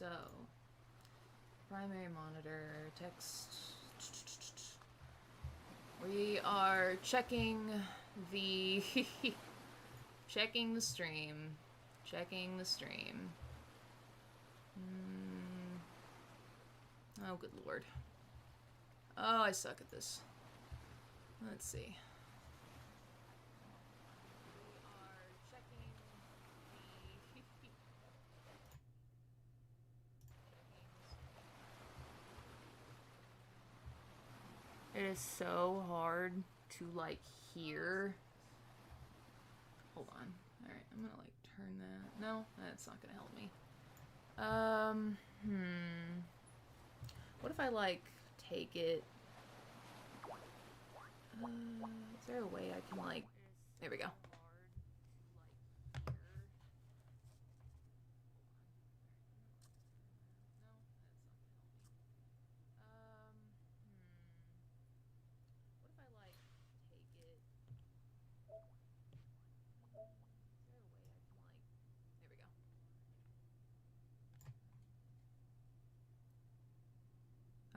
So, primary monitor, text. We are checking the checking the stream. Checking the stream. Oh, good lord. Oh, I suck at this. Let's see. It is so hard to, like, hear. Hold on. Alright, I'm gonna, like, turn that. No, that's not gonna help me. What if I, like, take it? Is there a way I can, like... There we go.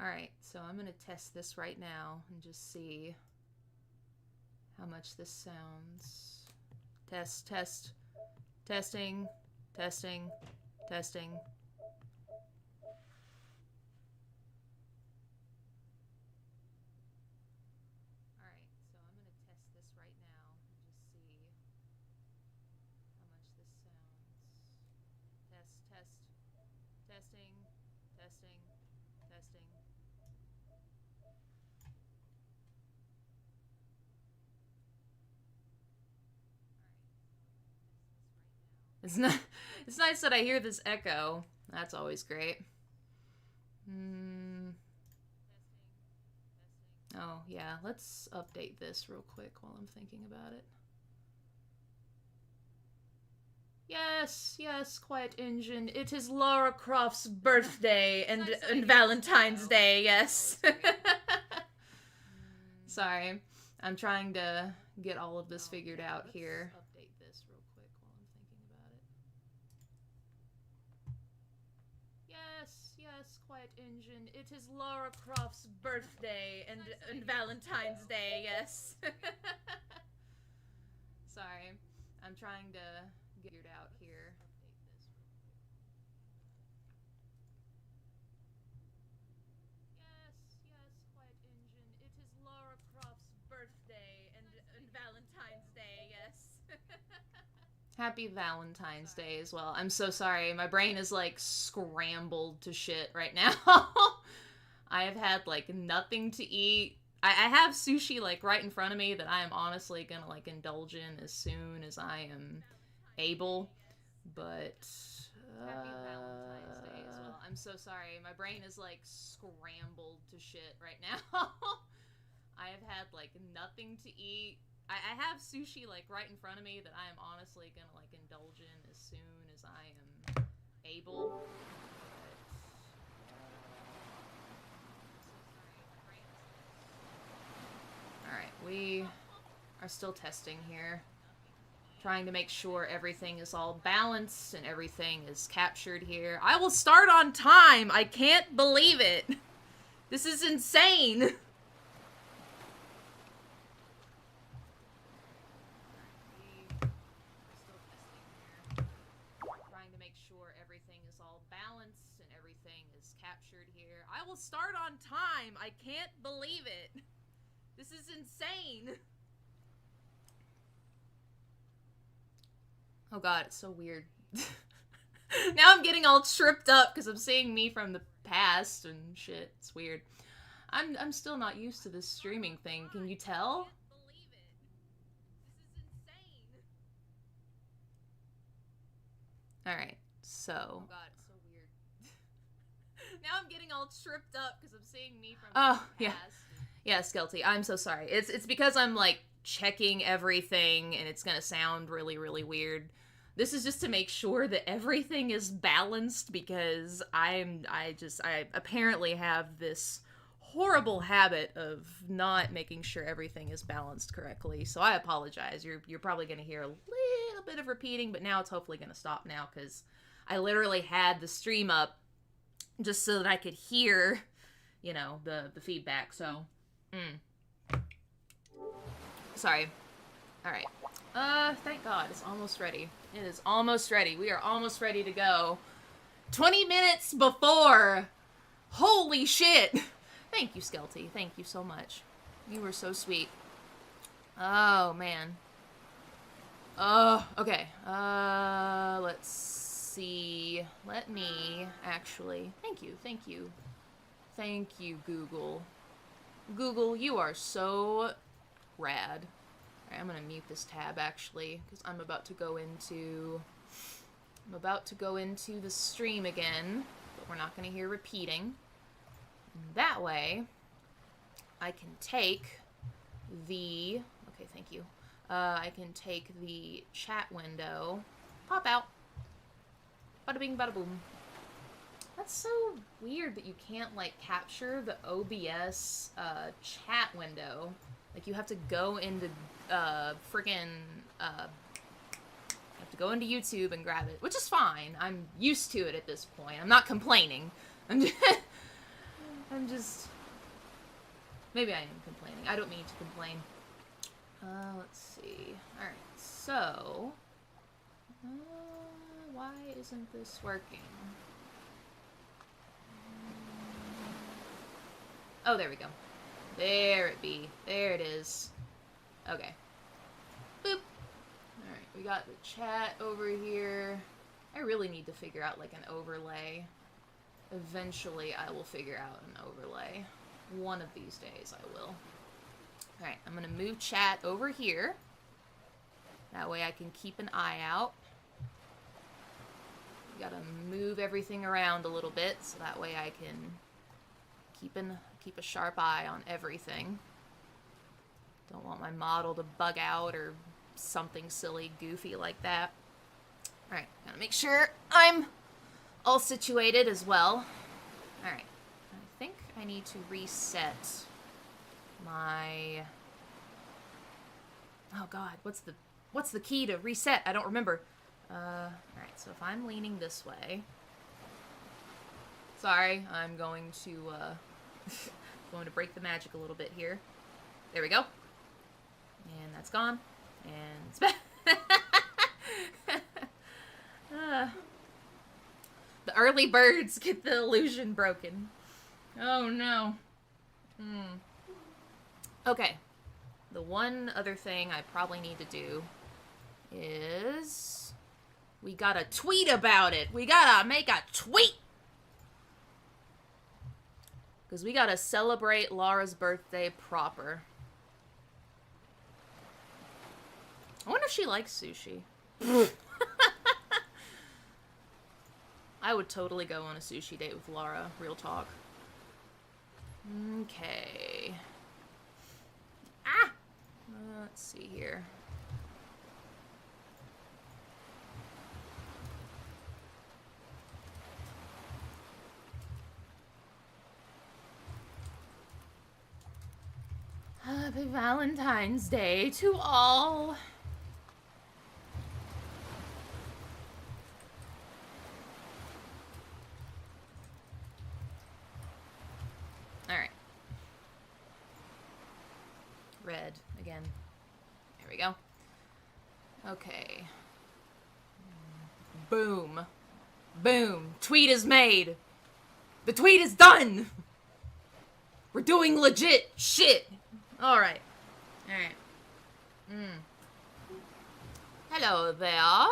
Alright, so I'm gonna test this right now and just see how much this sounds. Test, test, testing, testing, testing. Alright, so I'm gonna test this right now and just see how much this sounds. Test, test, testing, testing, testing. It's not. It's nice that I hear this echo. That's always great. Oh, yeah. Let's update this real quick while I'm thinking about it. Yes, yes, Quiet Engine. It is Lara Croft's birthday and Valentine's Day, yes. Sorry. I'm trying to get all of this figured out here. Update this real quick while I'm thinking about it. Yes, yes, Quiet Engine. It is Lara Croft's birthday and Valentine's Day, yes. Sorry. I'm trying to get it out here. Yes, yes, Quiet Engine. It is Lara Croft's birthday and Valentine's Day, yes. Happy Valentine's Day as well. I'm so sorry. My brain is like scrambled to shit right now. I have had like nothing to eat. I have sushi like right in front of me that I am honestly gonna like indulge in as soon as I am able. But Happy Valentine's Day as well. I'm so sorry. My brain is like scrambled to shit right now. I have had like nothing to eat. I have sushi like right in front of me that I am honestly gonna like indulge in as soon as I am able. Alright, we are still testing here. Trying to make sure everything is all balanced and everything is captured here. I will start on time! I can't believe it! This is insane! I will start on time. I can't believe it. This is insane. Oh god, it's so weird. Now I'm getting all tripped up because I'm seeing me from the past and shit. It's weird. I'm still not used to this streaming thing. Can you tell? Alright, so... Oh god, it's so weird. Now I'm getting all tripped up because I'm seeing me from the past. Yeah. Yeah, Skelty, I'm so sorry. It's because I'm, like, checking everything, and it's gonna sound really, really weird. This is just to make sure that everything is balanced, because I apparently have this horrible habit of not making sure everything is balanced correctly, so I apologize. You're probably gonna hear a little bit of repeating, but now it's hopefully gonna stop now, because I literally had the stream up just so that I could hear, you know, the feedback. So, sorry. All right. Thank God, it's almost ready. It is almost ready. We are almost ready to go. 20 minutes before. Holy shit. Thank you, Skelty. Thank you so much. You were so sweet. Oh, man. Oh, okay. Let's see. Let me actually... Thank you, thank you. Thank you, Google. Google, you are so rad. Alright, I'm gonna mute this tab, actually, because I'm about to go into the stream again, but we're not gonna hear repeating. That way, I can take the... Okay, thank you. I can take the chat window, pop out, bada bing, bada boom. That's so weird that you can't, like, capture the OBS chat window. Like, you have to go into friggin', you have to go into YouTube and grab it, which is fine. I'm used to it at this point. I'm not complaining. I'm just... Maybe I am complaining. I don't mean to complain. Let's see. Alright, so... why isn't this working? Oh, there we go. There it be. There it is. Okay. Boop. Alright, we got the chat over here. I really need to figure out, like, an overlay. Eventually, I will figure out an overlay. One of these days, I will. Alright, I'm gonna move chat over here. That way I can keep an eye out. Gotta move everything around a little bit, so that way I can keep a sharp eye on everything. Don't want my model to bug out or something silly, goofy like that. Alright, gotta make sure I'm all situated as well. Alright, I think I need to reset my... Oh god, what's the key to reset? I don't remember. Alright, so if I'm leaning this way... Sorry, I'm going to, going to break the magic a little bit here. There we go. And that's gone. And it's back. The early birds get the illusion broken. Oh no. Okay. The one other thing I probably need to do is... We gotta tweet about it. We gotta make a tweet. Because we gotta celebrate Lara's birthday proper. I wonder if she likes sushi. I would totally go on a sushi date with Lara. Real talk. Okay. Ah! Let's see here. Happy Valentine's Day to all. Alright. Red again. There we go. Okay. Boom. Boom. Tweet is made. The tweet is done. We're doing legit shit. Alright. Alright. Hello there,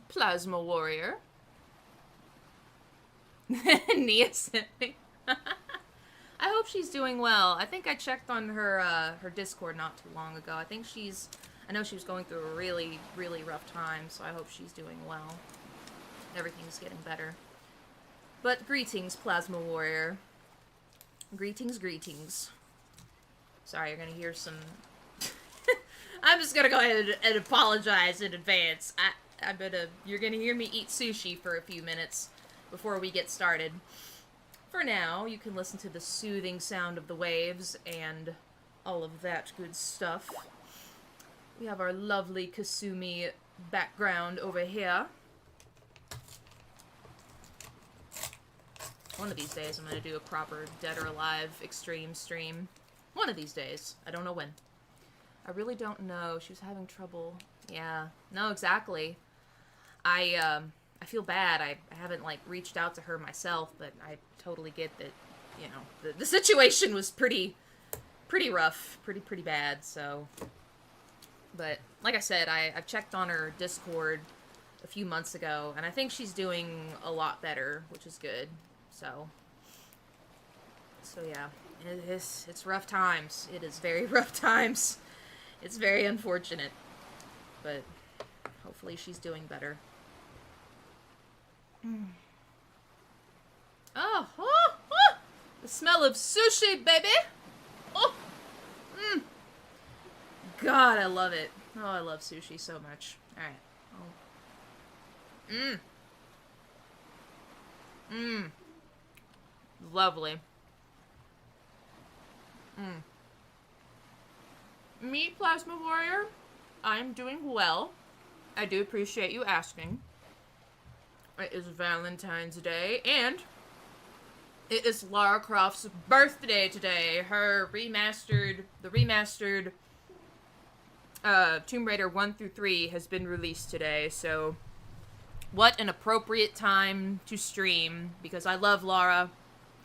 Plasma Warrior. Nia sent me. I hope she's doing well. I think I checked on her her Discord not too long ago. I know she was going through a really, really rough time, so I hope she's doing well. Everything's getting better. But greetings, Plasma Warrior. Greetings, greetings. Sorry, you're gonna hear some... I'm just gonna go ahead and apologize in advance. You're gonna hear me eat sushi for a few minutes before we get started. For now, you can listen to the soothing sound of the waves and all of that good stuff. We have our lovely Kasumi background over here. One of these days I'm gonna do a proper Dead or Alive extreme stream. One of these days. I don't know when. I really don't know. She was having trouble. Yeah. No, exactly. I feel bad. I haven't, like, reached out to her myself, but I totally get that, you know, the situation was pretty rough. Pretty bad, so... But, like I said, I've checked on her Discord a few months ago, and I think she's doing a lot better, which is good. So yeah, it's rough times. It is very rough times. It's very unfortunate, but hopefully she's doing better. Oh, the smell of sushi, baby. Oh, God, I love it. Oh, I love sushi so much. All right. Lovely. Me, Plasma Warrior, I'm doing well. I do appreciate you asking. It is Valentine's Day, and it is Lara Croft's birthday today. The remastered Tomb Raider 1 through 3 has been released today, so what an appropriate time to stream, because I love Lara.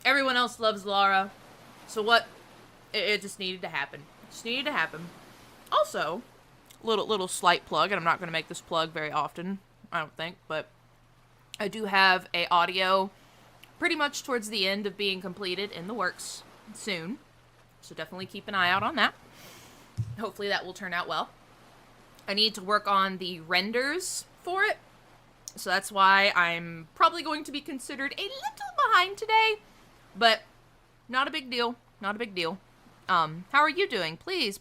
Everyone else loves Lara. So what? It just needed to happen. Just needed to happen. Also, little slight plug, and I'm not going to make this plug very often, I don't think, but I do have a audio pretty much towards the end of being completed in the works soon. So definitely keep an eye out on that. Hopefully that will turn out well. I need to work on the renders for it. So that's why I'm probably going to be considered a little behind today. But not a big deal. Not a big deal. How are you doing? Please.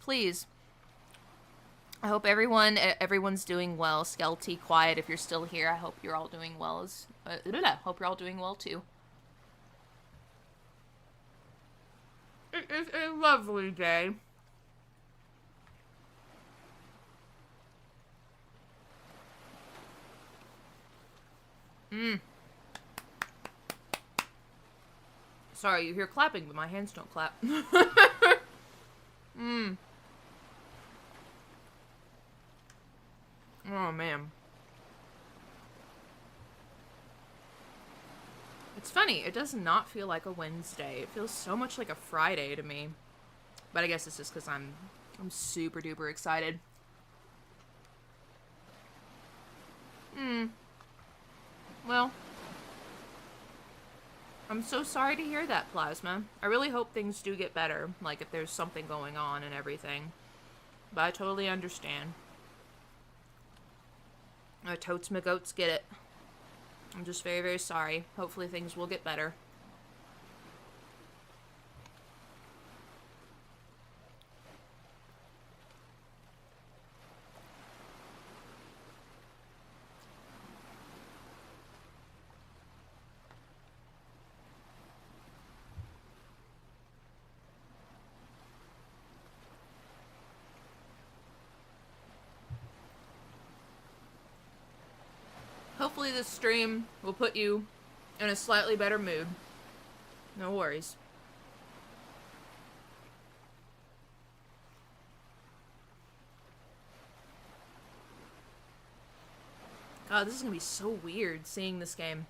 I hope everyone's doing well. Skelty, Quiet, if you're still here, I hope you're all doing well. Hope you're all doing well too. It is a lovely day. Sorry, you hear clapping, but my hands don't clap. Oh, man. It's funny, it does not feel like a Wednesday. It feels so much like a Friday to me. But I guess it's just because I'm super duper excited. Well, I'm so sorry to hear that, Plasma. I really hope things do get better, like if there's something going on and everything. But I totally understand. Totes my goats get it. I'm just very, very sorry. Hopefully things will get better. Hopefully this stream will put you in a slightly better mood. No worries. God, this is gonna be so weird seeing this game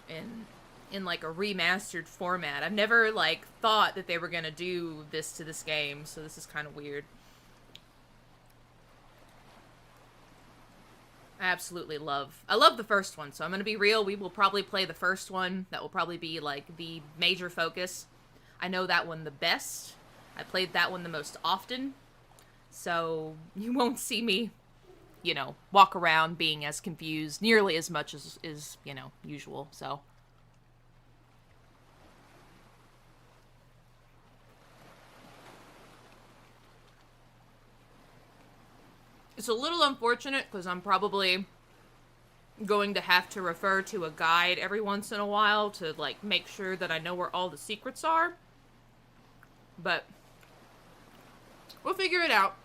in like a remastered format. I've never like thought that they were gonna do this to this game, so this is kind of weird. I love the first one, so I'm gonna be real. We will probably play the first one. That will probably be like the major focus. I know that one the best. I played that one the most often, so you won't see me, you know, walk around being as confused nearly as much as is, you know, usual. So it's a little unfortunate because I'm probably going to have to refer to a guide every once in a while to, like, make sure that I know where all the secrets are. But we'll figure it out.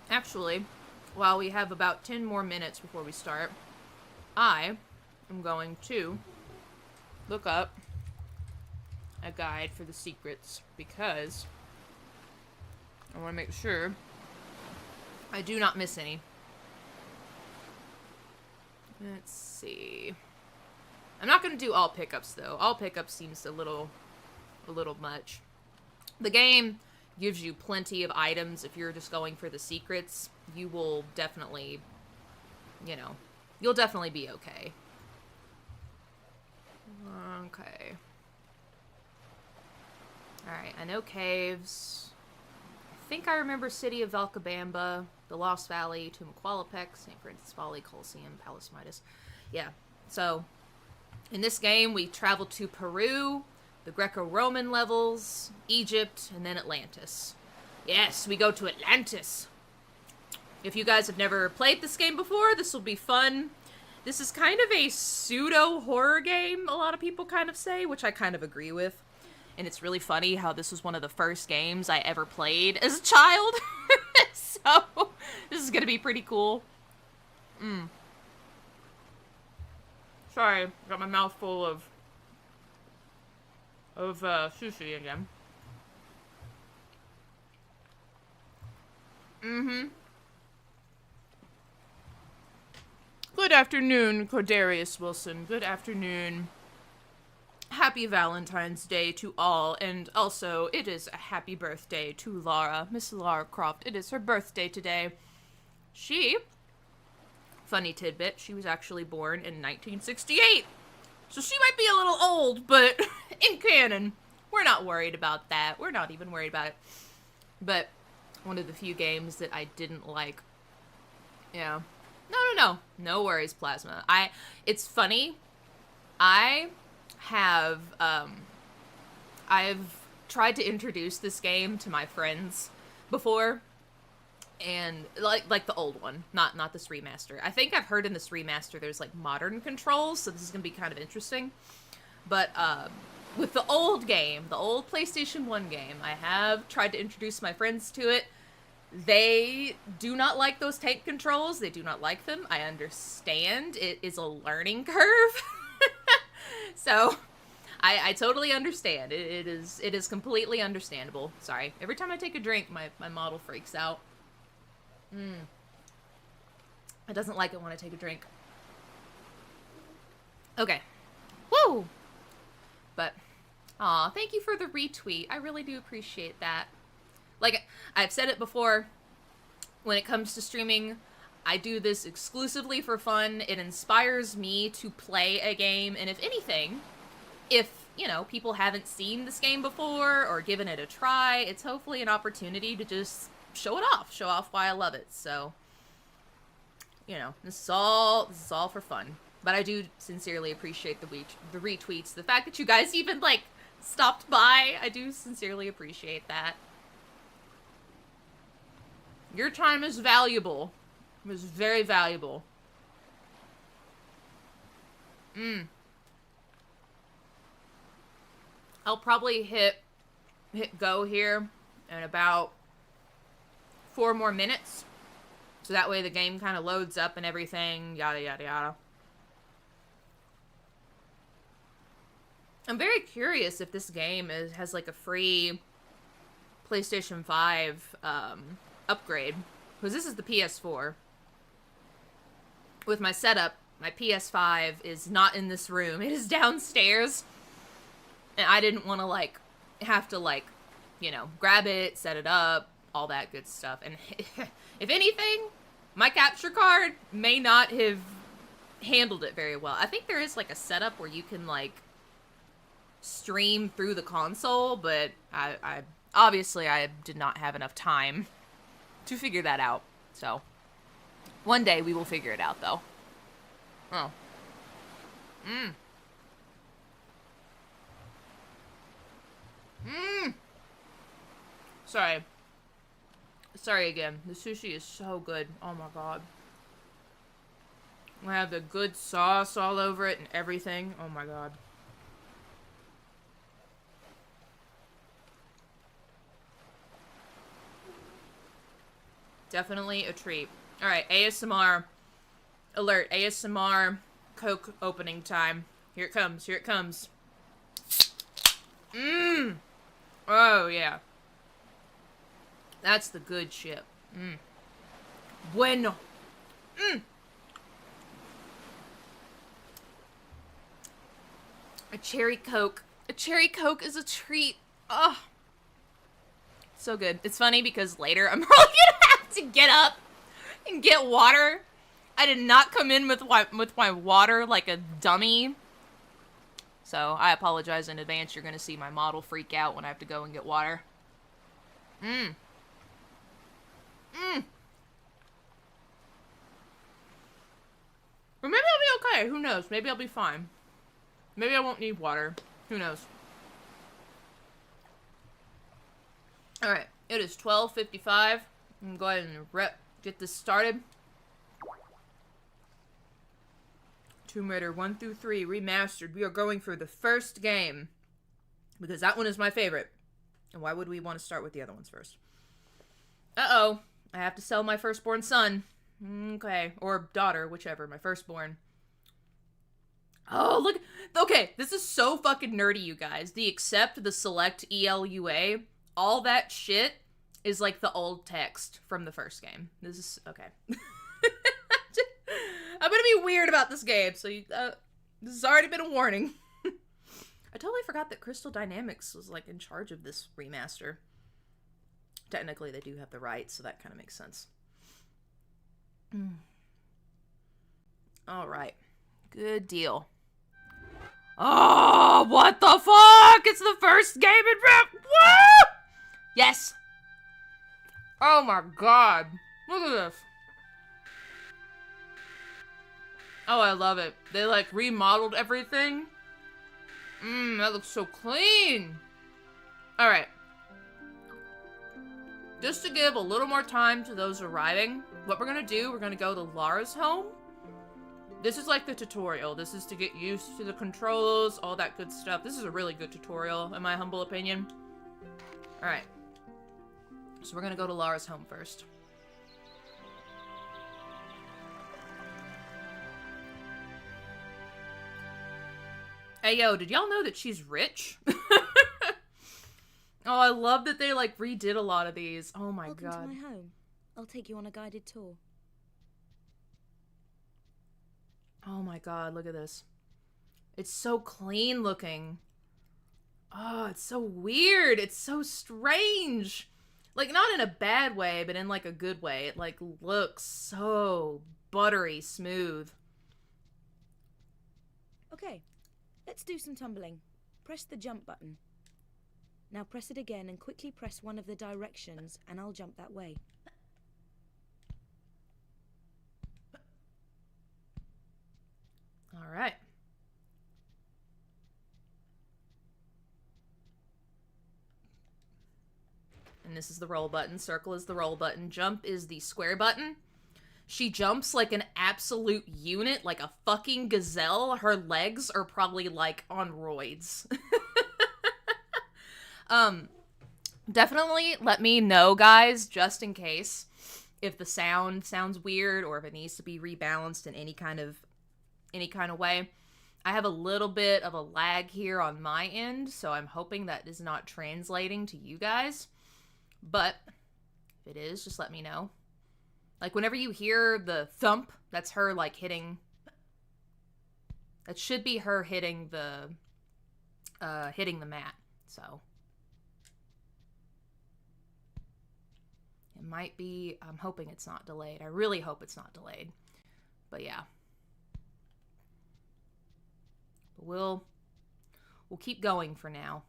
Actually, while we have about 10 more minutes before we start, I am going to look up a guide for the secrets because I want to make sure I do not miss any. Let's see. I'm not going to do all pickups, though. All pickups seems a little much. The game gives you plenty of items. If you're just going for the secrets, you will definitely, you know, you'll definitely be okay. Okay. Alright, I know caves. I think I remember City of Valcabamba, the Lost Valley, Tumaqualapec, St. Francis Folly, Coliseum, Palace Midas. Yeah, so in this game we travel to Peru, the Greco-Roman levels, Egypt, and then Atlantis. Yes, we go to Atlantis. If you guys have never played this game before, this will be fun. This is kind of a pseudo-horror game, a lot of people kind of say, which I kind of agree with. And it's really funny how this was one of the first games I ever played as a child. So, this is gonna be pretty cool. Sorry, got my mouth full of sushi again. Good afternoon, Cordarius Wilson. Good afternoon. Happy Valentine's Day to all, and also, it is a happy birthday to Lara, Miss Lara Croft. It is her birthday today. She, funny tidbit, she was actually born in 1968. So she might be a little old, but in canon, we're not worried about that. We're not even worried about it. But one of the few games that I didn't like. Yeah. No worries, Plasma. It's funny. I've tried to introduce this game to my friends before, and like the old one, not this remaster. I think I've heard in this remaster there's like modern controls, so this is gonna be kind of interesting. But with the old game, the old PlayStation 1 game, I have tried to introduce my friends to it. They do not like those tank controls. They do not like them. I understand. It is a learning curve. So, I totally understand. It is completely understandable. Sorry. Every time I take a drink, my model freaks out. It doesn't like it when I take a drink. Okay. Woo! But, aw, thank you for the retweet. I really do appreciate that. Like, I've said it before, when it comes to streaming, I do this exclusively for fun. It inspires me to play a game, and if anything, if, you know, people haven't seen this game before or given it a try, it's hopefully an opportunity to just show it off. Show off why I love it. So, you know, this is all for fun. But I do sincerely appreciate the retweets. The fact that you guys even, like, stopped by, I do sincerely appreciate that. Your time is valuable. It was very valuable. I'll probably hit go here in about 4 more minutes. So that way the game kind of loads up and everything, yada yada yada. I'm very curious if this game has like a free PlayStation 5 upgrade, because this is the PS4. With my setup, my PS5 is not in this room. It is downstairs. And I didn't want to, like, have to, like, you know, grab it, set it up, all that good stuff. And if anything, my capture card may not have handled it very well. I think there is, like, a setup where you can, like, stream through the console, but I obviously I did not have enough time to figure that out. So, one day we will figure it out, though. Oh. Sorry again. The sushi is so good. Oh my god. I have the good sauce all over it and everything. Oh my god. Definitely a treat. Alright, ASMR alert. ASMR Coke opening time. Here it comes. Here it comes. Mmm. Oh, yeah. That's the good shit. Mmm. Bueno. Mmm. A cherry Coke. A cherry Coke is a treat. Oh. So good. It's funny because later I'm probably gonna have to get up and get water. I did not come in with my water like a dummy. So I apologize in advance. You're gonna see my model freak out when I have to go and get water. Mmm. Mmm. Or maybe I'll be okay. Who knows? Maybe I'll be fine. Maybe I won't need water. Who knows? Alright. It is 12:55. I'm gonna go ahead and get this started. Tomb Raider 1 through 3 Remastered. We are going for the first game. Because that one is my favorite. And why would we want to start with the other ones first? Uh-oh. I have to sell my firstborn son. Okay. Or daughter, whichever. My firstborn. Oh, look. Okay, this is so fucking nerdy, you guys. The accept, the select, ELUA, all that shit is like the old text from the first game. This is... Okay. I'm gonna be weird about this game, so this has already been a warning. I totally forgot that Crystal Dynamics was, like, in charge of this remaster. Technically, they do have the rights, so that kind of makes sense. Alright. Good deal. Oh, what the fuck? It's the first game in Rip. Woo! Yes. Oh my god. Look at this. Oh, I love it. They, like, remodeled everything. That looks so clean. Alright. Just to give a little more time to those arriving, what we're gonna do, we're gonna go to Lara's home. This is like the tutorial. This is to get used to the controls, all that good stuff. This is a really good tutorial, in my humble opinion. Alright. So we're gonna go to Lara's home first. Hey, yo, did y'all know that she's rich? Oh, I love that they, like, redid a lot of these. Oh my god. Welcome to my home. I'll take you on a guided tour. Oh my god, look at this. It's so clean looking. Oh, it's so weird. It's so strange. Like, not in a bad way, but in, like, a good way. It, like, looks so buttery smooth. Okay, let's do some tumbling. Press the jump button. Now press it again and quickly press one of the directions, and I'll jump that way. All right. And this is the roll button. Circle is the roll button. Jump is the square button. She jumps like an absolute unit, like a fucking gazelle. Her legs are probably, like, on roids. Definitely let me know, guys, just in case, if the sound sounds weird or if it needs to be rebalanced in any kind of way. I have a little bit of a lag here on my end, so I'm hoping that is not translating to you guys. But if it is, just let me know. Like, whenever you hear the thump, that's her, like, hitting... That should be her hitting the mat, so... It might be... I'm hoping it's not delayed. I really hope it's not delayed. But yeah. But we'll keep going for now.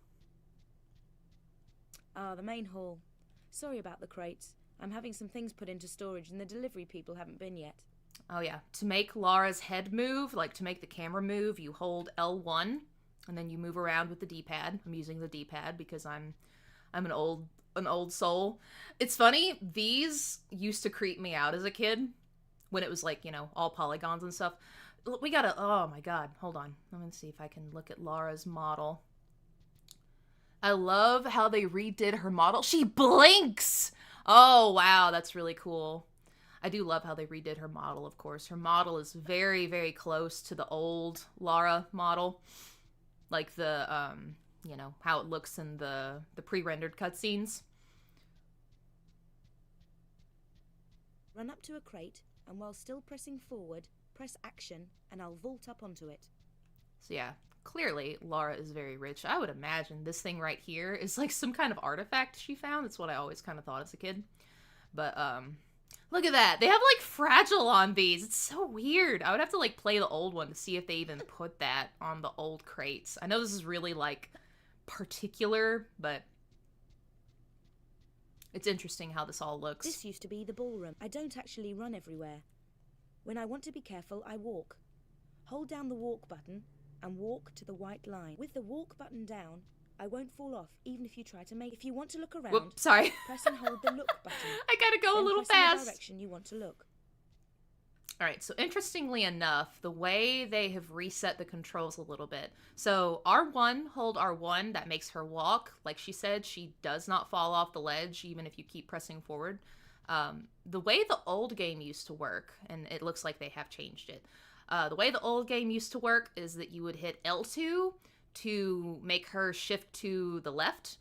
Ah, the main hall. Sorry about the crates. I'm having some things put into storage and the delivery people haven't been yet. Oh yeah. To make Lara's head move, like to make the camera move, you hold L1 and then you move around with the D-pad. I'm using the D-pad because I'm an old soul. It's funny, these used to creep me out as a kid when it was like, you know, all polygons and stuff. We gotta, oh my god, hold on. Let me see if I can look at Lara's model. I love how they redid her model. She blinks! Oh, wow, that's really cool. I do love how they redid her model, of course. Her model is very, very close to the old Lara model. Like the you know, how it looks in the pre-rendered cutscenes. Run up to a crate, and while still pressing forward, press action, and I'll vault up onto it. So yeah, clearly Lara is very rich. I would imagine this thing right here is like some kind of artifact she found. That's what I always kind of thought as a kid. But, look at that. They have, like, Fragile on these. It's so weird. I would have to, like, play the old one to see if they even put that on the old crates. I know this is really, like, particular, but it's interesting how this all looks. This used to be the ballroom. I don't actually run everywhere. When I want to be careful, I walk. Hold down the walk button and walk to the white line. With the walk button down, I won't fall off, even if you try to make. If you want to look around, Whoop, sorry. press and hold the look button. I gotta go a little press in the fast. direction you want to look. Alright, so interestingly enough, the way they have reset the controls a little bit. So R1, hold R1, that makes her walk. Like she said, she does not fall off the ledge, even if you keep pressing forward. The way the old game used to work, and it looks like they have changed it. The way the old game used to work is that you would hit L2 to make her shift to the left,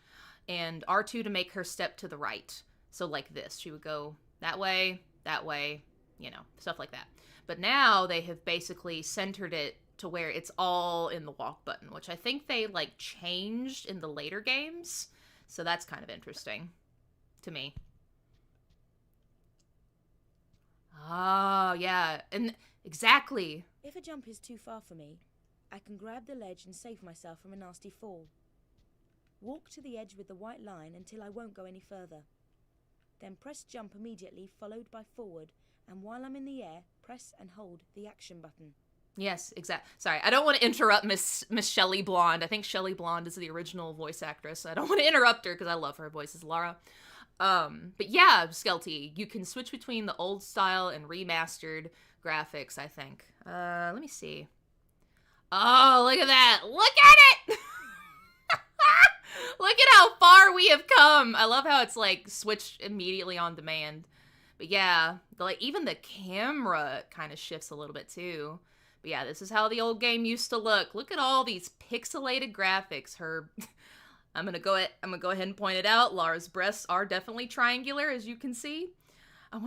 and R2 to make her step to the right. So like this, she would go that way, you know, stuff like that. But now they have basically centered it to where it's all in the walk button, which I think they, like, changed in the later games. So that's kind of interesting to me. Oh, yeah, and exactly. If a jump is too far for me, I can grab the ledge and save myself from a nasty fall. Walk to the edge with the white line until I won't go any further. Then press jump immediately, followed by forward, and while I'm in the air, press and hold the action button. Yes, exactly. Sorry, I don't want to interrupt Miss Shelley Blonde. I think Shelley Blonde is the original voice actress. I don't want to interrupt her because I love her voice as Lara. But yeah, Skelty, you can switch between the old style and remastered graphics, I think. Let me see. Oh, look at that. Look at it! Look at how far we have come. I love how it's, like, switched immediately on demand. But yeah, even the camera kind of shifts a little bit, too. But yeah, this is how the old game used to look. Look at all these pixelated graphics. I'm gonna go ahead and point it out. Lara's breasts are definitely triangular, as you can see. I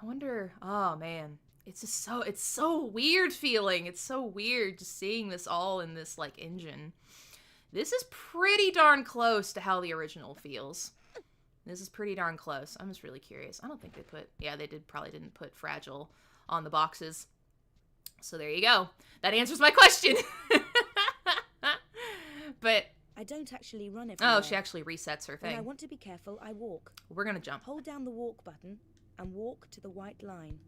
wonder, oh man. It's so weird feeling. It's so weird just seeing this all in this, like, engine. This is pretty darn close to how the original feels. This is pretty darn close. I'm just really curious. I don't think they probably didn't put Fragile on the boxes. So there you go. That answers my question. But I don't actually run everywhere. oh, she actually resets her thing. When I want to be careful, I walk. We're gonna jump. Hold down the walk button and walk to the white line.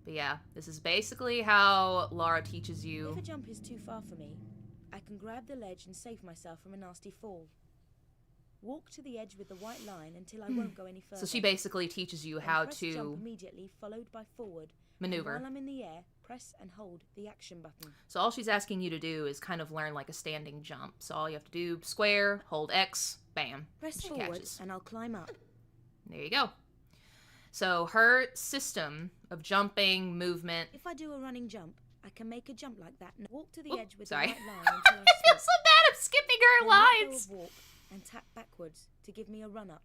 But yeah, this is basically how Lara teaches you. If a jump is too far for me, I can grab the ledge and save myself from a nasty fall. Walk to the edge with the white line until I won't go any further. So she basically teaches you how press to jump immediately, followed by forward. maneuver. And while I'm in the air, press and hold the action button. So all she's asking you to do is kind of learn like a standing jump. So all you have to do, square, hold X, bam. Press she forward catches. and I'll climb up. There you go. So her system of jumping, movement. If I do a running jump, I can make a jump like that and walk to the edge with sorry. the white line until I I feel so bad. I'm skipping her then let go lines. of walk and tap backwards to give me a run up.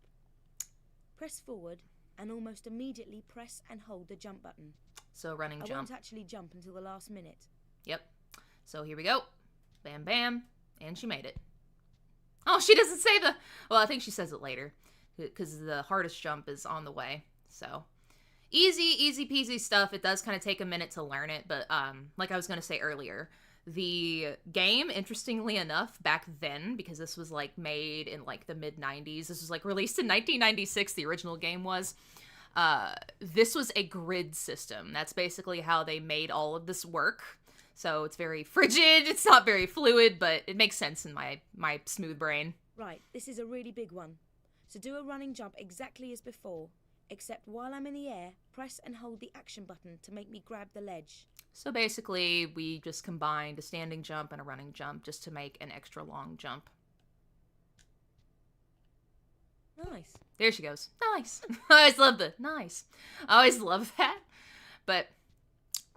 Press forward and almost immediately press and hold the jump button. So running I jump. won't actually jump until the last minute. Yep. So here we go. Bam, bam. And she made it. Oh, she doesn't say the... Well, I think she says it later. Because the hardest jump is on the way. So, easy peasy stuff. It does kind of take a minute to learn it. But, like I was going to say earlier, the game, interestingly enough, back then, because this was, like, made in, like, the mid-90s. This was, like, released in 1996, the original game was. This was a grid system. That's basically how they made all of this work. So it's very frigid, it's not very fluid, but it makes sense in my smooth brain. Right, this is a really big one. So do a running jump exactly as before, except while I'm in the air, press and hold the action button to make me grab the ledge. So basically, we just combined a standing jump and a running jump just to make an extra long jump. Nice. There she goes. Nice. I always love the nice. I always love that. But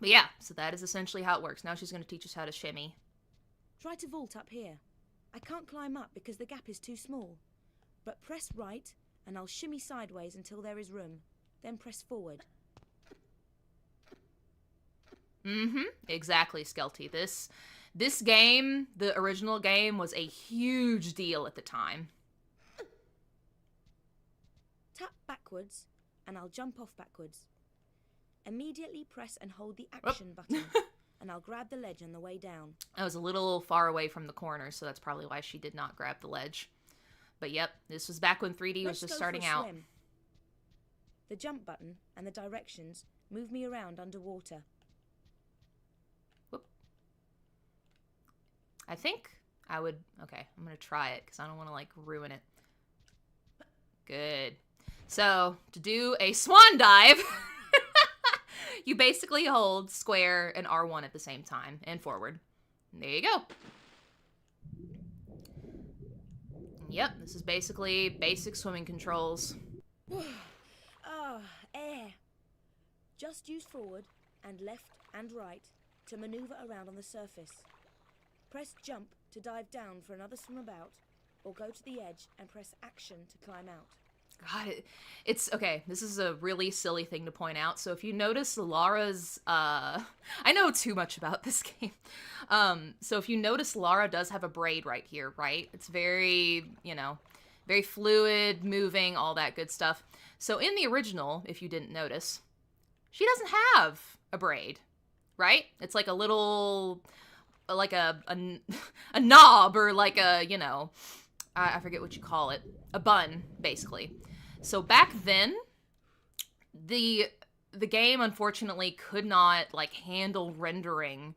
yeah, so that is essentially how it works. Now she's going to teach us how to shimmy. Try to vault up here. I can't climb up because the gap is too small. But press right, and I'll shimmy sideways until there is room. Then press forward. Exactly, Skelty. This game, the original game, was a huge deal at the time. Tap backwards, and I'll jump off backwards. Immediately press and hold the action button, and I'll grab the ledge on the way down. I was a little far away from the corner, so that's probably why she did not grab the ledge. But yep, this was back when 3D was just starting out. Swim. The jump button and the directions move me around underwater. Whoop. I think I would... Okay, I'm going to try it, because I don't want to, like, ruin it. Good. So, to do a swan dive, you basically hold square and R1 at the same time, and forward. And there you go. Yep, this is basically basic swimming controls. Air. Just use forward and left and right to maneuver around on the surface. Press jump to dive down for another swim about, or go to the edge and press action to climb out. God, it's okay. This is a really silly thing to point out. So if you notice Lara's, I know too much about this game. So if you notice, Lara does have a braid right here, right? It's very, very fluid, moving, all that good stuff. So in the original, if you didn't notice, she doesn't have a braid, right? It's like a little, like a knob, or like a, I forget what you call it. A bun, basically. So back then, the game unfortunately could not, like, handle rendering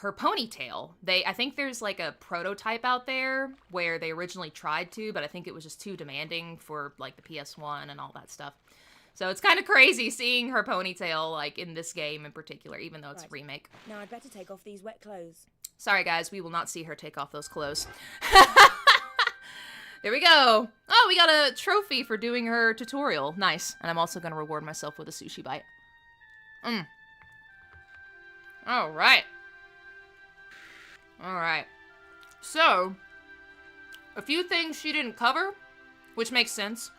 her ponytail. I think there's, like, a prototype out there where they originally tried to, but I think it was just too demanding for, like, the PS1 and all that stuff. So it's kind of crazy seeing her ponytail, like, in this game in particular, even though it's a remake. Now I'd better take off these wet clothes. Sorry, guys, we will not see her take off those clothes. There we go. Oh, we got a trophy for doing her tutorial. Nice. And I'm also going to reward myself with a sushi bite. Alright. Alright. So, a few things she didn't cover, which makes sense.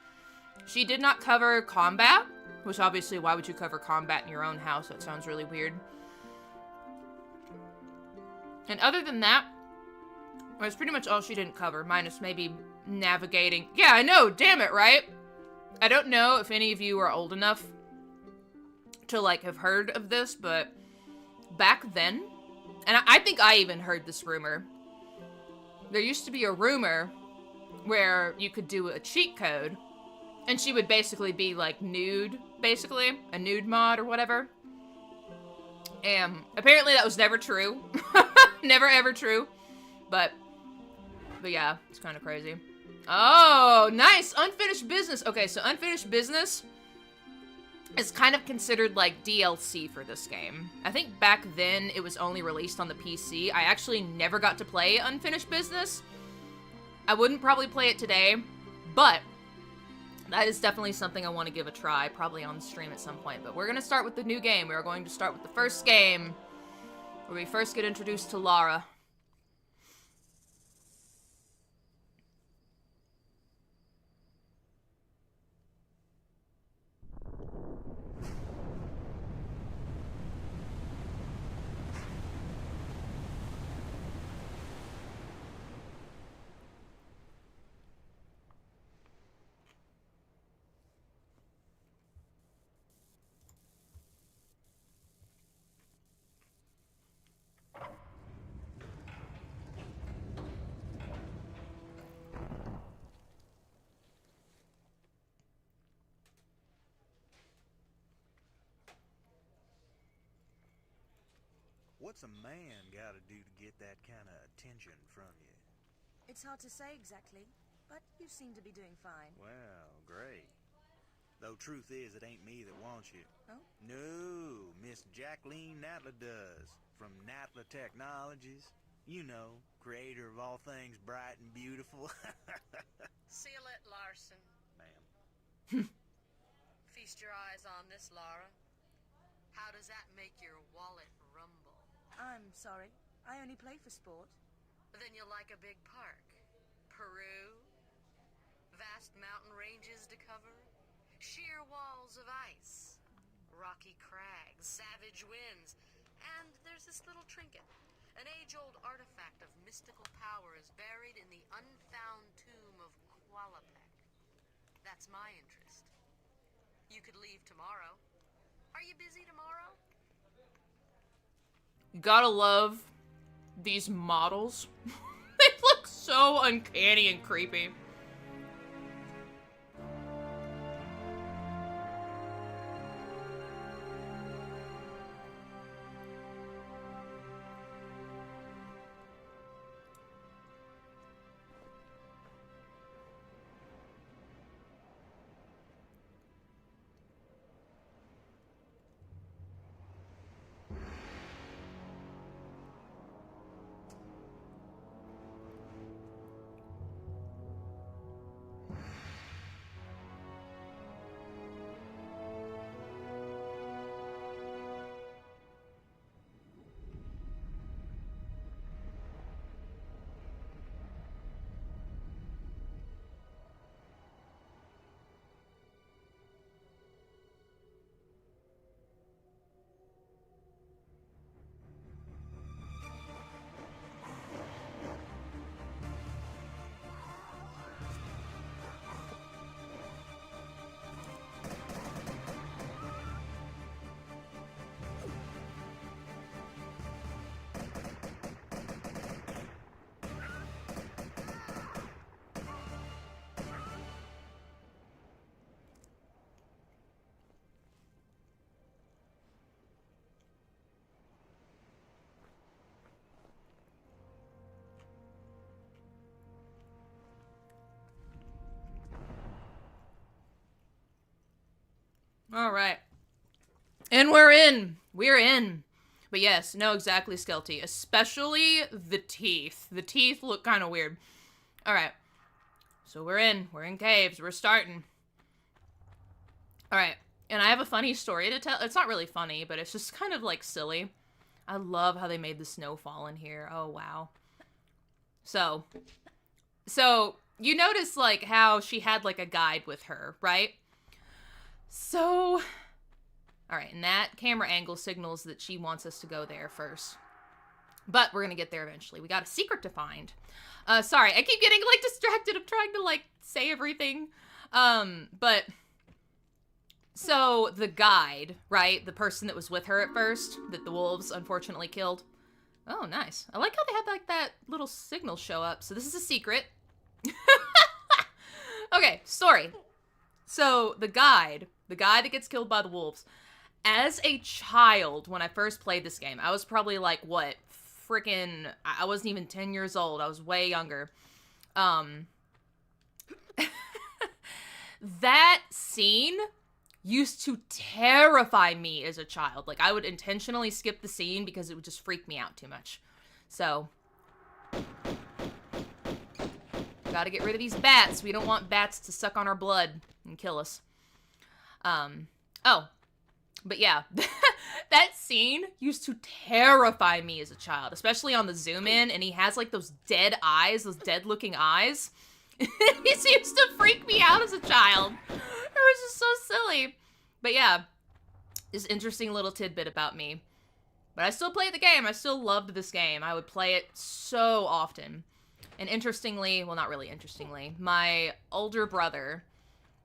She did not cover combat, which obviously, why would you cover combat in your own house? That sounds really weird. And other than that, that's pretty much all she didn't cover, minus maybe navigating. Yeah, I know, damn it, right? I don't know if any of you are old enough to, like, have heard of this, but back then, and I think I even heard this rumor, there used to be a rumor where you could do a cheat code, and she would basically be, like, nude, basically, a nude mod or whatever. And apparently that was never true. Never ever true. But yeah, it's kind of crazy. Oh, nice! Unfinished business. Okay, so unfinished business is kind of considered like DLC for this game. I think back then it was only released on the PC. I actually never got to play unfinished business. I wouldn't probably play it today, but that is definitely something I want to give a try, probably on the stream at some point. But we're going to start with the new game. We are going to start with the first game, where we first get introduced to Lara. What's a man gotta do to get that kind of attention from you? It's hard to say exactly, but you seem to be doing fine. Well, great. Though truth is, it ain't me that wants you. Oh? No, Miss Jacqueline Natla does. From Natla Technologies. You know, creator of all things bright and beautiful. Seal it, Larson. Ma'am. Feast your eyes on this, Lara. How does that make your wallet rumble? I'm sorry. I only play for sport. Then you'll like a big park. Peru, vast mountain ranges to cover, sheer walls of ice, rocky crags, savage winds, and there's this little trinket. An age-old artifact of mystical power is buried in the unfound tomb of Qualapec. That's my interest. You could leave tomorrow. Are you busy tomorrow? You gotta love these models. They look so uncanny and creepy. All right. And we're in. We're in. But yes, no, exactly, Skelty. Especially the teeth. The teeth look kind of weird. All right. So we're in. We're in caves. We're starting. All right. And I have a funny story to tell. It's not really funny, but it's just kind of like silly. I love how they made the snow fall in here. Oh, wow. So you notice like how she had like a guide with her, right? So, all right, and that camera angle signals that she wants us to go there first. But we're going to get there eventually. We got a secret to find. Sorry, I keep getting, like, distracted. I'm trying to, like, say everything. But, so the guide, right, the person that was with her at first, that the wolves unfortunately killed. Oh, nice. I like how they had, like, that little signal show up. So this is a secret. Okay, story. So the guy that gets killed by the wolves, as a child, when I first played this game, I was probably like, what, freaking, I wasn't even 10 years old. I was way younger. That scene used to terrify me as a child. Like, I would intentionally skip the scene because it would just freak me out too much. So, gotta get rid of these bats. We don't want bats to suck on our blood and kill us. Oh, but yeah, that scene used to terrify me as a child, especially on the zoom in, and he has like those dead eyes, those dead looking eyes. It used to freak me out as a child. It was just so silly. But yeah, this interesting little tidbit about me. But I still played the game. I still loved this game. I would play it so often. And interestingly, well, not really interestingly, my older brother,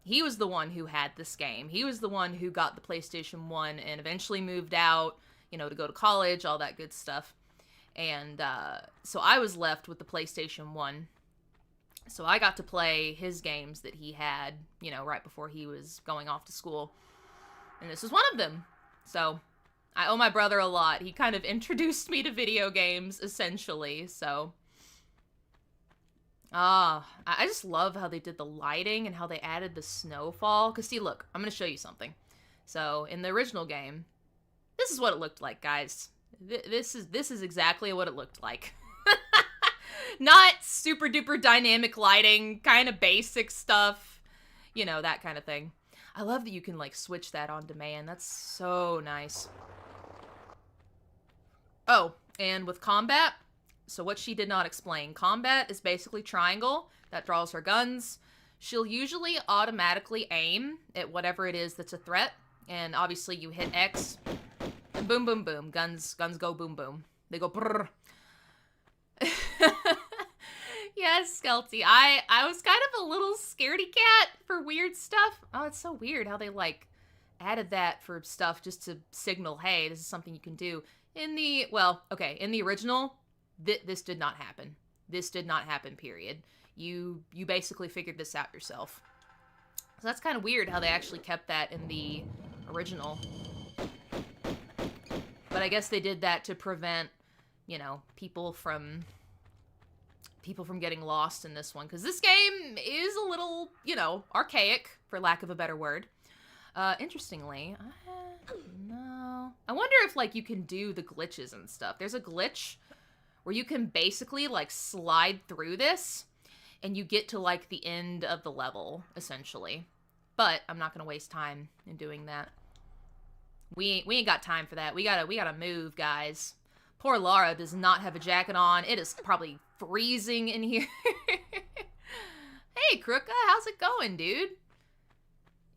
he was the one who had this game. He was the one who got the PlayStation 1 and eventually moved out, you know, to go to college, all that good stuff. And so I was left with the PlayStation 1. So I got to play his games that he had, you know, right before he was going off to school. And this was one of them. So I owe my brother a lot. He kind of introduced me to video games, essentially, so... I just love how they did the lighting and how they added the snowfall. Because, see, look, I'm going to show you something. So, in the original game, this is what it looked like, guys. This is exactly what it looked like. Not super duper dynamic lighting, kind of basic stuff. You know, that kind of thing. I love that you can, like, switch that on demand. That's so nice. Oh, and with combat, So what she did not explain. Combat is basically triangle. That draws her guns. She'll usually automatically aim at whatever it is that's a threat. And obviously you hit X. And boom, boom, boom. Guns go boom, boom. They go brrr. Yes, Skelty. I was kind of a little scaredy cat for weird stuff. Oh, it's so weird how they, like, added that for stuff just to signal, hey, this is something you can do. In the, well, okay, in the original, this did not happen. This did not happen, period. You basically figured this out yourself. So that's kind of weird how they actually kept that in the original. But I guess they did that to prevent, you know, people from getting lost in this one. Because this game is a little, you know, archaic, for lack of a better word. Interestingly, no. I wonder if, like, you can do the glitches and stuff. There's a glitch where you can basically, like, slide through this, and you get to, like, the end of the level, essentially. But I'm not gonna waste time in doing that. We ain't got time for that. We gotta move, guys. Poor Lara does not have a jacket on. It is probably freezing in here. Hey, Krooka, how's it going, dude?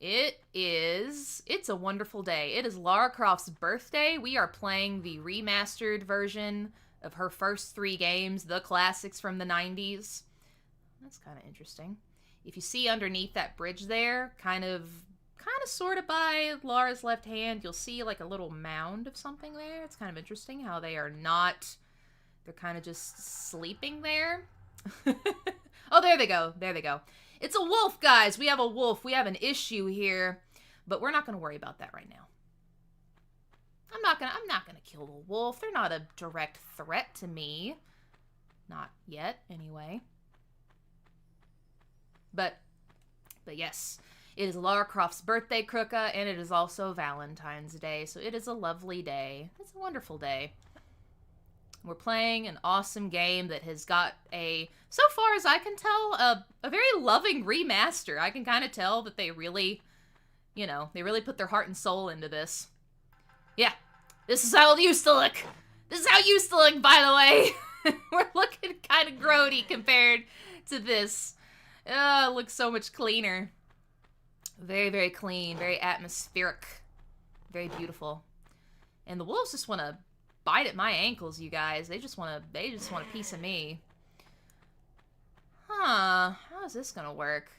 It's a wonderful day. It is Lara Croft's birthday. We are playing the remastered version of her first 3 games, the classics from the 90s. That's kind of interesting. If you see underneath that bridge there, kind of sort of by Lara's left hand, you'll see like a little mound of something there. It's kind of interesting how they are not, they're kind of just sleeping there. Oh, there they go. There they go. It's a wolf, guys. We have a wolf. We have an issue here, but we're not going to worry about that right now. I'm not going to kill the wolf. They're not a direct threat to me. Not yet, anyway. But yes, it is Lara Croft's birthday, Krooka, and it is also Valentine's Day, so it is a lovely day. It's a wonderful day. We're playing an awesome game that has got a, so far as I can tell, a very loving remaster. I can kind of tell that they really, you know, they really put their heart and soul into this. Yeah, this is how it used to look. This is how it used to look, by the way. We're looking kind of grody compared to this. It looks so much cleaner. Very, very clean, very atmospheric, very beautiful. And the wolves just want to bite at my ankles, you guys. They just want a piece of me. Huh, how is this gonna work?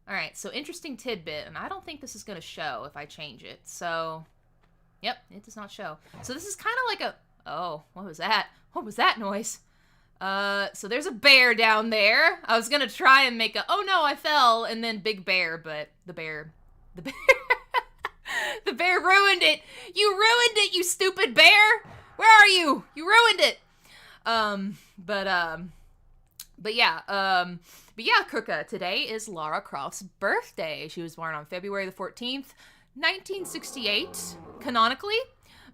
Alright, so interesting tidbit, and I don't think this is gonna show if I change it. So, yep, it does not show. So this is kind of like a, oh, what was that? What was that noise? So there's a bear down there. I was gonna try and make a, oh no, I fell, and then big bear, but the bear, the bear ruined it. You ruined it, you stupid bear. Where are you? You ruined it. But yeah, Krooka, today is Lara Croft's birthday. She was born on February the 14th, 1968, canonically.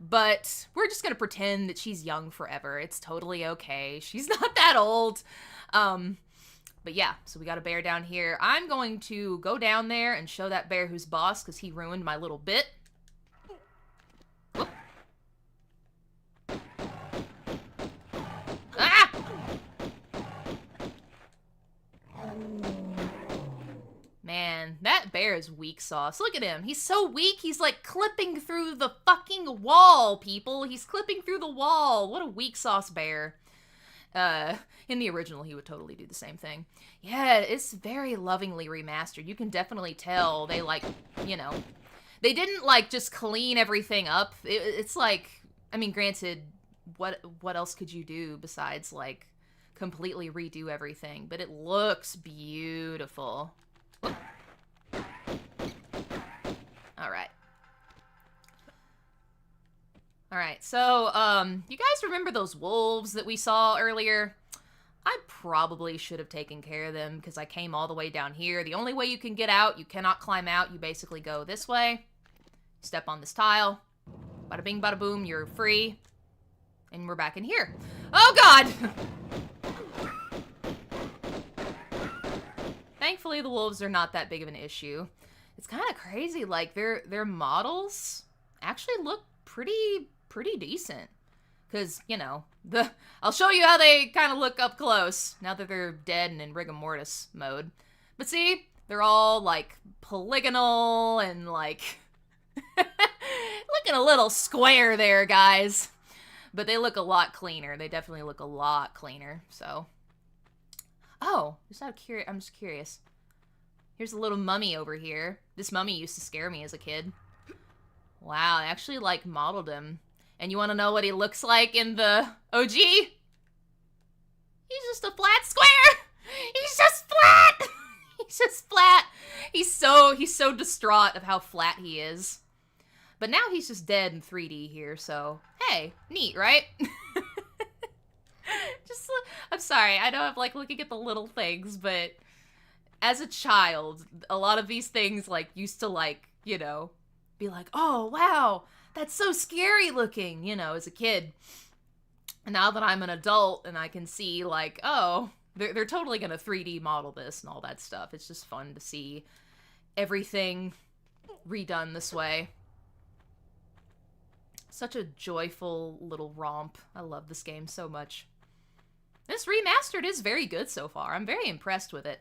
But we're just gonna pretend that she's young forever. It's totally okay. She's not that old. But yeah, so we got a bear down here. I'm going to go down there and show that bear who's boss, because he ruined my little bit. Whoop. Ah! Man, that bear is weak sauce. Look at him. He's so weak, he's like clipping through the fucking wall, people. He's clipping through the wall. What a weak sauce bear. In the original, he would totally do the same thing. Yeah, it's very lovingly remastered. You can definitely tell they, like, you know, they didn't, like, just clean everything up. It's like, I mean, granted, what else could you do besides, like, completely redo everything? But it looks beautiful. Alright, so, you guys remember those wolves that we saw earlier? I probably should have taken care of them because I came all the way down here. The only way you can get out, you cannot climb out. You basically go this way, step on this tile, bada bing, bada boom, you're free, and we're back in here. Oh god! Thankfully, the wolves are not that big of an issue. It's kind of crazy, like, their models actually look pretty decent. Because, you know, I'll show you how they kind of look up close now that they're dead and in rigor mortis mode. But see, they're all, like, polygonal and, like, looking a little square there, guys. But they look a lot cleaner. They definitely look a lot cleaner, so. Oh, I'm just curious. Here's a little mummy over here. This mummy used to scare me as a kid. Wow, they actually, like, modeled him. And you want to know what he looks like in the OG? He's just a flat square! He's just flat! He's just flat! He's so distraught of how flat he is. But now he's just dead in 3D here, so... Hey, neat, right? I'm sorry, I know I'm, like, looking at the little things, but... As a child, a lot of these things, like, used to, like, you know... Be like, oh, wow! That's so scary looking, you know, as a kid. And now that I'm an adult and I can see, like, oh, they're totally going to 3D model this and all that stuff. It's just fun to see everything redone this way. Such a joyful little romp. I love this game so much. This Remastered is very good so far. I'm very impressed with it.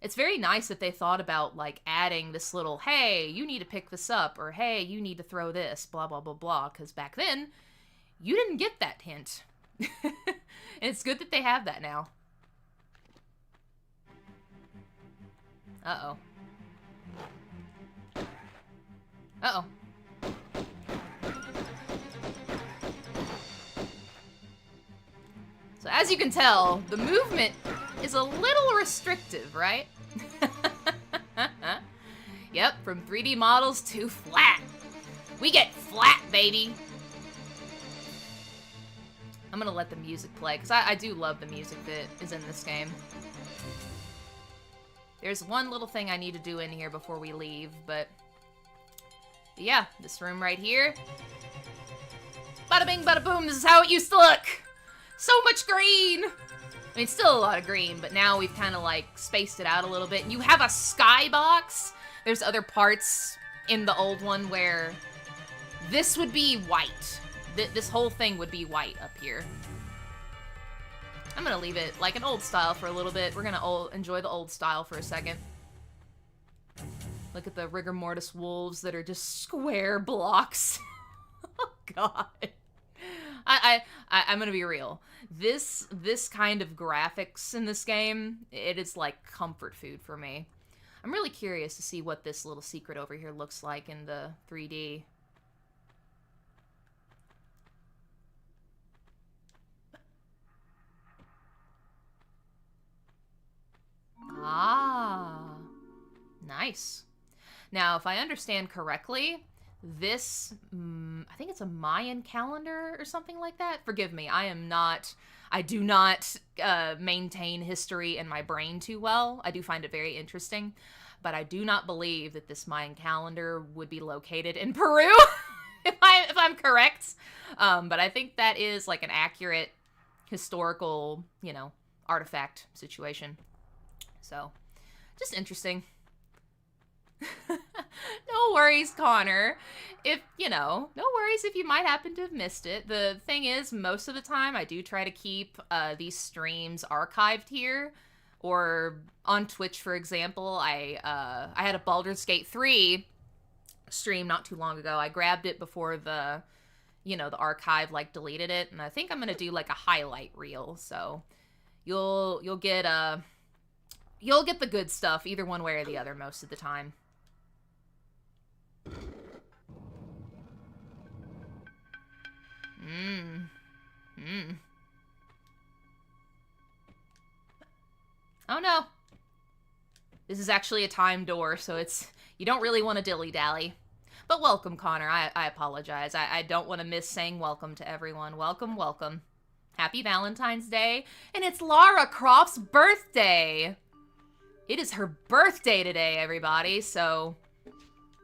It's very nice that they thought about, like, adding this little, hey, you need to pick this up, or hey, you need to throw this, blah, blah, blah, blah, because back then, you didn't get that hint. And it's good that they have that now. Uh-oh. Uh-oh. So as you can tell, the movement is a little restrictive, right? Yep, from 3D models to flat. We get flat, baby. I'm gonna let the music play, because I do love the music that is in this game. There's one little thing I need to do in here before we leave, but yeah, this room right here. Bada bing, bada boom, this is how it used to look. So much green. I mean, still a lot of green, but now we've kind of, like, spaced it out a little bit. And you have a skybox. There's other parts in the old one where this would be white. This whole thing would be white up here. I'm gonna leave it like an old style for a little bit. We're gonna enjoy the old style for a second. Look at the rigor mortis wolves that are just square blocks. Oh, God. I'm gonna be real. This kind of graphics in this game, it is like comfort food for me. I'm really curious to see what this little secret over here looks like in the 3D. Ah, nice. Now, if I understand correctly, this, I think it's a Mayan calendar or something like that. Forgive me, I do not maintain history in my brain too well. I do find it very interesting, but I do not believe that this Mayan calendar would be located in Peru, if I'm correct. But I think that is like an accurate historical, you know, artifact situation. So, just interesting. No worries, Connor. No worries if you might happen to have missed it. The thing is, most of the time, I do try to keep these streams archived here. Or on Twitch, for example, I had a Baldur's Gate 3 stream not too long ago. I grabbed it before the archive, like, deleted it. And I think I'm gonna do, like, a highlight reel. So, you'll get the good stuff, either one way or the other, most of the time. Oh no. This is actually a time door, so you don't really want to dilly-dally. But welcome, Connor. I apologize. I don't want to miss saying welcome to everyone. Welcome, welcome. Happy Valentine's Day. And it's Lara Croft's birthday. It is her birthday today, everybody, so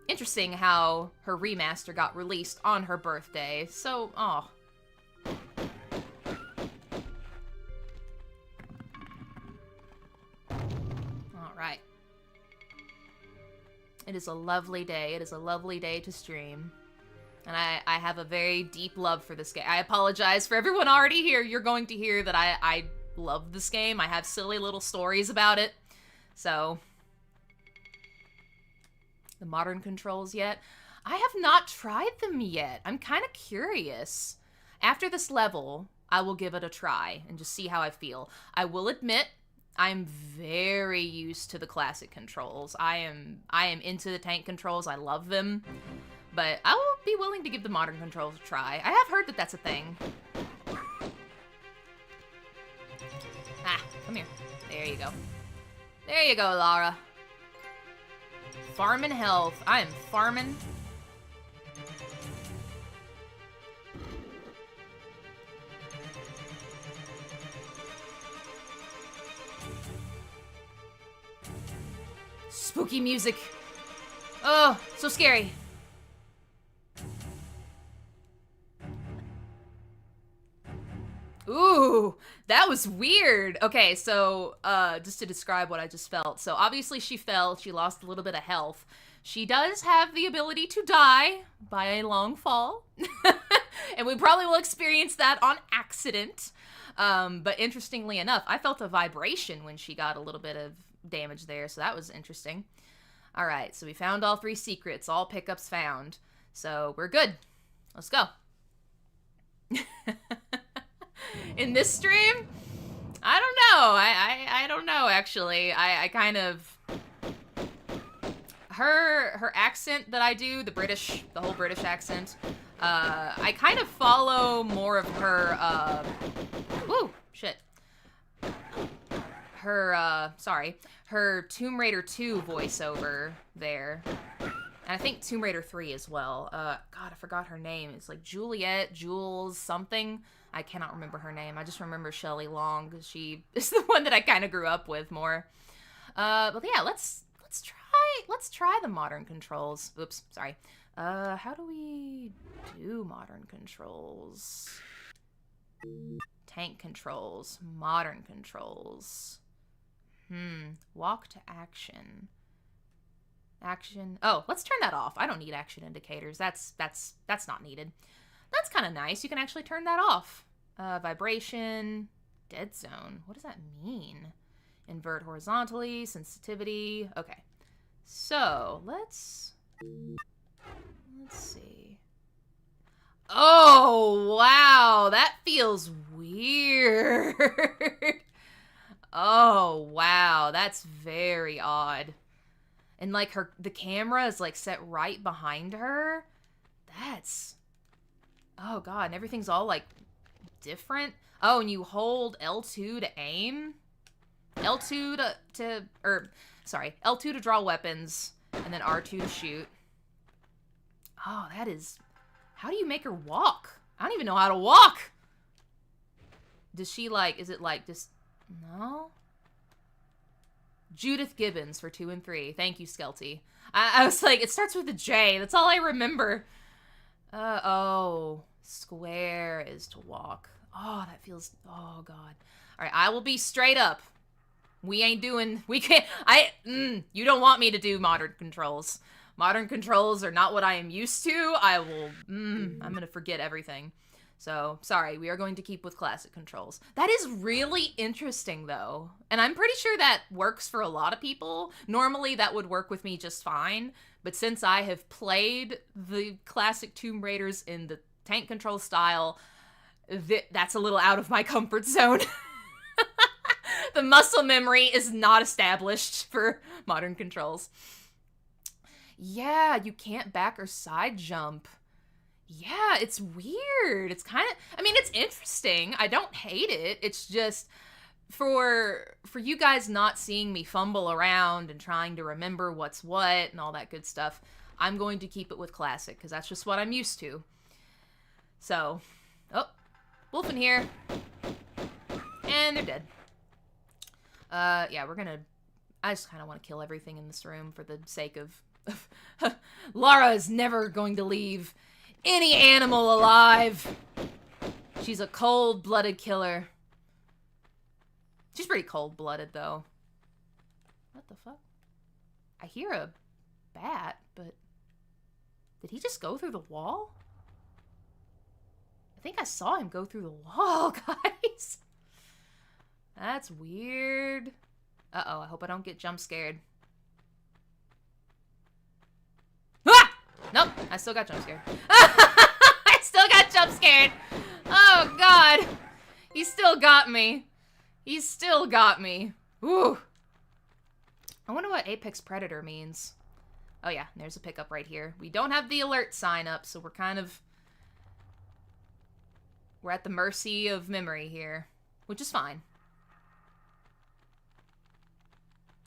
interesting how her remaster got released on her birthday. So, oh. All right. It is a lovely day. It is a lovely day to stream. And I have a very deep love for this game. I apologize for everyone already here. You're going to hear that I love this game. I have silly little stories about it. So, the modern controls yet? I have not tried them yet. I'm kind of curious. After this level, I will give it a try and just see how I feel. I will admit, I'm very used to the classic controls. I am into the tank controls. I love them. But I will be willing to give the modern controls a try. I have heard that that's a thing. Ah, come here. There you go. There you go, Lara. Farming health. I am farming. Spooky music. Oh, so scary. Ooh, that was weird. Okay, so, just to describe what I just felt. So, obviously she fell. She lost a little bit of health. She does have the ability to die by a long fall. And we probably will experience that on accident. But interestingly enough, I felt a vibration when she got a little bit of damage there, so that was interesting. Alright, so we found all 3 secrets. All pickups found. So, we're good. Let's go. In this stream? I don't know. I don't know, actually. I kind of... Her accent that I do, the whole British accent, I kind of follow more of her, woo, shit. Her Tomb Raider 2 voiceover there. And I think Tomb Raider 3 as well. God, I forgot her name. It's like Juliet, Jules, something. I cannot remember her name. I just remember Shelley Long, because she is the one that I kind of grew up with more. But yeah, let's try the modern controls. Oops, sorry. How do we do modern controls? Tank controls, modern controls. Walk to action. Action. Oh, let's turn that off. I don't need action indicators. That's not needed. That's kind of nice. You can actually turn that off. Vibration, dead zone. What does that mean? Invert horizontally, sensitivity. Okay. So, let's see. Oh, wow. That feels weird. Oh, wow. That's very odd. And like the camera is like set right behind her. That's, oh god, and everything's all like different. Oh, and you hold L2 to aim. L2 L2 to draw weapons, and then R2 to shoot. Oh, that is, how do you make her walk? I don't even know how to walk. Does she like, is it like just, no? Judith Gibbons for 2 and 3. Thank you, Skelty. I was like, it starts with a J. That's all I remember. Oh. Square is to walk. Oh, that feels... Oh, God. Alright, I will be straight up. We ain't doing... We can't... you don't want me to do modern controls. Modern controls are not what I am used to. I will... I'm gonna forget everything. So, sorry, we are going to keep with classic controls. That is really interesting, though. And I'm pretty sure that works for a lot of people. Normally, that would work with me just fine. But since I have played the classic Tomb Raiders in the tank control style, that's a little out of my comfort zone. The muscle memory is not established for modern controls. Yeah, you can't back or side jump. Yeah, it's weird. It's kind of, I mean, it's interesting. I don't hate it. It's just, for you guys not seeing me fumble around and trying to remember what's what and all that good stuff, I'm going to keep it with classic, because that's just what I'm used to. So, oh, wolf in here. And they're dead. Yeah, I just kind of want to kill everything in this room for the sake of Lara is never going to leave any animal alive. She's a cold-blooded killer. She's pretty cold-blooded, though. What the fuck? I hear a bat, but did he just go through the wall? I think I saw him go through the wall, guys. That's weird. Uh-oh, I hope I don't get jump scared. Ah! Nope, I still got jump scared. I still got jump scared. Oh, God. He still got me. He still got me. Ooh. I wonder what Apex Predator means. Oh, yeah, there's a pickup right here. We don't have the alert sign up, so we're kind of... We're at the mercy of memory here, which is fine.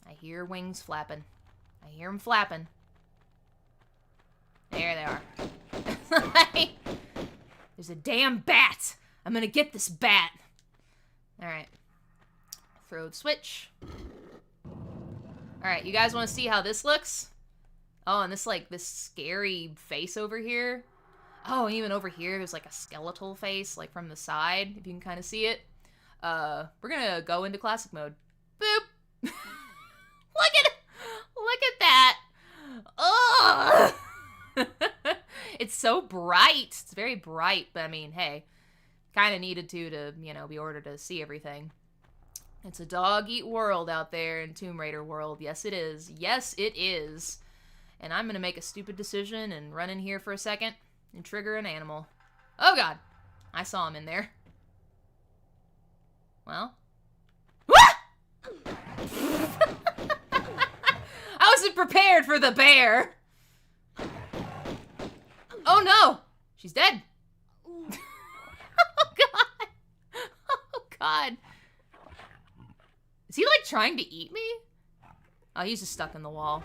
I hear wings flapping. I hear them flapping. There they are. There's a damn bat. I'm gonna get this bat. Alright. Throw the switch. Alright, you guys want to see how this looks? Oh, and this, like, this scary face over here. Oh, and even over here, there's, like, a skeletal face, like, from the side, if you can kind of see it. We're gonna go into classic mode. Boop! Look at that! Ugh! It's so bright. It's very bright, but I mean, hey, kind of needed to, you know, be ordered to see everything. It's a dog-eat world out there in Tomb Raider world. Yes, it is. Yes, it is. And I'm gonna make a stupid decision and run in here for a second and trigger an animal. Oh, God. I saw him in there. Well. I wasn't prepared for the bear. Oh, no. She's dead. Oh, God. Oh, God. Is he, like, trying to eat me? Oh, he's just stuck in the wall.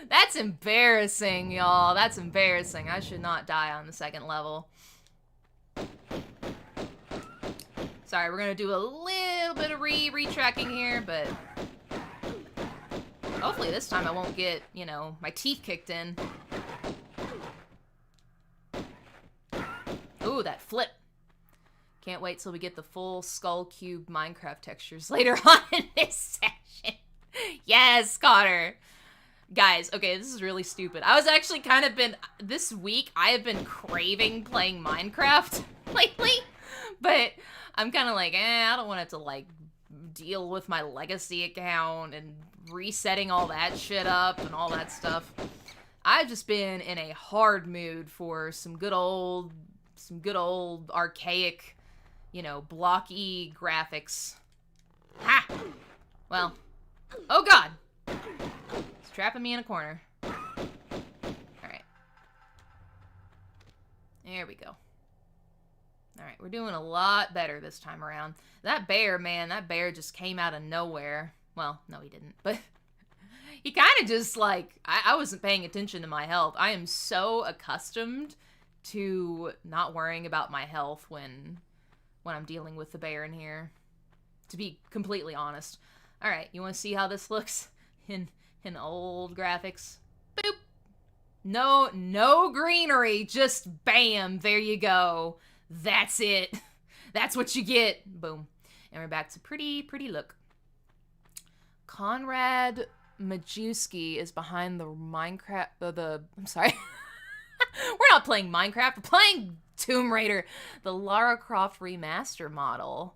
That's embarrassing, y'all. That's embarrassing. I should not die on the second level. Sorry, we're gonna do a little bit of retracking here, but hopefully this time I won't get, you know, my teeth kicked in. Ooh, that flip. Can't wait till we get the full Skull Cube Minecraft textures later on in this session. Yes, Connor. Guys, okay, this is really stupid. I was actually kind of this week, I have been craving playing Minecraft lately, but I'm kind of like, I don't want to like, deal with my legacy account and resetting all that shit up and all that stuff. I've just been in a hard mood for some good old archaic, you know, blocky graphics. Ha! Well, oh, God! Trapping me in a corner. Alright. There we go. Alright, we're doing a lot better this time around. That bear, man, that bear just came out of nowhere. Well, no he didn't, but he kind of just, like, I wasn't paying attention to my health. I am so accustomed to not worrying about my health when I'm dealing with the bear in here, to be completely honest. Alright, you want to see how this looks in old graphics? Boop. No greenery, just bam, there you go. That's it. That's what you get. Boom. And we're back to pretty look. Conrad Majewski is behind the Minecraft, I'm sorry. We're not playing Minecraft, we're playing Tomb Raider, the Lara Croft remaster model.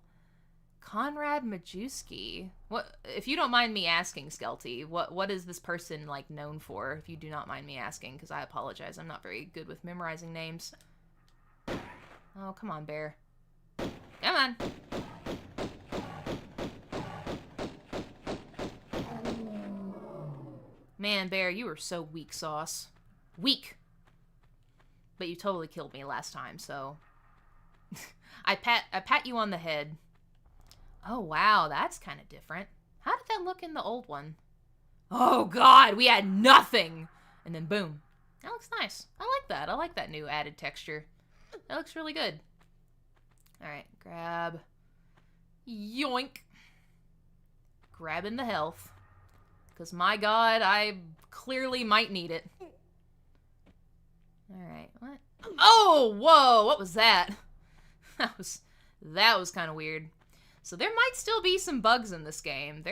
Conrad Majewski. What, if you don't mind me asking, Skelty, what is this person, like, known for, if you do not mind me asking, because I apologize, I'm not very good with memorizing names. Oh, come on, bear. Come on. Man, bear, you were so weak sauce. Weak. But you totally killed me last time, so... I pat you on the head. Oh, wow, that's kind of different. How did that look in the old one? Oh, God, we had nothing! And then boom. That looks nice. I like that. I like that new added texture. That looks really good. Alright, grab. Yoink. Grabbing the health. Because, my God, I clearly might need it. Alright, what? Oh, whoa, what was that? That was kind of weird. So there might still be some bugs in this game.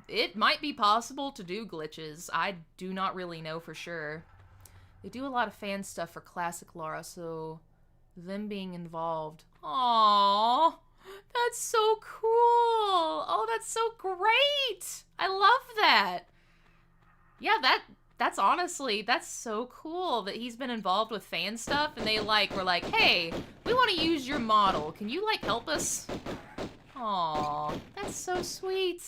It might be possible to do glitches. I do not really know for sure. They do a lot of fan stuff for classic Lara, so them being involved. Aww, that's so cool. Oh, that's so great. I love that. Yeah, that's honestly, that's so cool that he's been involved with fan stuff, and they were like, hey, we want to use your model. Can you help us? Aww, that's so sweet.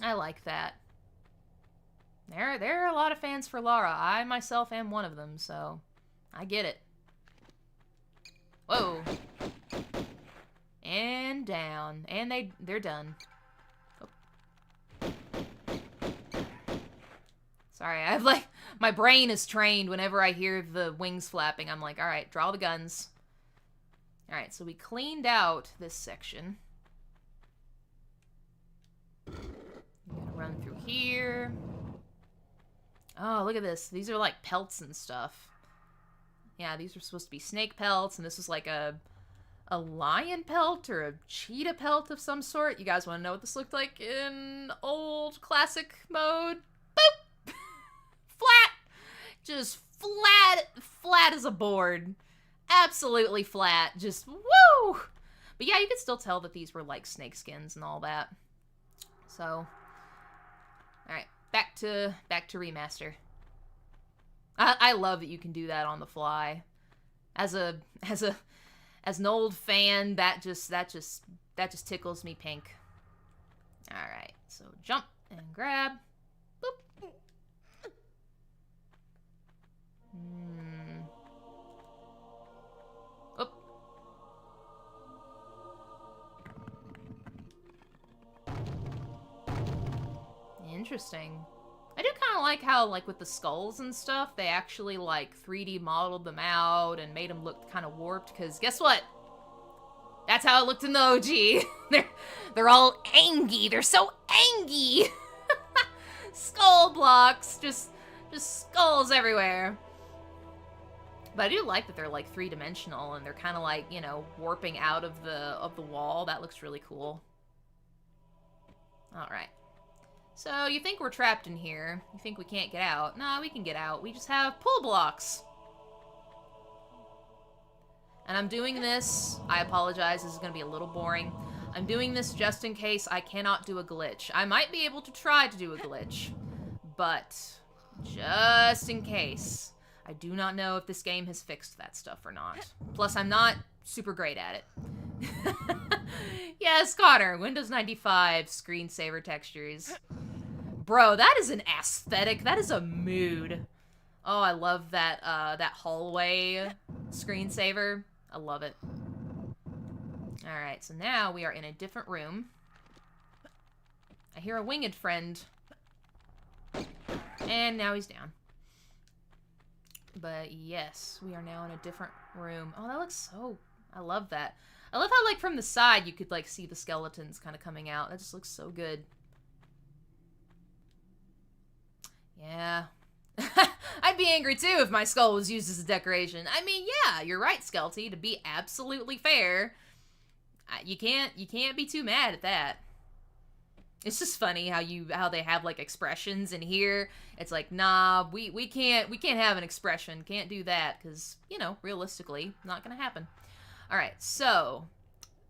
I like that. There are a lot of fans for Lara. I myself am one of them, so I get it. Whoa. And down. And they're done. Oh. Sorry, I have my brain is trained whenever I hear the wings flapping. I'm like, alright, draw the guns. Alright, so we cleaned out this section. I'm gonna run through here. Oh, look at this. These are like pelts and stuff. Yeah, these are supposed to be snake pelts, and this is like a lion pelt or a cheetah pelt of some sort. You guys want to know what this looked like in old classic mode? Boop! Flat! Just flat as a board. Absolutely flat. Just woo! But yeah, you could still tell that these were like snake skins and all that. So, alright. Back to remaster. I love that you can do that on the fly. As an old fan, that just tickles me pink. All right, so jump and grab. Boop. Oop. Interesting. I do kind of like how, with the skulls and stuff, they actually, 3D modeled them out and made them look kind of warped, because guess what? That's how it looked in the OG. They're all angy. They're so angy. Skull blocks. Just skulls everywhere. But I do like that they're, 3-dimensional, and they're kind of, warping out of the wall. That looks really cool. Alright. So, you think we're trapped in here. You think we can't get out. No, we can get out. We just have pull blocks. And I'm doing this. I apologize. This is going to be a little boring. I'm doing this just in case I cannot do a glitch. I might be able to try to do a glitch. But, just in case. I do not know if this game has fixed that stuff or not. Plus, I'm not super great at it. Yes, Connor. Windows 95 screensaver textures. Bro, that is an aesthetic. That is a mood. Oh, I love that that hallway screensaver. I love it. Alright, so now we are in a different room. I hear a winged friend. And now he's down. But yes, we are now in a different room. Oh, that looks so... I love that. I love how, from the side, you could, see the skeletons kind of coming out. That just looks so good. Yeah. I'd be angry, too, if my skull was used as a decoration. I mean, yeah, you're right, Skelty. To be absolutely fair, you can't be too mad at that. It's just funny how they have, expressions, and here, it's nah, we can't have an expression. Can't do that, because, realistically, not gonna happen. Alright, so,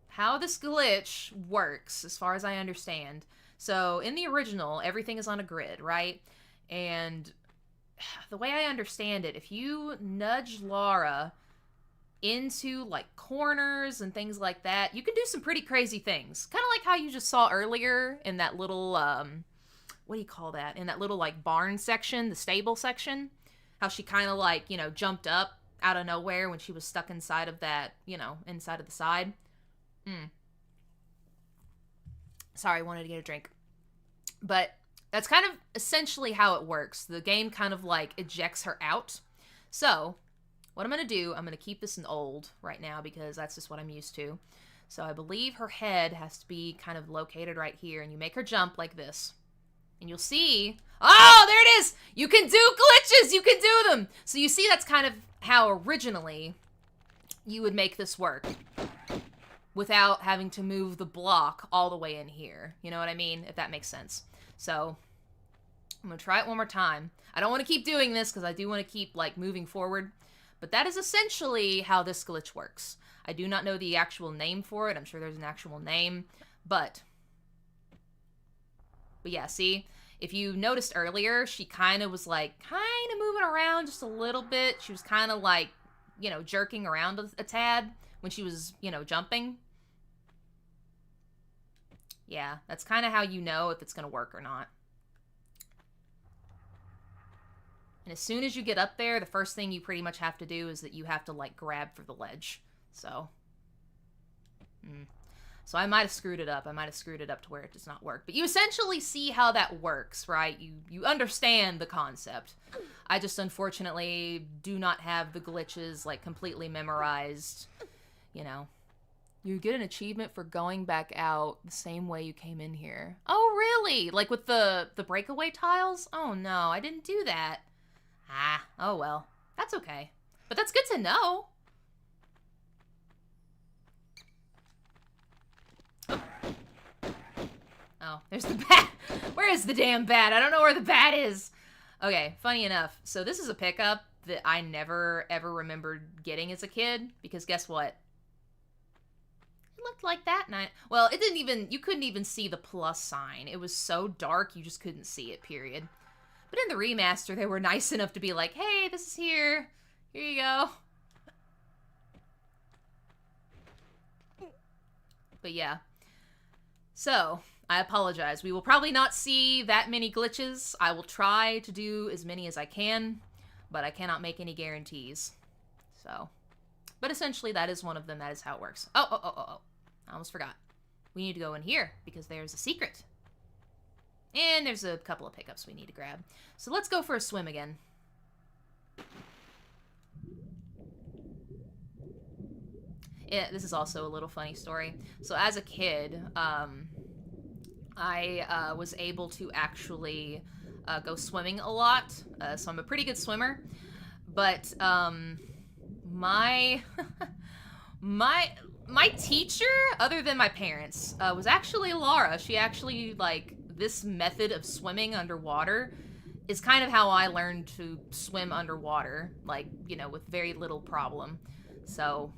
how this glitch works, as far as I understand. So, in the original, everything is on a grid, right? And the way I understand it, if you nudge Lara into, corners and things like that, you can do some pretty crazy things. Kind of like how you just saw earlier in that little, what do you call that? In that little, barn section, the stable section. How she kind of, jumped up out of nowhere when she was stuck inside of that, inside of the side. Sorry, I wanted to get a drink. But that's kind of essentially how it works. The game kind of, ejects her out. So, what I'm going to do, I'm going to keep this in old right now because that's just what I'm used to. So I believe her head has to be kind of located right here, and you make her jump like this. And you'll see... Oh, there it is! You can do glitches! You can do them! So you see that's kind of how originally you would make this work. Without having to move the block all the way in here. You know what I mean? If that makes sense. So, I'm gonna try it one more time. I don't want to keep doing this because I do want to keep, like, moving forward. But that is essentially how this glitch works. I do not know the actual name for it. I'm sure there's an actual name. But yeah, see? If you noticed earlier, she kind of was, like, kind of moving around just a little bit. She was kind of, like, you know, jerking around a tad when she was, you know, jumping. Yeah, that's kind of how you know if it's going to work or not. And as soon as you get up there, the first thing you pretty much have to do is that you have to, like, grab for the ledge. So. So I might have screwed it up. I might have screwed it up to where it does not work. But you essentially see how that works, right? You understand the concept. I just, unfortunately, do not have the glitches, like, completely memorized. You know. You get an achievement for going back out the same way you came in here. Oh, really? Like with the breakaway tiles? Oh, no, I didn't do that. Ah, oh well. That's okay. But that's good to know. Oh, there's the bat. Where is the damn bat? I don't know where the bat is. Okay, funny enough. So this is a pickup that I never, ever remembered getting as a kid. Because guess what? It looked like that night. Well, it didn't even, you couldn't even see the plus sign. It was so dark, you just couldn't see it, period. But in the remaster, they were nice enough to be like, hey, this is here. Here you go. But yeah. So, I apologize. We will probably not see that many glitches. I will try to do as many as I can, but I cannot make any guarantees. So, but essentially that is one of them. That is how it works. Oh. I almost forgot. We need to go in here because there's a secret. And there's a couple of pickups we need to grab. So let's go for a swim again. Yeah, this is also a little funny story. So as a kid, I was able to actually go swimming a lot. So I'm a pretty good swimmer. But my teacher, other than my parents, was actually Lara. She actually, like, this method of swimming underwater is kind of how I learned to swim underwater, like, you know, with very little problem. So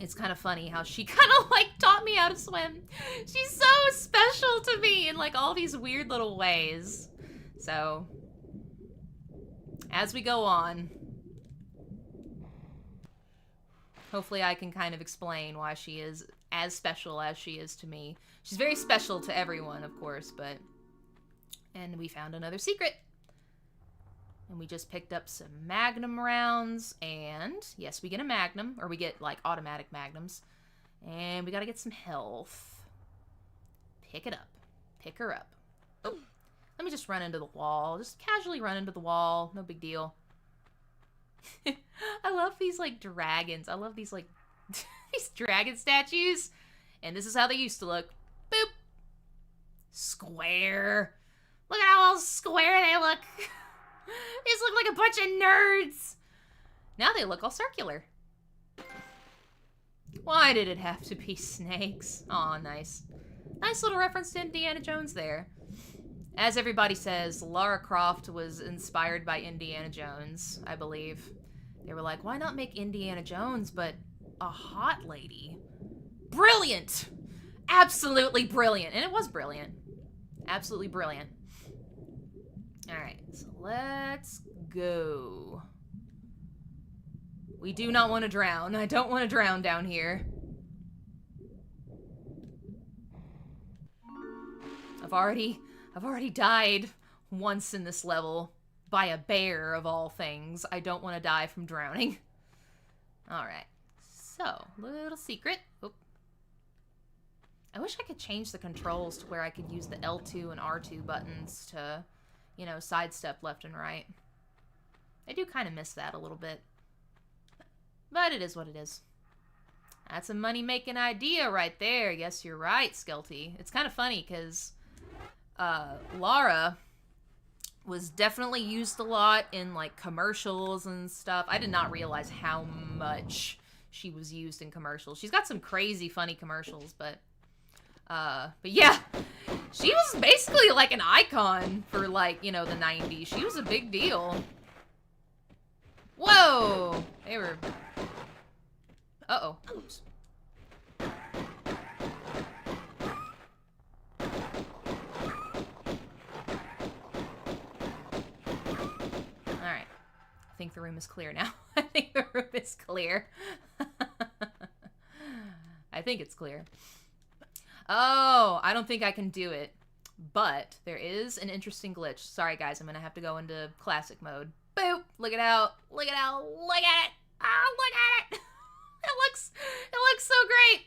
it's kind of funny how she kind of, like, taught me how to swim. She's so special to me in, like, all these weird little ways. So as we go on, hopefully I can kind of explain why she is as special as she is to me. She's very special to everyone, of course, but... And we found another secret. And we just picked up some magnum rounds, and... Yes, we get a magnum, or we get, like, automatic magnums. And we gotta get some health. Pick it up. Pick her up. Oh, let me just run into the wall. Just casually run into the wall. No big deal. I love these, like, dragons. I love these, like, these dragon statues. And this is how they used to look. Boop. Square. Look at how all square they look. They just look like a bunch of nerds. Now they look all circular. Why did it have to be snakes? Aw, nice. Nice little reference to Indiana Jones there. As everybody says, Lara Croft was inspired by Indiana Jones, I believe. They were like, why not make Indiana Jones, but a hot lady? Brilliant! Absolutely brilliant. And it was brilliant. Absolutely brilliant. Alright, so let's go. We do not want to drown. I don't want to drown down here. I've already died once in this level by a bear, of all things. I don't want to die from drowning. Alright, so, little secret. Oop. I wish I could change the controls to where I could use the L2 and R2 buttons to, you know, sidestep left and right. I do kind of miss that a little bit. But it is what it is. That's a money-making idea right there. Yes, you're right, Skelty. It's kind of funny, because Lara was definitely used a lot in, like, commercials and stuff. I did not realize how much she was used in commercials. She's got some crazy funny commercials, but But yeah, she was basically like an icon for like, you know, the 90s. She was a big deal. Whoa! They were... Uh-oh. Oops. Alright. I think the room is clear now. I think the room is clear. I think it's clear. Oh, I don't think I can do it. But there is an interesting glitch. Sorry, guys. I'm going to have to go into classic mode. Boop! Look it out. Look it out. Look at it. Oh, look at it. It looks so great.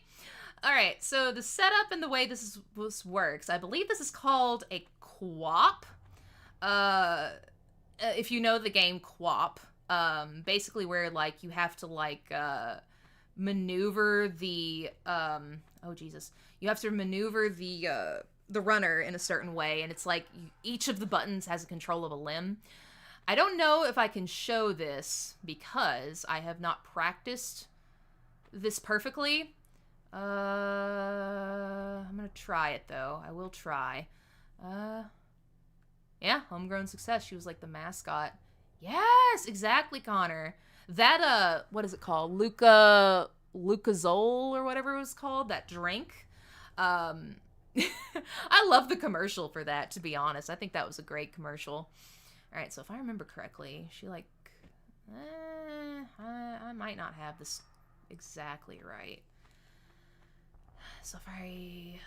All right. So the setup and the way this works, I believe this is called a QWOP. If you know the game QWOP, basically where like you have to like maneuver the oh Jesus, you have to maneuver the runner in a certain way, and it's like each of the buttons has a control of a limb. I don't know if I can show this because I have not practiced this perfectly. I'm gonna try it though. I will try. Yeah, homegrown success. She was like the mascot. Yes, exactly, Connor. That what is it called? Lucazole or whatever it was called. That drink. I love the commercial for that, to be honest. I think that was a great commercial. All right, so if I remember correctly, she like, I might not have this exactly right. So if I,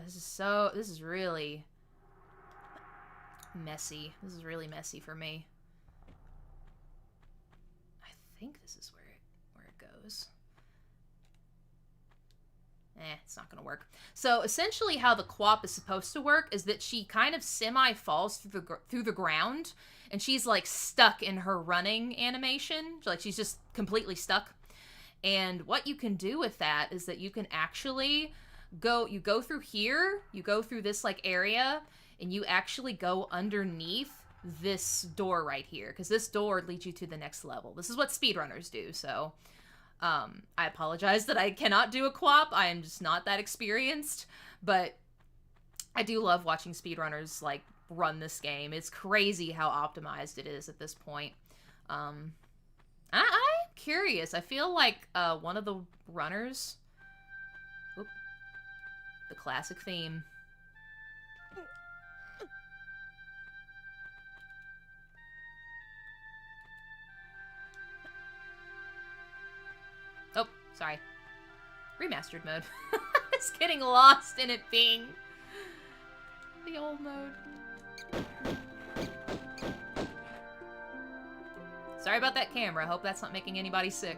this is really messy. This is really messy for me. I think this is where it goes. It's not gonna work. So essentially how the QWOP is supposed to work is that she kind of semi-falls through the ground, and she's like stuck in her running animation. Like she's just completely stuck. And what you can do with that is that you can actually go through here, you go through this like area, and you actually go underneath this door right here, because this door leads you to the next level. This is what speedrunners do, so I apologize that I cannot do a QWOP. I am just not that experienced, but I do love watching speedrunners like run this game. It's crazy how optimized it is at this point. I'm curious. I feel like one of the runners... Oop, the classic theme. Oh, sorry. Remastered mode. It's getting lost in it being the old mode. Sorry about that camera. I hope that's not making anybody sick.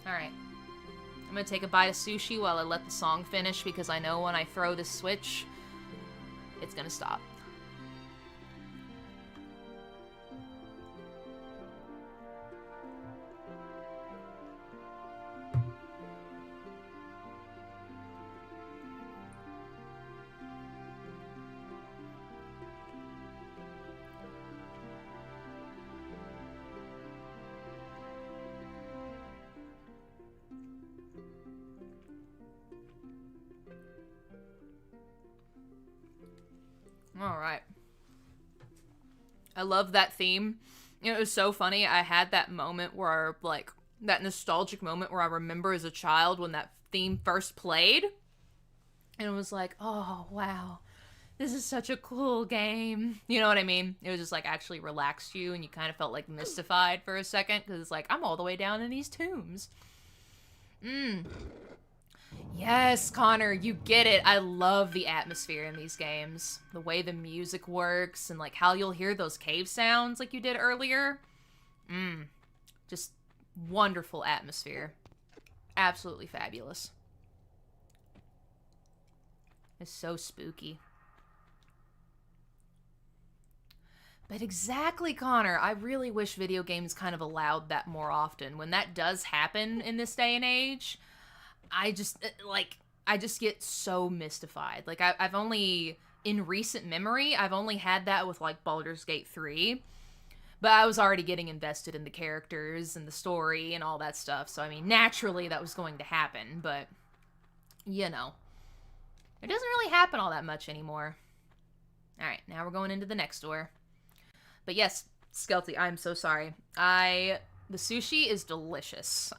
Alright. I'm gonna take a bite of sushi while I let the song finish, because I know when I throw this switch, it's gonna stop. Alright. I love that theme. It was so funny. I had that moment where, like, that nostalgic moment where I remember as a child when that theme first played. And it was like, oh, wow. This is such a cool game. You know what I mean? It was just, like, actually relaxed you, and you kind of felt, like, mystified for a second, because it's like, I'm all the way down in these tombs. Yes, Connor, you get it. I love the atmosphere in these games. The way the music works and like how you'll hear those cave sounds like you did earlier. Just wonderful atmosphere. Absolutely fabulous. It's so spooky. But exactly, Connor. I really wish video games kind of allowed that more often. When that does happen in this day and age, I just get so mystified. Like, I've only, in recent memory, I've only had that with, like, Baldur's Gate 3. But I was already getting invested in the characters and the story and all that stuff. So, I mean, naturally that was going to happen. But, you know, it doesn't really happen all that much anymore. Alright, now we're going into the next door. But yes, Skelty, I'm so sorry. The sushi is delicious.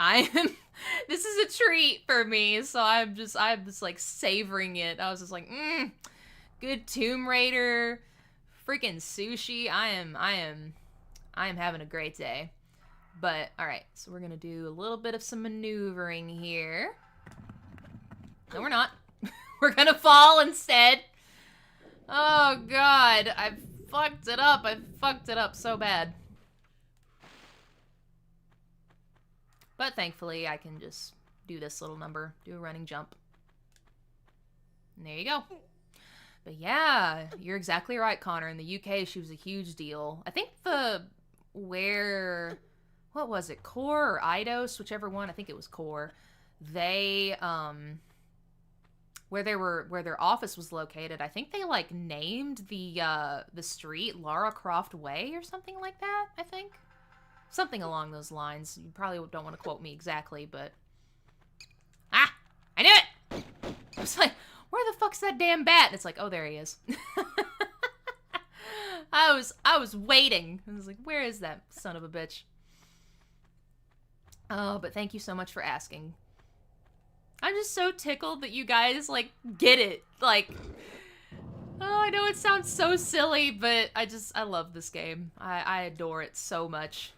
This is a treat for me, so I'm just like savoring it. I was just like, good Tomb Raider, freaking sushi. I am having a great day. But, alright, so we're gonna do a little bit of some maneuvering here. No, we're not. We're gonna fall instead. Oh, God, I've fucked it up. I fucked it up so bad. But thankfully, I can just do this little number, do a running jump. And there you go. But yeah, you're exactly right, Connor. In the UK, she was a huge deal. I think what was it, Core or Eidos, whichever one, I think it was Core. They, where their office was located, I think they like named the street Lara Croft Way or something like that, I think. Something along those lines. You probably don't want to quote me exactly, but I knew it. I was like, where the fuck's that damn bat? And it's like, oh, there he is. I was waiting. I was like, where is that son of a bitch? Oh, but thank you so much for asking. I'm just so tickled that you guys, like, get it. Like, oh, I know it sounds so silly, but I love this game. I adore it so much.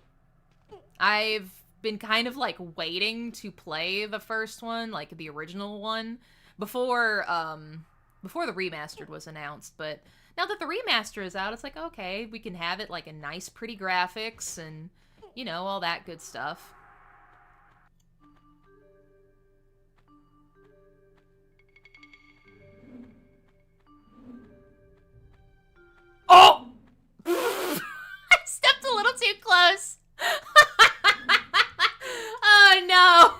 I've been kind of, like, waiting to play the first one, like, the original one, before the Remastered was announced, but now that the Remaster is out, it's like, okay, we can have it, like, in nice, pretty graphics and, you know, all that good stuff. Oh! I stepped a little too close. Oh no!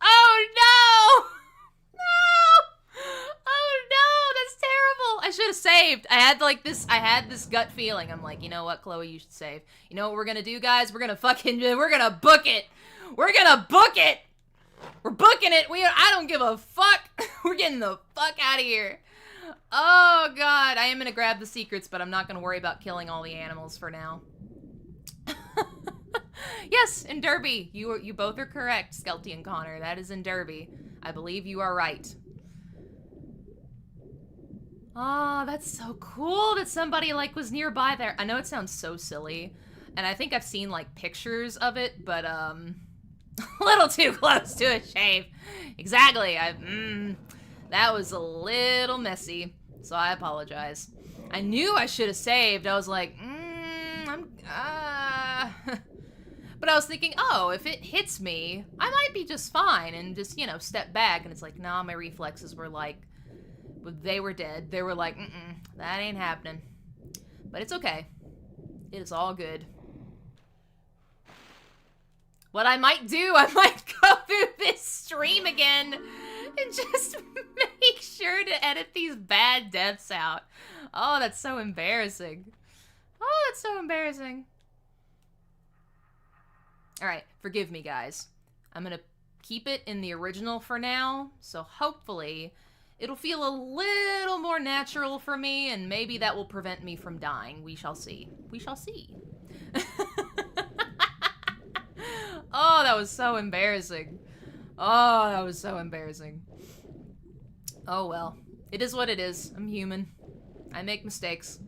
Oh no! No! Oh no! That's terrible. I should have saved. I had this gut feeling. I'm like, you know what, Chloe, you should save. You know what we're gonna do, guys? We're gonna book it. We're gonna book it. We're booking it. I don't give a fuck. We're getting the fuck out of here. Oh god, I am gonna grab the secrets, but I'm not gonna worry about killing all the animals for now. Yes, in Derby. You both are correct, Skelty and Connor. That is in Derby. I believe you are right. Oh, that's so cool that somebody, like, was nearby there. I know it sounds so silly, and I think I've seen, like, pictures of it, but, a little too close to a shave. Exactly. That was a little messy, so I apologize. I knew I should have saved. I was like, But I was thinking, oh, if it hits me, I might be just fine and just, you know, step back. And it's like, nah, my reflexes were like, they were dead. They were like, that ain't happening. But it's okay. It is all good. What I might do, I might go through this stream again and just make sure to edit these bad deaths out. Oh, that's so embarrassing. Oh, that's so embarrassing. Alright, forgive me, guys. I'm gonna keep it in the original for now, so hopefully it'll feel a little more natural for me, and maybe that will prevent me from dying. We shall see. We shall see. Oh, that was so embarrassing. Oh, that was so embarrassing. Oh well. It is what it is. I'm human. I make mistakes.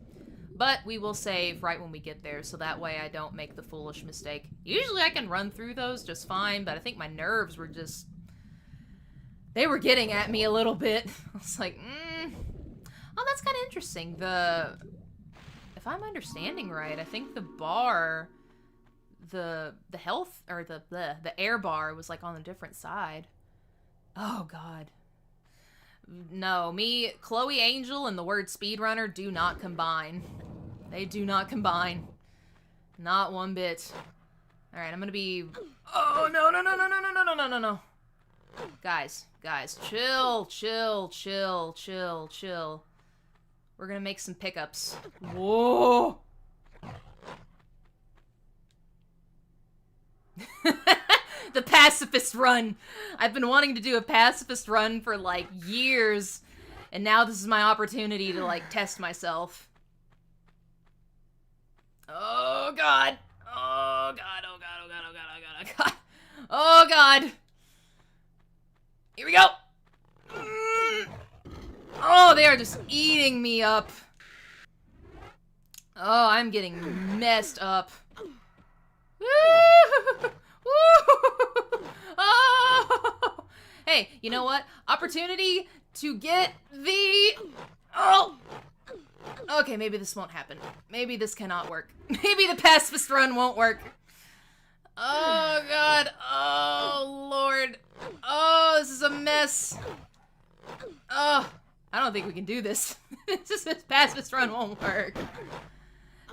But we will save right when we get there, so that way I don't make the foolish mistake. Usually I can run through those just fine, but I think my nerves were just... They were getting at me a little bit. I was like, oh, that's kind of interesting. If I'm understanding right, I think the bar, the health, or the air bar was like on a different side. Oh, God. No, me, Chloe Angel, and the word speedrunner do not combine. They do not combine. Not one bit. Alright, I'm gonna be... Oh, no, no, no, no, no, no, no, no, no, no, no. Guys, chill, chill, chill, chill, chill. We're gonna make some pickups. Whoa! The pacifist run. I've been wanting to do a pacifist run for, like, years. And now this is my opportunity to, like, test myself. Oh, God. Oh, God, oh, God, oh, God, oh, God, oh, God, oh, God. Oh, God. Here we go. Oh, they are just eating me up. Oh, I'm getting messed up. Woo! Oh! Hey, you know what? Opportunity to get the... Oh! Okay, maybe this won't happen. Maybe this cannot work. Maybe the pacifist run won't work. Oh, God. Oh, Lord. Oh, this is a mess. Oh, I don't think we can do this. This pacifist run won't work.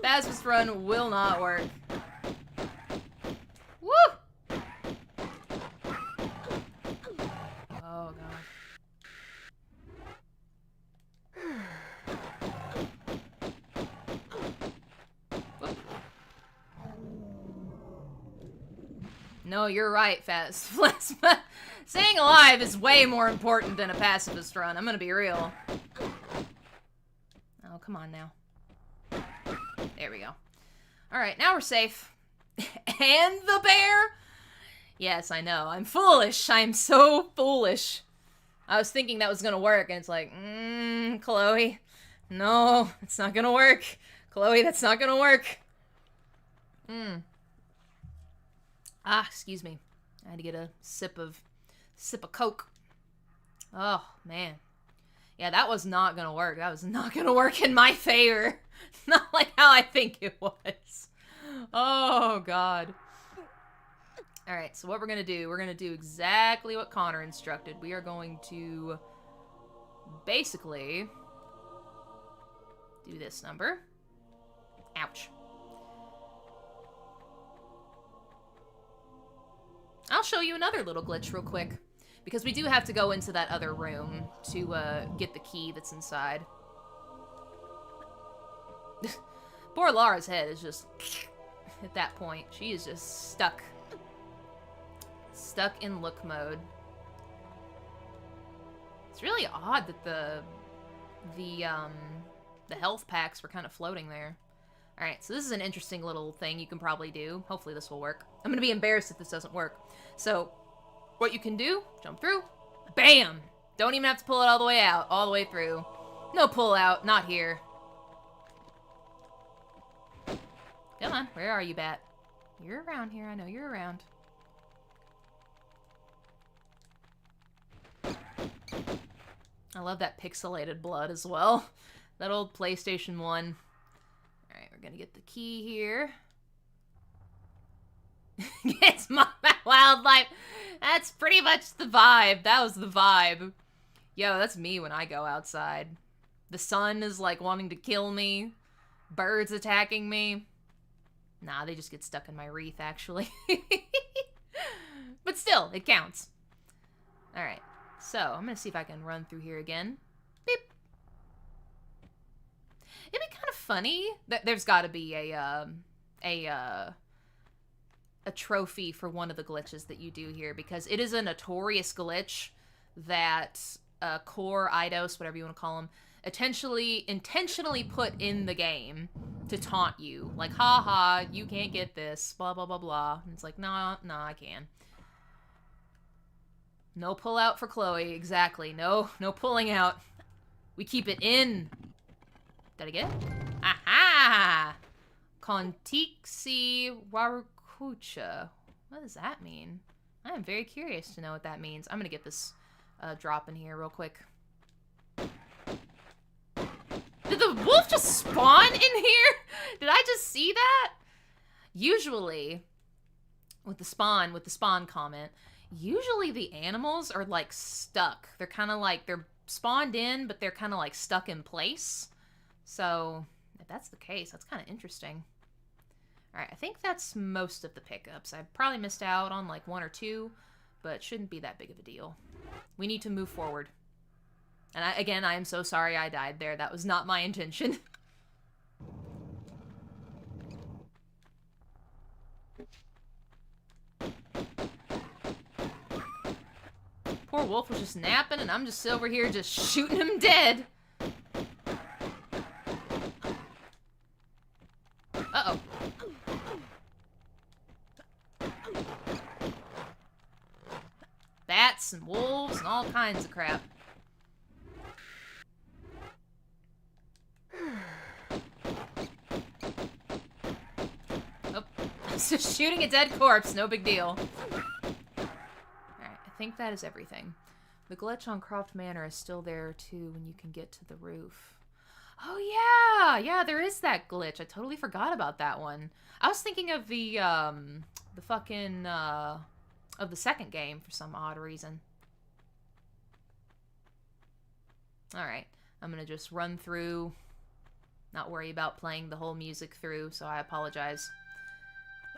Pacifist run will not work. Woo! Oh, God. No, you're right, Fast. Staying alive is way more important than a pacifist run. I'm gonna be real. Oh, come on now. There we go. Alright, now we're safe. And the bear? Yes, I know. I'm foolish. I'm so foolish. I was thinking that was gonna work, and it's like, Chloe. No, it's not gonna work. Chloe, that's not gonna work. Ah, excuse me. I had to get a sip of Coke. Oh, man. Yeah, that was not gonna work. That was not gonna work in my favor. Not like how I think it was. Oh, God. Alright, so what we're gonna do exactly what Connor instructed. We are going to basically do this number. Ouch. I'll show you another little glitch real quick, because we do have to go into that other room to get the key that's inside. Poor Lara's head is just, at that point, she is just stuck. Stuck in look mode. It's really odd that the health packs were kind of floating there. Alright, so this is an interesting little thing you can probably do. Hopefully this will work. I'm gonna be embarrassed if this doesn't work. So, what you can do, jump through, bam! Don't even have to pull it all the way out, all the way through. No pull out, not here. Come on, where are you, Bat? You're around here, I know you're around. I love that pixelated blood as well. That old PlayStation 1. Alright, we're gonna get the key here. It's my wildlife. That's pretty much the vibe. That was the vibe. Yo, that's me when I go outside. The sun is like wanting to kill me. Birds attacking me. Nah, they just get stuck in my wreath, actually. But still, it counts. Alright, so I'm gonna see if I can run through here again. Beep. It'd be kind of funny. There's gotta be a trophy for one of the glitches that you do here, because it is a notorious glitch that Core, Eidos, whatever you want to call them, intentionally put in the game to taunt you. Like, haha, you can't get this, blah, blah, blah, blah. And it's like, nah, I can. No pull out for Chloe, exactly. No pulling out. We keep it in. Did I get it? Aha! Contixi Warukucha. What does that mean? I am very curious to know what that means. I'm gonna get this drop in here real quick. Did the wolf just spawn in here? Did I just see that? Usually, with the spawn comment, usually the animals are like stuck. They're kind of like, they're spawned in, but they're kind of like stuck in place. So, if that's the case, that's kind of interesting. Alright, I think that's most of the pickups. I probably missed out on like 1 or 2, but it shouldn't be that big of a deal. We need to move forward. And again, I am so sorry I died there. That was not my intention. Poor wolf was just napping, and I'm just over here just shooting him dead. Uh-oh. Bats and wolves and all kinds of crap. Oh, I'm just shooting a dead corpse, no big deal. Alright, I think that is everything. The glitch on Croft Manor is still there too when you can get to the roof. Oh yeah, there is that glitch. I totally forgot about that one. I was thinking of the fucking, of the second game for some odd reason. Alright, I'm gonna just run through, not worry about playing the whole music through, so I apologize.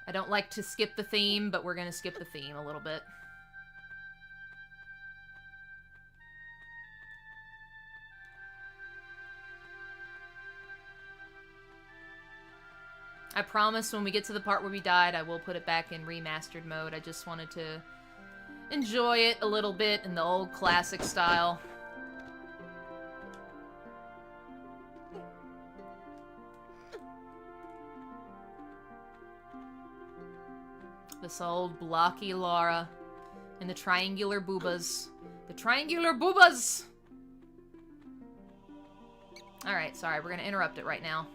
I don't like to skip the theme, but we're gonna skip the theme a little bit. I promise when we get to the part where we died, I will put it back in remastered mode. I just wanted to enjoy it a little bit in the old classic style. This old blocky Lara and the triangular boobas. The triangular boobas! Alright, sorry, we're gonna interrupt it right now.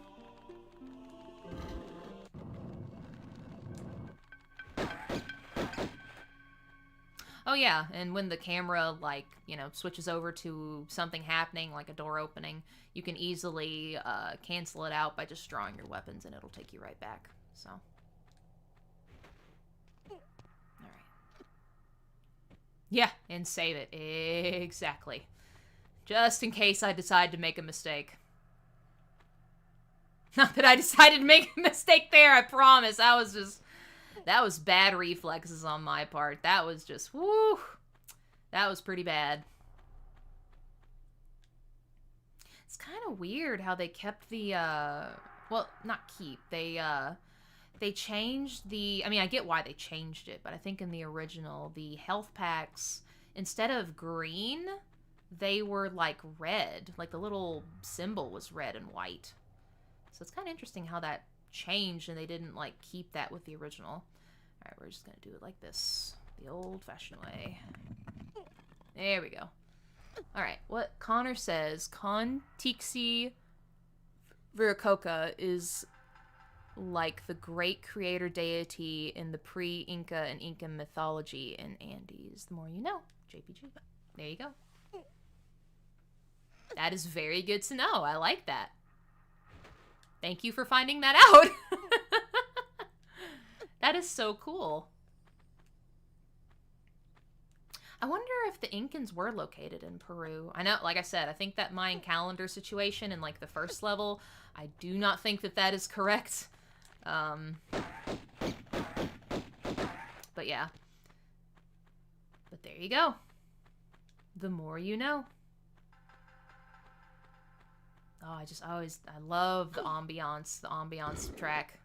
Oh yeah, and when the camera, like, you know, switches over to something happening, like a door opening, you can easily cancel it out by just drawing your weapons and it'll take you right back, so. Alright. Yeah, and save it. Exactly. Just in case I decide to make a mistake. Not that I decided to make a mistake there, I promise. That was bad reflexes on my part. That was just, woo! That was pretty bad. It's kind of weird how they kept the, well, not keep. They changed the, I mean, I get why they changed it, but I think in the original, the health packs, instead of green, they were, like, red. Like, the little symbol was red and white. So it's kind of interesting how that changed and they didn't, like, keep that with the original. Alright, we're just gonna do it like this. The old-fashioned way. There we go. Alright, what Connor says, Kon-Tixi Viracocha is like the great creator deity in the pre-Inca and Inca mythology in Andes. The more you know, JPG. There you go. That is very good to know. I like that. Thank you for finding that out. That is so cool. I wonder if the Incans were located in Peru. I know, like I said, I think that Mayan calendar situation in, like, the first level, I do not think that that is correct. But yeah. But there you go. The more you know. Oh, I love the ambiance track.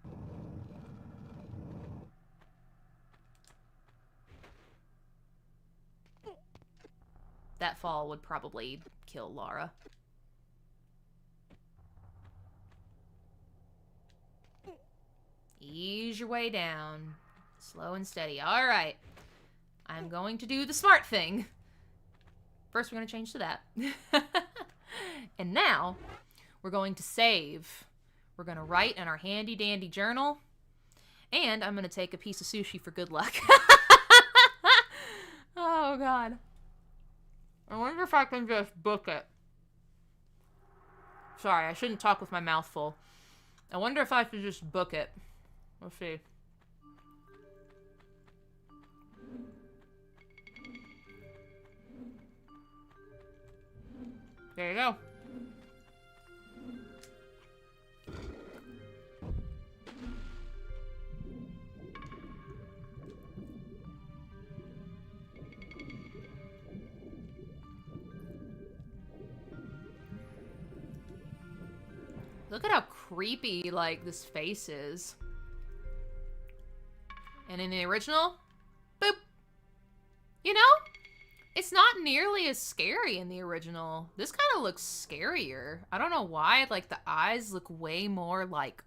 That fall would probably kill Lara. Ease your way down. Slow and steady. Alright. I'm going to do the smart thing. First, we're going to change to that. And now, we're going to save. We're going to write in our handy-dandy journal. And I'm going to take a piece of sushi for good luck. Oh, God. I wonder if I can just book it. Sorry, I shouldn't talk with my mouth full. I wonder if I should just book it. Let's see. There you go. Look at how creepy, like, this face is. And in the original, boop. You know? It's not nearly as scary in the original. This kind of looks scarier. I don't know why. Like, the eyes look way more like,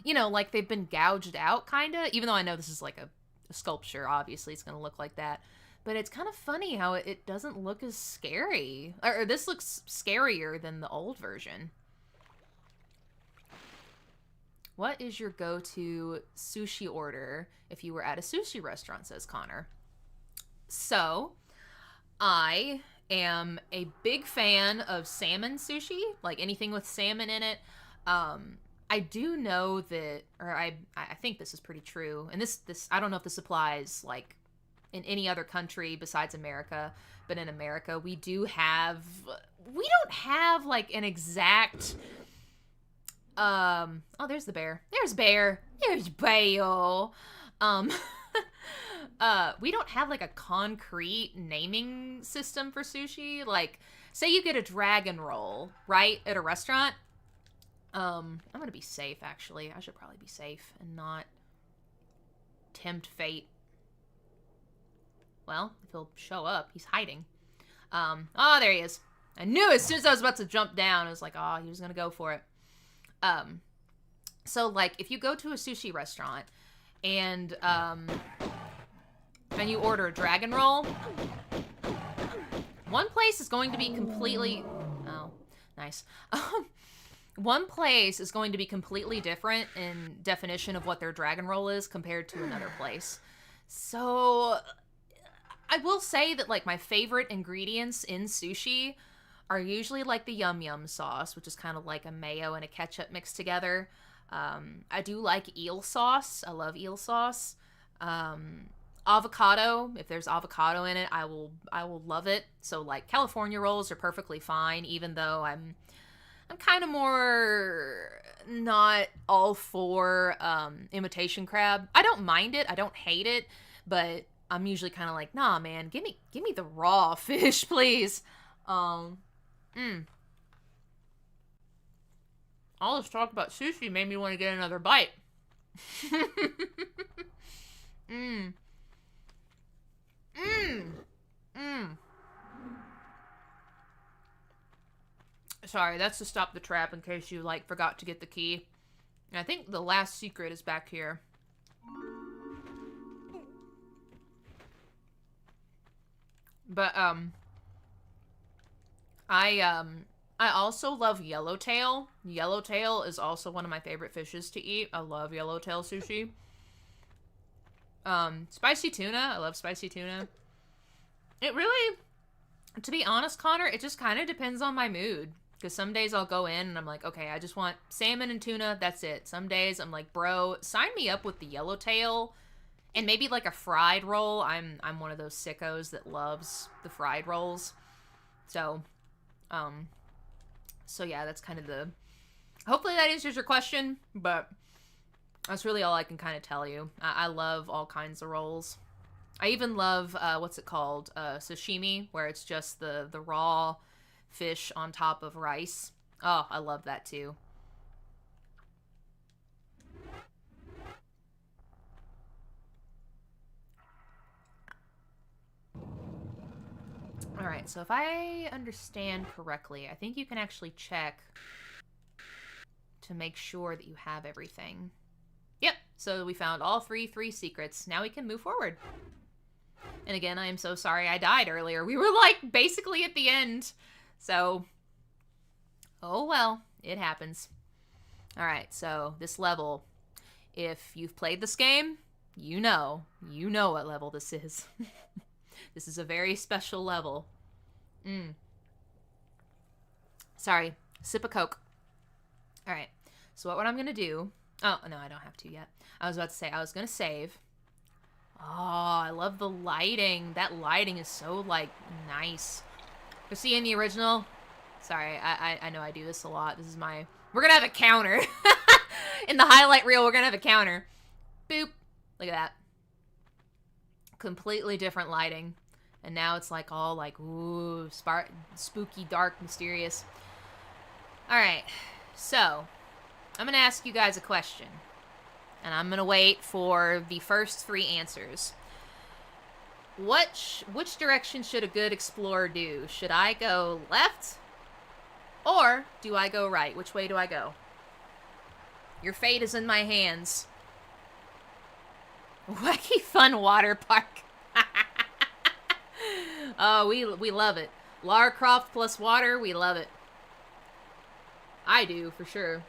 you know, like they've been gouged out, kind of. Even though I know this is like a sculpture, obviously it's going to look like that. But it's kind of funny how it doesn't look as scary. Or this looks scarier than the old version. What is your go-to sushi order if you were at a sushi restaurant, says Connor. So, I am a big fan of salmon sushi, like anything with salmon in it. I do know that, or I think this is pretty true, and this I don't know if this applies like in any other country besides America, but in America we don't have like an exact. Oh, there's the bear. There's bear. There's Bale. We don't have like a concrete naming system for sushi. Like, say you get a dragon roll, right, at a restaurant. I'm gonna be safe, actually. I should probably be safe and not tempt fate. Well, if he'll show up, he's hiding. Oh, there he is. I knew as soon as I was about to jump down, I was like, oh, he was gonna go for it. So like if you go to a sushi restaurant and you order a dragon roll, one place is going to be completely, oh, nice. One place is going to be completely different in definition of what their dragon roll is compared to another place. So I will say that like my favorite ingredients in sushi are usually like the yum yum sauce, which is kind of like a mayo and a ketchup mixed together. I do like eel sauce. I love eel sauce. Avocado, if there's avocado in it, I will love it. So like California rolls are perfectly fine, even though I'm kind of more not all for imitation crab. I don't mind it. I don't hate it, but I'm usually kind of like, nah, man, give me the raw fish, please. All this talk about sushi made me want to get another bite. Sorry, that's to stop the trap in case you, like, forgot to get the key. And I think the last secret is back here. But, I also love yellowtail. Yellowtail is also one of my favorite fishes to eat. I love yellowtail sushi. Spicy tuna. I love spicy tuna. It really, to be honest, Connor, it just kind of depends on my mood. Because some days I'll go in and I'm like, okay, I just want salmon and tuna. That's it. Some days I'm like, bro, sign me up with the yellowtail. And maybe like a fried roll. I'm one of those sickos that loves the fried rolls. So yeah, that's kind of the... Hopefully that answers your question, but that's really all I can kind of tell you. I love all kinds of rolls. I even love, what's it called? Sashimi, where it's just the raw fish on top of rice. Oh, I love that too. Alright, so if I understand correctly, I think you can actually check to make sure that you have everything. Yep, so we found all three secrets. Now we can move forward. And again, I am so sorry I died earlier. We were like basically at the end. So, oh well, it happens. Alright, so this level, if you've played this game, you know what level this is. This is a very special level. Sorry. Sip of Coke. All right. So what I'm going to do... Oh, no, I don't have to yet. I was about to say, I was going to save. Oh, I love the lighting. That lighting is so, like, nice. You see in the original... Sorry, I know I do this a lot. This is my... We're going to have a counter. In the highlight reel, we're going to have a counter. Boop. Look at that. Completely different lighting. And now it's like all like, ooh, spooky, dark, mysterious. Alright, so I'm going to ask you guys a question. And I'm going to wait for the first 3 answers. Which direction should a good explorer do? Should I go left? Or do I go right? Which way do I go? Your fate is in my hands. Wacky Fun Water Park. Oh, we love it. Lara Croft plus water, we love it. I do, for sure.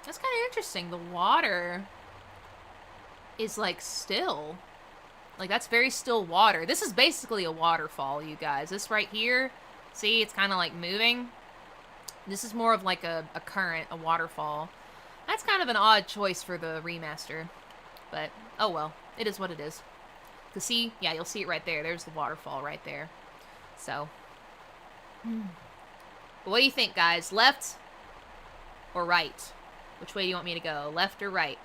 That's kind of interesting. The water is, like, still. Like, that's very still water. This is basically a waterfall, you guys. This right here, see, it's kind of, like, moving. This is more of, like, a current, a waterfall. That's kind of an odd choice for the remaster. But, oh well. It is what it is. To see, yeah, you'll see it right there. There's the waterfall right there. So. But what do you think, guys? Left or right? Which way do you want me to go? Left or right?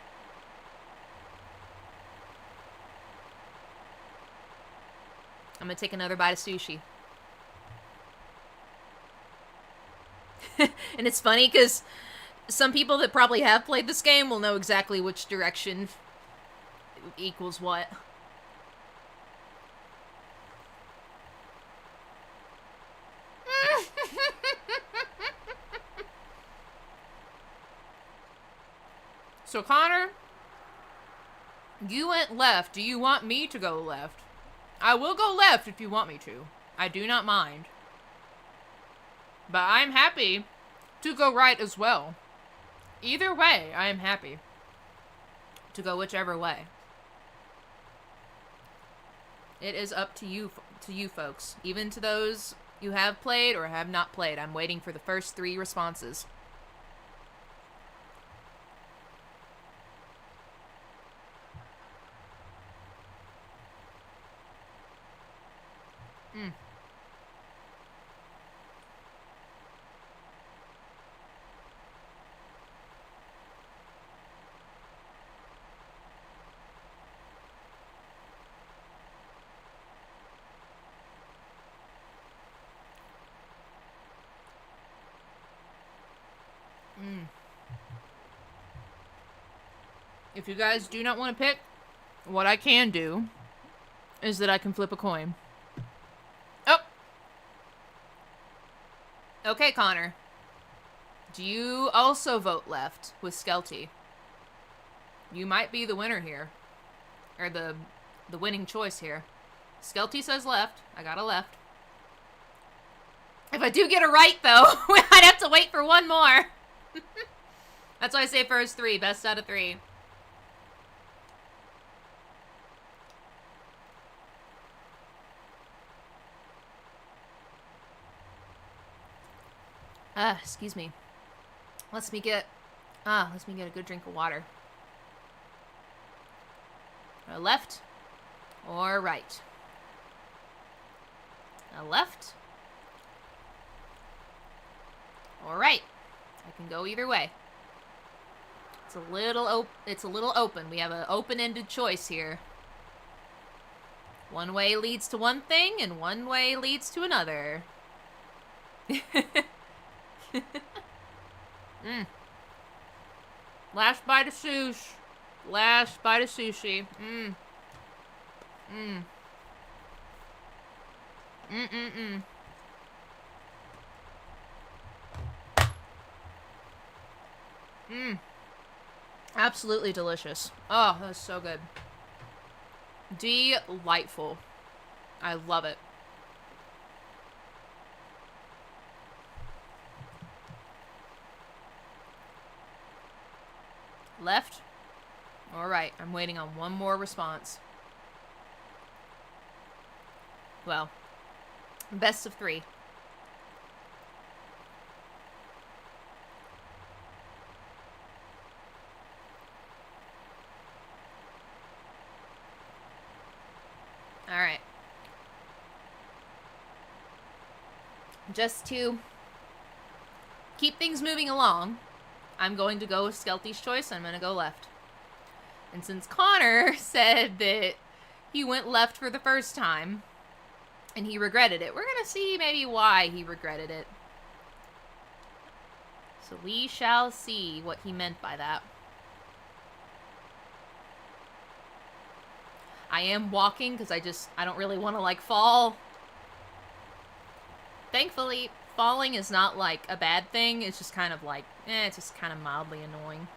I'm gonna take another bite of sushi. And it's funny because some people that probably have played this game will know exactly which direction equals what. So, Connor, you went left. Do you want me to go left? I will go left if you want me to. I do not mind. But I'm happy to go right as well. Either way, I am happy to go whichever way. It is up to you folks. Even to those who have played or have not played. I'm waiting for the first 3 responses. If you guys do not want to pick, what I can do is that I can flip a coin. Oh! Okay, Connor. Do you also vote left with Skelty? You might be the winner here. Or the winning choice here. Skelty says left. I got a left. If I do get a right, though, I'd have to wait for one more. That's why I say first 3. Best out of 3. Excuse me. Let me get a good drink of water. Left or right? Left or right? I can go either way. It's a little open. We have an open-ended choice here. One way leads to one thing, and one way leads to another. Last bite of sushi. Last bite of sushi. Absolutely delicious. Oh, that's so good. Delightful. I love it. Left or right? I'm waiting on one more response. Well, best of 3. Alright. Just to keep things moving along, I'm going to go with Skelty's choice. I'm going to go left. And since Connor said that he went left for the first time, and he regretted it, we're going to see maybe why he regretted it. So we shall see what he meant by that. I am walking because I don't really want to, like, fall. Thankfully, falling is not, like, a bad thing. It's just kind of, like, it's just kind of mildly annoying.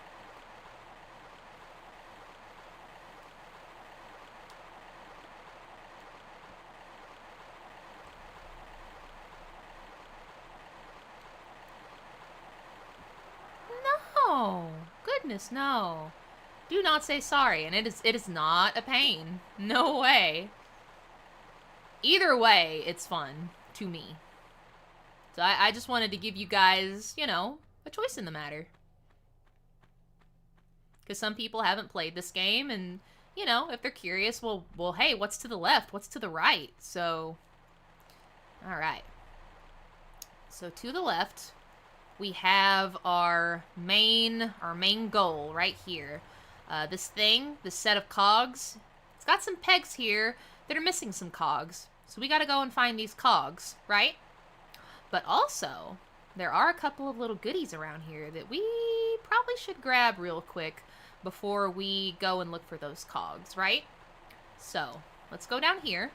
No! Goodness, no. Do not say sorry, and it is not a pain. No way. Either way, it's fun to me. So I just wanted to give you guys, you know, a choice in the matter. Because some people haven't played this game, and, you know, if they're curious, well, hey, what's to the left? What's to the right? So, alright. So to the left, we have our main goal right here. This set of cogs, it's got some pegs here that are missing some cogs. So we gotta go and find these cogs, right? But also, there are a couple of little goodies around here that we probably should grab real quick before we go and look for those cogs, right? So, let's go down here.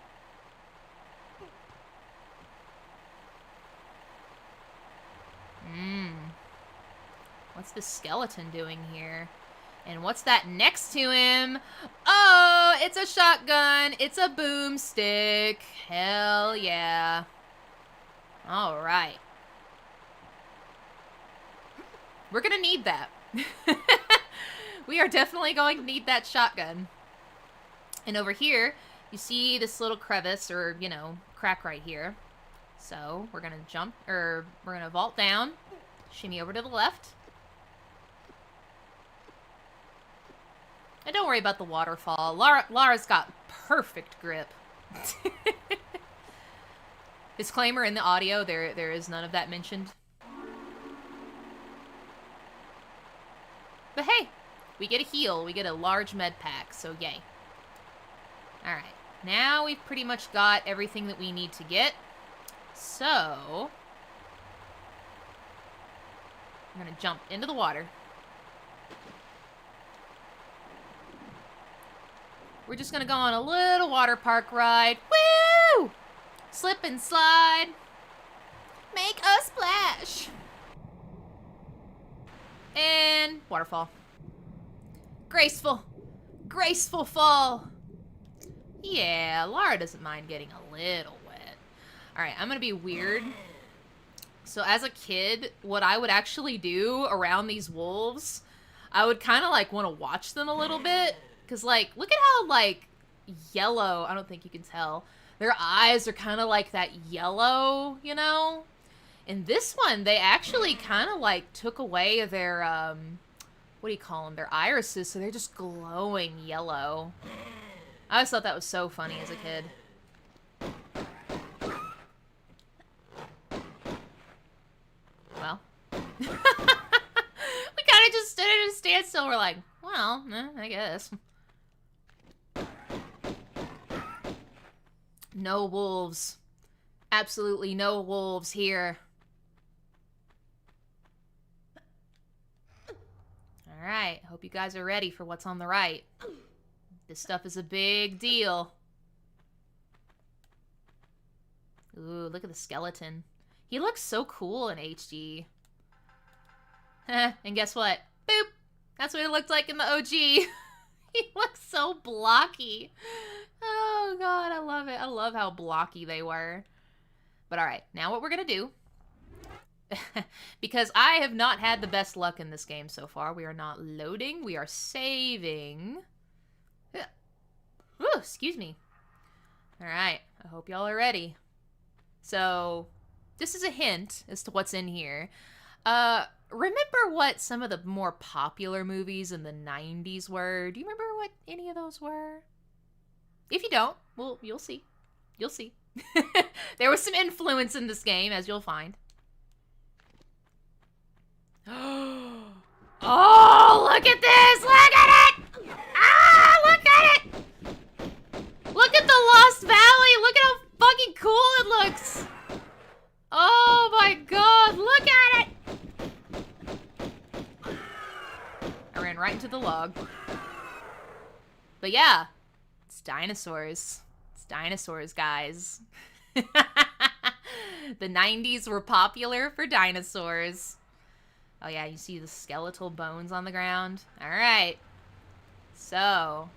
What's the skeleton doing here? And what's that next to him? Oh, it's a shotgun. It's a boomstick. Hell yeah. All right. We're gonna need that. We are definitely going to need that shotgun. And over here, you see this little crevice or, you know, crack right here. So we're gonna we're gonna vault down, shimmy over to the left. And don't worry about the waterfall. Lara's got perfect grip. Disclaimer in the audio, there is none of that mentioned. But hey, we get a heal. We get a large med pack, so yay. Alright, now we've pretty much got everything that we need to get. So, I'm gonna jump into the water. We're just gonna go on a little water park ride. Woo! Slip and slide. Make a splash. And waterfall. Graceful. Graceful fall. Yeah, Lara doesn't mind getting a little wet. Alright, I'm gonna be weird. So as a kid, what I would actually do around these wolves, I would kind of like want to watch them a little bit. Because, like, look at how, like, yellow, I don't think you can tell. Their eyes are kind of like that yellow, you know? In this one, they actually kind of, like, took away their, what do you call them? Their irises, so they're just glowing yellow. I always thought that was so funny as a kid. Well. We kind of just stood at a standstill. We're like, well, I guess. No wolves. Absolutely no wolves here. Alright, hope you guys are ready for what's on the right. This stuff is a big deal. Ooh, look at the skeleton. He looks so cool in HD. And guess what? Boop! That's what it looked like in the OG. He looks so blocky. Oh god, I love it. I love how blocky they were. But alright, now what we're gonna do because I have not had the best luck in this game so far. We are not loading. We are saving. Ooh, excuse me. All right. I hope y'all are ready. So, this is a hint as to what's in here. Remember what some of the more popular movies in the 90s were? Do you remember what any of those were? If you don't, well, you'll see. You'll see. There was some influence in this game, as you'll find. Oh, look at this! Look at it! Ah, look at it! Look at the Lost Valley! Look at how fucking cool it looks! Oh my god, look at it! I ran right into the log. But yeah, it's dinosaurs. It's dinosaurs, guys. The 90s were popular for dinosaurs. Oh yeah, you see the skeletal bones on the ground? Alright. So.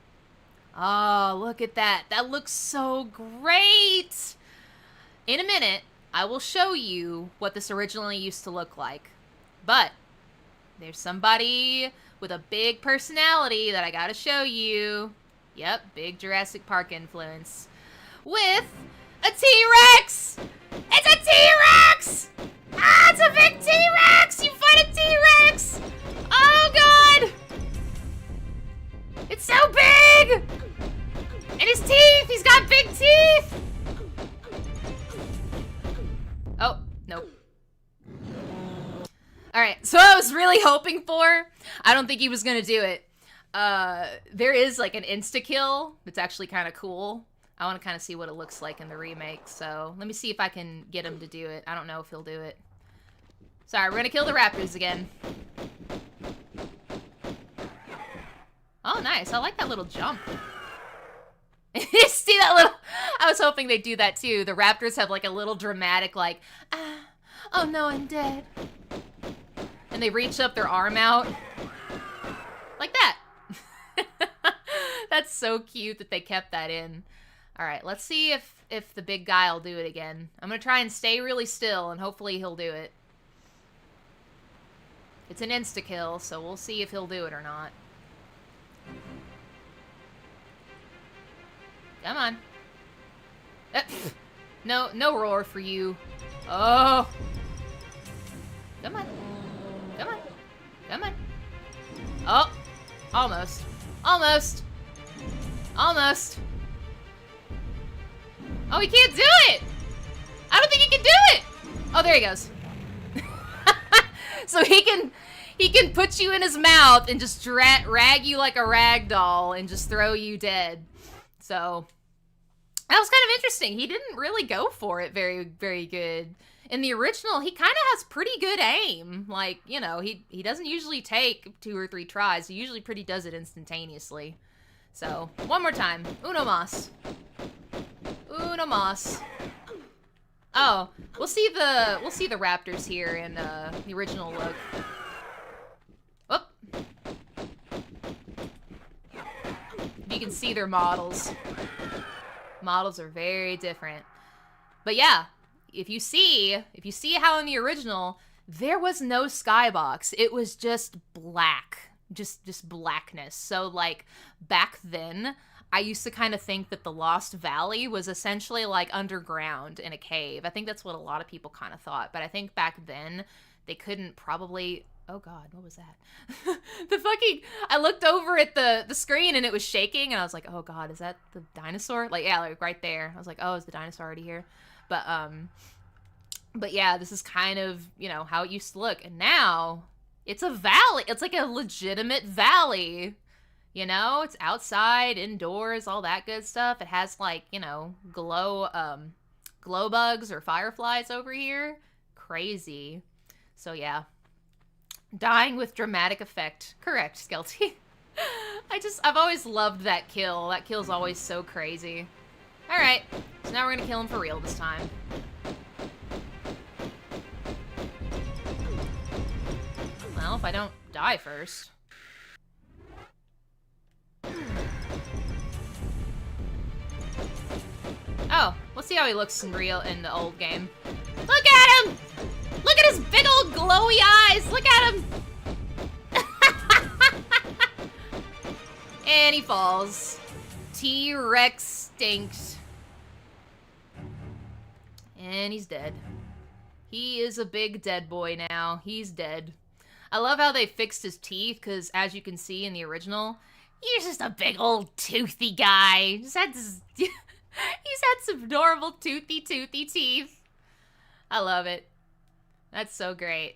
Oh, look at that. That looks so great! In a minute, I will show you what this originally used to look like. But, there's somebody with a big personality that I gotta show you. Yep, big Jurassic Park influence. With a T-Rex! It's a T-Rex! Ah, it's a big T-Rex! You fight a T-Rex! Oh, God! It's so big! And his teeth! He's got big teeth! Oh, nope. Alright, so I was really hoping for, I don't think he was gonna do it. There is like an insta-kill that's actually kind of cool. I want to kind of see what it looks like in the remake, so let me see if I can get him to do it. I don't know if he'll do it. Sorry, we're gonna kill the raptors again. Oh, nice. I like that little jump. You see that little... I was hoping they'd do that too. The raptors have like a little dramatic like, ah, oh no, I'm dead. And they reach up their arm out. Like that. That's so cute that they kept that in. Alright, let's see if the big guy will do it again. I'm gonna try and stay really still, and hopefully he'll do it. It's an insta-kill, so we'll see if he'll do it or not. Come on. No roar for you. Oh! Come on. Come on. Come on. Oh! Almost. Almost! Almost! Oh, he can't do it! I don't think he can do it! Oh, there he goes. So he can put you in his mouth and just rag you like a rag doll and just throw you dead. So that was kind of interesting. He didn't really go for it very, very good. In the original, he kind of has pretty good aim. Like, you know, he doesn't usually take 2 or 3 tries. He usually pretty does it instantaneously. So, one more time. Uno mas. Uno mas. Oh, we'll see the raptors here in the original look. Whoop. You can see their models. Models are very different. But yeah, if you see how in the original there was no skybox. It was just black. Just blackness. So like back then, I used to kind of think that the Lost Valley was essentially like underground in a cave. I think that's what a lot of people kind of thought. But I think back then they couldn't probably... Oh god, what was that? I looked over at the screen and it was shaking and I was like, oh god, is that the dinosaur? Like, yeah, like right there. I was like, oh, is the dinosaur already here? But yeah, this is kind of, you know, how it used to look. And now it's a valley. It's like a legitimate valley. You know, it's outside, indoors, all that good stuff. It has like, you know, glow bugs or fireflies over here. Crazy. So yeah. Dying with dramatic effect. Correct, Skelty. I've always loved that kill. That kill's always so crazy. Alright, so now we're gonna kill him for real this time. Well, if I don't die first. Oh, let's see how he looks in the old game. Look at him! Look at his big old glowy eyes! Look at him! And he falls. T-Rex stinks. And he's dead. He is a big dead boy now. He's dead. I love how they fixed his teeth, because as you can see in the original, he's just a big old toothy guy. He's had some adorable toothy teeth. I love it. That's so great.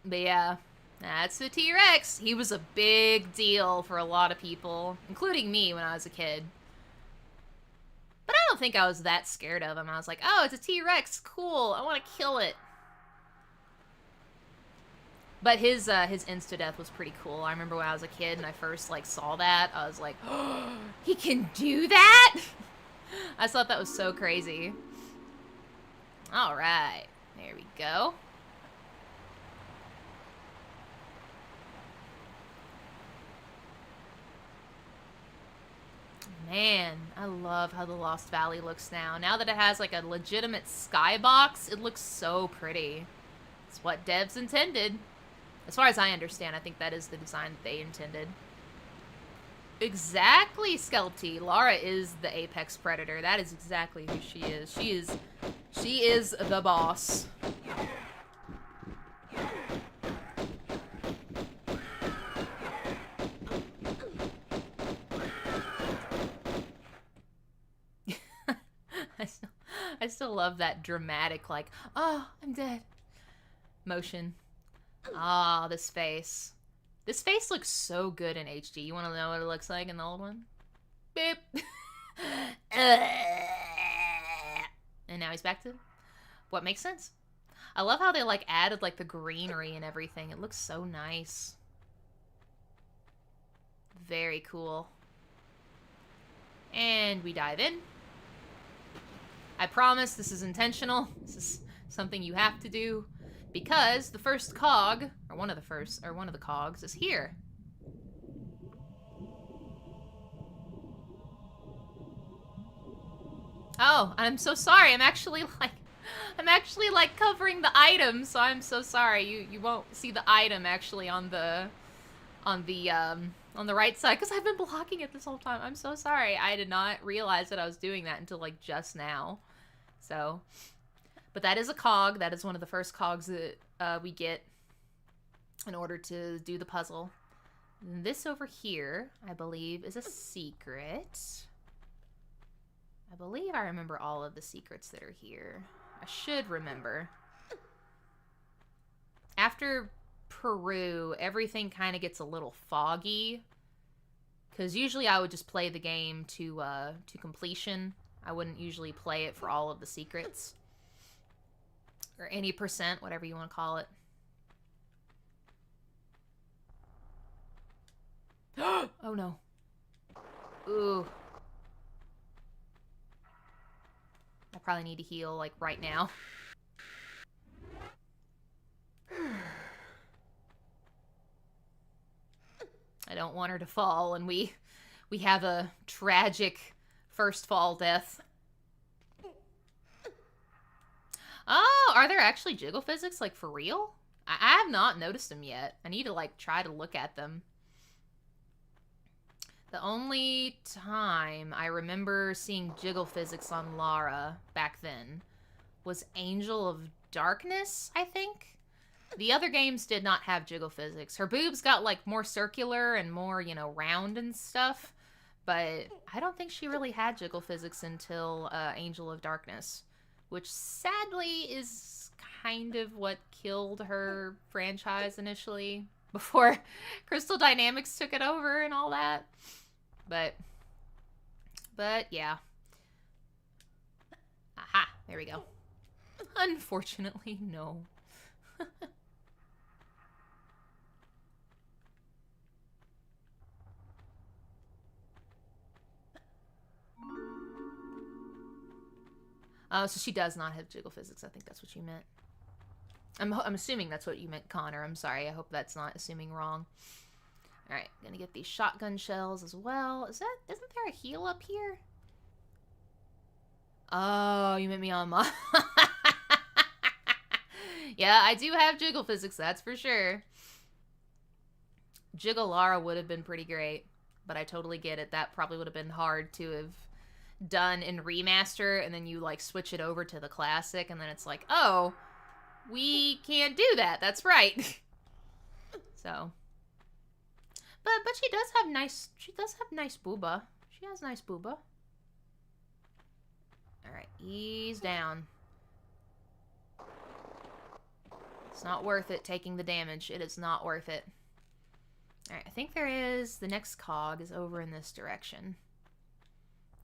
But yeah, that's the T-Rex. He was a big deal for a lot of people, including me when I was a kid. But I don't think I was that scared of him. I was like, oh, it's a T-Rex. Cool. I want to kill it. But his insta-death was pretty cool. I remember when I was a kid and I first, like, saw that. I was like, oh, he can do that? I thought that was so crazy. All right. There we go. Man, I love how the Lost Valley looks now. Now that it has, like, a legitimate skybox, it looks so pretty. It's what devs intended. As far as I understand, I think that is the design that they intended. Exactly, Skelty. Lara is the apex predator. That is exactly who she is. She is the boss. I still love that dramatic, like, oh, I'm dead motion. Ah, oh, this face. This face looks so good in HD. You want to know what it looks like in the old one? Beep. And now he's back to what makes sense. I love how they, like, added, like, the greenery and everything. It looks so nice. Very cool. And we dive in. I promise this is intentional. This is something you have to do. Because the first cog, or one of the cogs, is here. Oh, I'm so sorry. I'm actually like covering the item, so I'm so sorry. You won't see the item actually on the right side because I've been blocking it this whole time. I'm so sorry. I did not realize that I was doing that until like just now. So, but that is a cog. That is one of the first cogs that we get in order to do the puzzle. And this over here, I believe, is a secret. I believe I remember all of the secrets that are here. I should remember. After Peru, everything kind of gets a little foggy. Because usually I would just play the game to completion. I wouldn't usually play it for all of the secrets. Or any percent, whatever you want to call it. Oh no. Ooh. I probably need to heal, like, right now. I don't want her to fall, and we have a tragic first fall death. Oh, are there actually jiggle physics, like, for real? I have not noticed them yet. I need to, like, try to look at them. The only time I remember seeing jiggle physics on Lara back then was Angel of Darkness, I think. The other games did not have jiggle physics. Her boobs got, like, more circular and more, you know, round and stuff. But I don't think she really had jiggle physics until Angel of Darkness. Which, sadly, is kind of what killed her franchise initially. Before Crystal Dynamics took it over and all that. But yeah. Aha, there we go. Unfortunately, no. So she does not have jiggle physics. I think that's what you meant. I'm assuming that's what you meant, Connor. I'm sorry. I hope that's not assuming wrong. All right, gonna get these shotgun shells as well. Isn't there a heal up here? Oh, you meant me on my... Yeah, I do have jiggle physics, that's for sure. Jiggle Lara would have been pretty great, but I totally get it. That probably would have been hard to have done in Remaster, and then you, like, switch it over to the Classic, and then it's like, oh, we can't do that. That's right. So. But she does have nice booba. She has nice booba. Alright, ease down. It's not worth it taking the damage. It is not worth it. Alright, I think there is... The next cog is over in this direction.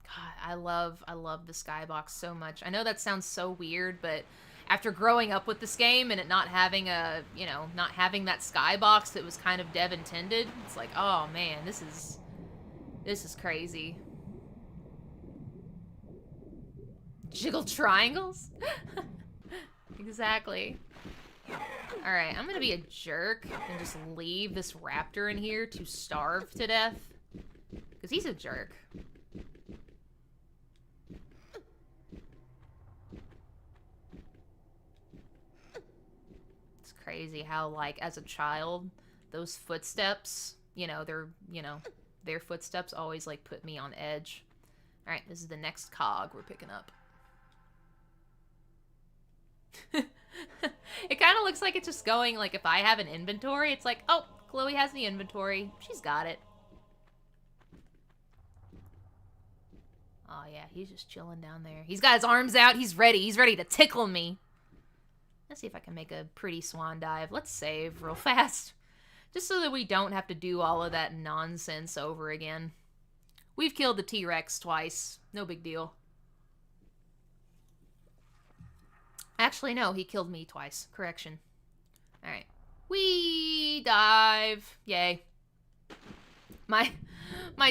God, I love the skybox so much. I know that sounds so weird, but after growing up with this game and it not having a, you know, not having that skybox that was kind of dev intended, it's like, oh man, this is crazy. Jiggle triangles? Exactly. Alright, I'm gonna be a jerk and just leave this raptor in here to starve to death. Because he's a jerk. It's crazy how, like, as a child, those footsteps, their footsteps always, like, put me on edge. Alright, this is the next cog we're picking up. It kind of looks like it's just going, like, if I have an inventory, it's like, oh, Chloe has the inventory. She's got it. Oh, yeah, he's just chilling down there. He's got his arms out. He's ready. He's ready to tickle me. Let's see if I can make a pretty swan dive. Let's save real fast. Just so that we don't have to do all of that nonsense over again. We've killed the T-Rex twice. No big deal. Actually, no, he killed me twice. Correction. Alright. We dive. Yay. My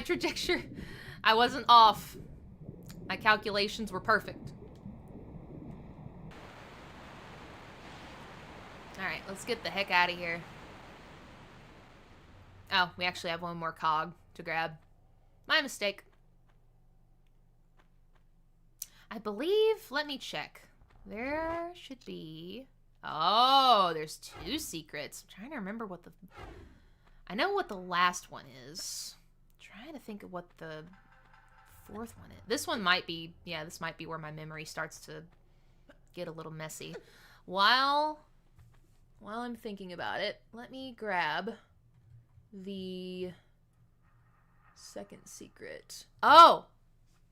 trajectory, I wasn't off. My calculations were perfect. Alright, let's get the heck out of here. Oh, we actually have one more cog to grab. My mistake. I believe, let me check. There should be... Oh, there's 2 secrets. I'm trying to remember what the... I know what the last one is. I'm trying to think of what the 4th one is. This one might be... Yeah, this might be where my memory starts to get a little messy. While I'm thinking about it, let me grab the 2nd secret. Oh!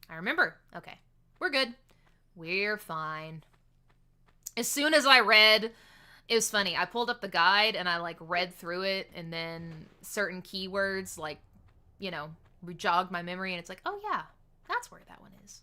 I remember. Okay. We're good. We're fine. As soon as I read, it was funny. I pulled up the guide and I, like, read through it, and then certain keywords, like, you know, jogged my memory, and it's like, oh yeah, that's where that one is.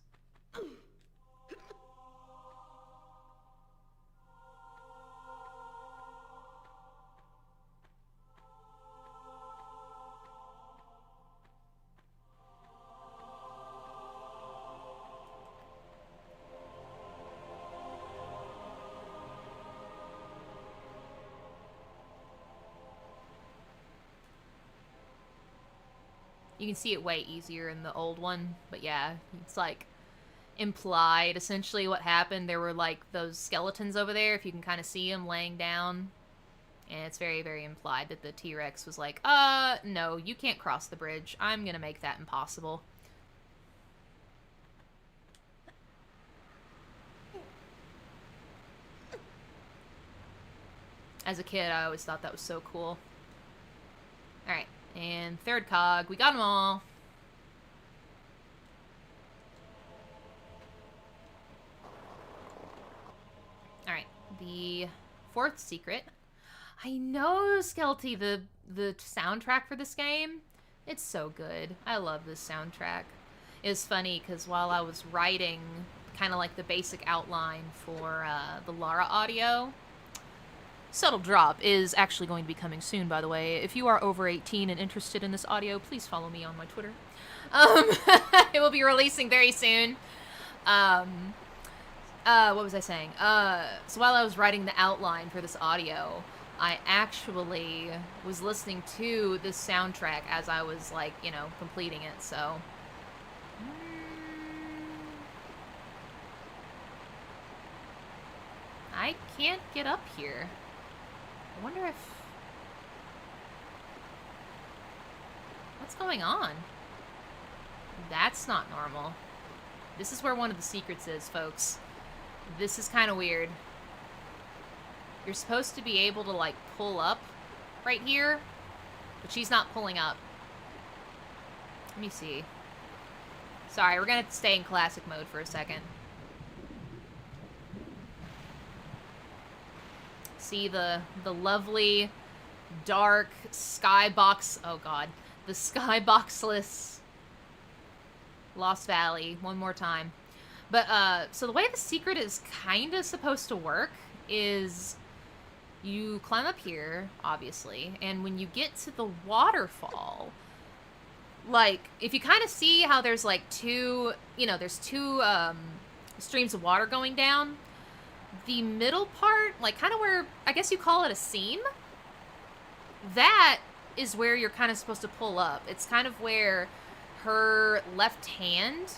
You can see it way easier in the old one, but yeah, it's like implied essentially what happened. There were like those skeletons over there, if you can kind of see them laying down, and it's very, very implied that the T-Rex was like, no, you can't cross the bridge. I'm gonna make that impossible. As a kid, I always thought that was so cool. Alright. And 3rd cog. We got them all. Alright. The 4th secret. I know, Skelty, the soundtrack for this game. It's so good. I love this soundtrack. It's funny because while I was writing kind of like the basic outline for the Lara audio... Subtle drop is actually going to be coming soon, by the way. If you are over 18 and interested in this audio, please follow me on my Twitter. It will be releasing very soon. What was I saying? So while I was writing the outline for this audio, I actually was listening to this soundtrack as I was, like, you know, completing it, so... I I can't get up here. I wonder if... What's going on? That's not normal. This is where one of the secrets is, folks. This is kind of weird. You're supposed to be able to, like, pull up right here, but she's not pulling up. Let me see. Sorry, we're gonna have to stay in classic mode for a second. See the lovely, dark skybox... Oh, God. The skyboxless Lost Valley one more time. But, so the way the secret is kind of supposed to work is you climb up here, obviously, and when you get to the waterfall, like, if you kind of see how there's, like, two, you know, there's two, streams of water going down, the middle part, like, kind of where, I guess you call it a seam, that is where you're kind of supposed to pull up. It's kind of where her left hand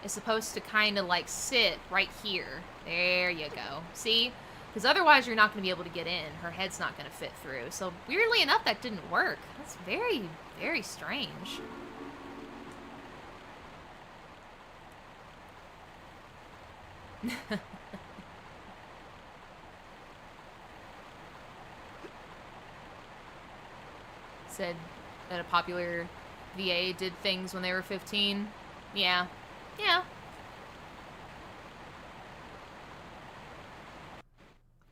is supposed to kind of, like, sit right here. There you go. See? Because otherwise you're not going to be able to get in. Her head's not going to fit through. So, weirdly enough, that didn't work. That's very, very strange. Said that a popular VA did things when they were 15. Yeah. Yeah.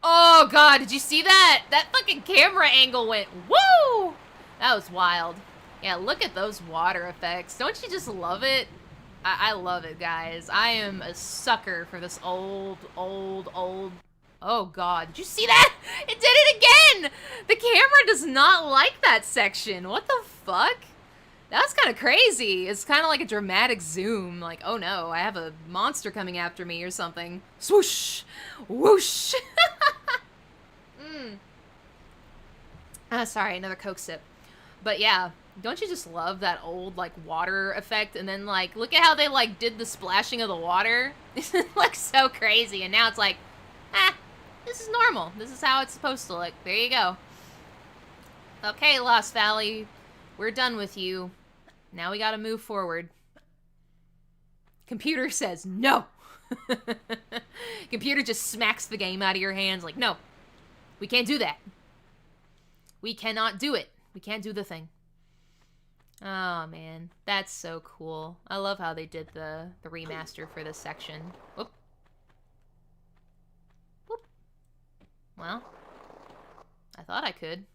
Oh, God, did you see that? That fucking camera angle went, woo! That was wild. Yeah, look at those water effects. Don't you just love it? I love it, guys. I am a sucker for this old... Oh, God. Did you see that? It did it again! The camera does not like that section. What the fuck? That's kind of crazy. It's kind of like a dramatic zoom. Like, oh no, I have a monster coming after me or something. Swoosh! Whoosh! Sorry, another Coke sip. But yeah, don't you just love that old, like, water effect? And then, like, look at how they, like, did the splashing of the water. It looks so crazy. And now it's like, this is normal. This is how it's supposed to look. There you go. Okay, Lost Valley. We're done with you. Now we gotta move forward. Computer says no. Computer just smacks the game out of your hands like, no. We can't do that. We cannot do it. We can't do the thing. Oh, man. That's so cool. I love how they did the remaster for this section. Whoop. Whoop. Well, I thought I could.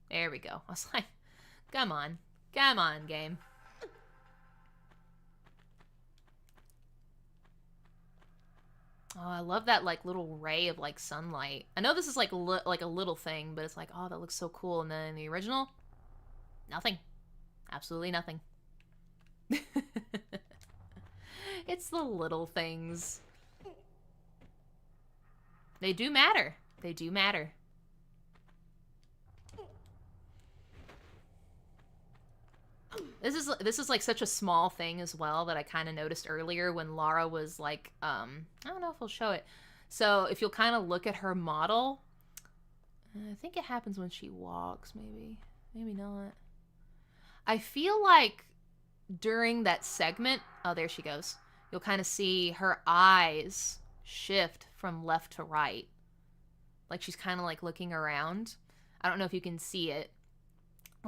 There we go. I was like, come on. Come on, game. Oh, I love that, like, little ray of, like, sunlight. I know this is, like, like a little thing, but it's like, oh, that looks so cool. And then in the original, nothing. Absolutely nothing. It's the little things. They do matter. They do matter. This is like such a small thing as well that I kind of noticed earlier when Lara was like, I don't know if I'll show it. So if you'll kind of look at her model, I think it happens when she walks, maybe not. I feel like during that segment, oh, there she goes. You'll kind of see her eyes shift from left to right. Like she's kind of like looking around. I don't know if you can see it.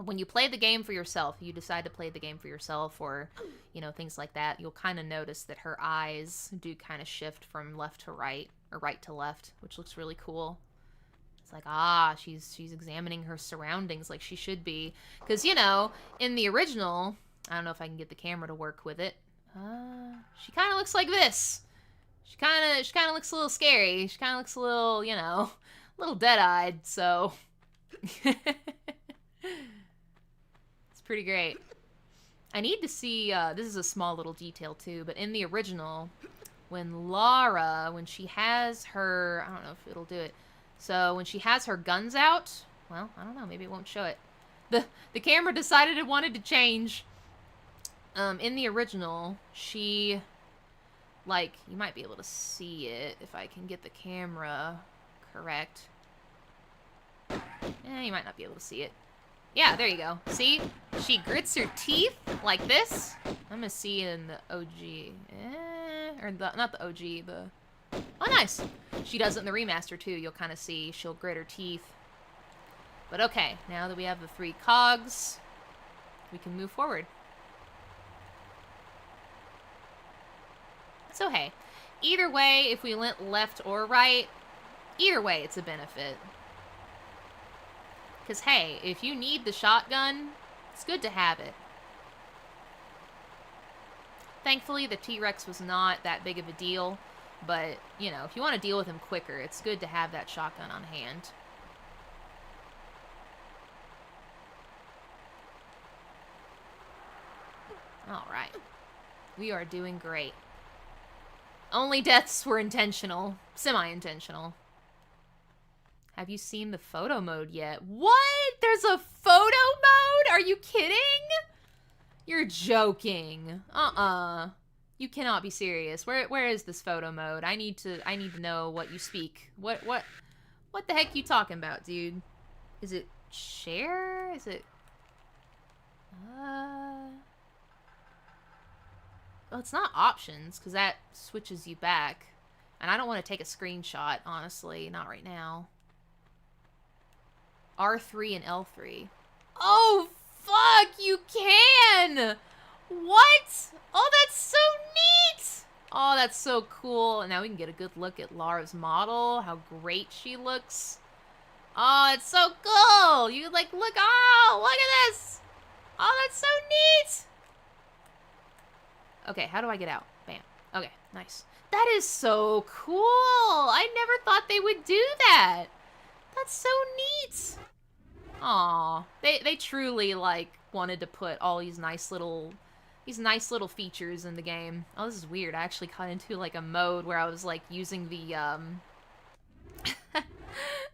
When you play the game for yourself, you decide to play the game for yourself or, you know, things like that, you'll kind of notice that her eyes do kind of shift from left to right or right to left, which looks really cool. It's like, she's examining her surroundings like she should be. Because, you know, in the original, I don't know if I can get the camera to work with it. She kind of looks like this. She kind of looks a little scary. She kind of looks a little, you know, a little dead-eyed, so... Pretty great. I need to see, this is a small little detail too, but in the original, when Lara, when she has her, I don't know if it'll do it, so when she has her guns out, well, I don't know, maybe it won't show it. The camera decided it wanted to change. In the original, she like, you might be able to see it if I can get the camera correct. You might not be able to see it. Yeah, there you go. See? She grits her teeth like this. I'm gonna see in the OG. Or not the OG, the... Oh, nice! She does it in the remaster, too. You'll kind of see she'll grit her teeth. But okay, now that we have the 3 cogs, we can move forward. So hey, either way, if we went left or right, either way it's a benefit. Because hey, if you need the shotgun, it's good to have it. Thankfully, the T-Rex was not that big of a deal, but, you know, if you want to deal with him quicker, it's good to have that shotgun on hand. Alright. We are doing great. Only deaths were intentional. Semi-intentional. Have you seen the photo mode yet? What? There's a photo mode? Are you kidding? You're joking. You cannot be serious. Where is this photo mode? I need to know what you speak. What the heck you talking about, dude? Is it share? Is it well, it's not options, because that switches you back. And I don't want to take a screenshot, honestly. Not right now. R3 and L3. Oh, fuck! You can! What? Oh, that's so neat! Oh, that's so cool. And now we can get a good look at Lara's model. How great she looks. Oh, it's so cool! You, like, look. Oh, look at this! Oh, that's so neat! Okay, how do I get out? Bam. Okay, nice. That is so cool! I never thought they would do that! That's so neat! Aw. They truly, like, wanted to put all these nice little features in the game. Oh, this is weird. I actually got into, like, a mode where I was, like, using the,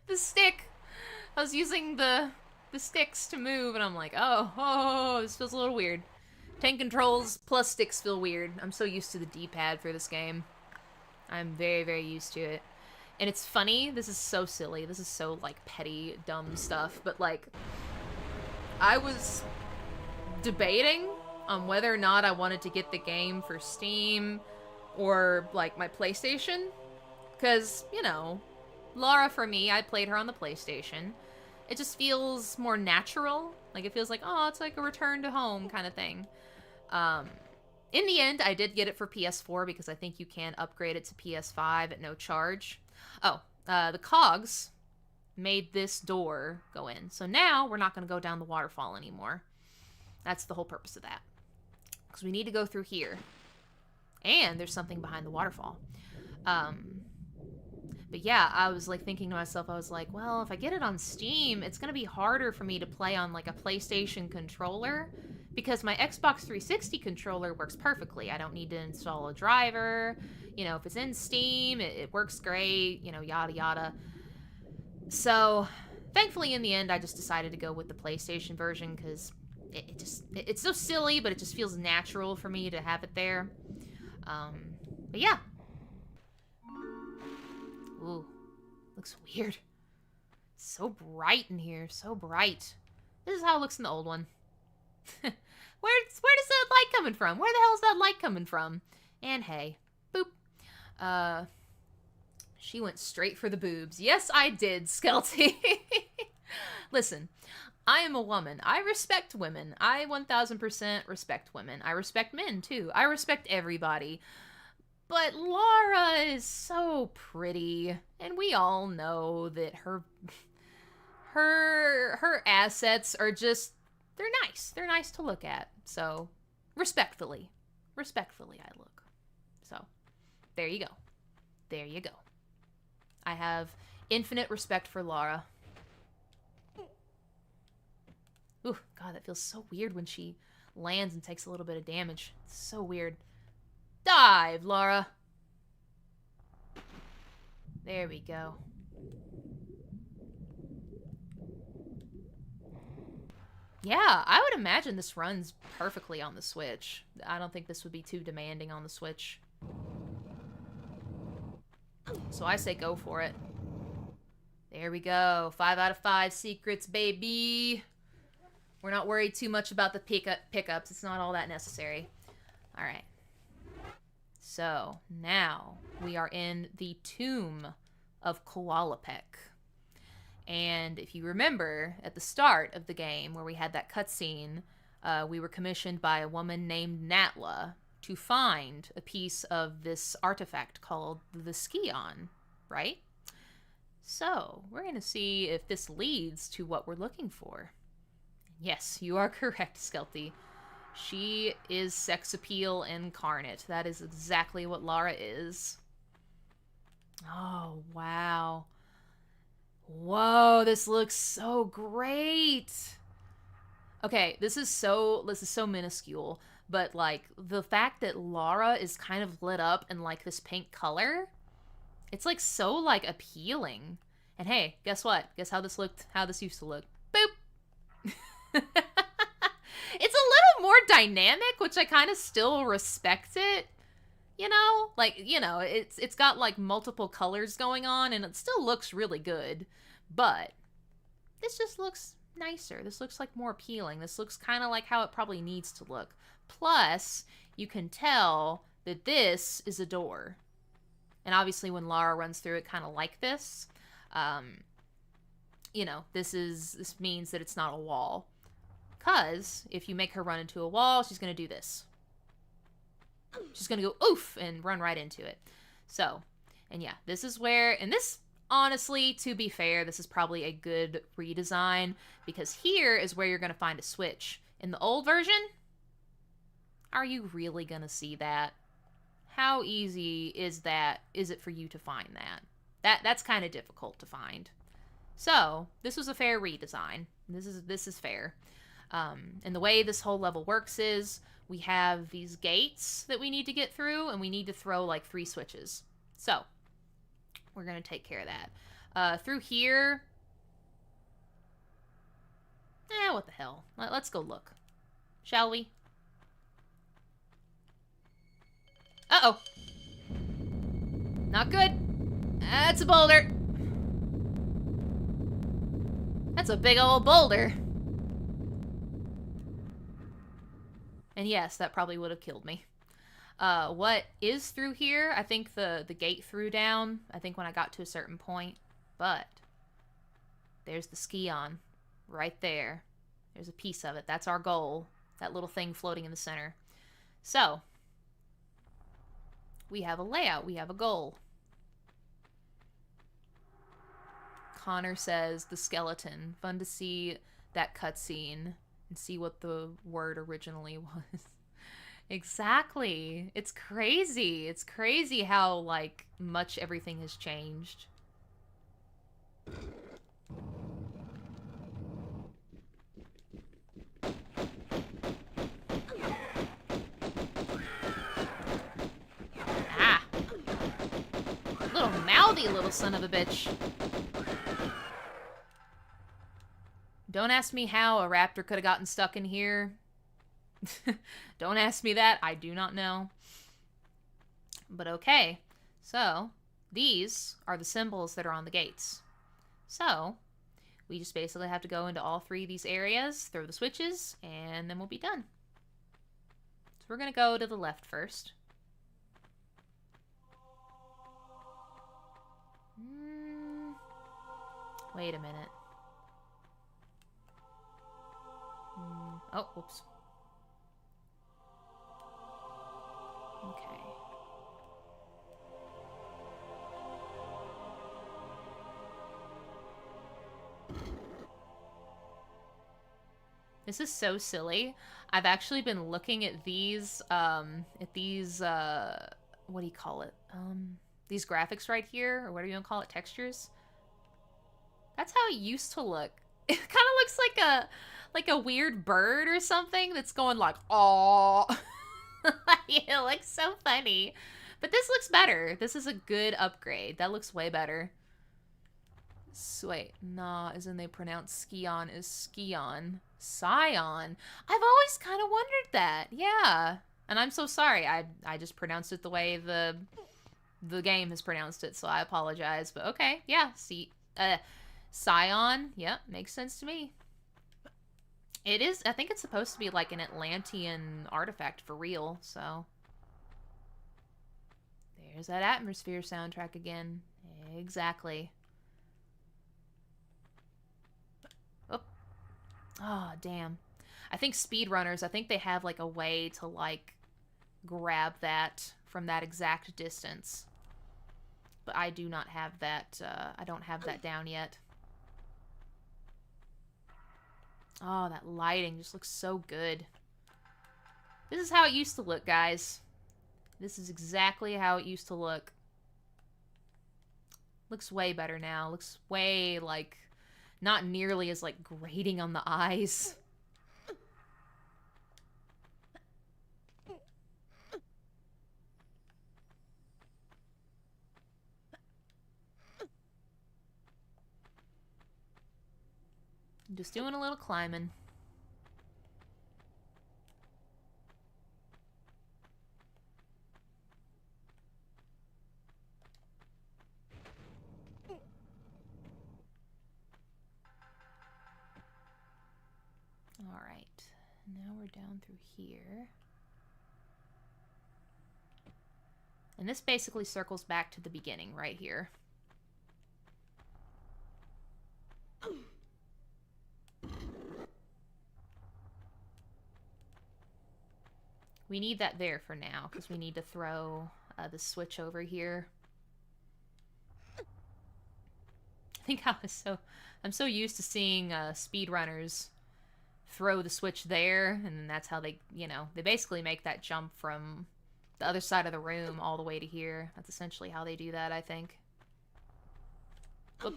the stick. I was using the sticks to move, and I'm like, oh, this feels a little weird. Tank controls plus sticks feel weird. I'm so used to the D-pad for this game. I'm very, very used to it. And it's funny, this is so silly. This is so, like, petty, dumb stuff. But, like, I was debating on whether or not I wanted to get the game for Steam or, like, my PlayStation. Because, you know, Lara, for me, I played her on the PlayStation. It just feels more natural. Like, it feels like, oh, it's like a return to home kind of thing. In the end, I did get it for PS4 because I think you can upgrade it to PS5 at no charge. Oh, the cogs made this door go in. So now we're not going to go down the waterfall anymore. That's the whole purpose of that. Because we need to go through here. And there's something behind the waterfall. But yeah, I was like thinking to myself, I was like, well, if I get it on Steam, it's going to be harder for me to play on like a PlayStation controller. Because my Xbox 360 controller works perfectly. I don't need to install a driver. You know, if it's in Steam, it works great, you know, yada yada. So, thankfully in the end, I just decided to go with the PlayStation version because it's so silly, but it just feels natural for me to have it there. But yeah. Ooh, looks weird. So bright in here, so bright. This is how it looks in the old one. Where does that light coming from? Where the hell is that light coming from? And hey, boop. She went straight for the boobs. Yes, I did, Skelty. Listen, I am a woman. I respect women. I 1000% respect women. I respect men, too. I respect everybody. But Lara is so pretty, and we all know that her assets are just, they're nice. They're nice to look at. So, respectfully I look. So, there you go. There you go. I have infinite respect for Lara. Ooh, God, that feels so weird when she lands and takes a little bit of damage. It's so weird. Dive, Lara. There we go. Yeah, I would imagine this runs perfectly on the Switch. I don't think this would be too demanding on the Switch. So I say go for it. There we go. 5 out of 5 secrets, baby. We're not worried too much about the pickups. It's not all that necessary. All right. So now we are in the tomb of Koalapek. And if you remember, at the start of the game where we had that cutscene, we were commissioned by a woman named Natla to find a piece of this artifact called the Skion, right? So we're going to see if this leads to what we're looking for. Yes, you are correct, Skelty. She is sex appeal incarnate. That is exactly what Lara is. Oh, wow. Whoa, this looks so great. Okay, this is so minuscule, but like the fact that Lara is kind of lit up in like this pink color, it's like so like appealing. And hey, guess what? Guess how this looked, how this used to look. Boop. It's a little more dynamic, which I kind of still respect it. You know, like, you know, it's got like multiple colors going on and it still looks really good, but this just looks nicer. This looks like more appealing. This looks kind of like how it probably needs to look. Plus, you can tell that this is a door. And obviously when Lara runs through it kind of like this, you know, this means that it's not a wall. Because if you make her run into a wall, she's going to do this. She's going to go oof and run right into it. So, and yeah, this is where, and this, honestly, to be fair, this is probably a good redesign because here is where you're going to find a switch. In the old version, are you really going to see that? How easy is it for you to find that? That's kind of difficult to find. So, this was a fair redesign. This is fair. And the way this whole level works is we have these gates that we need to get through, and we need to throw like 3 switches. So, we're going to take care of that. Through here... what the hell. Let's go look. Shall we? Uh-oh. Not good. That's a boulder. That's a big old boulder. And yes, that probably would have killed me. What is through here? I think the gate threw down, I think when I got to a certain point. But there's the Skion right there. There's a piece of it. That's our goal. That little thing floating in the center. So, we have a layout. We have a goal. Connor says the skeleton. Fun to see that cutscene and see what the word originally was. Exactly. It's crazy. It's crazy how, like, much everything has changed. Ah. Little mouthy little son of a bitch. Don't ask me how a raptor could have gotten stuck in here. Don't ask me that. I do not know. But okay. So, these are the symbols that are on the gates. So, we just basically have to go into all 3 of these areas, throw the switches, and then we'll be done. So we're going to go to the left first. Wait a minute. Oh, whoops. Okay. This is so silly. I've actually been looking at these, what do you call it? These graphics right here, or whatever you want to call it, textures. That's how it used to look. It kind of looks like a weird bird or something that's going like, "Aw." It looks so funny. But this looks better. This is a good upgrade. That looks way better. So, wait, nah, isn't they pronounce Skion as Skion? Scion. I've always kind of wondered that. Yeah. And I'm so sorry. I just pronounced it the way the the game has pronounced it, so I apologize. But okay, yeah, see, Scion, yep, makes sense to me. It is, I think it's supposed to be like an Atlantean artifact for real, so. There's that Atmosphere soundtrack again. Exactly. Oh. Oh, damn. I think speedrunners, I think they have like a way to like grab that from that exact distance. But I do not have that, I don't have that down yet. Oh, that lighting just looks so good. This is how it used to look, guys. This is exactly how it used to look. Looks way better now. Looks way, like, not nearly as, like, grating on the eyes. Just doing a little climbing. Alright, now we're down through here. And this basically circles back to the beginning right here. We need that there for now, because we need to throw the switch over here. I think I'm so used to seeing speedrunners throw the switch there, and that's how they, you know, they basically make that jump from the other side of the room all the way to here. That's essentially how they do that, I think. Oop.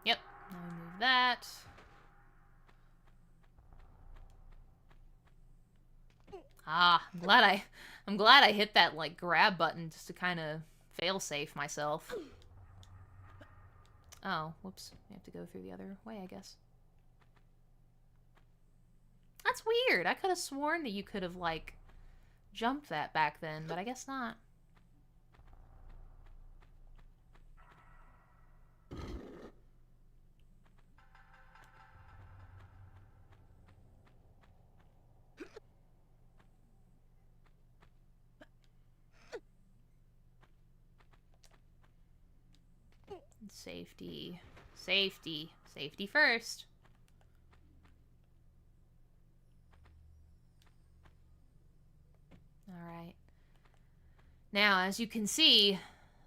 Yep, now we move that. Ah, I'm glad I hit that, like, grab button just to kind of fail-safe myself. Oh, whoops. We have to go through the other way, I guess. That's weird. I could have sworn that you could have, like, jumped that back then, but I guess not. Safety. Safety. Safety first. Alright. Now, as you can see,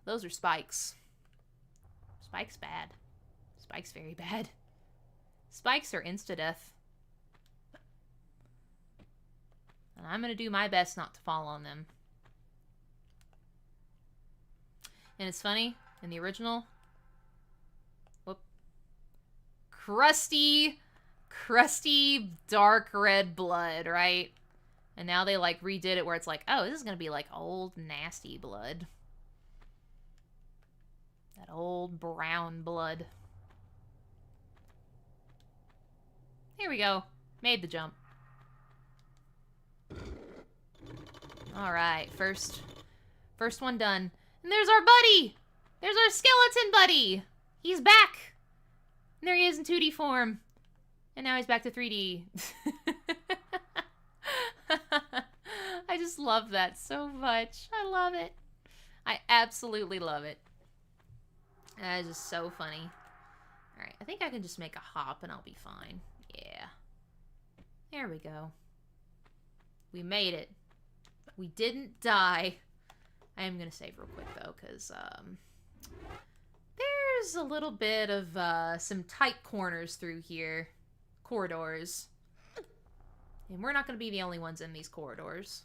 those are spikes. Spike's bad. Spike's very bad. Spikes are insta-death. And I'm gonna do my best not to fall on them. And it's funny, in the original... Whoop. Crusty, dark red blood, right? And now they, like, redid it where it's like, oh, this is gonna be, like, old, nasty blood. That old brown blood. Here we go. Made the jump. Alright, first one done. And there's our buddy! There's our skeleton buddy! He's back! And there he is in 2D form. And now he's back to 3D. I just love that so much. I love it. I absolutely love it. That is just so funny. Alright, I think I can just make a hop and I'll be fine. Yeah. There we go. We made it. We didn't die. I am going to save real quick, though, because there's a little bit of some tight corners through here. Corridors. And we're not going to be the only ones in these corridors.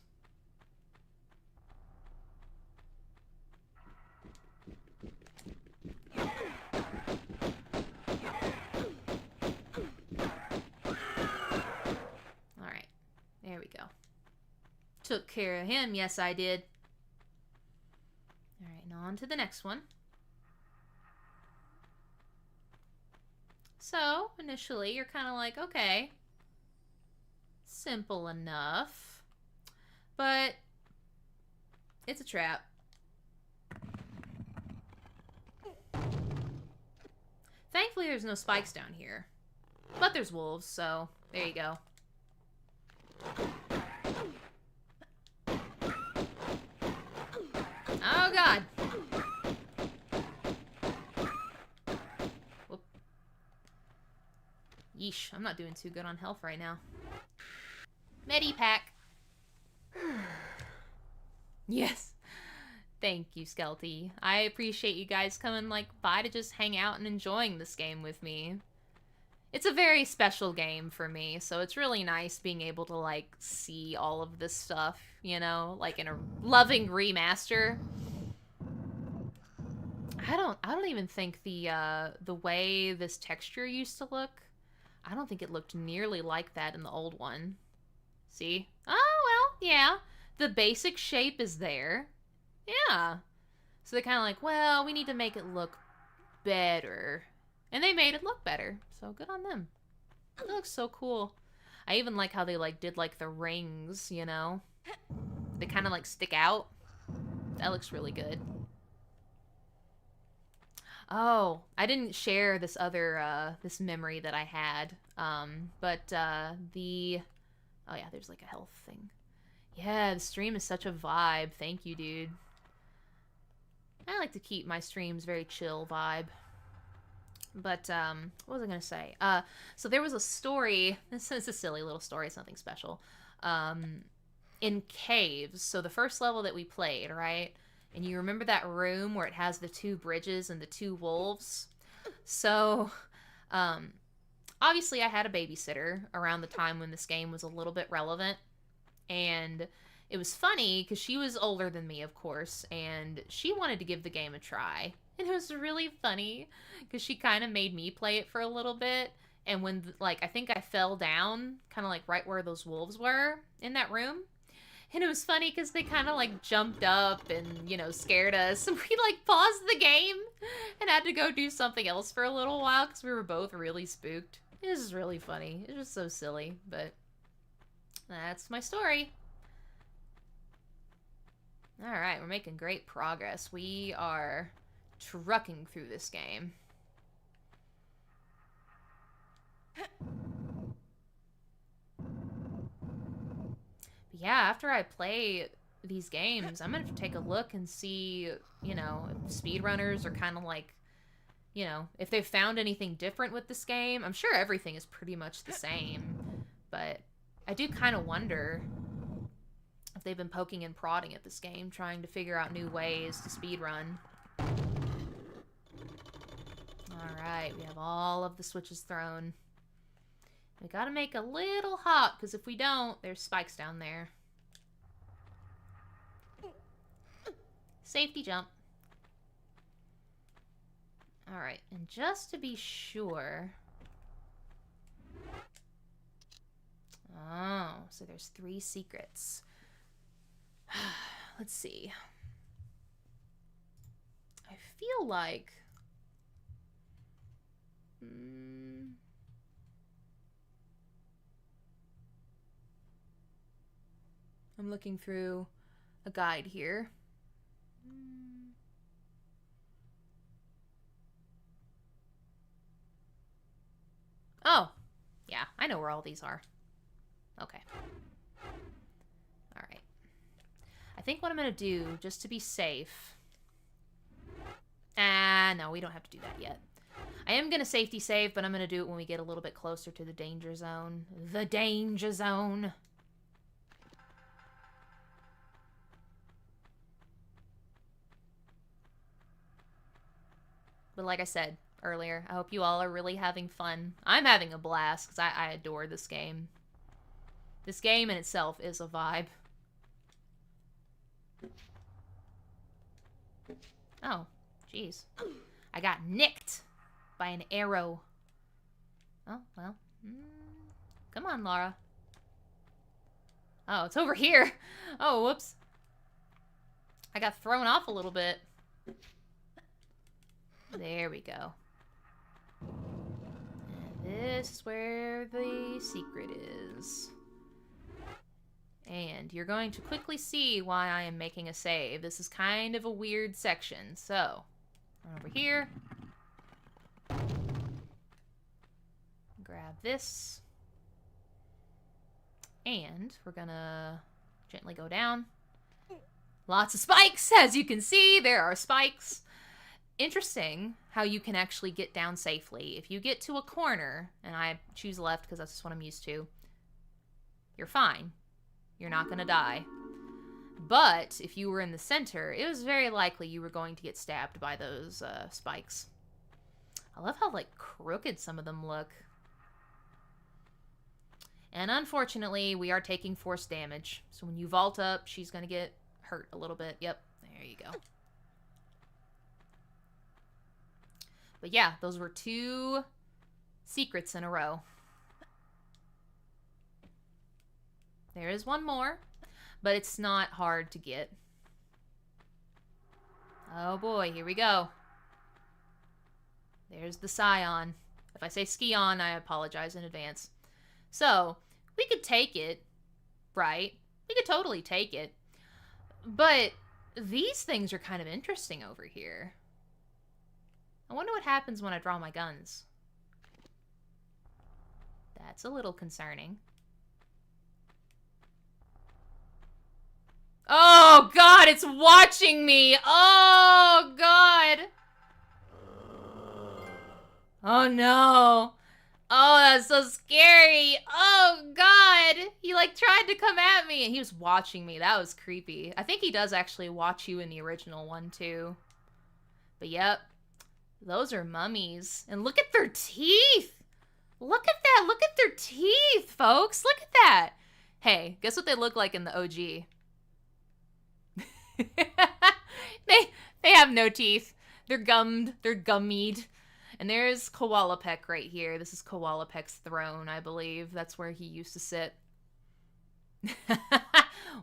Alright. There we go. Took care of him. Yes, I did. Alright, now on to the next one. So, initially, you're kind of like, okay, simple enough. But It's a trap. Thankfully, there's no spikes down here. But there's wolves, so there you go. Oh, God. Whoop. Yeesh, I'm not doing too good on health right now. Medipack. Yes. Thank you, Skelty. I appreciate you guys coming by to just hang out and enjoying this game with me. It's a very special game for me, so it's really nice being able to see all of this stuff, you know, in a loving remaster. I don't even think the way this texture used to look, I don't think it looked nearly like that in the old one. See? Oh, well, yeah. The basic shape is there. Yeah. So they're kind of well, we need to make it look better. And they made it look better. So good on them. It looks so cool. I even like how they did the rings, you know? They kind of stick out. That looks really good. Oh, I didn't share this other this memory that I had. Oh yeah, there's a health thing. Yeah, the stream is such a vibe. Thank you, dude. I like to keep my streams very chill vibe. But, what was I gonna say? So there was a story, this is a silly little story, it's nothing special, in caves. So the first level that we played, right? And you remember that room where it has the 2 bridges and the 2 wolves? So, obviously I had a babysitter around the time when this game was a little bit relevant. And it was funny because she was older than me, of course, and she wanted to give the game a try. And it was really funny because she kind of made me play it for a little bit. And when, I think I fell down, kind of right where those wolves were in that room. And it was funny because they kind of jumped up and, you know, scared us. And we paused the game and had to go do something else for a little while because we were both really spooked. It was just really funny. It was just so silly, but that's my story. Alright, we're making great progress. We are trucking through this game. But yeah, after I play these games, I'm gonna take a look and see, you know, if speedrunners are kind of you know, if they've found anything different with this game. I'm sure everything is pretty much the same, but I do kind of wonder if they've been poking and prodding at this game, trying to figure out new ways to speedrun. Alright, we have all of the switches thrown. We gotta make a little hop, because if we don't, there's spikes down there. Safety jump. Alright, and just to be sure... Oh, so there's 3 secrets. Let's see. I feel like... I'm looking through a guide here. Oh, yeah, I know where all these are. Okay. Alright. I think what I'm going to do, just to be safe... no, we don't have to do that yet. I am going to safety save, but I'm going to do it when we get a little bit closer to the danger zone. The danger zone! But like I said earlier, I hope you all are really having fun. I'm having a blast, because I adore this game. This game in itself is a vibe. Oh, jeez. I got nicked by an arrow. Oh, well. Come on, Lara. Oh, it's over here. Oh, whoops. I got thrown off a little bit. There we go. And this is where the secret is. And you're going to quickly see why I am making a save. This is kind of a weird section. So, run over here. Grab this. And we're gonna gently go down. Lots of spikes, as you can see. There are spikes. Interesting how you can actually get down safely. If you get to a corner, and I choose left because that's just what I'm used to, you're fine. You're not going to die. But if you were in the center, it was very likely you were going to get stabbed by those spikes. I love how, like, crooked some of them look. And unfortunately, we are taking force damage. So when you vault up, she's going to get hurt a little bit. Yep, there you go. But yeah, those were 2 secrets in a row. There is one more, but it's not hard to get. Oh boy, here we go. There's the Scion. If I say Scion, I apologize in advance. So, we could take it, right? We could totally take it. But these things are kind of interesting over here. I wonder what happens when I draw my guns. That's a little concerning. Oh, God, it's watching me. Oh, God. Oh, no. Oh, that's so scary. Oh, God. He, like, tried to come at me, and he was watching me. That was creepy. I think he does actually watch you in the original one, too. But, yep. Those are mummies. And look at their teeth. Look at that. Look at their teeth, folks. Look at that. Hey, guess what they look like in the OG? they have no teeth. They're gummed. They're gummied. And there's Koala Peck right here. This is Koala Peck's throne, I believe. That's where he used to sit.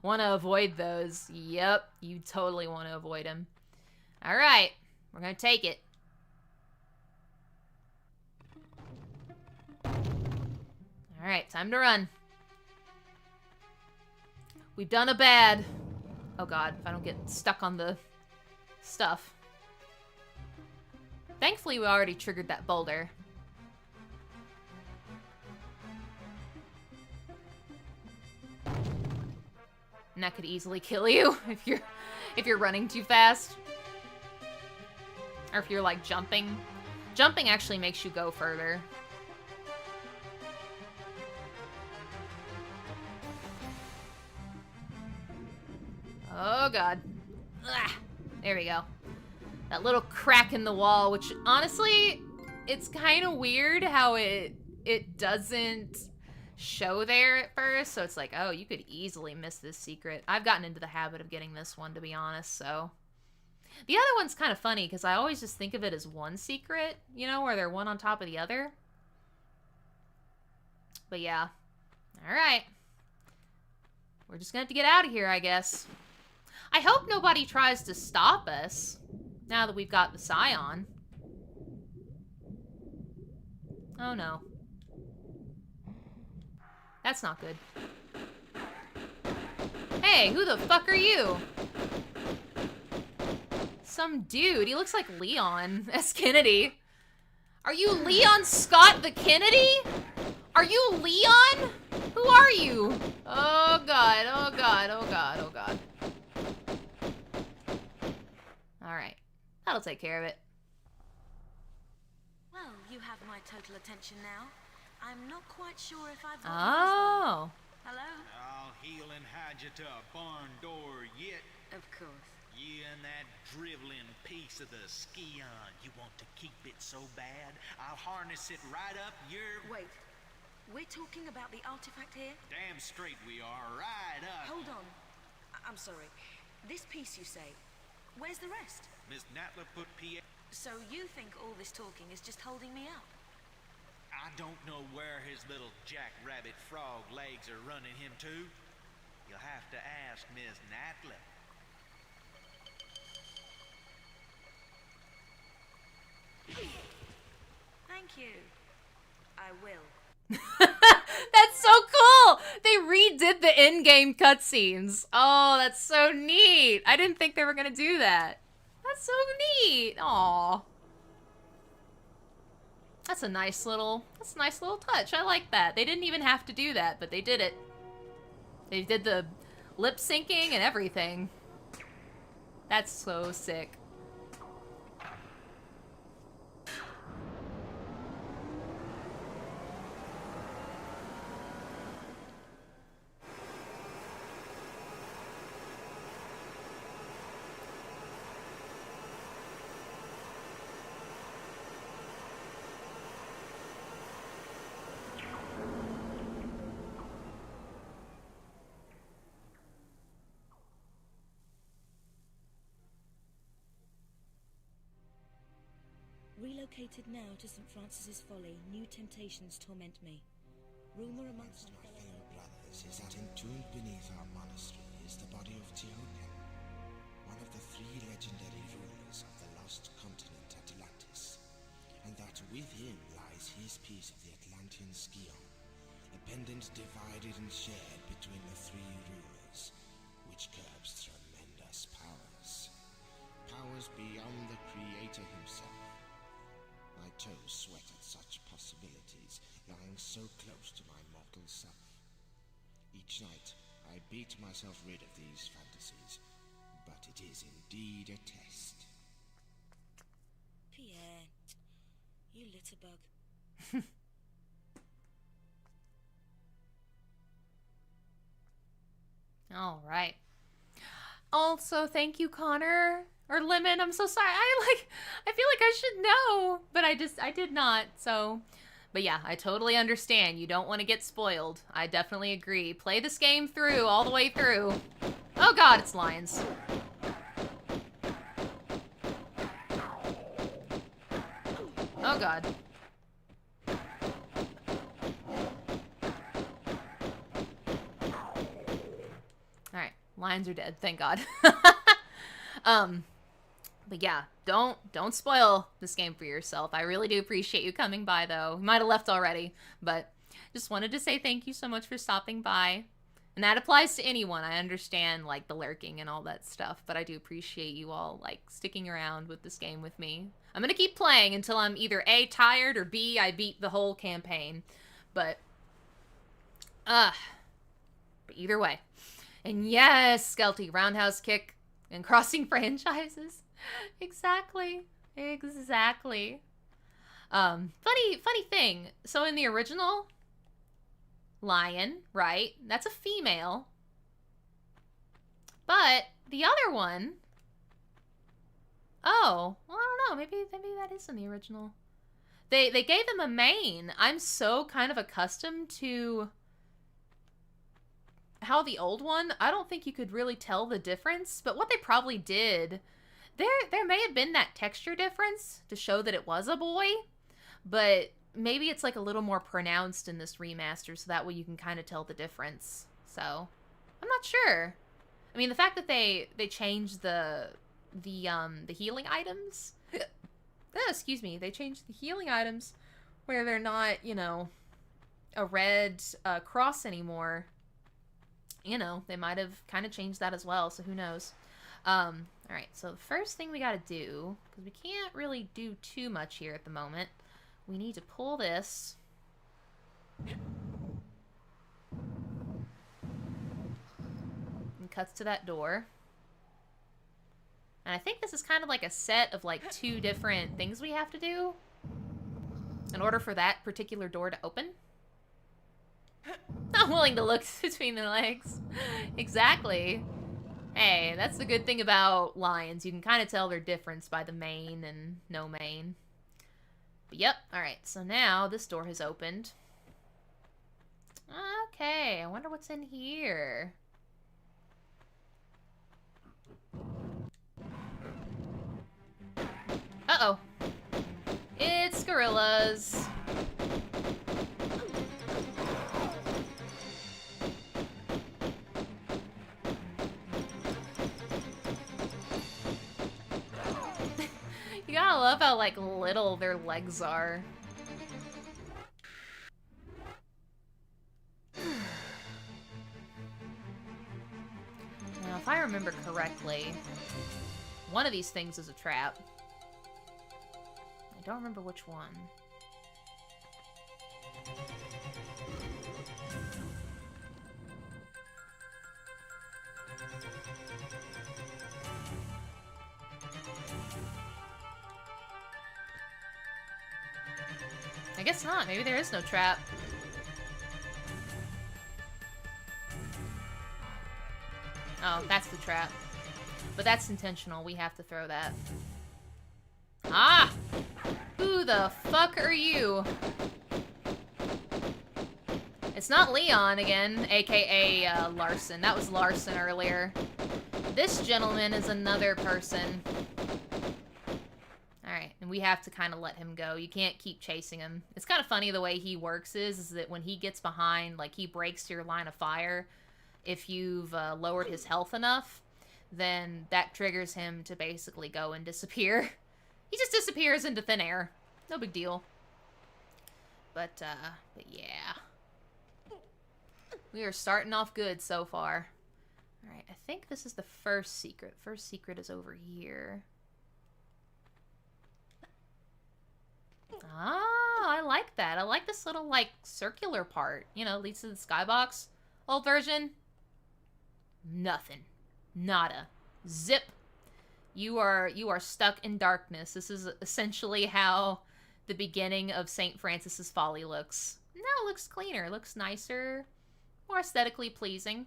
Want to avoid those. Yep, you totally want to avoid them. All right, we're going to take it. All right, time to run. We've done a bad. Oh God, if I don't get stuck on the stuff. Thankfully, we already triggered that boulder. And that could easily kill you if you're running too fast. Or if you're like jumping. Jumping actually makes you go further. Oh God. Ugh. There we go. That little crack in the wall, which honestly, it's kind of weird how it doesn't show there at first. So it's like, oh, you could easily miss this secret. I've gotten into the habit of getting this one, to be honest, so. The other one's kind of funny because I always just think of it as one secret, you know, where they're one on top of the other. But yeah. All right. We're just going to have to get out of here, I guess. I hope nobody tries to stop us now that we've got the Scion. Oh no. That's not good. Hey, who the fuck are you? Some dude. He looks like Leon S. Kennedy. Are you Leon Scott the Kennedy? Are you Leon? Who are you? Oh God, oh God, oh God, oh God. Alright. That'll take care of it. Well, you have my total attention now. I'm not quite sure if I've got Oh. Hello? I'll heel and hide you to a barn door yet. Of course. You and that driveling piece of the Scion. You want to keep it so bad, I'll harness it right up your... Wait. We're talking about the artifact here? Damn straight we are, right up. Hold on. I'm sorry. This piece, you say. Where's the rest? Miss Natla put P.A. So you think all this talking is just holding me up? I don't know where his little jackrabbit frog legs are running him to. You'll have to ask Miss Natla. Thank you. I will. That's so cool! They redid the in-game cutscenes. Oh, that's so neat. I didn't think they were gonna do that. That's so neat. Aw. That's a nice little touch. I like that. They didn't even have to do that, but they did it. They did the lip syncing and everything. That's so sick. Relocated now to St. Francis's Folly, new temptations torment me. Rumor amongst my fellow brothers is that entombed beneath our monastery is the body of Teoden, one of the 3 legendary rulers of the lost continent Atlantis, and that with him lies his piece of the Atlantean Scion, a pendant divided and shared between the 3 rulers, which curbs tremendous powers. Powers beyond the Creator himself. My toes sweat at such possibilities, lying so close to my mortal self. Each night, I beat myself rid of these fantasies, but it is indeed a test. Pierre, you litterbug. All right. Also, thank you, Connor. Or Lemon, I'm so sorry. I feel like I should know, but I did not, so. But yeah, I totally understand. You don't want to get spoiled. I definitely agree. Play this game through, all the way through. Oh god, it's lions. Oh god. Alright, lions are dead, thank god. But yeah, don't spoil this game for yourself. I really do appreciate you coming by, though. You might have left already, but just wanted to say thank you so much for stopping by. And that applies to anyone. I understand, like, the lurking and all that stuff, but I do appreciate you all, like, sticking around with this game with me. I'm gonna keep playing until I'm either A, tired, or B, I beat the whole campaign. But either way. And yes, Skelty, roundhouse kick and crossing franchises. Exactly. Funny thing. So in the original, lion, right? That's a female. But the other one, oh, well, I don't know. Maybe that is in the original. They gave them a mane. I'm so kind of accustomed to how the old one, I don't think you could really tell the difference, but what they probably did, there may have been that texture difference to show that it was a boy, but maybe it's like a little more pronounced in this remaster, so that way you can kind of tell the difference. So, I'm not sure. I mean, the fact that they changed the healing items, excuse me, they changed the healing items where they're not, you know, a red cross anymore. You know, they might have kind of changed that as well, so who knows. Alright, so the first thing we gotta do, because we can't really do too much here at the moment, we need to pull this. And cuts to that door. And I think this is kind of like a set of like 2 different things we have to do in order for that particular door to open. Not willing to look between their legs. Exactly. Hey, that's the good thing about lions. You can kind of tell their difference by the mane and no mane. But yep, alright, so now this door has opened. Okay, I wonder what's in here. Uh-oh. It's gorillas. You gotta love how, like, little their legs are. remember correctly, one of these things is a trap. I don't remember which one. I guess not. Maybe there is no trap. Oh, that's the trap. But that's intentional. We have to throw that. Ah! Who the fuck are you? It's not Leon again, aka Larson. That was Larson earlier. This gentleman is another person. Alright, and we have to kind of let him go. You can't keep chasing him. It's kind of funny the way he works is that when he gets behind, like, he breaks your line of fire. If you've lowered his health enough, then that triggers him to basically go and disappear. He just disappears into thin air. No big deal. But yeah. We are starting off good so far. Alright, I think this is the first secret. First secret is over here. Ah, I like that. I like this little, like, circular part. You know, leads to the skybox. Old version. Nothing. Nada. Zip. You are stuck in darkness. This is essentially how the beginning of St. Francis's Folly looks. Now it looks cleaner. It looks nicer. More aesthetically pleasing.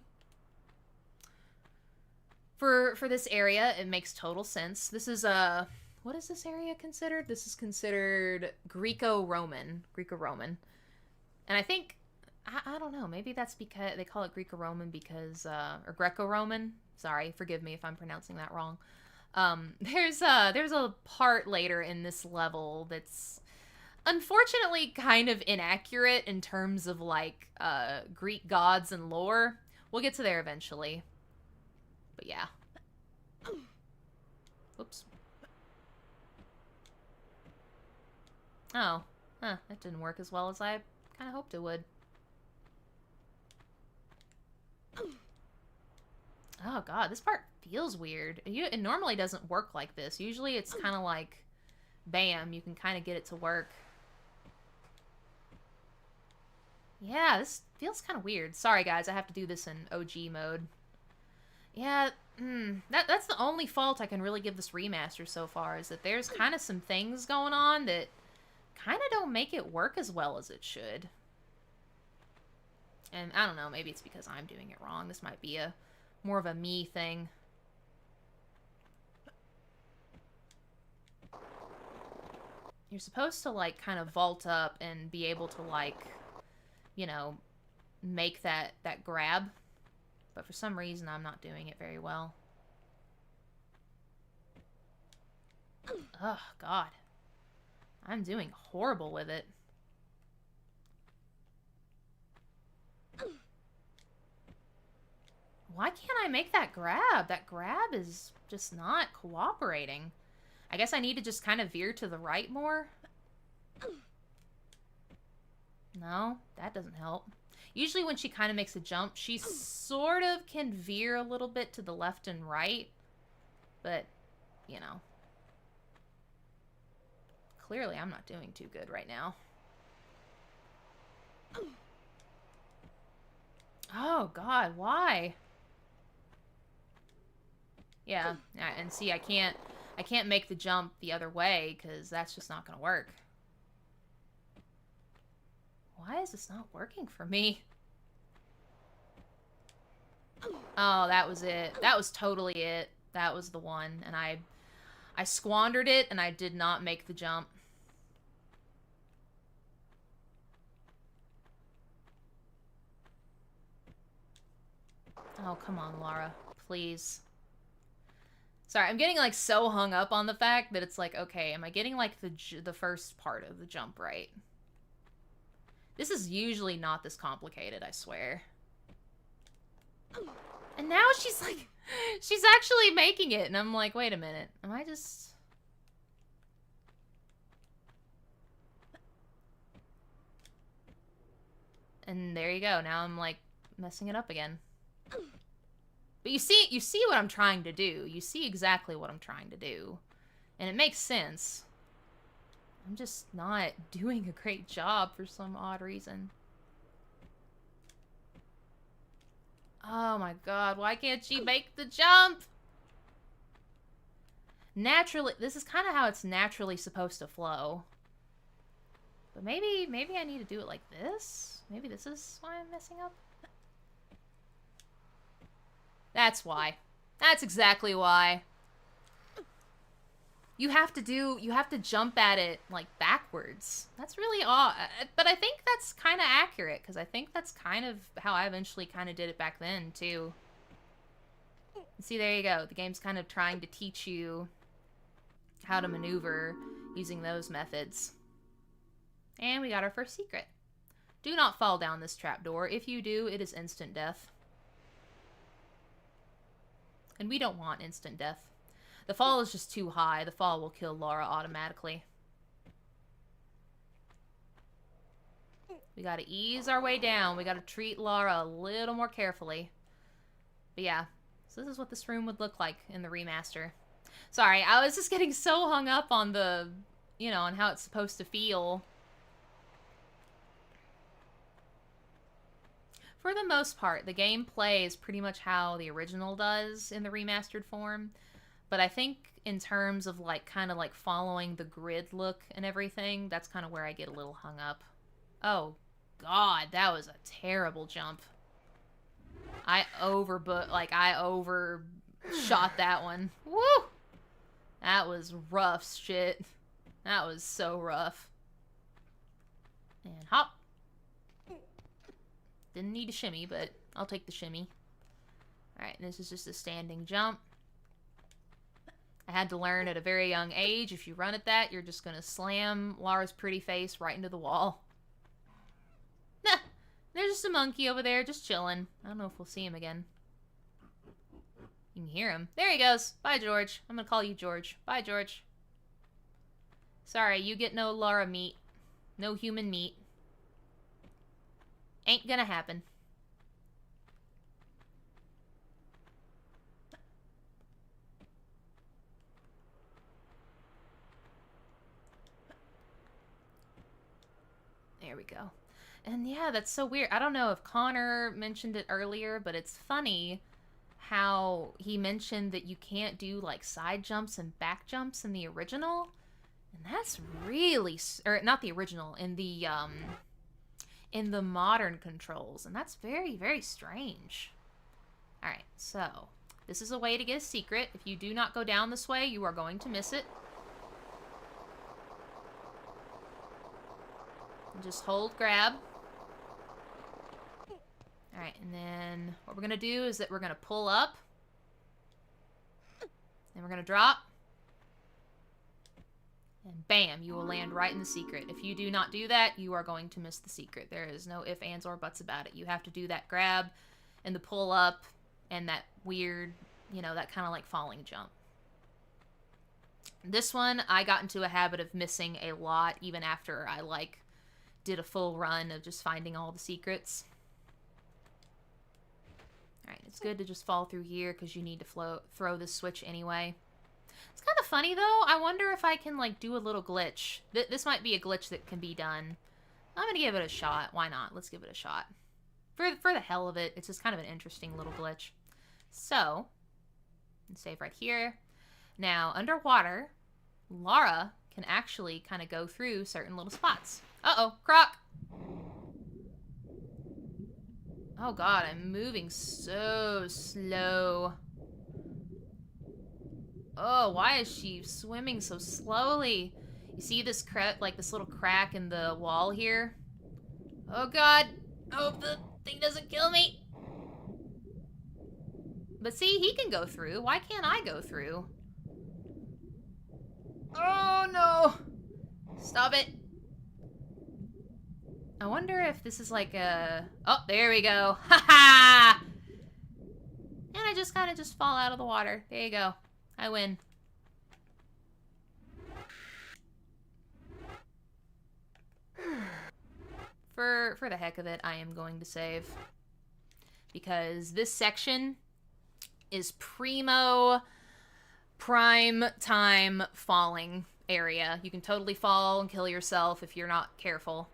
For this area, it makes total sense. This is what is this area considered? This is considered Greco-Roman. Greco-Roman. And I think, I don't know, maybe that's because they call it Greco-Roman because, or Greco-Roman. Sorry, forgive me if I'm pronouncing that wrong. There's a part later in this level that's unfortunately kind of inaccurate in terms of, like, Greek gods and lore. We'll get to there eventually. But yeah. Oops. Oh. Huh, that didn't work as well as I kind of hoped it would. Oh god, this part feels weird. It normally doesn't work like this. Usually it's kind of like, bam, you can kind of get it to work. Yeah, this feels kind of weird. Sorry guys, I have to do this in OG mode. Yeah, that's the only fault I can really give this remaster so far, is that there's kind of some things going on that kind of don't make it work as well as it should. And I don't know, maybe it's because I'm doing it wrong. This might be more of a me thing. You're supposed to, like, kind of vault up and be able to, like, you know, make that grab. But for some reason, I'm not doing it very well. Oh, God. I'm doing horrible with it. Why can't I make that grab? That grab is just not cooperating. I guess I need to just kind of veer to the right more. No, that doesn't help. Usually when she kind of makes a jump, she sort of can veer a little bit to the left and right. But, you know. Clearly I'm not doing too good right now. Oh, God, why? Yeah, and see, I can't make the jump the other way, because that's just not going to work. Why is this not working for me? Oh, that was it. That was totally it. That was the one. And I squandered it, and I did not make the jump. Oh, come on, Lara. Please. Sorry, I'm getting, like, so hung up on the fact that it's like, okay, am I getting, like, the first part of the jump right? This is usually not this complicated, I swear. And now she's, like, she's actually making it, and I'm like, wait a minute. Am I just... And there you go. Now I'm, like, messing it up again. But you see what I'm trying to do. You see exactly what I'm trying to do. And it makes sense. I'm just not doing a great job for some odd reason. Oh my god, why can't she make the jump? Naturally, this is kind of how it's naturally supposed to flow. But maybe I need to do it like this? Maybe this is why I'm messing up? That's why. That's exactly why. You have to jump at it, like, backwards. That's really odd. But I think that's kind of accurate, because I think that's kind of how I eventually kind of did it back then, too. See, there you go. The game's kind of trying to teach you how to maneuver using those methods. And we got our first secret. Do not fall down this trapdoor. If you do, it is instant death. And we don't want instant death. The fall is just too high. The fall will kill Lara automatically. We gotta ease our way down. We gotta treat Lara a little more carefully. But yeah, so this is what this room would look like in the remaster. Sorry, I was just getting so hung up on the, you know, on how it's supposed to feel. For the most part, the game plays pretty much how the original does in the remastered form. But I think in terms of, like, kind of, like, following the grid look and everything, that's kind of where I get a little hung up. Oh, God, that was a terrible jump. I overshot that one. Woo! That was rough shit. That was so rough. And hop. Didn't need a shimmy, but I'll take the shimmy. Alright, this is just a standing jump. I had to learn at a very young age, if you run at that, you're just gonna slam Lara's pretty face right into the wall. Nah, there's just a monkey over there, just chilling. I don't know if we'll see him again. You can hear him. There he goes. Bye, George. I'm gonna call you George. Bye, George. Sorry, you get no Lara meat. No human meat. Ain't gonna happen. There we go. And yeah, that's so weird. I don't know if Connor mentioned it earlier, but it's funny how he mentioned that you can't do, like, side jumps and back jumps in the original. And that's really... Or, not the original, in the modern controls. And that's very, very strange. Alright, so... This is a way to get a secret. If you do not go down this way, you are going to miss it. Just hold grab. Alright, and then what we're going to do is that we're going to pull up. And we're going to drop. And bam, you will land right in the secret. If you do not do that, you are going to miss the secret. There is no ifs, ands, or buts about it. You have to do that grab and the pull up and that weird, you know, that kind of like falling jump. This one, I got into a habit of missing a lot even after I, like, did a full run of just finding all the secrets. Alright, it's good to just fall through here because you need to throw this switch anyway. It's kind of funny, though. I wonder if I can, like, do a little glitch. This might be a glitch that can be done. I'm gonna give it a shot. Why not? Let's give it a shot. For the hell of it, it's just kind of an interesting little glitch. So, let's save right here. Now, underwater, Lara can actually kind of go through certain little spots. Uh-oh, Croc! Oh god, I'm moving so slow. Oh, why is she swimming so slowly? You see this crack, like this little crack in the wall here? Oh god! I hope the thing doesn't kill me! But see, he can go through. Why can't I go through? Oh no! Stop it! I wonder if this is like a... Oh, there we go. Ha ha! And I just kind of just fall out of the water. There you go. I win. For the heck of it, I am going to save. Because this section is prime time falling area. You can totally fall and kill yourself if you're not careful.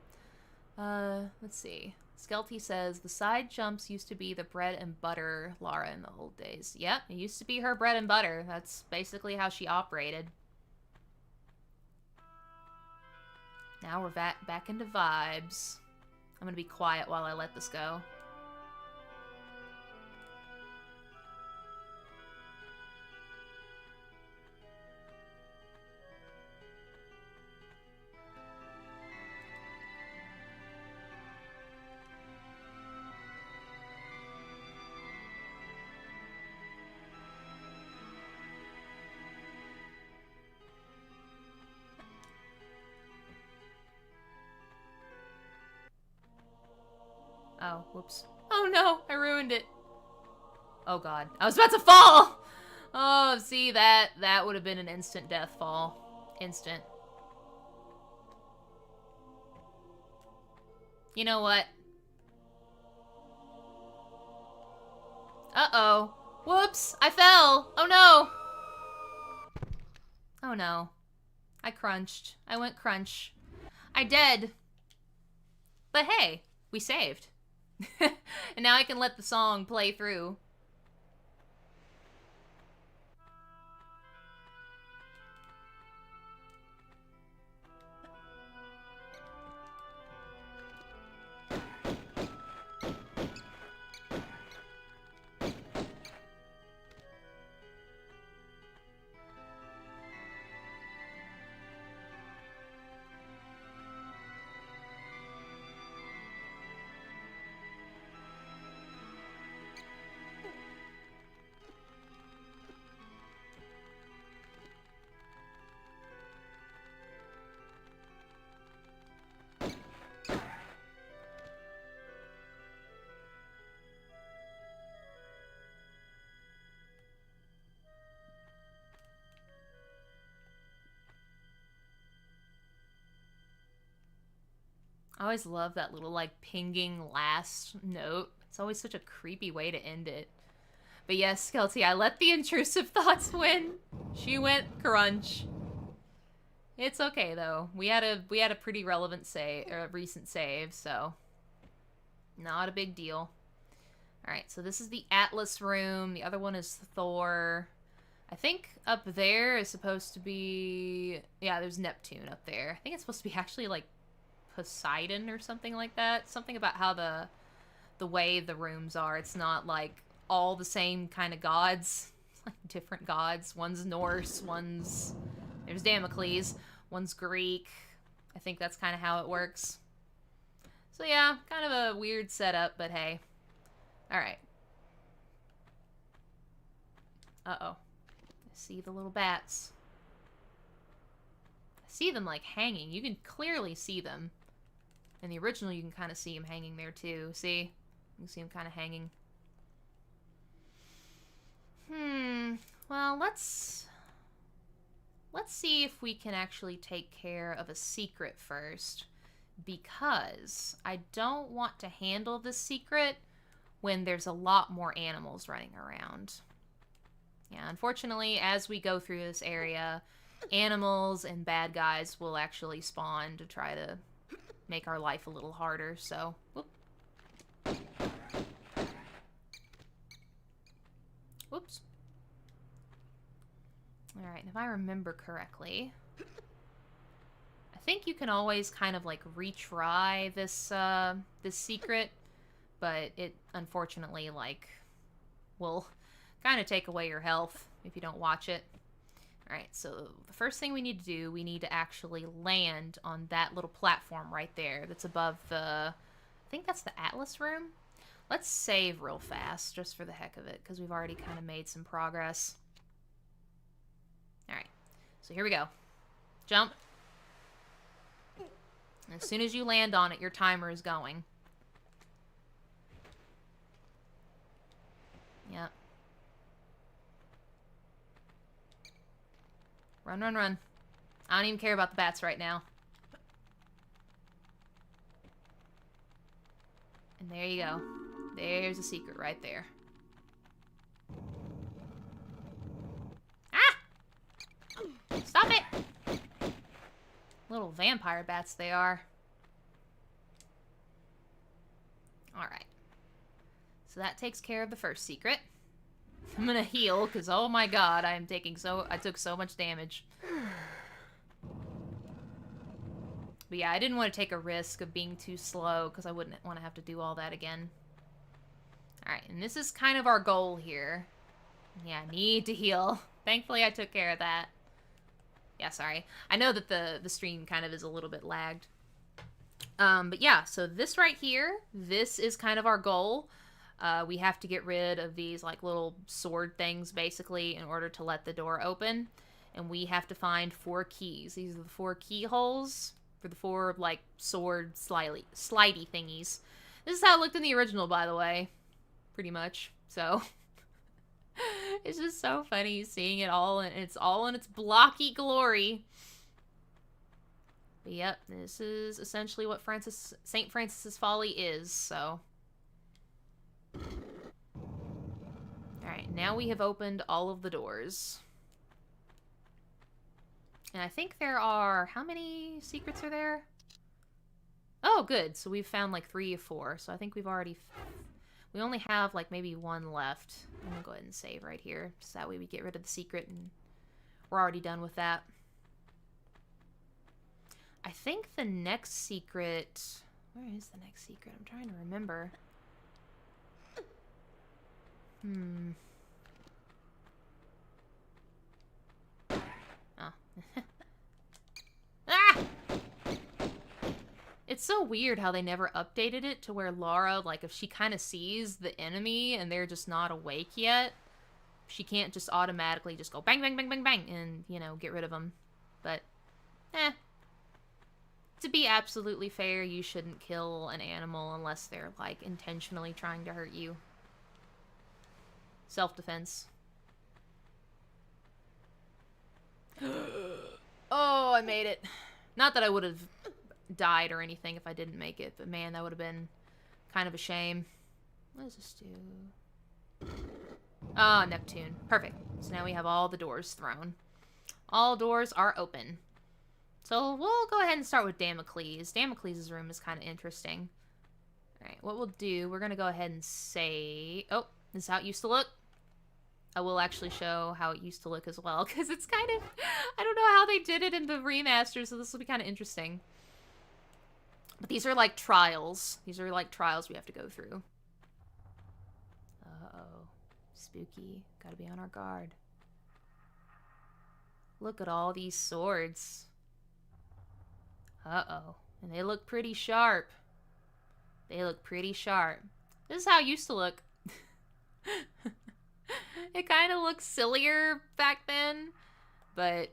Let's see. Skelty says, the side jumps used to be the bread and butter Lara in the old days. Yep, it used to be her bread and butter. That's basically how she operated. Now we're back into vibes. I'm gonna be quiet while I let this go. Oh, whoops. Oh no, I ruined it. Oh god, I was about to fall! Oh, see, that would have been an instant death fall. Instant. You know what? Uh-oh. Whoops, I fell! Oh no! Oh no. I crunched. I went crunch. I dead. But hey, we saved. And now I can let the song play through. I always love that little, like, pinging last note. It's always such a creepy way to end it. But yes, Skelty, I let the intrusive thoughts win. She went crunch. It's okay, though. We had a pretty relevant recent save, so not a big deal. Alright, so this is the Atlas room. The other one is Thor. I think up there is supposed to be... Yeah, there's Neptune up there. I think it's supposed to be actually, like, Poseidon or something like that. Something about how the way the rooms are. It's not like all the same kind of gods. It's like different gods. One's Norse, there's Damocles, one's Greek. I think that's kind of how it works. So yeah, kind of a weird setup, but hey. Alright. Uh-oh. I see the little bats. I see them like hanging. You can clearly see them. In the original, you can kind of see him hanging there, too. See? You can see him kind of hanging. Well, let's see if we can actually take care of a secret first. Because I don't want to handle this secret when there's a lot more animals running around. Yeah, unfortunately, as we go through this area, animals and bad guys will actually spawn to try to make our life a little harder, so... Whoop. Whoops. Alright, if I remember correctly... I think you can always kind of, like, retry this, this secret, but it, unfortunately, like, will kind of take away your health if you don't watch it. Alright, so the first thing we need to do, we need to actually land on that little platform right there that's above the... I think that's the Atlas room? Let's save real fast, just for the heck of it, because we've already kind of made some progress. Alright, so here we go. Jump. And as soon as you land on it, your timer is going. Yep. Run, run, run. I don't even care about the bats right now. And there you go. There's a secret right there. Stop it! Little vampire bats they are. Alright. So that takes care of the first secret. I'm gonna heal, because oh my god, I took so much damage. But yeah, I didn't want to take a risk of being too slow, because I wouldn't want to have to do all that again. Alright, and this is kind of our goal here. Yeah, need to heal. Thankfully, I took care of that. Yeah, sorry. I know that the stream kind of is a little bit lagged. But yeah, so this right here, this is kind of our goal. We have to get rid of these like little sword things basically in order to let the door open. And we have to find 4 keys. These are the 4 keyholes for the 4 like sword slidey thingies. This is how it looked in the original, by the way. Pretty much. So it's just so funny seeing it all, and it's all in its blocky glory. But yep, this is essentially what St. Francis's Folly is, so. Alright, now we have opened all of the doors. And I think there are... How many secrets are there? Oh, good. So we've found like 3 or 4. So I think we've already... We only have like maybe 1 left. I'm gonna go ahead and save right here. So that way we get rid of the secret and we're already done with that. I think the next secret... Where is the next secret? I'm trying to remember. Oh. Ah! It's so weird how they never updated it to where Lara, like, if she kind of sees the enemy and they're just not awake yet, she can't just automatically just go bang, bang, bang, bang, bang, and, you know, get rid of them. But, to be absolutely fair, you shouldn't kill an animal unless they're, like, intentionally trying to hurt you. Self-defense. Oh, I made it. Not that I would have died or anything if I didn't make it, but man, that would have been kind of a shame. What does this do? Ah, Neptune. Perfect. So now we have all the doors thrown. All doors are open. So we'll go ahead and start with Damocles. Damocles' room is kind of interesting. Alright, what we'll do, we're going to go ahead and say... Oh, this is how it used to look. I will actually show how it used to look as well, because it's kind of... I don't know how they did it in the remaster, so this will be kind of interesting. But these are like trials. These are like trials we have to go through. Uh-oh. Spooky. Gotta be on our guard. Look at all these swords. Uh-oh. And they look pretty sharp. They look pretty sharp. This is how it used to look. It kind of looks sillier back then. But,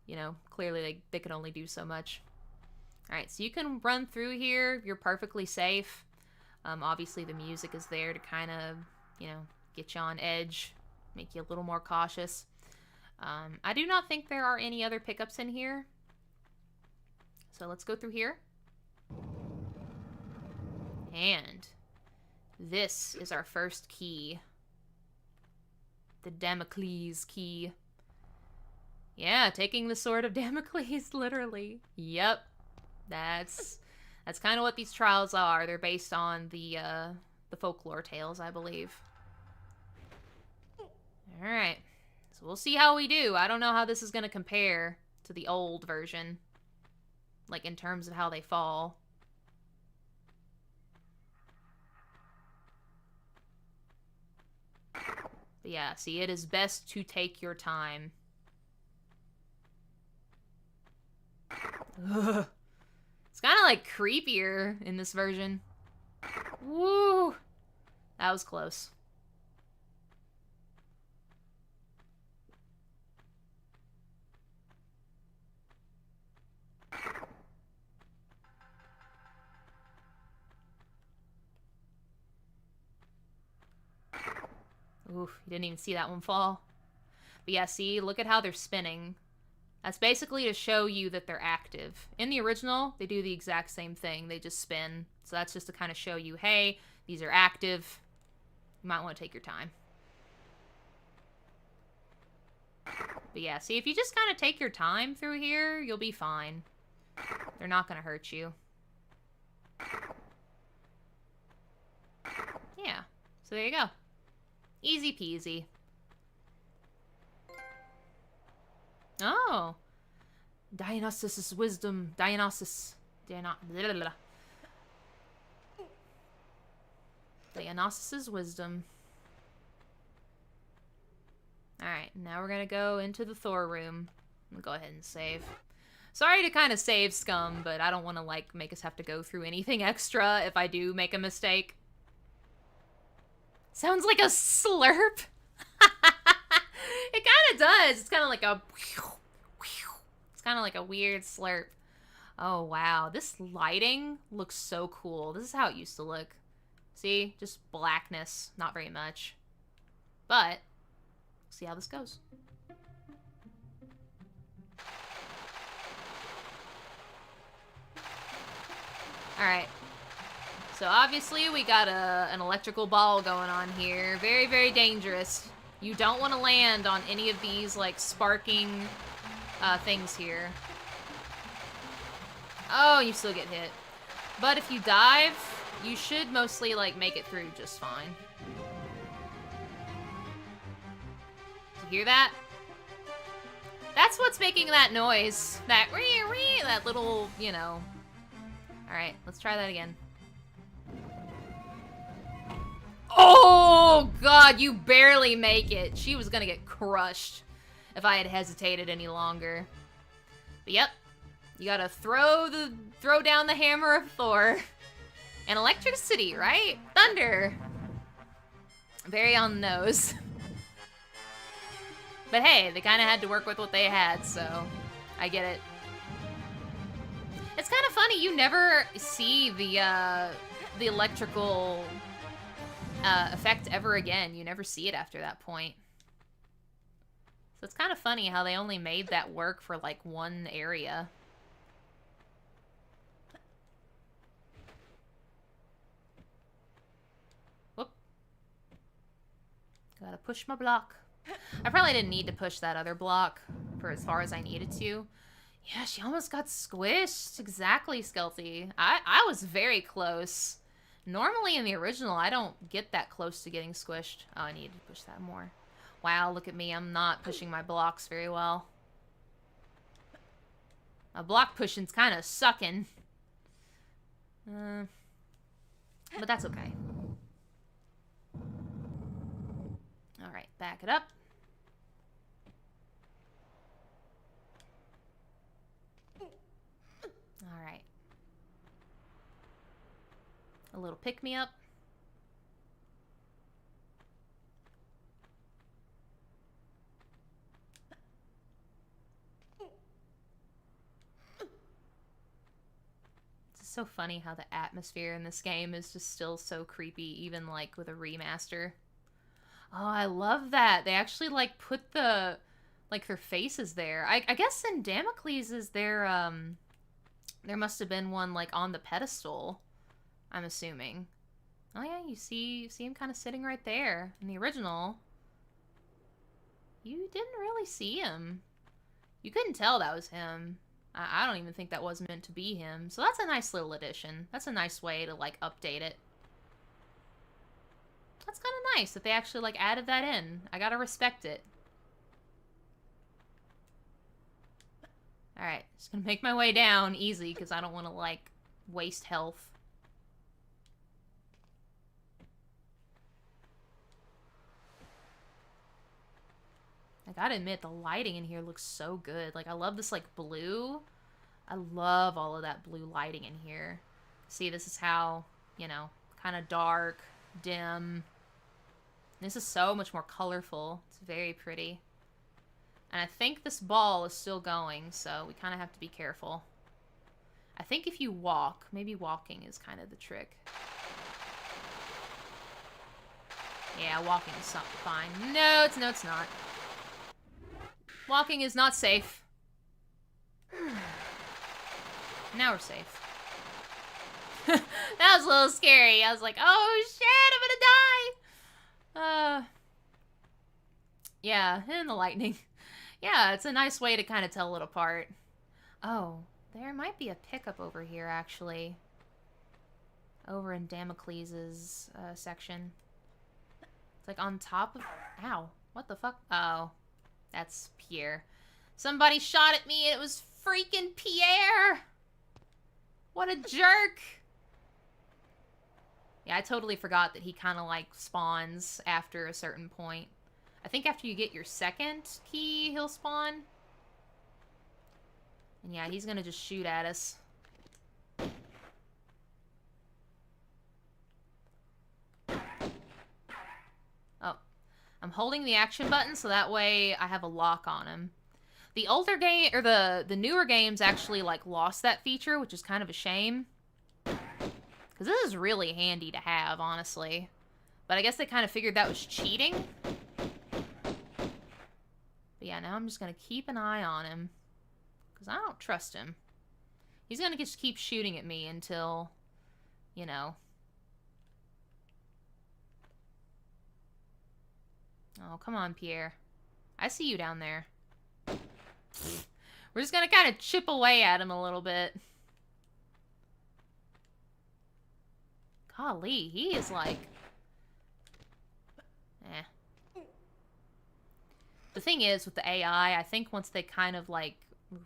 you know, clearly they could only do so much. Alright, so you can run through here. You're perfectly safe. Obviously the music is there to kind of, you know, get you on edge. Make you a little more cautious. I do not think there are any other pickups in here. So let's go through here. And this is our first key. The Damocles key. Yeah, taking the sword of Damocles, literally. Yep. That's kind of what these trials are. They're based on the folklore tales, I believe. Alright. So we'll see how we do. I don't know how this is going to compare to the old version. Like, in terms of how they fall. But yeah, see, it is best to take your time. Ugh. It's kind of, like, creepier in this version. Woo! That was close. Oof, you didn't even see that one fall. But yeah, see, look at how they're spinning. That's basically to show you that they're active. In the original, they do the exact same thing. They just spin. So that's just to kind of show you, hey, these are active. You might want to take your time. But yeah, see, if you just kind of take your time through here, you'll be fine. They're not going to hurt you. Yeah. So there you go. Easy peasy. Oh. Dionysus' wisdom. Dionysus' wisdom. Alright, now we're gonna go into the Thor room. I'm gonna go ahead and save. Sorry to kind of save scum, but I don't want to, like, make us have to go through anything extra if I do make a mistake. Sounds like a slurp. It kind of does. It's kind of like a... It's kind of like a weird slurp. Oh, wow. This lighting looks so cool. This is how it used to look. See? Just blackness. Not very much. But, see how this goes. Alright. So obviously we got an electrical ball going on here. Very, very dangerous. You don't want to land on any of these, like, sparking things here. Oh, you still get hit. But if you dive, you should mostly, like, make it through just fine. Did you hear that? That's what's making that noise. That that little, you know. Alright, let's try that again. Oh, God, you barely make it. She was gonna get crushed if I had hesitated any longer. But yep, you gotta throw down the hammer of Thor. And electricity, right? Thunder. Very on the nose. But hey, they kind of had to work with what they had, so I get it. It's kind of funny, you never see the electrical effect ever again. You never see it after that point. So it's kind of funny how they only made that work for, like, one area. Whoop. Gotta push my block. I probably didn't need to push that other block for as far as I needed to. Yeah, she almost got squished. Exactly, Skelty. I was very close. Normally in the original, I don't get that close to getting squished. Oh, I need to push that more. Wow, look at me. I'm not pushing my blocks very well. My block pushing's kind of sucking. But that's okay. Alright, back it up. Alright. A little pick-me-up. It's so funny how the atmosphere in this game is just still so creepy, even, like, with a remaster. Oh, I love that. They actually, like, put the, like, their faces there. I guess in Damocles is there must have been one, like, on the pedestal, I'm assuming. Oh, yeah, you see him kind of sitting right there. In the original, you didn't really see him. You couldn't tell that was him. I don't even think that was meant to be him. So that's a nice little addition. That's a nice way to, like, update it. That's kind of nice that they actually, like, added that in. I gotta respect it. Alright, just gonna make my way down easy because I don't want to, like, waste health. I gotta admit, the lighting in here looks so good. Like, I love this, like, blue. I love all of that blue lighting in here. See, this is how, you know, kind of dark, dim. This is so much more colorful. It's very pretty. And I think this ball is still going, so we kind of have to be careful. I think if you walk, maybe walking is kind of the trick. Yeah, walking is fine. No, it's not. Walking is not safe. Now we're safe. That was a little scary. I was like, oh shit, I'm gonna die! Yeah, and the lightning. Yeah, it's a nice way to kind of tell it apart. Oh, there might be a pickup over here, actually. Over in Damocles's section. It's like on top of... Ow. What the fuck? Oh. That's Pierre. Somebody shot at me and it was freaking Pierre! What a jerk! Yeah, I totally forgot that he kind of like spawns after a certain point. I think after you get your second key, he'll spawn. And yeah, he's gonna just shoot at us. Oh. I'm holding the action button so that way I have a lock on him. The older game, or the newer games actually like lost that feature, which is kind of a shame. Because this is really handy to have, honestly. But I guess they kind of figured that was cheating. But yeah, now I'm just going to keep an eye on him. Because I don't trust him. He's going to just keep shooting at me until, you know. Oh, come on, Pierre. I see you down there. We're just going to kind of chip away at him a little bit. Golly, he is like... Eh. The thing is, with the AI, I think once they kind of, like,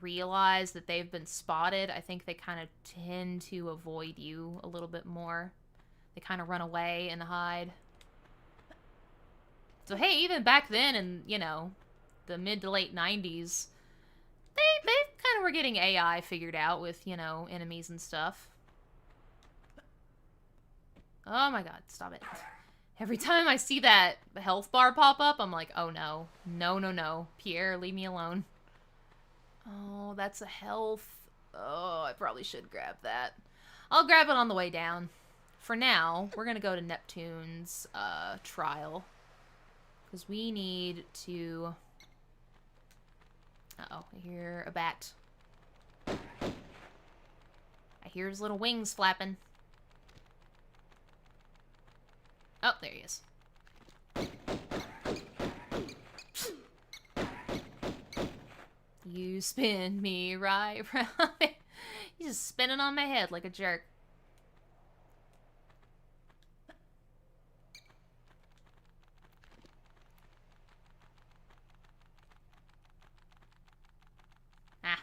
realize that they've been spotted, I think they kind of tend to avoid you a little bit more. They kind of run away and hide. So, hey, even back then in, you know, the mid to late 90s, they kind of were getting AI figured out with, you know, enemies and stuff. Oh my god, stop it. Every time I see that health bar pop up, I'm like, oh no. No, no, no. Pierre, leave me alone. Oh, that's a health. Oh, I probably should grab that. I'll grab it on the way down. For now, we're gonna go to Neptune's trial. Because we need to... Uh-oh, I hear a bat. I hear his little wings flapping. Oh, there he is. You spin me right round. He's just spinning on my head like a jerk. Ah.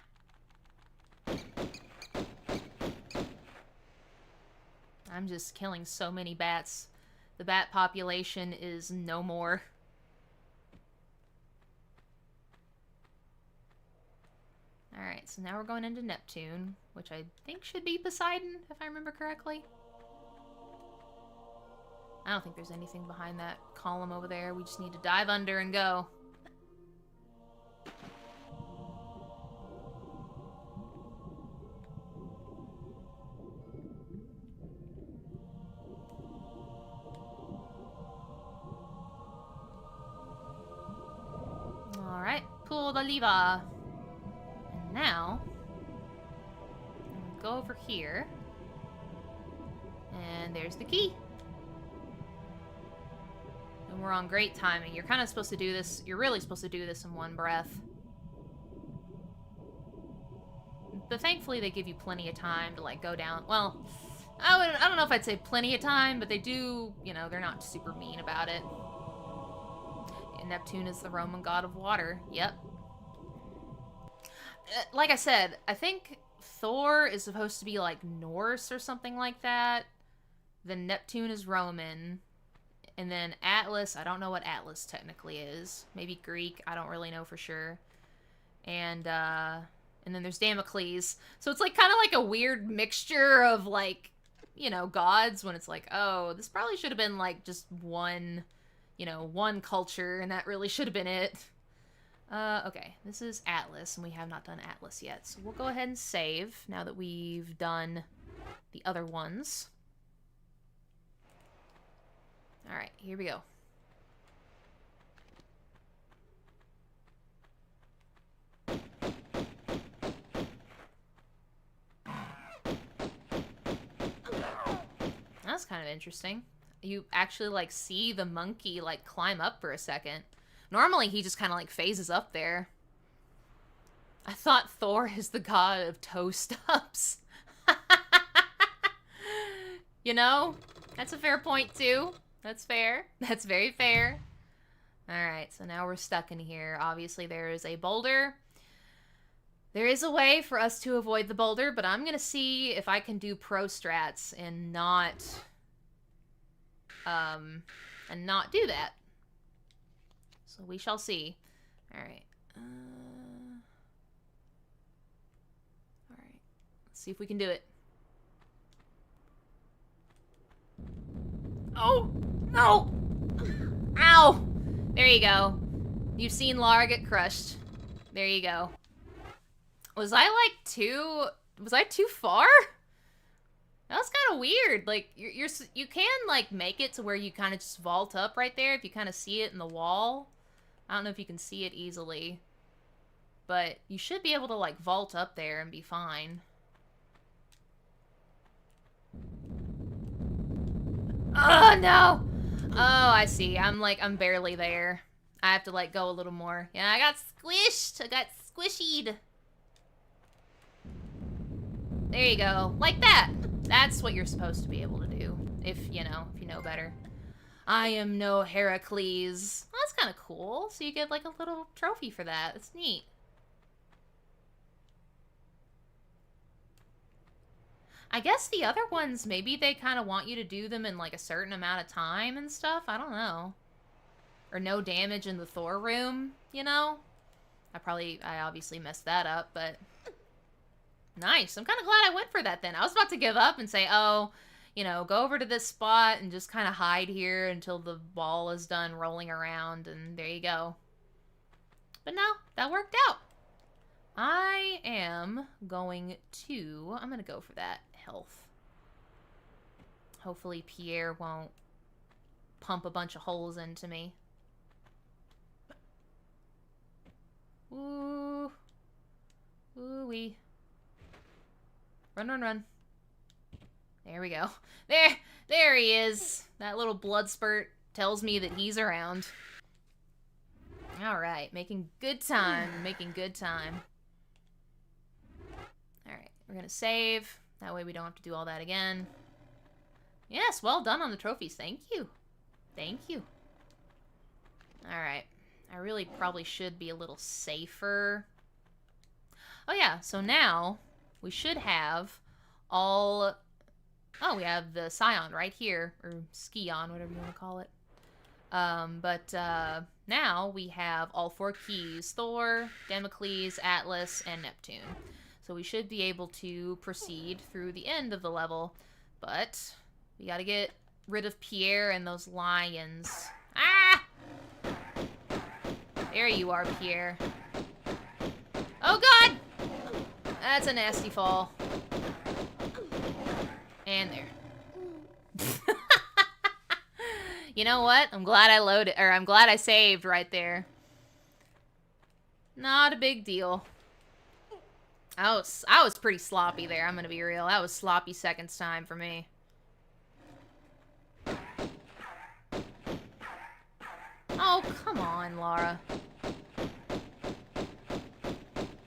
I'm just killing so many bats. The bat population is no more. Alright, so now we're going into Neptune, which I think should be Poseidon, if I remember correctly. I don't think there's anything behind that column over there. We just need to dive under and go. Alright, pull the lever. And now, go over here. And there's the key. And we're on great timing. You're kind of supposed to do this, you're really supposed to do this in one breath. But thankfully they give you plenty of time to like go down. Well, I don't know if I'd say plenty of time, but they do, you know, they're not super mean about it. Neptune is the Roman god of water. Yep. Like I said, I think Thor is supposed to be like Norse or something like that. Then Neptune is Roman. And then Atlas, I don't know what Atlas technically is. Maybe Greek, I don't really know for sure. And then there's Damocles. So it's like kind of like a weird mixture of like, you know, gods when it's like, oh, this probably should have been like just one... you know, one culture, and that really should have been it. Okay, this is Atlas, and we have not done Atlas yet. So we'll go ahead and save, now that we've done the other ones. Alright, here we go. That's kind of interesting. You actually, like, see the monkey, like, climb up for a second. Normally, he just kind of, like, phases up there. I thought Thor is the god of toe stubs. You know, that's a fair point too. That's fair. That's very fair. Alright, so now we're stuck in here. Obviously there is a boulder. There is a way for us to avoid the boulder, but I'm gonna see if I can do pro strats and not do that. So we shall see. Alright. Alright. Let's see if we can do it. Oh! No! Ow! There you go. You've seen Lara get crushed. There you go. Was I too far? That was kind of weird. Like, you can, like, make it to where you kind of just vault up right there if you kind of see it in the wall. I don't know if you can see it easily. But you should be able to, like, vault up there and be fine. Oh, no! Oh, I see. I'm barely there. I have to, like, go a little more. Yeah, I got squished. I got squishied. There you go. Like that. That's what you're supposed to be able to do. If you know better. I am no Heracles. Oh, that's kind of cool. So you get, like, a little trophy for that. That's neat. I guess the other ones, maybe they kind of want you to do them in, like, a certain amount of time and stuff. I don't know. Or no damage in the Thor room, you know? I obviously messed that up, but... Nice. I'm kind of glad I went for that then. I was about to give up and say, oh, you know, go over to this spot and just kind of hide here until the ball is done rolling around, and there you go. But no, that worked out. I'm going to go for that health. Hopefully Pierre won't pump a bunch of holes into me. Ooh. Ooh-wee. Run, run, run. There we go. There he is. That little blood spurt tells me that he's around. Alright, making good time. Making good time. Alright, we're gonna save. That way we don't have to do all that again. Yes, well done on the trophies. Thank you. Thank you. Alright. I really probably should be a little safer. Oh yeah, so now we should have all... Oh, we have the Scion right here. Or Skion, whatever you want to call it. Now we have all 4 keys. Thor, Damocles, Atlas, and Neptune. So we should be able to proceed through the end of the level. But we gotta get rid of Pierre and those lions. Ah! There you are, Pierre. Oh, God! That's a nasty fall. And there. You know what? I'm glad I saved right there. Not a big deal. I was pretty sloppy there, I'm gonna be real. That was sloppy seconds time for me. Oh, come on, Lara.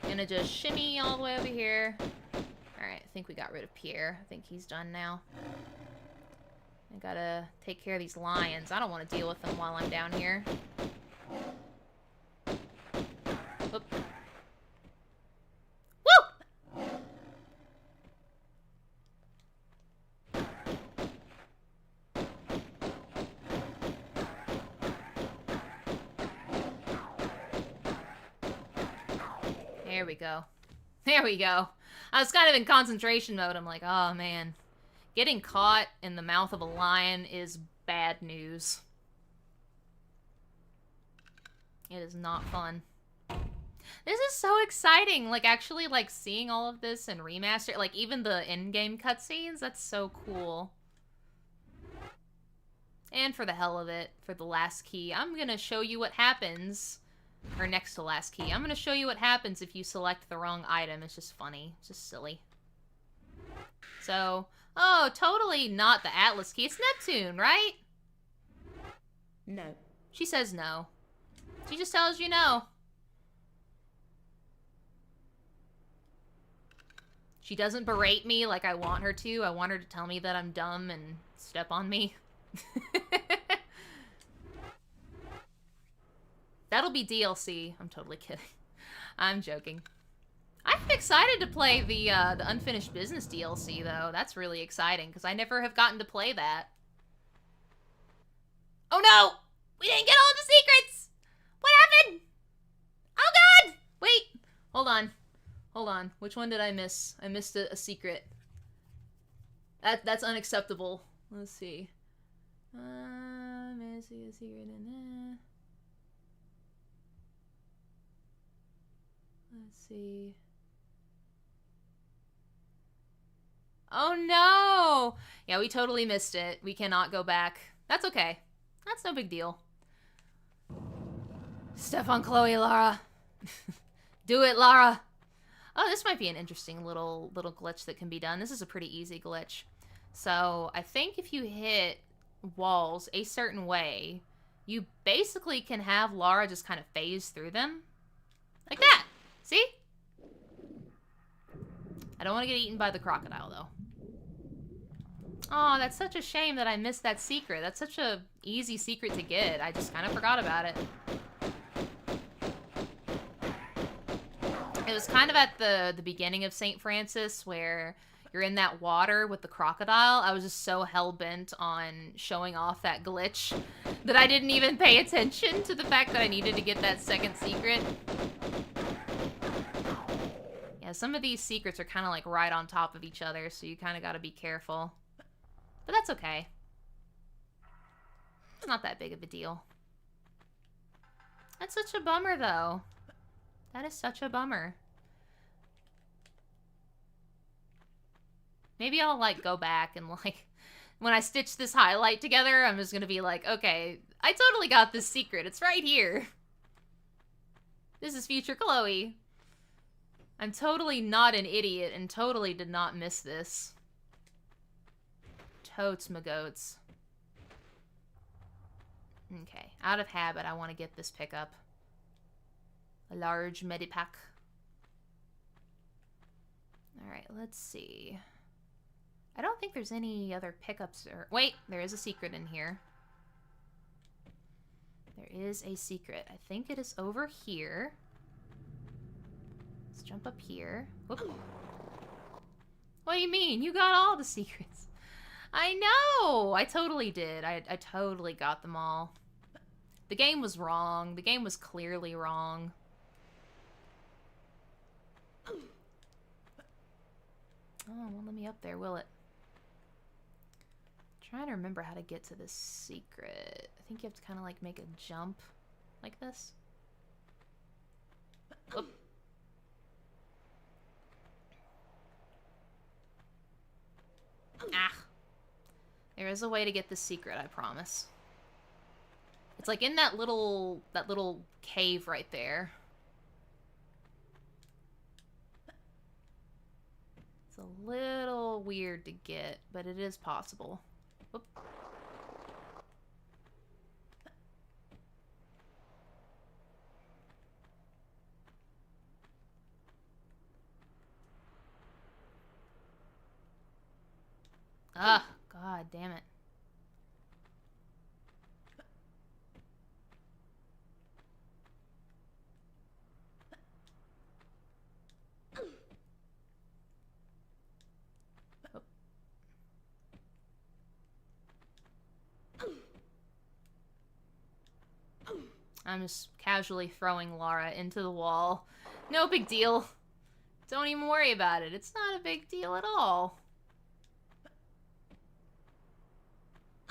Gonna just shimmy all the way over here. Alright, I think we got rid of Pierre. I think he's done now. I gotta take care of these lions. I don't want to deal with them while I'm down here. Oop. Woo! There we go. There we go. I was kind of in concentration mode. I'm like, oh man. Getting caught in the mouth of a lion is bad news. It is not fun. This is so exciting. Like, actually, like, seeing all of this and remaster, like, even the in-game cutscenes, that's so cool. And for the hell of it, for the last key, I'm gonna show you what happens. Or next to last key. I'm gonna show you what happens if you select the wrong item. It's just funny. It's just silly. So, oh, totally not the Atlas key. It's Neptune, right? No. She says no. She just tells you no. She doesn't berate me like I want her to. I want her to tell me that I'm dumb and step on me. That'll be DLC. I'm totally kidding. I'm joking. I'm excited to play the Unfinished Business DLC, though. That's really exciting, because I never have gotten to play that. Oh no! We didn't get all the secrets! What happened? Oh god! Wait! Hold on. Hold on. Which one did I miss? I missed a secret. That's unacceptable. Let's see. Missing a secret in there. Let's see. Oh no! Yeah, we totally missed it. We cannot go back. That's okay. That's no big deal. Step on Chloe, Lara. Do it, Lara. Oh, this might be an interesting little glitch that can be done. This is a pretty easy glitch. So, I think if you hit walls a certain way, you basically can have Lara just kind of phase through them. Like that! See? I don't want to get eaten by the crocodile, though. Oh, that's such a shame that I missed that secret. That's such a easy secret to get. I just kind of forgot about it. It was kind of at the beginning of St. Francis where you're in that water with the crocodile. I was just so hell-bent on showing off that glitch that I didn't even pay attention to the fact that I needed to get that second secret. Yeah, some of these secrets are kind of like right on top of each other, so you kind of got to be careful. But that's okay. It's not that big of a deal. That's such a bummer, though. That is such a bummer. Maybe I'll, like, go back and, like, when I stitch this highlight together, I'm just gonna be like, okay, I totally got this secret. It's right here. This is future Chloe. I'm totally not an idiot and totally did not miss this. Totes my goats. Okay, out of habit, I want to get this pickup. A large medipack. Alright, let's see. I don't think there's any other pickups or... Wait, there is a secret in here. There is a secret. I think it is over here. Let's jump up here. Whoop. What do you mean? You got all the secrets. I know! I totally did. I totally got them all. The game was wrong. The game was clearly wrong. Oh, won't let me up there, will it? I'm trying to remember how to get to this secret. I think you have to kind of like make a jump like this. Oop. Ah. There is a way to get this secret, I promise. It's like in that little cave right there. It's a little weird to get, but it is possible. Oop. Ah, god damn it. I'm just casually throwing Lara into the wall. No big deal. Don't even worry about it. It's not a big deal at all.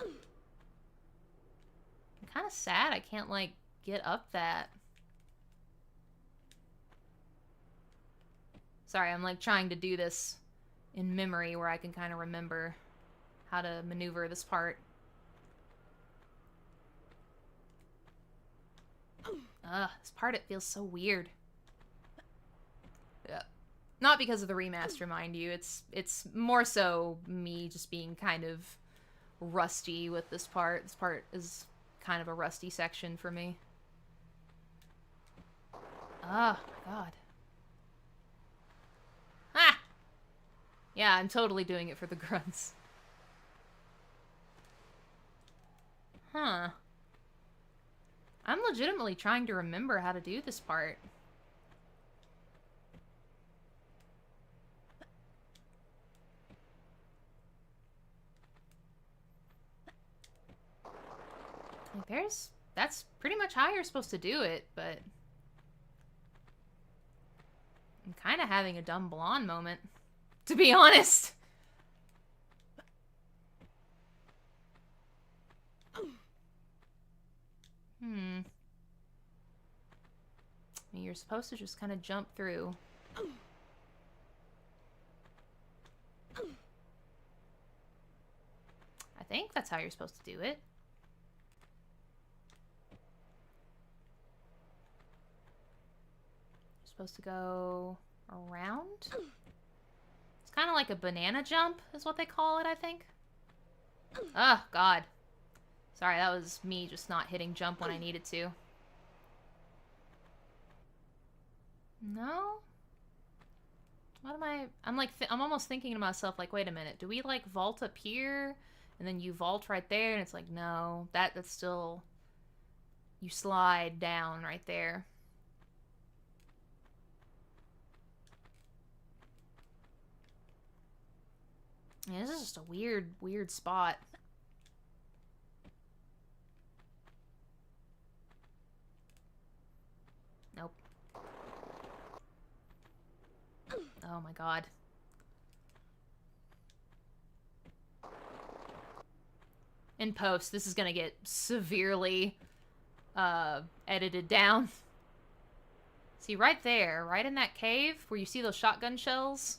I'm kind of sad I can't, like, get up that. Sorry, I'm, like, trying to do this in memory where I can kind of remember how to maneuver this part. Ugh, this part, it feels so weird. Yeah. Not because of the remaster, mind you. It's more so me just being kind of rusty with this part. This part is kind of a rusty section for me. Oh, my god. Ah! Yeah, I'm totally doing it for the grunts. Huh. I'm legitimately trying to remember how to do this part. Like, that's pretty much how you're supposed to do it, but I'm kind of having a dumb blonde moment, to be honest. I mean, you're supposed to just kind of jump through. I think that's how you're supposed to do it. You're supposed to go around. It's kind of like a banana jump, is what they call it, I think. Oh, God. Sorry, that was me just not hitting jump when I needed to. No? What am I... I'm almost thinking to myself, like, wait a minute. Do we, like, vault up here? And then you vault right there? And it's like, no. That's still... You slide down right there. Yeah, this is just a weird, weird spot. Nope. Oh my god. In post, this is gonna get severely edited down. See, right there, right in that cave where you see those shotgun shells,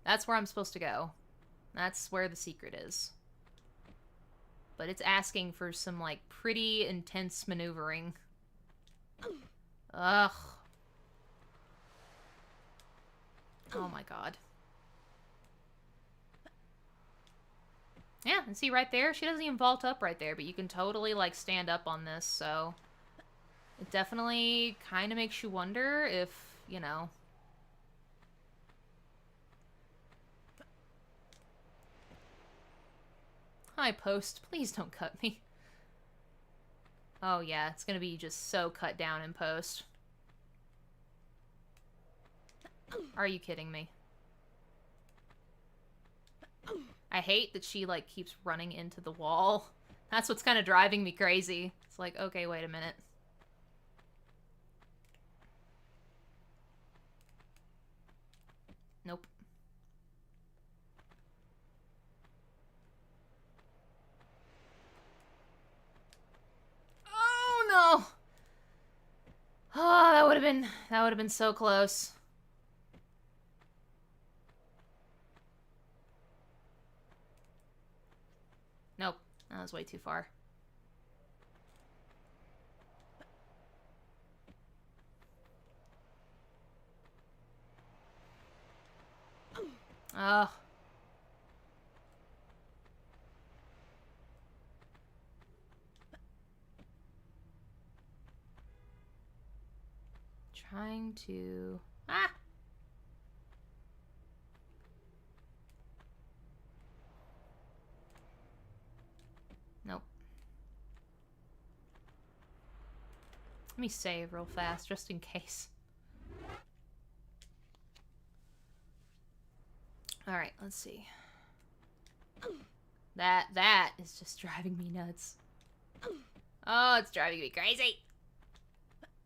that's where I'm supposed to go. That's where the secret is. But it's asking for some, like, pretty intense maneuvering. Ugh. Oh my god. Yeah, and see right there? She doesn't even vault up right there, but you can totally, like, stand up on this, so... It definitely kind of makes you wonder if, you know... Hi, post. Please don't cut me. Oh, yeah, it's gonna be just so cut down in post. Are you kidding me? I hate that she, like, keeps running into the wall. That's what's kind of driving me crazy. It's like, okay, wait a minute. Nope. Oh, no! Oh, that would have been so close. Nope, that was way too far. Oh. Trying to... Ah! Nope. Let me save real fast, just in case. Alright, let's see. That is just driving me nuts. Oh, it's driving me crazy.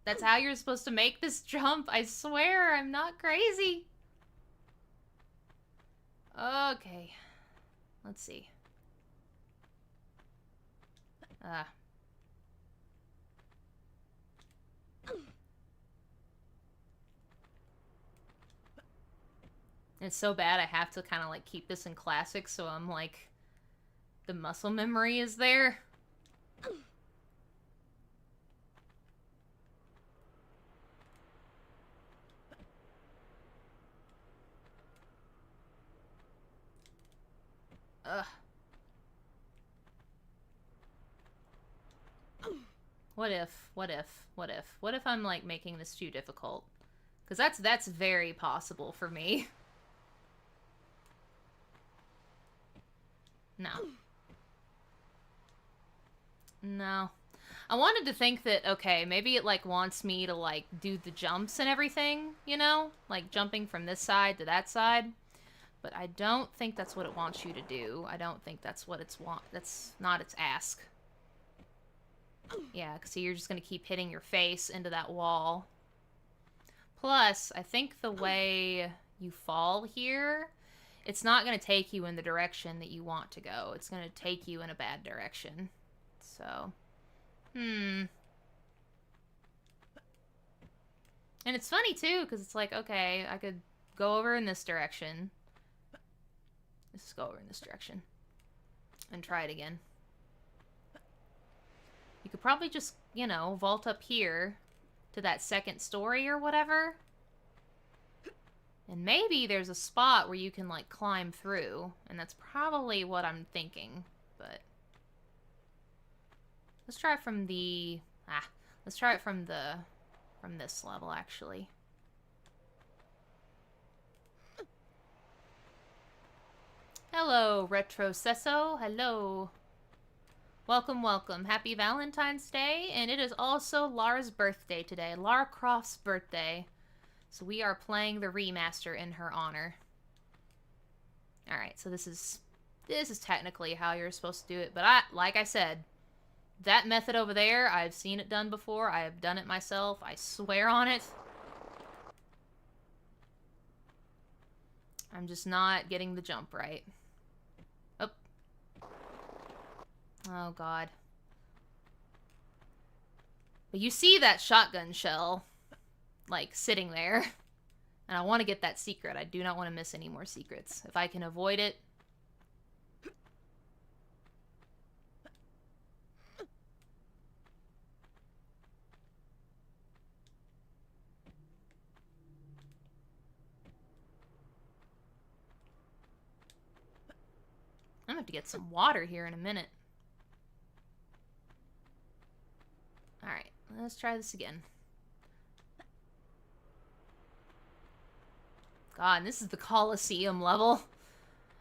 That's how you're supposed to make this jump. I swear, I'm not crazy. Okay. Let's see. It's so bad I have to kind of, like, keep this in classic, so I'm, like, the muscle memory is there. Ugh. What if I'm, like, making this too difficult? Because that's very possible for me. No. No. I wanted to think that, okay, maybe it, like, wants me to, like, do the jumps and everything, you know? Like, jumping from this side to that side. But I don't think that's what it wants you to do. I don't think that's what that's not its ask. Yeah, see, you're just gonna keep hitting your face into that wall. Plus, I think the way you fall here, it's not gonna take you in the direction that you want to go. It's gonna take you in a bad direction. So... And it's funny, too, because it's like, okay, I could go over in this direction. Let's just go over in this direction. And try it again. You could probably just, you know, vault up here to that second story or whatever. And maybe there's a spot where you can, like, climb through. And that's probably what I'm thinking, but... Let's try it from the... let's try it from this level, actually. Hello, Retrocesso. Hello. Welcome, welcome. Happy Valentine's Day, and it is also Lara's birthday today. Lara Croft's birthday. So we are playing the remaster in her honor. Alright, so this is technically how you're supposed to do it, but like I said... That method over there, I've seen it done before. I have done it myself. I swear on it. I'm just not getting the jump right. Oh. Oh, God. But you see that shotgun shell, like, sitting there. And I want to get that secret. I do not want to miss any more secrets. If I can avoid it, I'm gonna have to get some water here in a minute. Alright, let's try this again. God, this is the Colosseum level.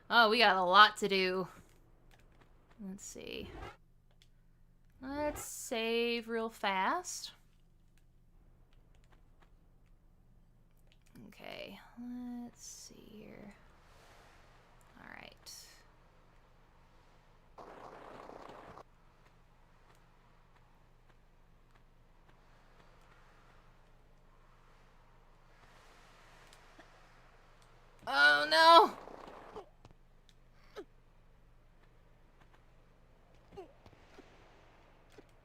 Oh, we got a lot to do. Let's see. Let's save real fast. Okay, let's see here. Alright. Oh no!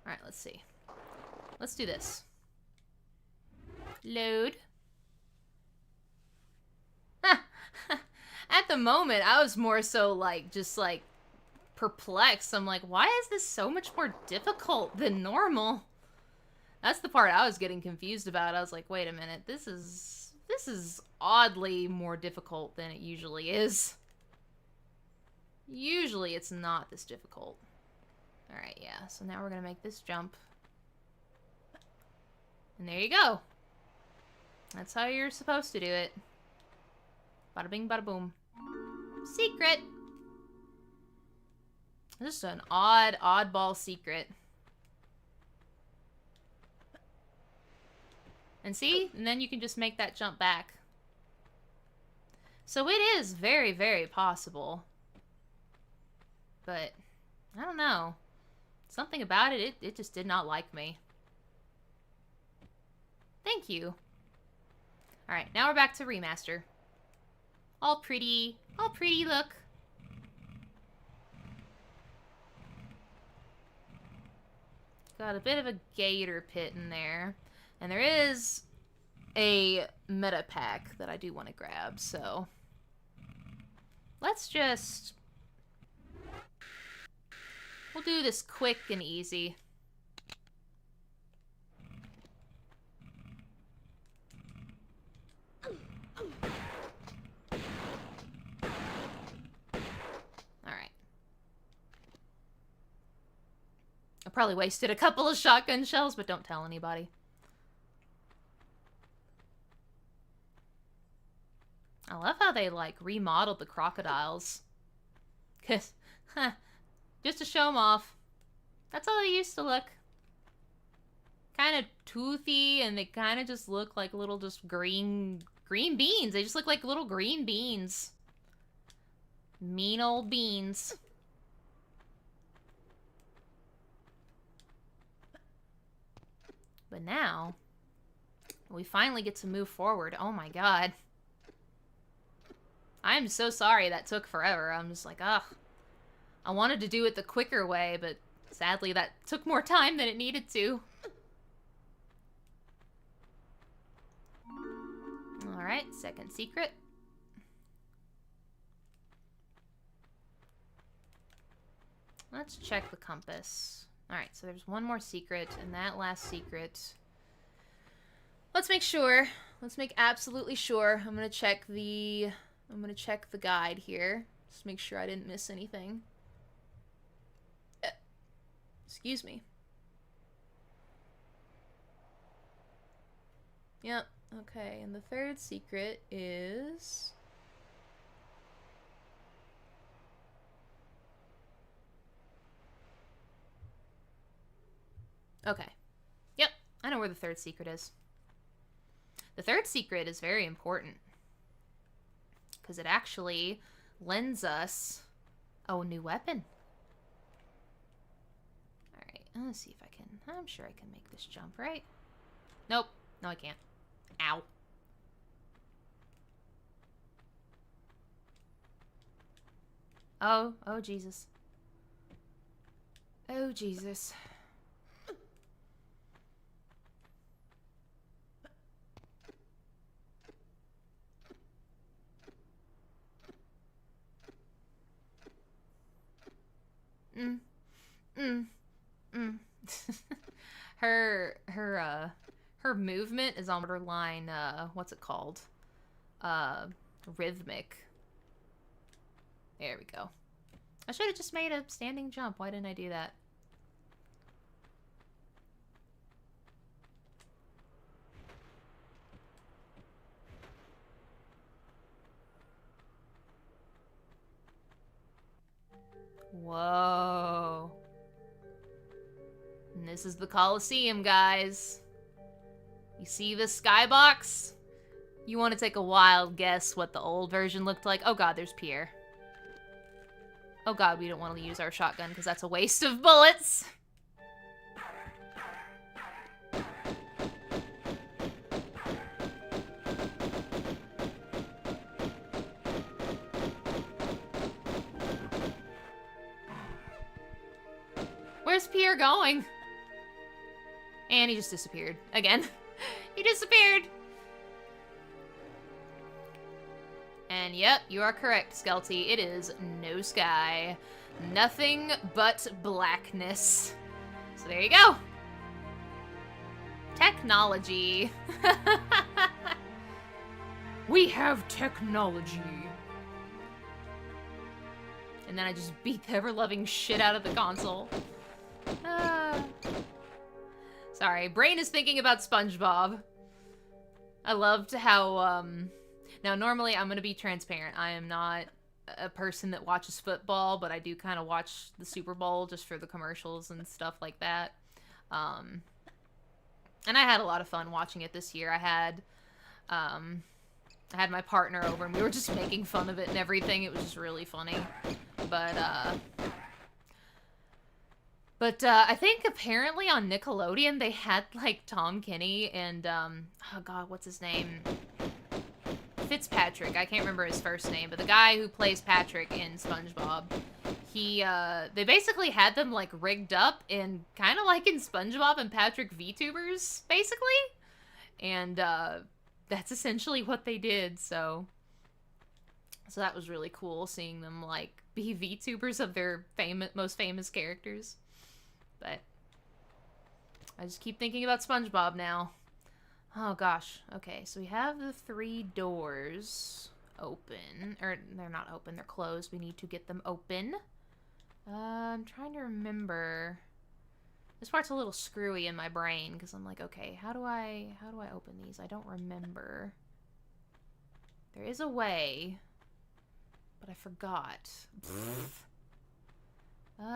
Alright, let's see. Let's do this. Load. At the moment, I was more so like, just like, perplexed. I'm like, why is this so much more difficult than normal? That's the part I was getting confused about. I was like, wait a minute, this is oddly more difficult than it usually is. Usually it's not this difficult. Alright, yeah, so now we're gonna make this jump. And there you go. That's how you're supposed to do it. Bada bing, bada boom. Secret! Just an oddball secret. And see? And then you can just make that jump back. So it is very, very possible. But, I don't know. Something about it, it just did not like me. Thank you. Alright, now we're back to remaster. All pretty look. Got a bit of a gator pit in there. And there is a meta pack that I do want to grab, so let's just... We'll do this quick and easy. Alright. I probably wasted a couple of shotgun shells, but don't tell anybody. I love how they, like, remodeled the crocodiles. Because Huh. Just to show them off. That's how they used to look. Kind of toothy, and they kind of just look like little just green beans. They just look like little green beans. Mean old beans. But now, we finally get to move forward. Oh my god. I'm so sorry that took forever. I'm just like, ugh. I wanted to do it the quicker way, but sadly that took more time than it needed to. Alright, second secret. Let's check the compass. Alright, so there's one more secret, and that last secret... Let's make sure. Let's make absolutely sure. I'm gonna check the guide here. Just make sure I didn't miss anything. Excuse me. Yep, okay, and the third secret is... Okay. Yep, I know where the third secret is. The third secret is very important. Because it actually lends us... Oh, a new weapon. Alright, let's see if I can... I'm sure I can make this jump, right? Nope. No, I can't. Ow. Oh, Jesus. Oh, Jesus. Her movement is on borderline, what's it called? Rhythmic. There we go. I should have just made a standing jump. Why didn't I do that? Whoa. And this is the Colosseum, guys. You see this skybox? You want to take a wild guess what the old version looked like? Oh god, there's Pierre. Oh god, we don't want to use our shotgun because that's a waste of bullets. Where's Pierre going? And he just disappeared. Again. He disappeared! And yep, you are correct, Skelty. It is no sky. Nothing but blackness. So there you go. Technology. We have technology. And then I just beat the ever-loving shit out of the console. Sorry, brain is thinking about SpongeBob. I loved how, now normally I'm gonna be transparent. I am not a person that watches football, but I do kind of watch the Super Bowl just for the commercials and stuff like that. And I had a lot of fun watching it this year. I had my partner over and we were just making fun of it and everything. It was just really funny. But I think apparently on Nickelodeon they had like Tom Kenny and oh god, what's his name? Fitzpatrick. I can't remember his first name, but the guy who plays Patrick in SpongeBob. They basically had them like rigged up in kind of like in SpongeBob and Patrick VTubers, basically. And that's essentially what they did, so that was really cool seeing them like be VTubers of their most famous characters. But I just keep thinking about SpongeBob now. Oh gosh. Okay, so we have the 3 doors open. Or they're not open, they're closed. We need to get them open. I'm trying to remember. This part's a little screwy in my brain because I'm like, okay, how do I open these? I don't remember. There is a way, but I forgot.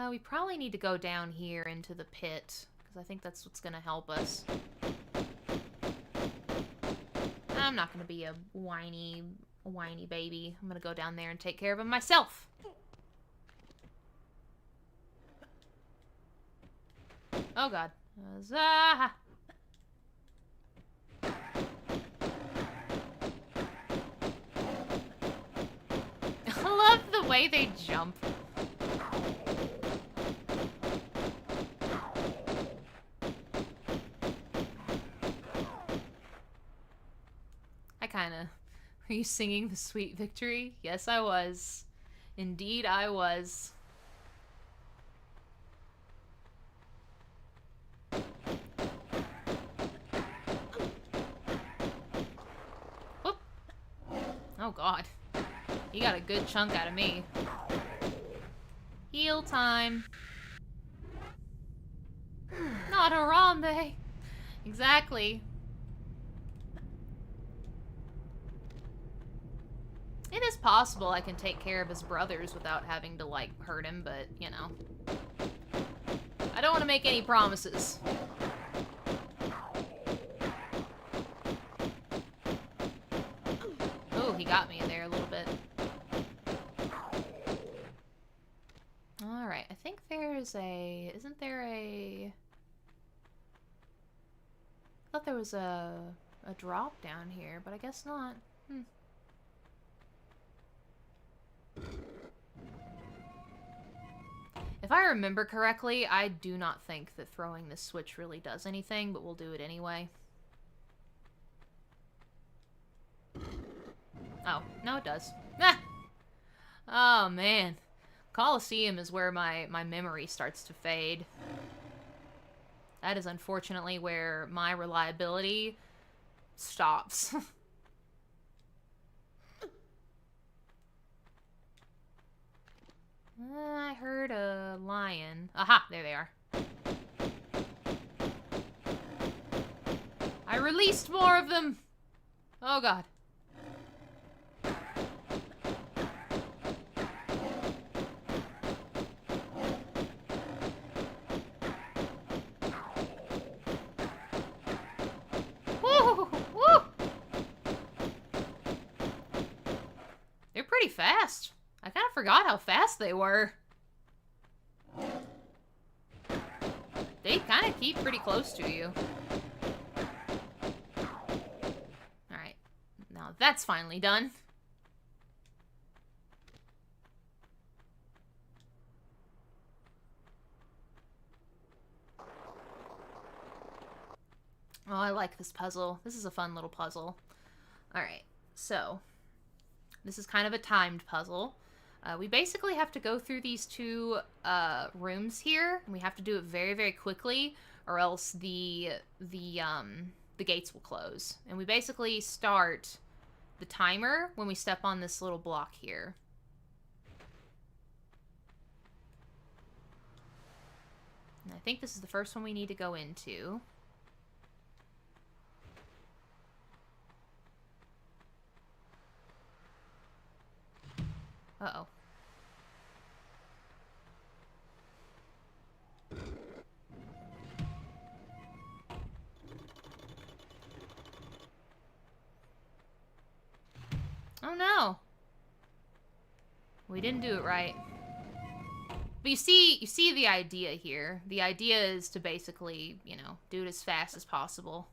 We probably need to go down here into the pit, because I think that's what's gonna help us. I'm not gonna be a whiny baby. I'm gonna go down there and take care of him myself. Oh god. Huzzah! I love the way they jump. Were you singing the Sweet Victory? Yes, I was. Indeed, I was. Whoop. Oh, God. He got a good chunk out of me. Heal time. Not Harambe. Exactly. It is possible I can take care of his brothers without having to, like, hurt him, but, you know. I don't want to make any promises. Oh, he got me in there a little bit. Alright, I think there's a... Isn't there a... I thought there was a drop down here, but I guess not. If I remember correctly, I do not think that throwing this switch really does anything, but we'll do it anyway. Oh, no it does. Ah! Oh, man. Colosseum is where my memory starts to fade. That is unfortunately where my reliability stops. I heard a lion. Aha, there they are. I released more of them! Oh god. Woo! Woo! They're pretty fast. I kind of forgot how fast they were. They kind of keep pretty close to you. Alright. Now that's finally done. Oh, I like this puzzle. This is a fun little puzzle. Alright, so this is kind of a timed puzzle. We basically have to go through these two rooms here, and we have to do it very, very quickly, or else the gates will close. And we basically start the timer when we step on this little block here. And I think this is the first one we need to go into. Uh-oh. Oh no! We didn't do it right. But you see the idea here. The idea is to basically, you know, do it as fast as possible.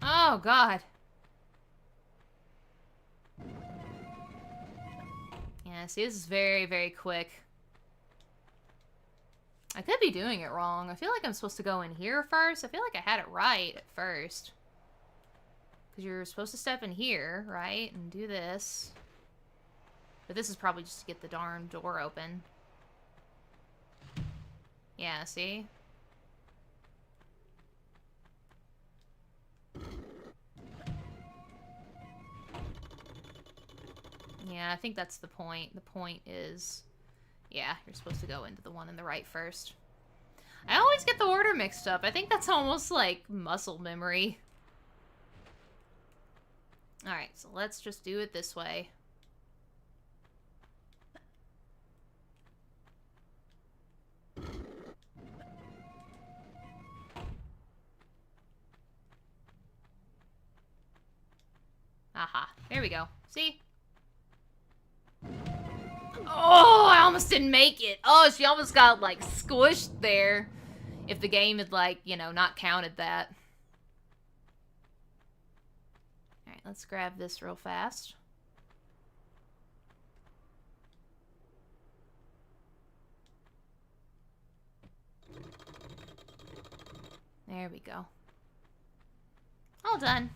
Oh, God. Yeah, see, this is very, very quick. I could be doing it wrong. I feel like I'm supposed to go in here first. I feel like I had it right at first. Because you're supposed to step in here, right? And do this. But this is probably just to get the darn door open. Yeah, see? Yeah, I think that's the point. The point is... Yeah, you're supposed to go into the one in the right first. I always get the order mixed up. I think that's almost like muscle memory. Alright, so let's just do it this way. Aha, there we go. See? Oh, I almost didn't make it. Oh, she almost got, like, squished there. If the game had, like, you know, not counted that. Alright, let's grab this real fast. There we go. All done.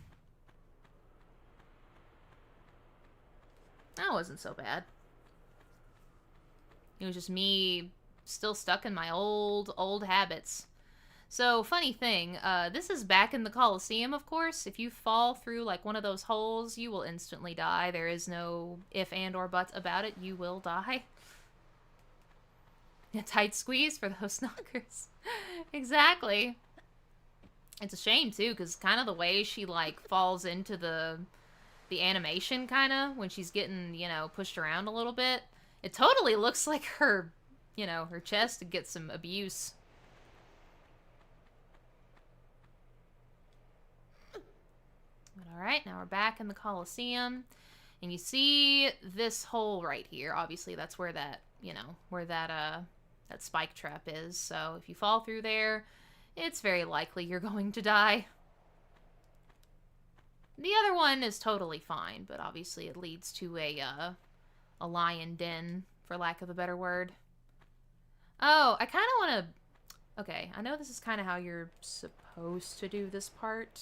That wasn't so bad. It was just me still stuck in my old habits. So, funny thing, this is back in the Coliseum, of course. If you fall through, like, one of those holes, you will instantly die. There is no if and or buts about it. You will die. A tight squeeze for those knockers. Exactly. It's a shame, too, because kind of the way she, like, falls into the animation, kind of, when she's getting, you know, pushed around a little bit. It totally looks like her, you know, her chest gets some abuse. But alright, now we're back in the Coliseum. And you see this hole right here. Obviously, that's where that, you know, where that spike trap is. So if you fall through there, it's very likely you're going to die. The other one is totally fine, but obviously it leads to a lion den, for lack of a better word. Oh, I kind of want to... Okay, I know this is kind of how you're supposed to do this part,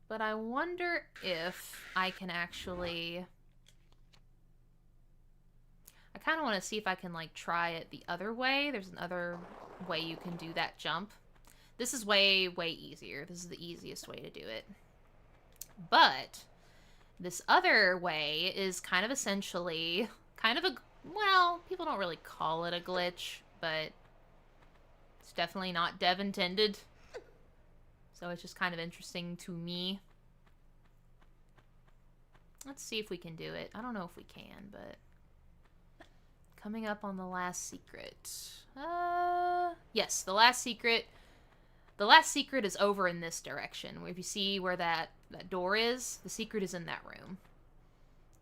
but I wonder if I can actually... I kind of want to see if I can, like, try it the other way. There's another way you can do that jump. This is way, way easier. This is the easiest way to do it. But this other way is kind of essentially kind of a, well, people don't really call it a glitch, but it's definitely not dev intended. So it's just kind of interesting to me. Let's see if we can do it. I don't know if we can, but coming up on the last secret. Yes, the last secret. The last secret is over in this direction. If you see where that door is, the secret is in that room.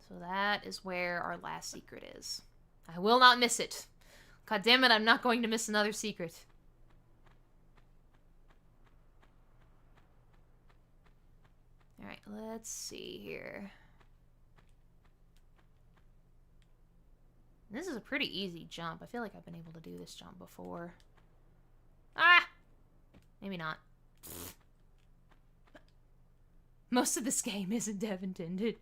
So that is where our last secret is. I will not miss it. God damn it, I'm not going to miss another secret. Alright, let's see here. This is a pretty easy jump. I feel like I've been able to do this jump before. Ah! Maybe not. Most of this game isn't dev intended.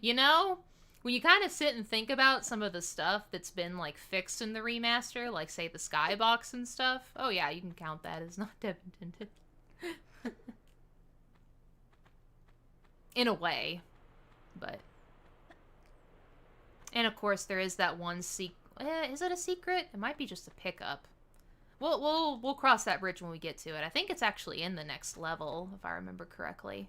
You know, when you kind of sit and think about some of the stuff that's been, like, fixed in the remaster, like, say, the skybox and stuff, oh yeah, you can count that as not dev intended. In a way. But... And, of course, there is that one is it a secret? It might be just a pickup. We'll cross that bridge when we get to it. I think it's actually in the next level, if I remember correctly.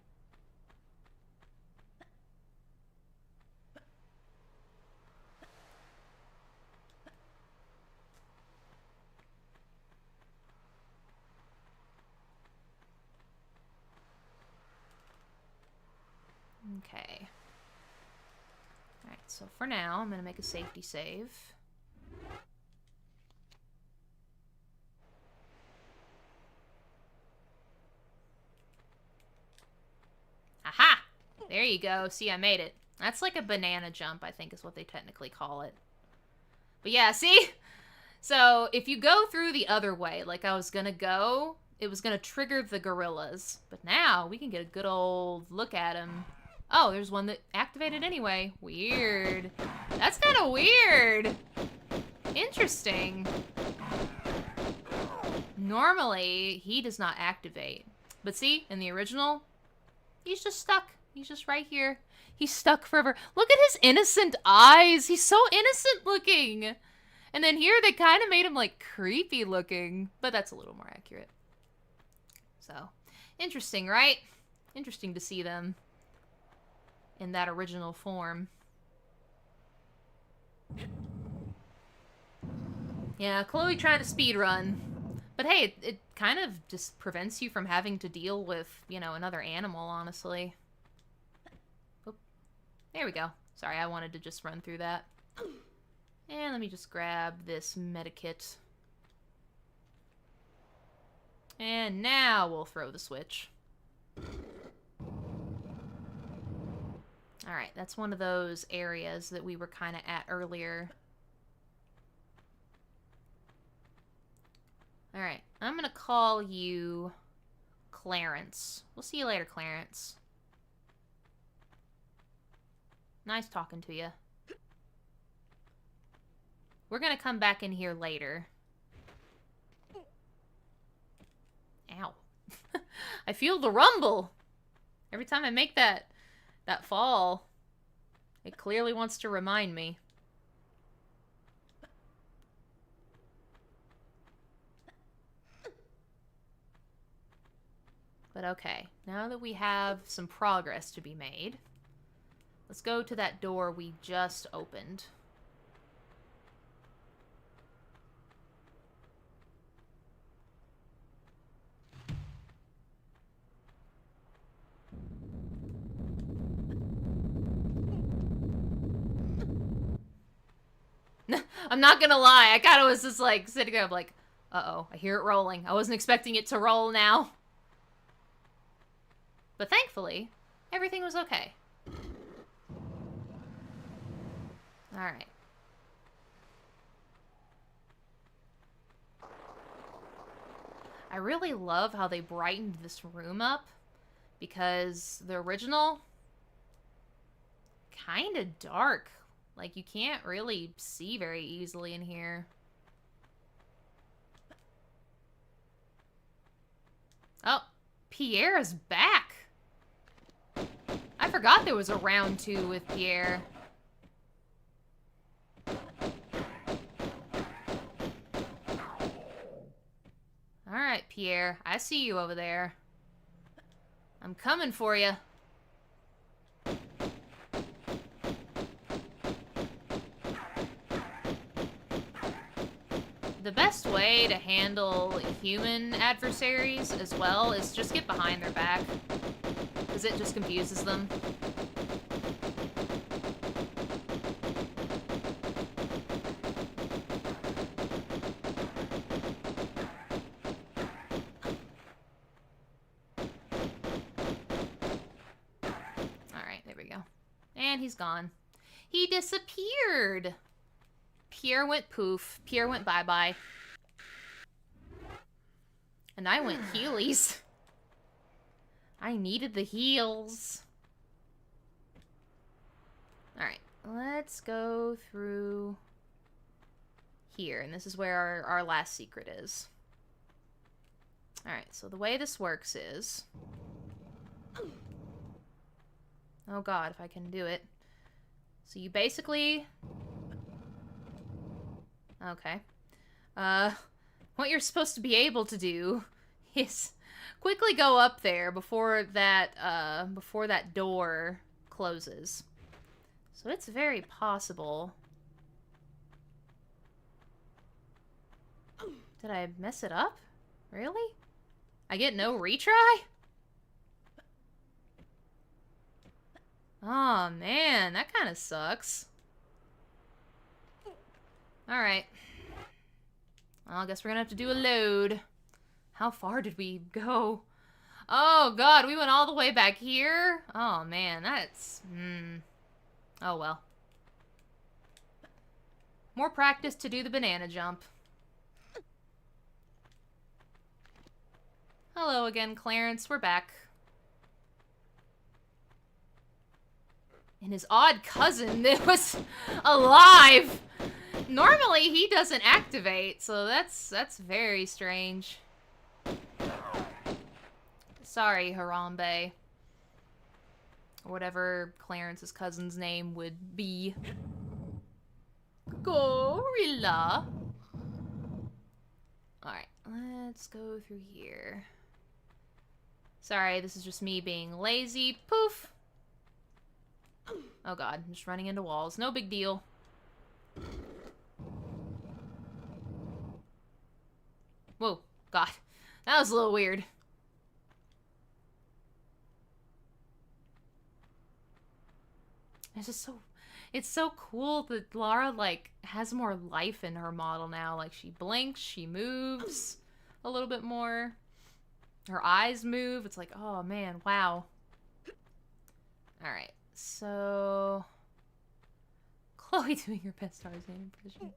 Okay. Alright, so for now, I'm going to make a safety save. Aha! There you go. See, I made it. That's like a banana jump, I think is what they technically call it. But yeah, see? So, if you go through the other way, like I was gonna go, it was gonna trigger the gorillas. But now, we can get a good old look at them. Oh, there's one that activated anyway. Weird. That's kind of weird. Interesting. Normally, he does not activate. But see, in the original, he's just stuck. He's just right here. He's stuck forever. Look at his innocent eyes. He's so innocent looking. And then here they kind of made him like creepy looking, but that's a little more accurate. So, interesting, right? Interesting to see them in that original form. Yeah, Chloe tried to speedrun. But hey, it kind of just prevents you from having to deal with, you know, another animal, honestly. Oop. There we go. Sorry, I wanted to just run through that. And let me just grab this medikit. And now we'll throw the switch. Alright, that's one of those areas that we were kind of at earlier. Alright, I'm gonna call you Clarence. We'll see you later, Clarence. Nice talking to you. We're gonna come back in here later. Ow. I feel the rumble! Every time I make that fall, it clearly wants to remind me. But okay, now that we have some progress to be made, let's go to that door we just opened. I'm not gonna lie, I kinda was just like sitting there, I'm like, uh-oh, I hear it rolling. I wasn't expecting it to roll now. But thankfully, everything was okay. Alright. I really love how they brightened this room up, because the original, kinda dark. Like, you can't really see very easily in here. Oh, Pierre is back! I forgot there was a round 2 with Pierre. Alright, Pierre. I see you over there. I'm coming for you. The best way to handle human adversaries as well is just get behind their back, because it just confuses them. Alright, there we go. And he's gone. He disappeared! Pierre went poof. Pierre went bye-bye. And I went heelies. I needed the heals. Alright, let's go through here. And this is where our last secret is. Alright, so the way this works is... Oh god, if I can do it. So you basically... Okay. What you're supposed to be able to do is quickly go up there before that door closes. So it's very possible. Did I mess it up? Really? I get no retry? Oh man, that kind of sucks. Alright. Well, I guess we're gonna have to do a load. How far did we go? Oh god, we went all the way back here? Oh man, that's... Oh well. More practice to do the banana jump. Hello again, Clarence. We're back. And his odd cousin that was alive! Normally, he doesn't activate, so that's very strange. Sorry, Harambe. Or whatever Clarence's cousin's name would be. Gorilla. Alright, let's go through here. Sorry, this is just me being lazy. Poof! Oh god, I'm just running into walls. No big deal. Whoa, god. That was a little weird. It's just so... It's so cool that Lara, like, has more life in her model now. Like, she blinks, she moves a little bit more. Her eyes move. It's like, oh, man, wow. Alright, so... Chloe doing her best Tarzan impression.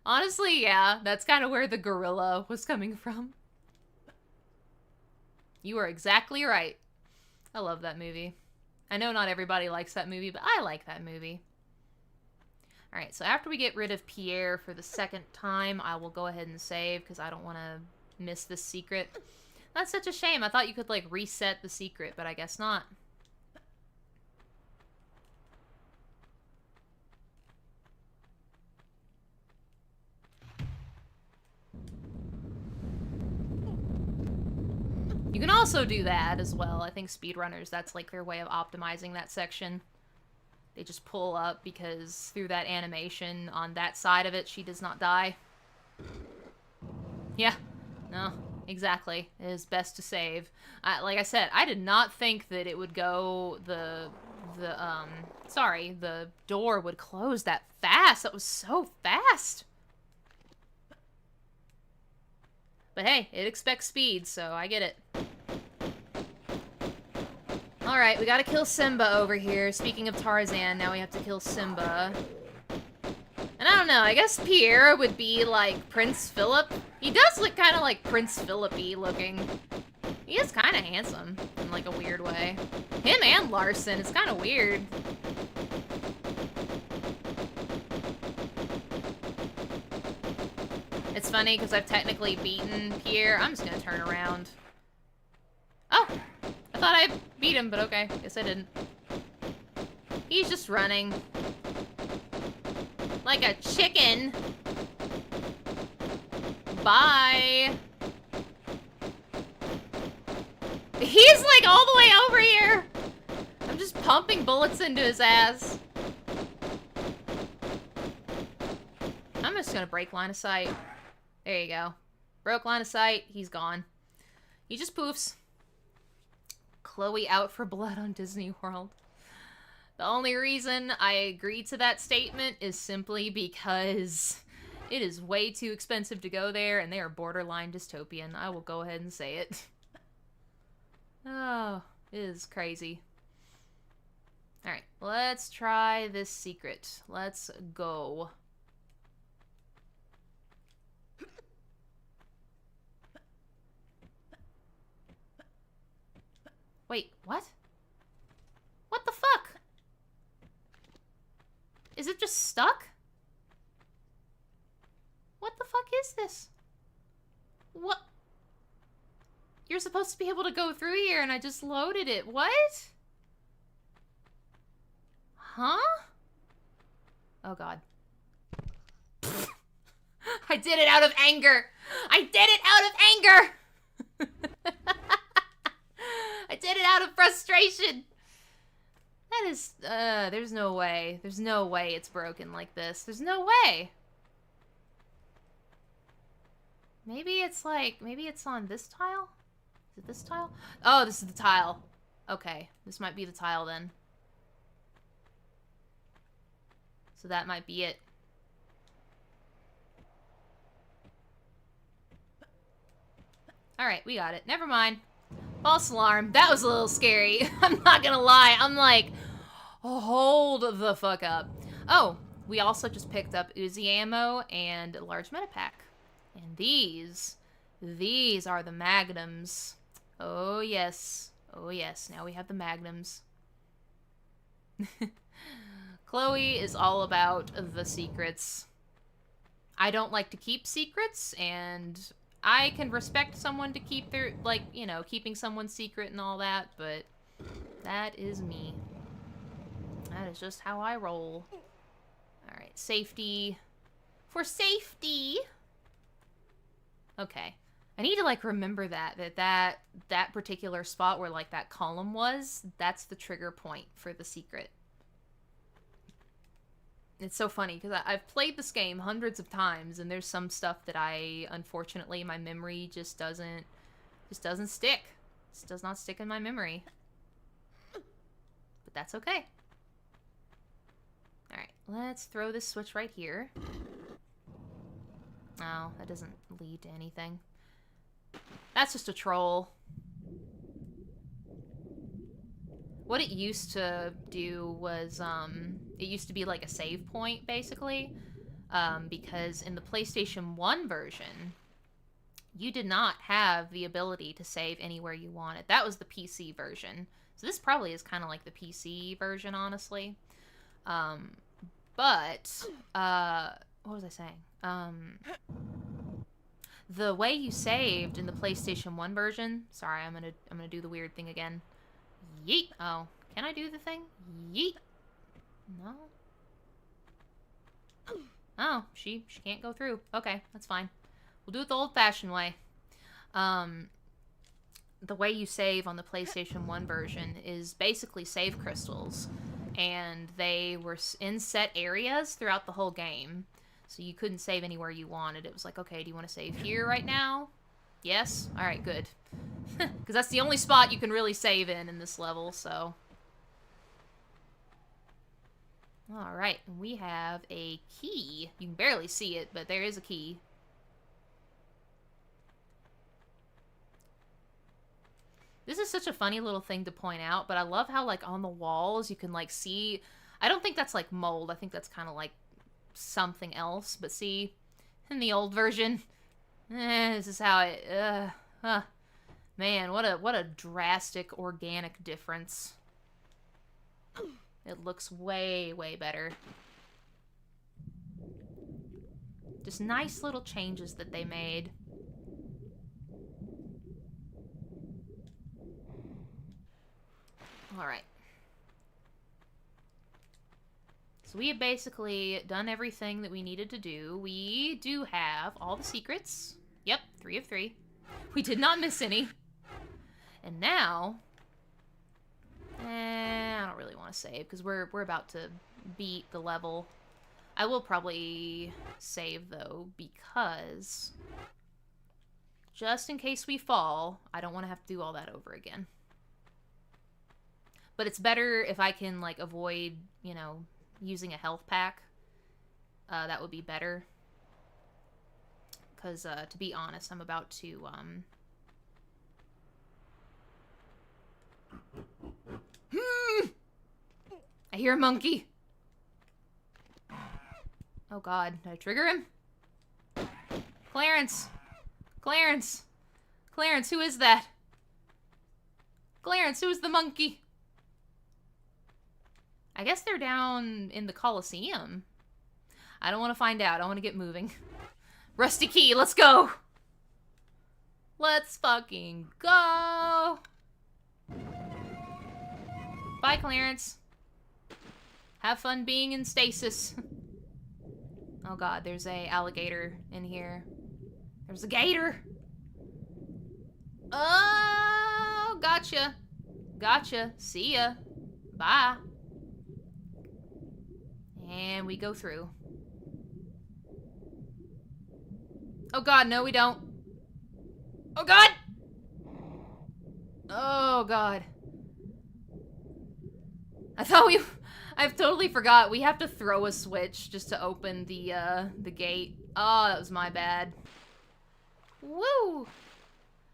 Honestly, yeah, that's kind of where the gorilla was coming from. You are exactly right. I love that movie. I know not everybody likes that movie, but I like that movie. Alright, so after we get rid of Pierre for the second time, I will go ahead and save, because I don't want to miss this secret. That's such a shame. I thought you could, like, reset the secret, but I guess not. You can also do that as well. I think speedrunners, that's like their way of optimizing that section. They just pull up because through that animation on that side of it, she does not die. Yeah, no, exactly. It is best to save. Like I said, I did not think that it would go, the door would close that fast. That was so fast. But hey, it expects speed, so I get it. Alright, we gotta kill Simba over here. Speaking of Tarzan, now we have to kill Simba. And I don't know, I guess Pierre would be like Prince Philip. He does look kind of like Prince Philip-y looking. He is kind of handsome in like a weird way. Him and Larson, it's kind of weird. It's funny because I've technically beaten Pierre. I'm just gonna turn around. Oh! I thought I beat him, but okay. Guess I didn't. He's just running. Like a chicken. Bye! He's like all the way over here! I'm just pumping bullets into his ass. I'm just gonna break line of sight. There you go. Broke line of sight. He's gone. He just poofs. Chloe out for blood on Disney World. The only reason I agree to that statement is simply because it is way too expensive to go there, and they are borderline dystopian. I will go ahead and say it. Oh, it is crazy. Alright, let's try this secret. Let's go. Wait, what? What the fuck? Is it just stuck? What the fuck is this? What? You're supposed to be able to go through here and I just loaded it. What? Huh? Oh god. I did it out of anger! I did it out of anger! I did it out of frustration! That is, there's no way. There's no way it's broken like this. There's no way! Maybe it's like, maybe it's on this tile? Is it this tile? Oh, this is the tile. Okay, this might be the tile then. So that might be it. Alright, we got it. Never mind. False alarm. That was a little scary. I'm not gonna lie. I'm like, hold the fuck up. Oh, we also just picked up Uzi ammo and a large metapack. And these are the magnums. Oh yes. Oh yes, now we have the magnums. Chloe is all about the secrets. I don't like to keep secrets, and I can respect someone to keep their, like, you know, keeping someone's secret and all that, but That is me. That is just how I roll. Alright, safety. For safety! Okay. I need to, like, remember that particular spot where, like, that column was, that's the trigger point for the secret. It's so funny, because I've played this game hundreds of times, and there's some stuff that unfortunately, my memory just doesn't stick. Just does not stick in my memory. But that's okay. Alright, let's throw this switch right here. Oh, that doesn't lead to anything. That's just a troll. What it used to do was, it used to be like a save point, basically. Because in the PlayStation 1 version, you did not have the ability to save anywhere you wanted. That was the PC version. So this probably is kind of like the PC version, honestly. But, what was I saying? The way you saved in the PlayStation 1 version... Sorry, I'm gonna do the weird thing again. Yeet! Oh, can I do the thing? Yeet! No? Oh, she can't go through. Okay, that's fine. We'll do it the old-fashioned way. The way you save on the PlayStation 1 version is basically save crystals. And they were in set areas throughout the whole game. So you couldn't save anywhere you wanted. It was like, okay, do you want to save here right now? Yes? Alright, good. Because that's the only spot you can really save in this level, so... Alright, we have a key. You can barely see it, but there is a key. This is such a funny little thing to point out, but I love how, like, on the walls you can, like, see... I don't think that's, like, mold. I think that's kind of, like, something else. But see, in the old version, this is how it... Man, what a drastic organic difference. It looks way, way better. Just nice little changes that they made. Alright. So we have basically done everything that we needed to do. We do have all the secrets. Yep, 3 of 3. We did not miss any. And now... I don't really want to save, because we're about to beat the level. I will probably save, though, because... just in case we fall, I don't want to have to do all that over again. But it's better if I can, like, avoid, you know, using a health pack. That would be better. Because, to be honest, I'm about to, I hear a monkey! Oh god, did I trigger him? Clarence! Clarence! Clarence, who is that? Clarence, who is the monkey? I guess they're down in the Coliseum. I don't want to find out. I want to get moving. Rusty key, let's go! Let's fucking go! Bye, Clarence. Have fun being in stasis. Oh god, there's a alligator in here. There's a gator! Oh, gotcha. Gotcha. See ya. Bye. And we go through. Oh god, no we don't. Oh god! Oh god. I've totally forgot. We have to throw a switch just to open the gate. Oh, that was my bad. Woo!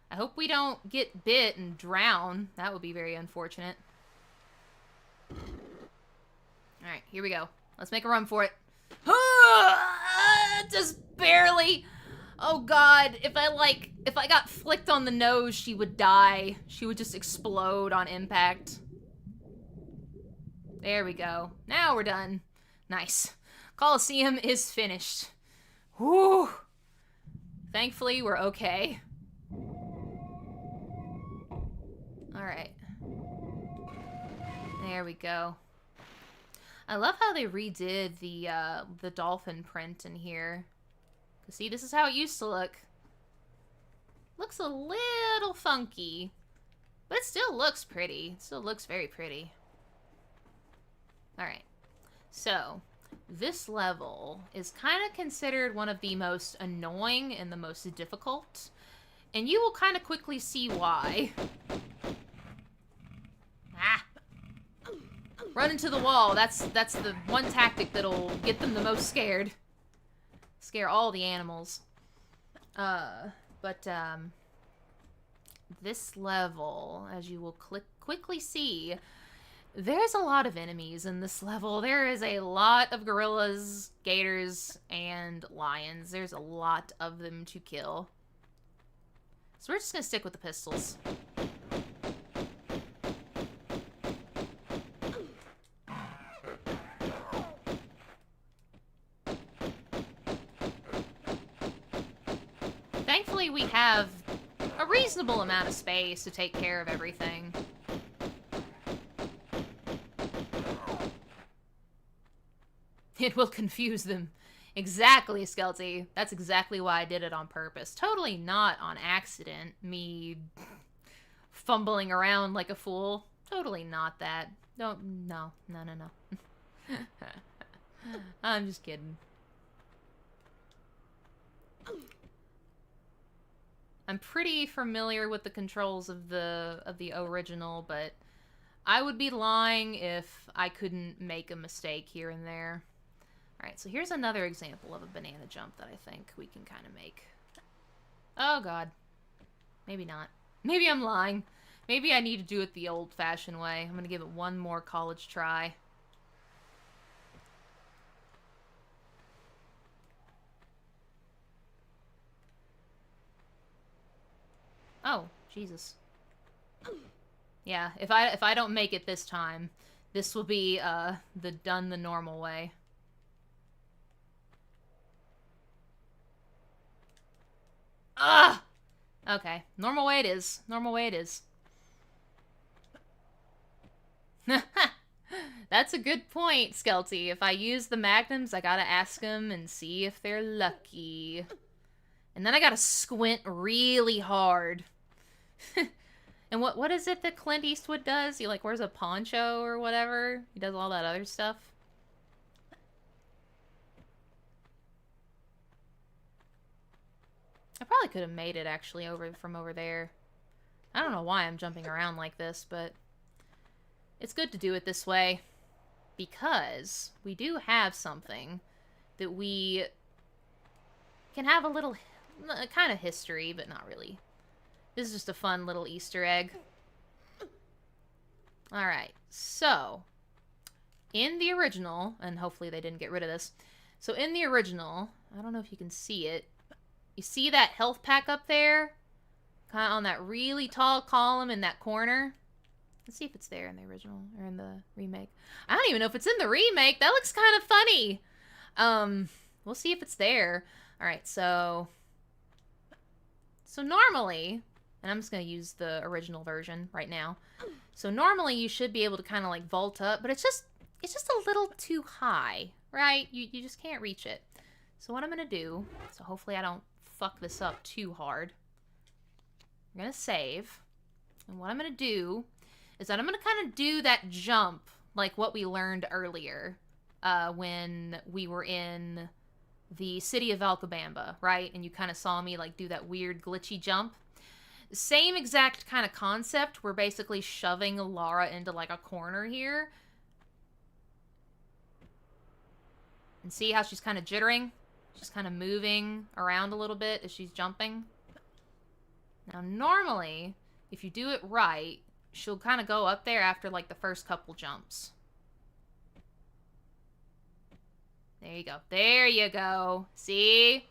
I hope we don't get bit and drown. That would be very unfortunate. Alright, here we go. Let's make a run for it. Just barely. Oh god, if I got flicked on the nose, she would die. She would just explode on impact. There we go. Now we're done. Nice. Coliseum is finished. Whew. Thankfully, we're okay. Alright. There we go. I love how they redid the dolphin print in here. See, this is how it used to look. Looks a little funky, but it still looks pretty. It still looks very pretty. Alright, so this level is kind of considered one of the most annoying and the most difficult, and you will kind of quickly see why. Ah! Run into the wall. That's the one tactic that'll get them the most scared. Scare all the animals. This level, as you will quickly see, there's a lot of enemies in this level. There is a lot of gorillas, gators, and lions. There's a lot of them to kill. So we're just gonna stick with the pistols. Thankfully, we have a reasonable amount of space to take care of everything. It will confuse them. Exactly, Skelty. That's exactly why I did it on purpose. Totally not on accident. Me fumbling around like a fool. Totally not that. No. I'm just kidding. I'm pretty familiar with the controls of the original, but I would be lying if I couldn't make a mistake here and there. Alright, so here's another example of a banana jump that I think we can kind of make. Oh god. Maybe not. Maybe I'm lying. Maybe I need to do it the old-fashioned way. I'm gonna give it one more college try. Oh, Jesus. Yeah, if I don't make it this time, this will be done the normal way. Ah! Okay, normal way it is. Normal way it is. That's a good point, Skelty. If I use the magnums, I gotta ask them and see if they're lucky. And then I gotta squint really hard. And what is it that Clint Eastwood does? He like wears a poncho or whatever. He does all that other stuff. I probably could have made it actually from over there. I don't know why I'm jumping around like this, but it's good to do it this way because we do have something that we can have a little kind of history, but not really. This is just a fun little Easter egg. Alright, so in the original, and hopefully they didn't get rid of this. So in the original, I don't know if you can see it. You see that health pack up there? Kind of on that really tall column in that corner. Let's see if it's there in the original or in the remake. I don't even know if it's in the remake. That looks kind of funny. We'll see if it's there. Alright, so normally, and I'm just going to use the original version right now. So normally you should be able to kind of like vault up, but it's just a little too high, right? You just can't reach it. So what I'm going to do, so hopefully I don't fuck this up too hard. I'm going to save. And what I'm going to do is that I'm going to kind of do that jump like what we learned earlier when we were in the city of Valcabamba, right? And you kind of saw me like do that weird glitchy jump. Same exact kind of concept. We're basically shoving Lara into like a corner here. And see how she's kind of jittering? She's kind of moving around a little bit as she's jumping. Now normally, if you do it right, she'll kind of go up there after like the first couple jumps. There you go. There you go. See?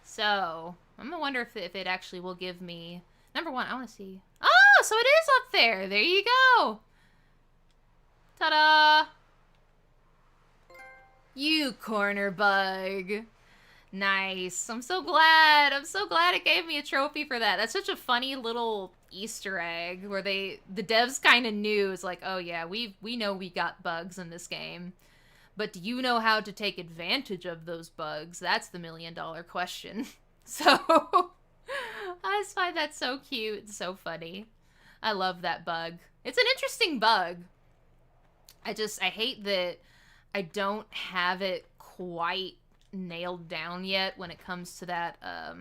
So, I'm gonna wonder if it actually will give me... Number one, I want to see... Oh, so it is up there. There you go. Ta-da! You corner bug. Nice. I'm so glad. I'm so glad it gave me a trophy for that. That's such a funny little Easter egg where the devs kind of knew. It's like, oh yeah, we know we got bugs in this game, but do you know how to take advantage of those bugs? That's the $1 million question. So I just find that so cute and so funny. I love that bug. It's an interesting bug. I hate that I don't have it quite nailed down yet when it comes to that. I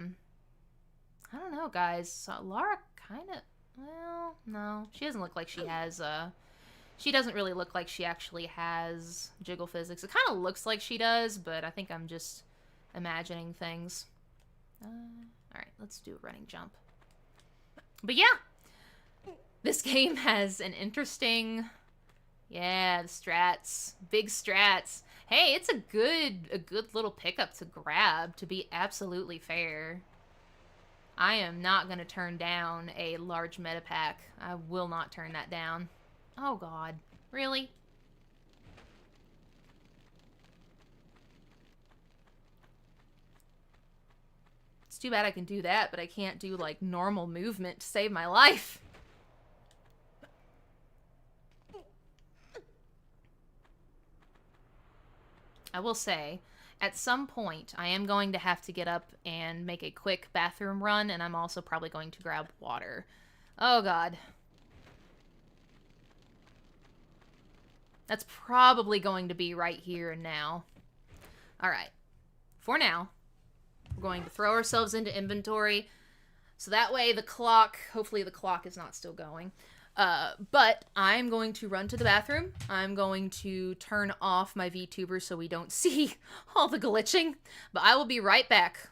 don't know, guys. So Lara kind of, well, no, she doesn't look like she has, she doesn't really look like she actually has jiggle physics. It kind of looks like she does, but I think I'm just imagining things. Alright, let's do a running jump. But yeah, this game has an interesting, yeah, the strats, big strats. Hey, it's a good little pickup to grab, to be absolutely fair. I am not going to turn down a large meta pack. I will not turn that down. Oh god, really? It's too bad I can do that, but I can't do, like, normal movement to save my life. I will say, at some point, I am going to have to get up and make a quick bathroom run, and I'm also probably going to grab water. Oh god. That's probably going to be right here and now. Alright. For now, we're going to throw ourselves into inventory, so that way the clock, hopefully the clock is not still going. But I'm going to run to the bathroom. I'm going to turn off my VTuber so we don't see all the glitching. But I will be right back.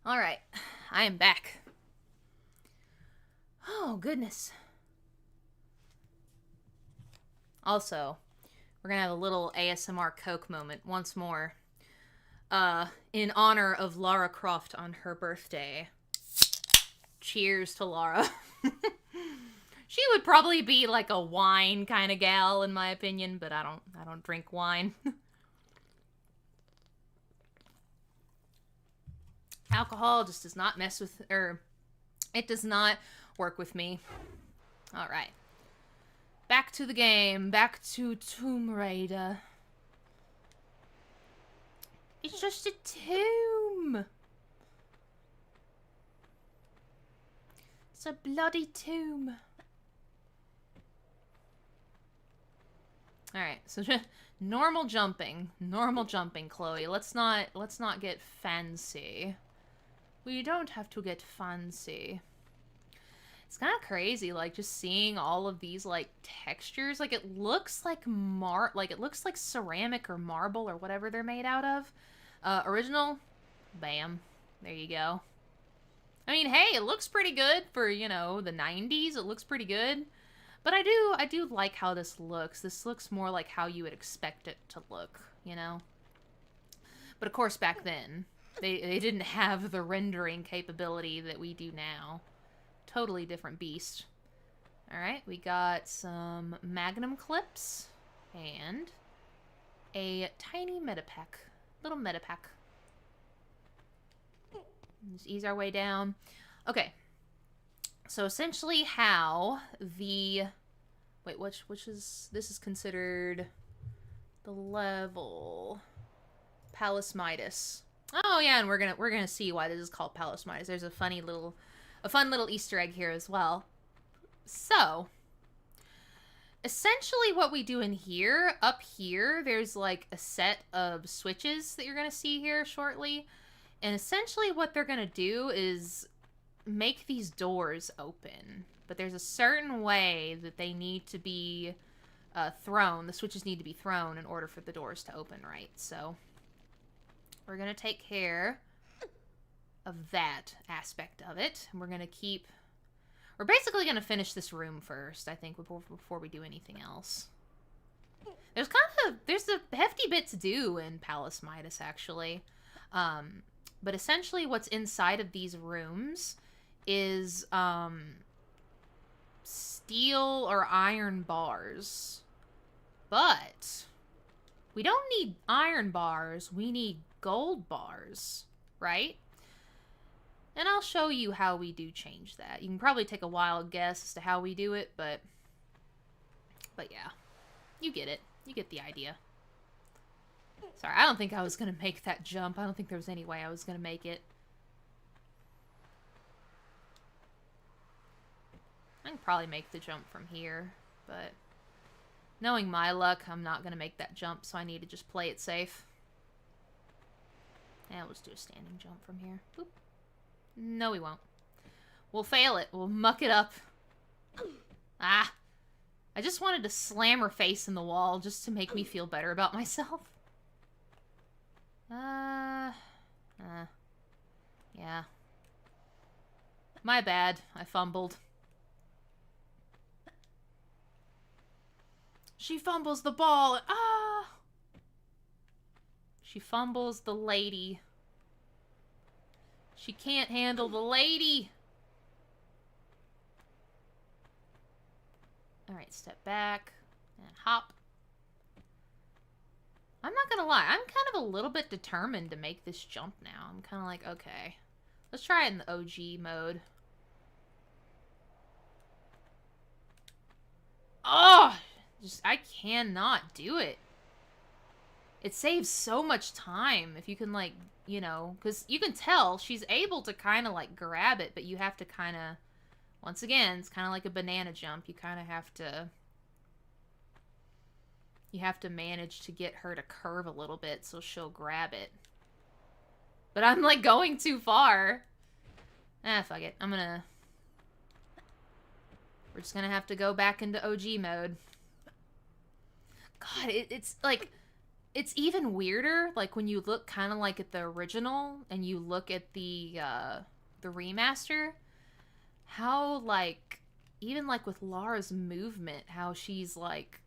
Alright, I am back. Oh, goodness. Also, we're gonna have a little ASMR Coke moment once more. In honor of Lara Croft on her birthday. Cheers to Lara. She would probably be like a wine kind of gal in my opinion, but I don't drink wine. Alcohol just does not mess with, it does not work with me. All right. Back to the game. Back to Tomb Raider. It's just a tomb. It's a bloody tomb. All right, so normal jumping, Chloe. Let's not get fancy. We don't have to get fancy. It's kind of crazy, like, just seeing all of these, like, textures. Like, it looks like it looks like ceramic or marble or whatever they're made out of. Original, bam, there you go. I mean, hey, it looks pretty good for, you know, the 90s. It looks pretty good. But I do like how this looks. This looks more like how you would expect it to look, you know? But of course, back then, they didn't have the rendering capability that we do now. Totally different beast. Alright, we got some magnum clips and a tiny metapack. Little metapack. Just ease our way down. Okay. So essentially how the... Wait, which is... This is considered the level... Palace Midas. Oh yeah, and we're gonna see why this is called Palace Midas. There's a fun little Easter egg here as well. So, essentially what we do in here, up here, there's like a set of switches that you're gonna see here shortly. And essentially what they're gonna do is make these doors open. But there's a certain way that they need to be thrown. The switches need to be thrown in order for the doors to open, right? So, we're gonna take care of that aspect of it. And we're gonna keep... We're basically gonna finish this room first, I think, before we do anything else. There's a hefty bit to do in Palace Midas, actually. But essentially what's inside of these rooms is steel or iron bars. But we don't need iron bars, we need gold bars, right? And I'll show you how we do change that. You can probably take a wild guess as to how we do it, but yeah. You get it. You get the idea. Sorry, I don't think I was going to make that jump. I don't think there was any way I was going to make it. I can probably make the jump from here, but knowing my luck, I'm not going to make that jump, so I need to just play it safe. And we'll just do a standing jump from here. Boop. No, we won't. We'll fail it. We'll muck it up. Ah. I just wanted to slam her face in the wall just to make me feel better about myself. Yeah. My bad. I fumbled. She fumbles the ball. Ah! She fumbles the lady. She can't handle the lady. Alright, step back. And hop. I'm not gonna lie. I'm kind of a little bit determined to make this jump now. I'm kind of like, okay. Let's try it in the OG mode. Oh! I cannot do it. It saves so much time if you can, like, you know, because you can tell she's able to kind of, like, grab it, but you have to kind of, once again, it's kind of like a banana jump. You kind of have to manage to get her to curve a little bit so she'll grab it. But I'm, like, going too far. Fuck it. We're just gonna have to go back into OG mode. God, it's, like... It's even weirder, like, when you look kind of like at the original and you look at the remaster, how, like, even, like, with Lara's movement, how she's, like,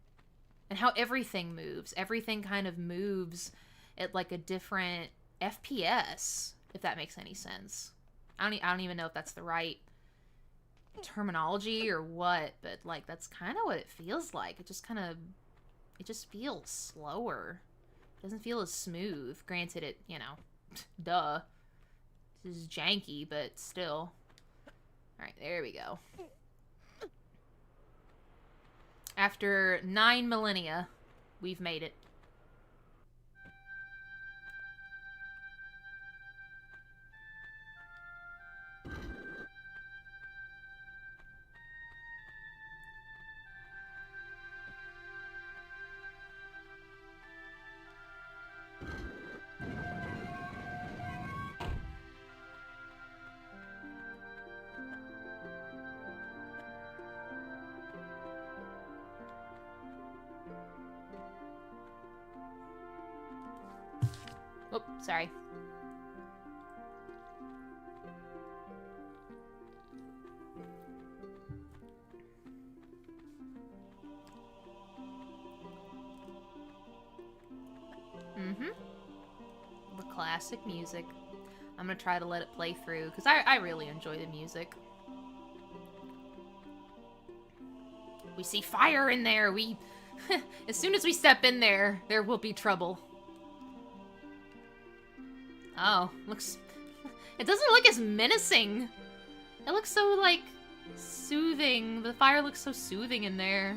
And how everything moves. Everything kind of moves at like a different FPS, if that makes any sense. I don't even know if that's the right terminology or what, but like that's kind of what it feels like. It just feels slower. It doesn't feel as smooth. Granted, it, you know, duh. This is janky, but still. Alright, there we go. After 9 millennia, we've made it. Oh, sorry. The classic music. I'm gonna try to let it play through, because I really enjoy the music. We see fire in there! We... as soon as we step in there, there will be trouble. Oh, looks... it doesn't look as menacing. It looks so, like, soothing. The fire looks so soothing in there.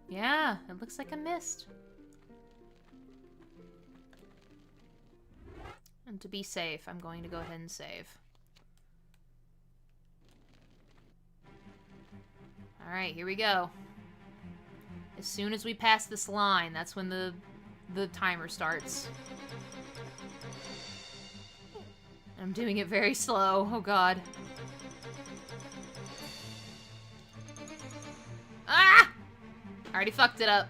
Yeah, it looks like a mist. And to be safe, I'm going to go ahead and save. Alright, here we go. As soon as we pass this line, that's when the timer starts. I'm doing it very slow. Oh god. Ah! Already fucked it up.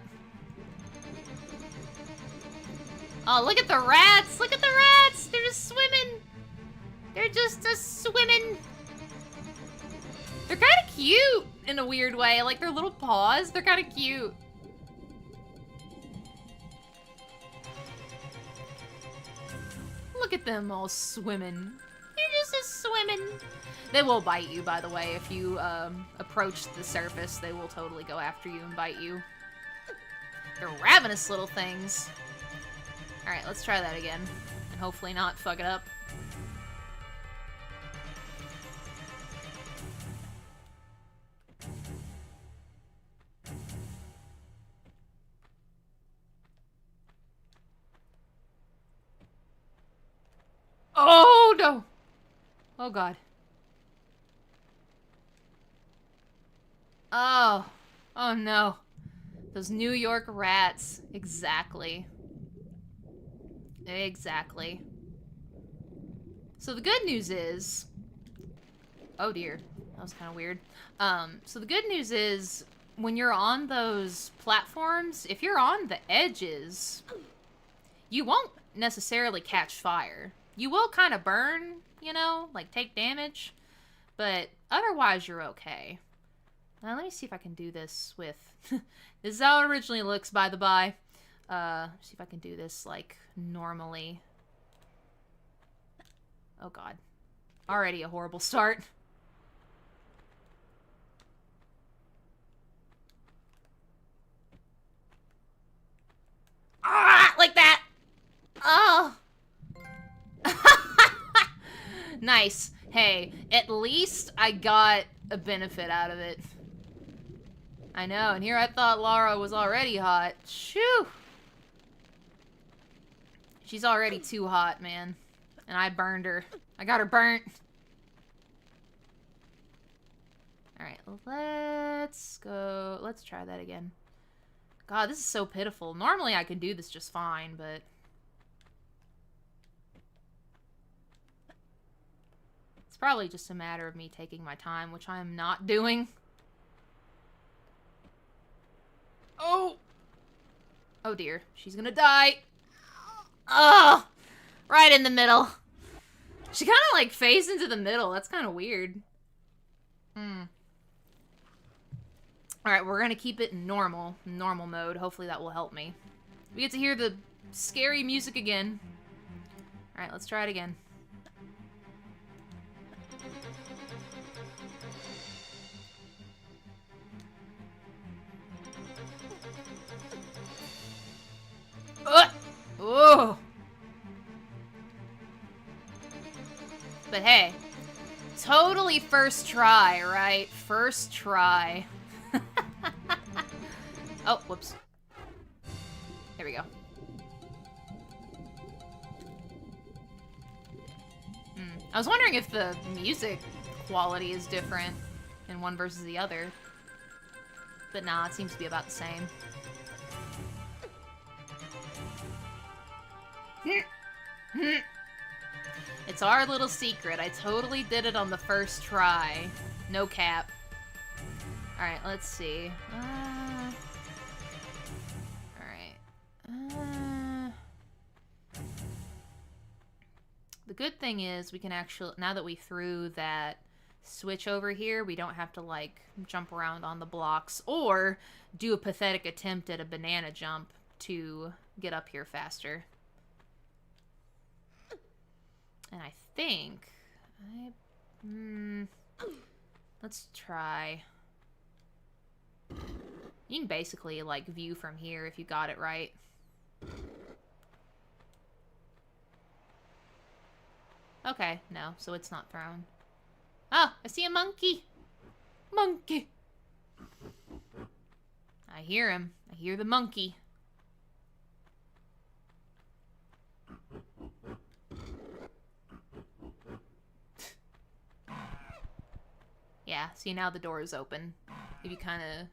Oh, look at the rats! Look at the rats! They're just swimming! They're just swimming! They're kind of cute in a weird way. Like, their little paws, they're kind of cute. Look at them all swimming. They're just swimming. They will bite you, by the way. If you approach the surface, they will totally go after you and bite you. They're ravenous little things. Alright, let's try that again. And hopefully not fuck it up. Oh, no! Oh, God. Oh. Oh, no. Those New York rats. Exactly. Exactly. So the good news is... Oh, dear. That was kind of weird. So the good news is, when you're on those platforms, if you're on the edges, you won't necessarily catch fire. You will kind of burn, you know, like take damage, but otherwise you're okay. Now let me see if I can do this with... This is how it originally looks, by the by. See if I can do this, like, normally. Oh, God. Already a horrible start. Ah! Like that! Oh! Nice. Hey, at least I got a benefit out of it. I know, and here I thought Lara was already hot. Shoo! She's already too hot, man. And I burned her. I got her burnt. Alright, let's go. Let's try that again. God, this is so pitiful. Normally I can do this just fine, but... It's probably just a matter of me taking my time, which I am not doing. Oh! Oh dear, she's gonna die. Oh! Right in the middle. She kind of like phased into the middle. That's kind of weird. Alright, we're gonna keep it normal mode. Hopefully that will help me. We get to hear the scary music again. Alright, let's try it again. Oh! But hey, totally first try, right? First try. Oh, whoops. There we go. I was wondering if the music quality is different in one versus the other. But nah, it seems to be about the same. It's our little secret. I totally did it on the first try. No cap. Alright, let's see. Alright. The good thing is we can actually, now that we threw that switch over here, we don't have to, like, jump around on the blocks or do a pathetic attempt at a banana jump to get up here faster. And I think... let's try... You can basically, like, view from here if you got it right. Okay, no, so it's not thrown. Oh, I see a monkey! Monkey! I hear him. I hear the monkey. Yeah, see, now the door is open. If you kind of...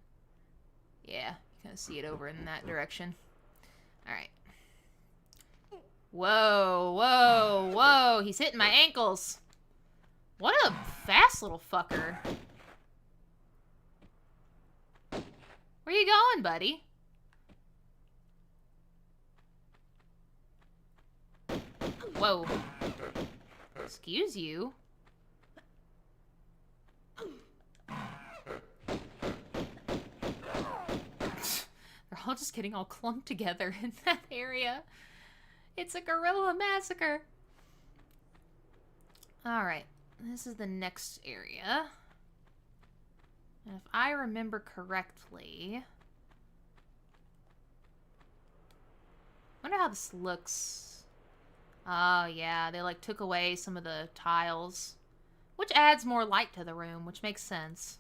Yeah, you kind of see it over in that direction. Alright. Whoa, whoa, whoa! He's hitting my ankles! What a fast little fucker. Where you going, buddy? Whoa. Excuse you? They're all just getting all clumped together in that area. It's a gorilla massacre. Alright, this is the next area. And if I remember correctly... I wonder how this looks. Oh, yeah, they like took away some of the tiles. Which adds more light to the room, which makes sense.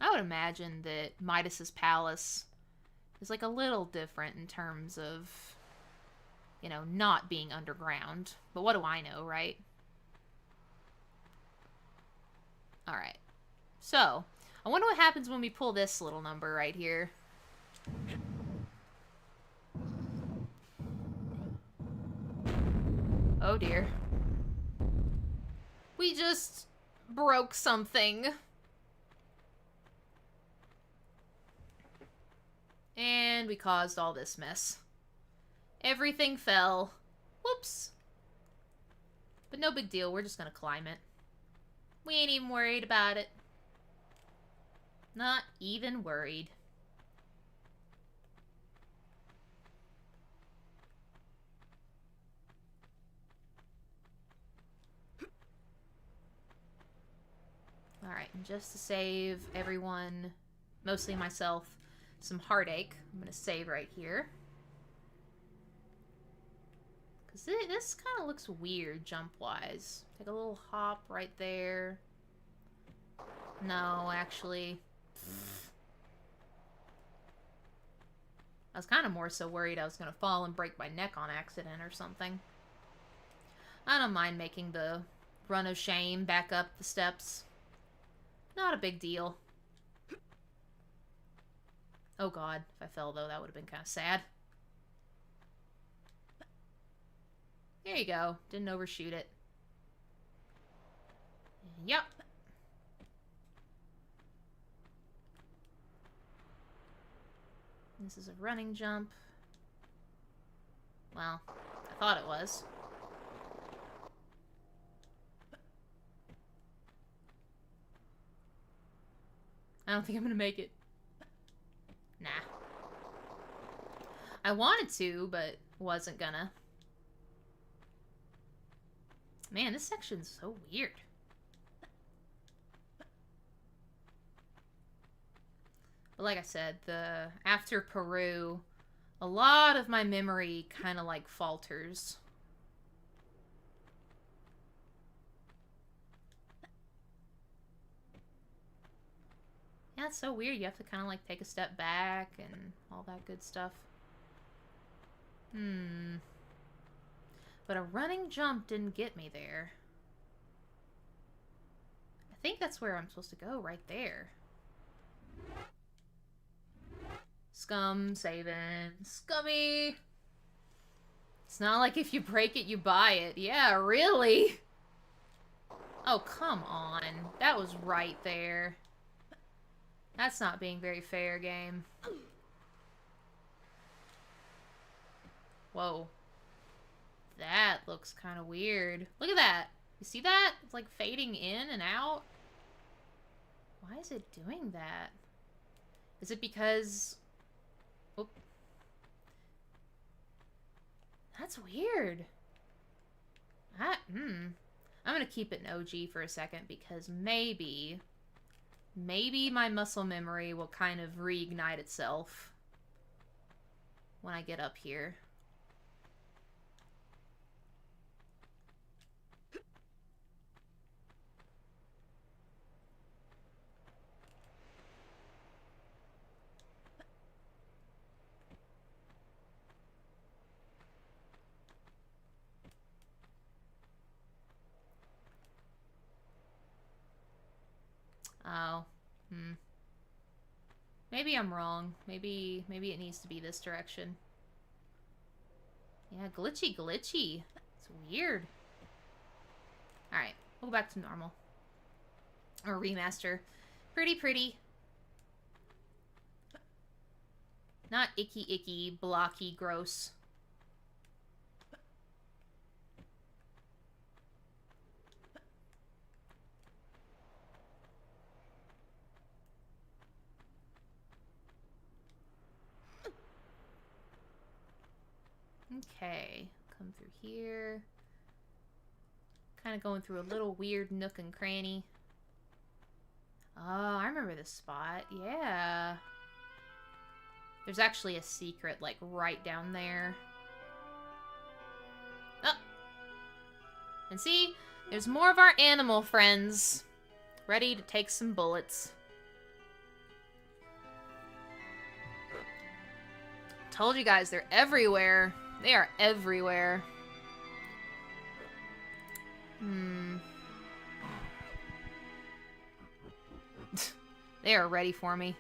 I would imagine that Midas's palace is like a little different in terms of, you know, not being underground. But what do I know, right? Alright. So, I wonder what happens when we pull this little number right here. Oh dear. We just broke something. And we caused all this mess. Everything fell. Whoops. But no big deal, we're just gonna climb it. We ain't even worried about it. Not even worried. Alright, and just to save everyone, mostly myself, some heartache, I'm going to save right here. Because this kind of looks weird jump-wise. Take a little hop right there. No, actually. I was kind of more so worried I was going to fall and break my neck on accident or something. I don't mind making the run of shame back up the steps. Not a big deal. Oh god, if I fell though, that would have been kind of sad. There you go. Didn't overshoot it. Yep. This is a running jump. Well, I thought it was. I don't think I'm gonna make it. Nah. I wanted to, but wasn't gonna. Man, this section's so weird. But like I said, after Peru, a lot of my memory kind of like falters. Yeah, it's so weird. You have to kind of like take a step back and all that good stuff. But a running jump didn't get me there. I think that's where I'm supposed to go, right there. Scum, saving. Scummy! It's not like if you break it, you buy it. Yeah, really? Oh, come on. That was right there. That's not being very fair, game. Whoa. That looks kind of weird. Look at that. You see that? It's like fading in and out. Why is it doing that? Is it because... Oh. That's weird. I'm gonna keep it in OG for a second because maybe my muscle memory will kind of reignite itself when I get up here. Oh. Maybe I'm wrong. Maybe it needs to be this direction. Yeah, glitchy. It's weird. Alright, we'll go back to normal. Or remaster. Pretty. Not icky, blocky, gross. Okay, come through here. Kind of going through a little weird nook and cranny. Oh, I remember this spot. Yeah. There's actually a secret, like, right down there. Oh! And see? There's more of our animal friends. Ready to take some bullets. Told you guys, they're everywhere. They are everywhere. They are ready for me.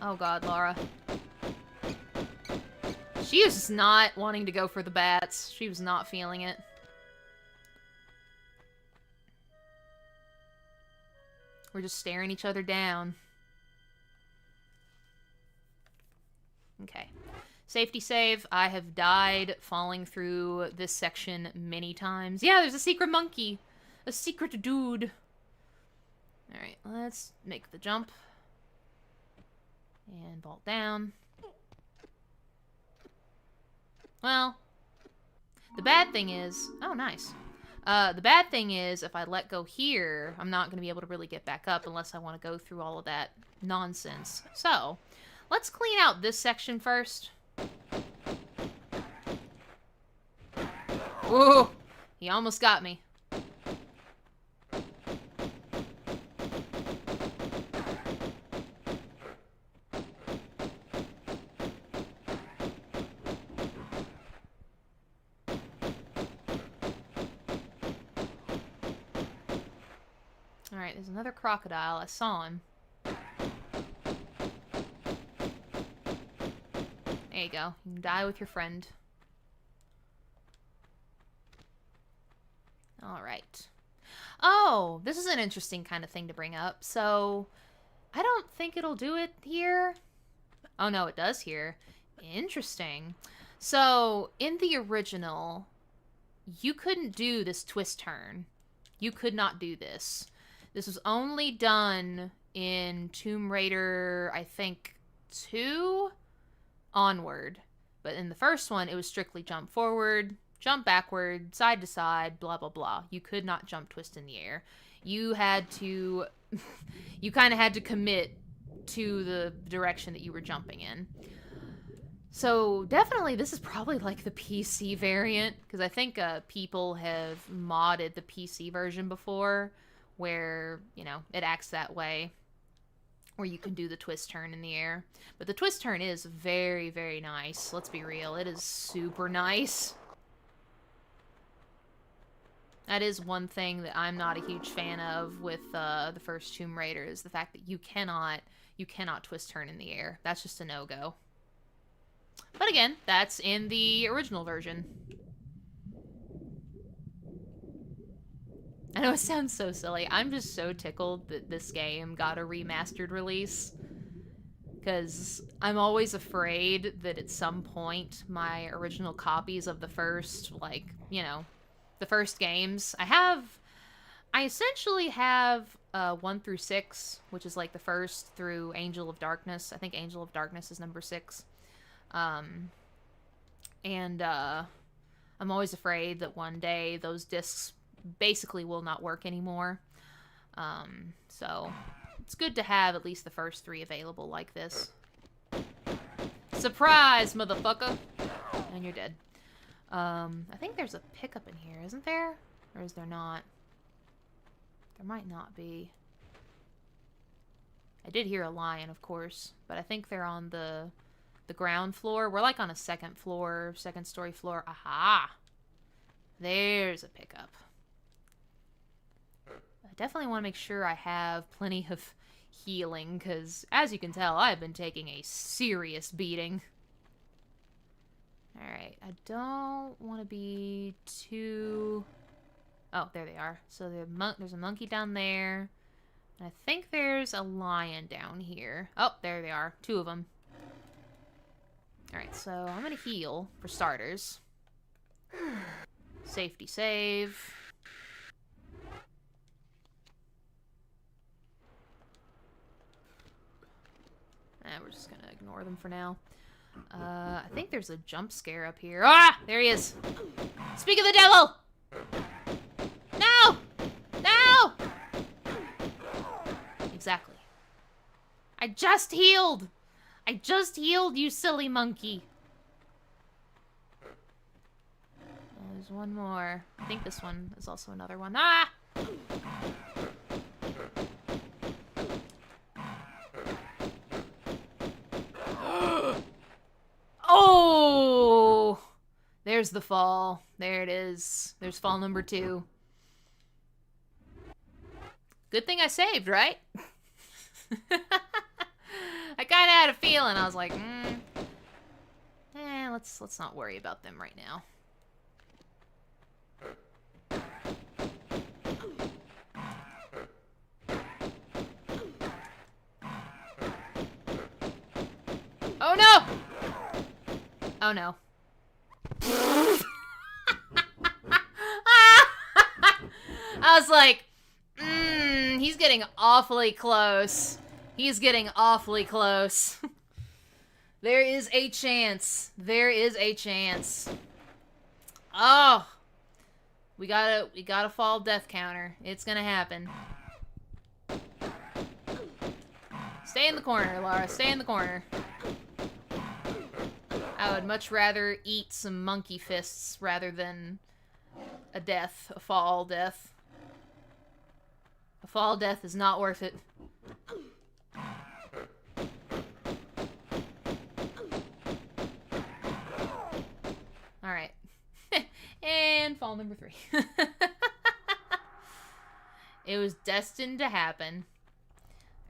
Oh god, Lara. She is just not wanting to go for the bats. She was not feeling it. We're just staring each other down. Okay. Safety save. I have died falling through this section many times. Yeah, there's a secret monkey. A secret dude. Alright, let's make the jump. And vault down. Well, the bad thing is... Oh, nice. The bad thing is, if I let go here, I'm not going to be able to really get back up unless I want to go through all of that nonsense. So... let's clean out this section first. Whoa! He almost got me. Alright, there's another crocodile. I saw him. There you go. You can die with your friend. Alright. Oh, this is an interesting kind of thing to bring up. So, I don't think it'll do it here. Oh no, it does here. Interesting. So, in the original, you couldn't do this twist turn. You could not do this. This was only done in Tomb Raider, I think, 2 onward. But in the first one, it was strictly jump forward, jump backward, side to side, blah, blah, blah. You could not jump twist in the air. You had to... you kind of had to commit to the direction that you were jumping in. So definitely this is probably like the PC variant, because I think people have modded the PC version before where, you know, it acts that way, where you can do the twist turn in the air. But the twist turn is very, very nice. Let's be real. It is super nice. That is one thing that I'm not a huge fan of with the first Tomb Raider, is the fact that you cannot twist turn in the air. That's just a no-go. But again, that's in the original version. I know it sounds so silly. I'm just so tickled that this game got a remastered release. Because I'm always afraid that at some point my original copies of the first, like, you know, the first games, I essentially have 1 through 6, which is like the first through Angel of Darkness. I think Angel of Darkness is number 6. I'm always afraid that one day those discs basically will not work anymore. So it's good to have at least the first 3 available like this. Surprise, motherfucker! And you're dead. I think there's a pickup in here, isn't there? Or is there not? There might not be. I did hear a lion, of course, but I think they're on the ground floor. We're like on a second story floor. Aha! There's a pickup. I definitely want to make sure I have plenty of healing, because as you can tell, I've been taking a serious beating. Alright, I don't want to be too... Oh, there they are. So there's a monkey down there. And I think there's a lion down here. Oh, there they are. 2 of them. Alright, so I'm gonna heal, for starters. Safety save. We're just gonna ignore them for now. I think there's a jump scare up here. Ah! There he is! Speak of the devil! No! No! Exactly. I just healed! I just healed, you silly monkey! There's one more. I think this one is also another one. Ah! Oh! There's the fall. There it is. There's fall number 2. Good thing I saved, right? I kind of had a feeling. I was like, let's not worry about them right now. Oh no! Oh no. I was like, he's getting awfully close. He's getting awfully close. There is a chance. There is a chance. Oh. We got a fall death counter. It's gonna happen. Stay in the corner, Lara. Stay in the corner. I would much rather eat some monkey fists rather than a fall death. A fall death is not worth it. Alright. And fall number 3. It was destined to happen.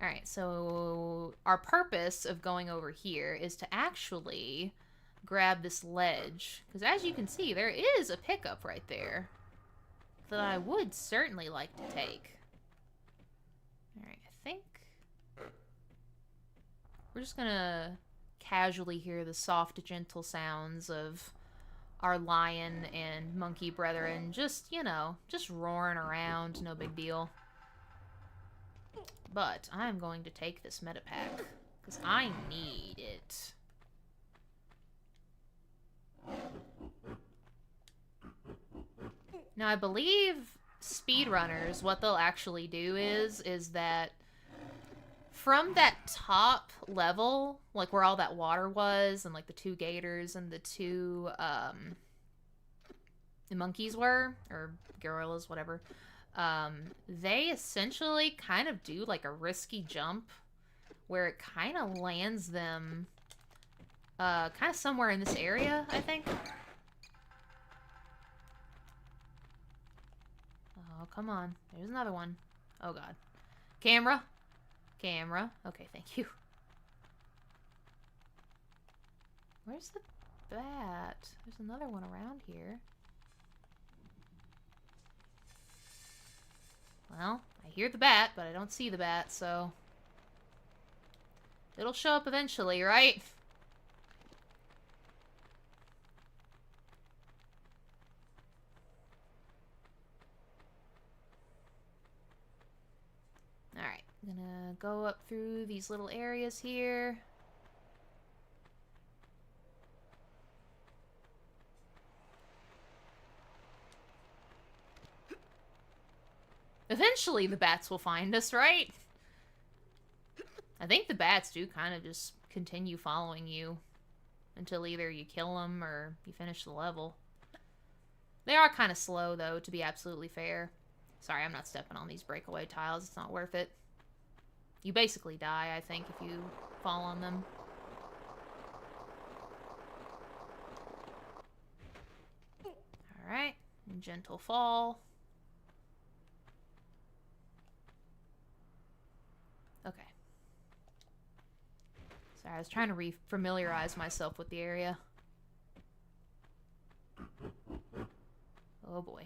Alright, so our purpose of going over here is to actually grab this ledge. Because as you can see, there is a pickup right there that I would certainly like to take. Alright, I think we're just gonna casually hear the soft, gentle sounds of our lion and monkey brethren just, you know, just roaring around, no big deal. But I'm going to take this meta pack because I need it. Now, I believe speedrunners, what they'll actually do is that from that top level, like where all that water was, and like the 2 gators and the 2 the monkeys were, or gorillas, whatever, they essentially kind of do like a risky jump where it kind of lands them kind of somewhere in this area, I think. Oh, come on. There's another one. Oh, God. Camera. Camera. Okay, thank you. Where's the bat? There's another one around here. Well, I hear the bat, but I don't see the bat, so... it'll show up eventually, right? Alright, I'm gonna go up through these little areas here. Eventually the bats will find us, right? I think the bats do kind of just continue following you until either you kill them or you finish the level. They are kind of slow, though, to be absolutely fair. Sorry, I'm not stepping on these breakaway tiles. It's not worth it. You basically die, I think, if you fall on them. Alright. Gentle fall. Okay. Sorry, I was trying to re-familiarize myself with the area. Oh boy.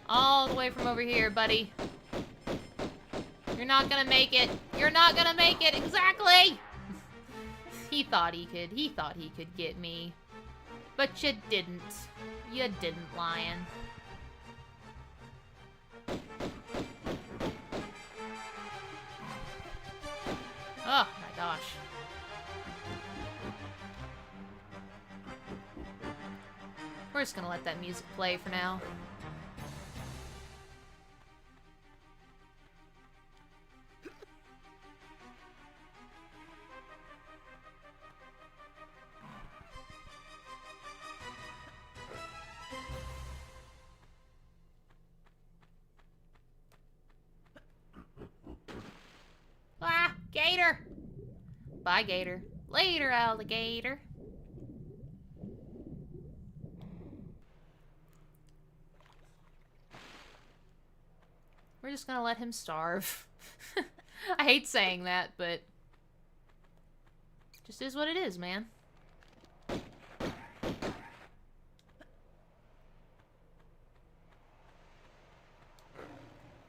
All the way from over here, buddy. You're not gonna make it. You're not gonna make it. Exactly! He thought he could get me. But you didn't. You didn't, lion. Oh my gosh. We're just gonna let that music play for now. Ah, gator! Bye, gator. Later, alligator. We're just gonna let him starve. I hate saying that, but just is what it is, man.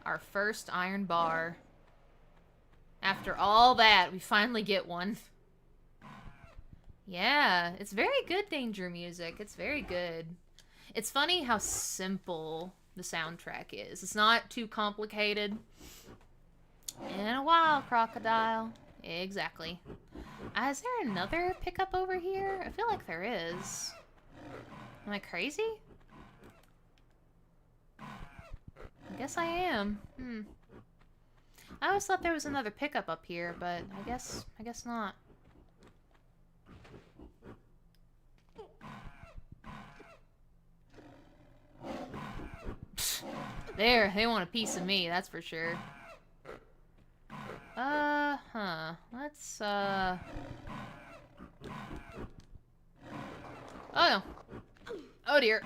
Our first iron bar. After all that, we finally get one. Yeah, it's very good danger music. It's very good. It's funny how simple the soundtrack is. It's not too complicated. In a while, crocodile. Exactly. Is there another pickup over here? I feel like there is. Am I crazy? I guess I am. I always thought there was another pickup up here, but I guess not. There, they want a piece of me, that's for sure. Let's, Oh no. Oh dear.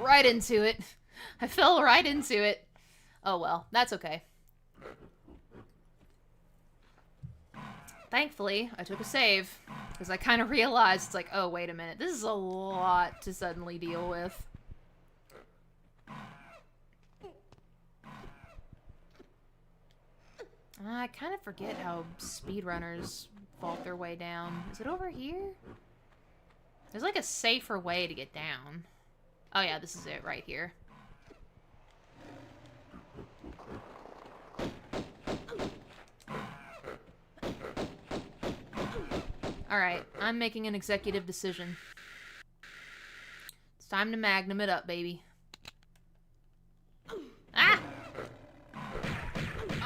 Right into it. I fell right into it. Oh well, that's okay. Thankfully, I took a save, because I kind of realized, it's like, oh, wait a minute, this is a lot to suddenly deal with. I kind of forget how speedrunners vault their way down. Is it over here? There's like a safer way to get down. Oh yeah, this is it right here. Alright, I'm making an executive decision. It's time to magnum it up, baby. Ah!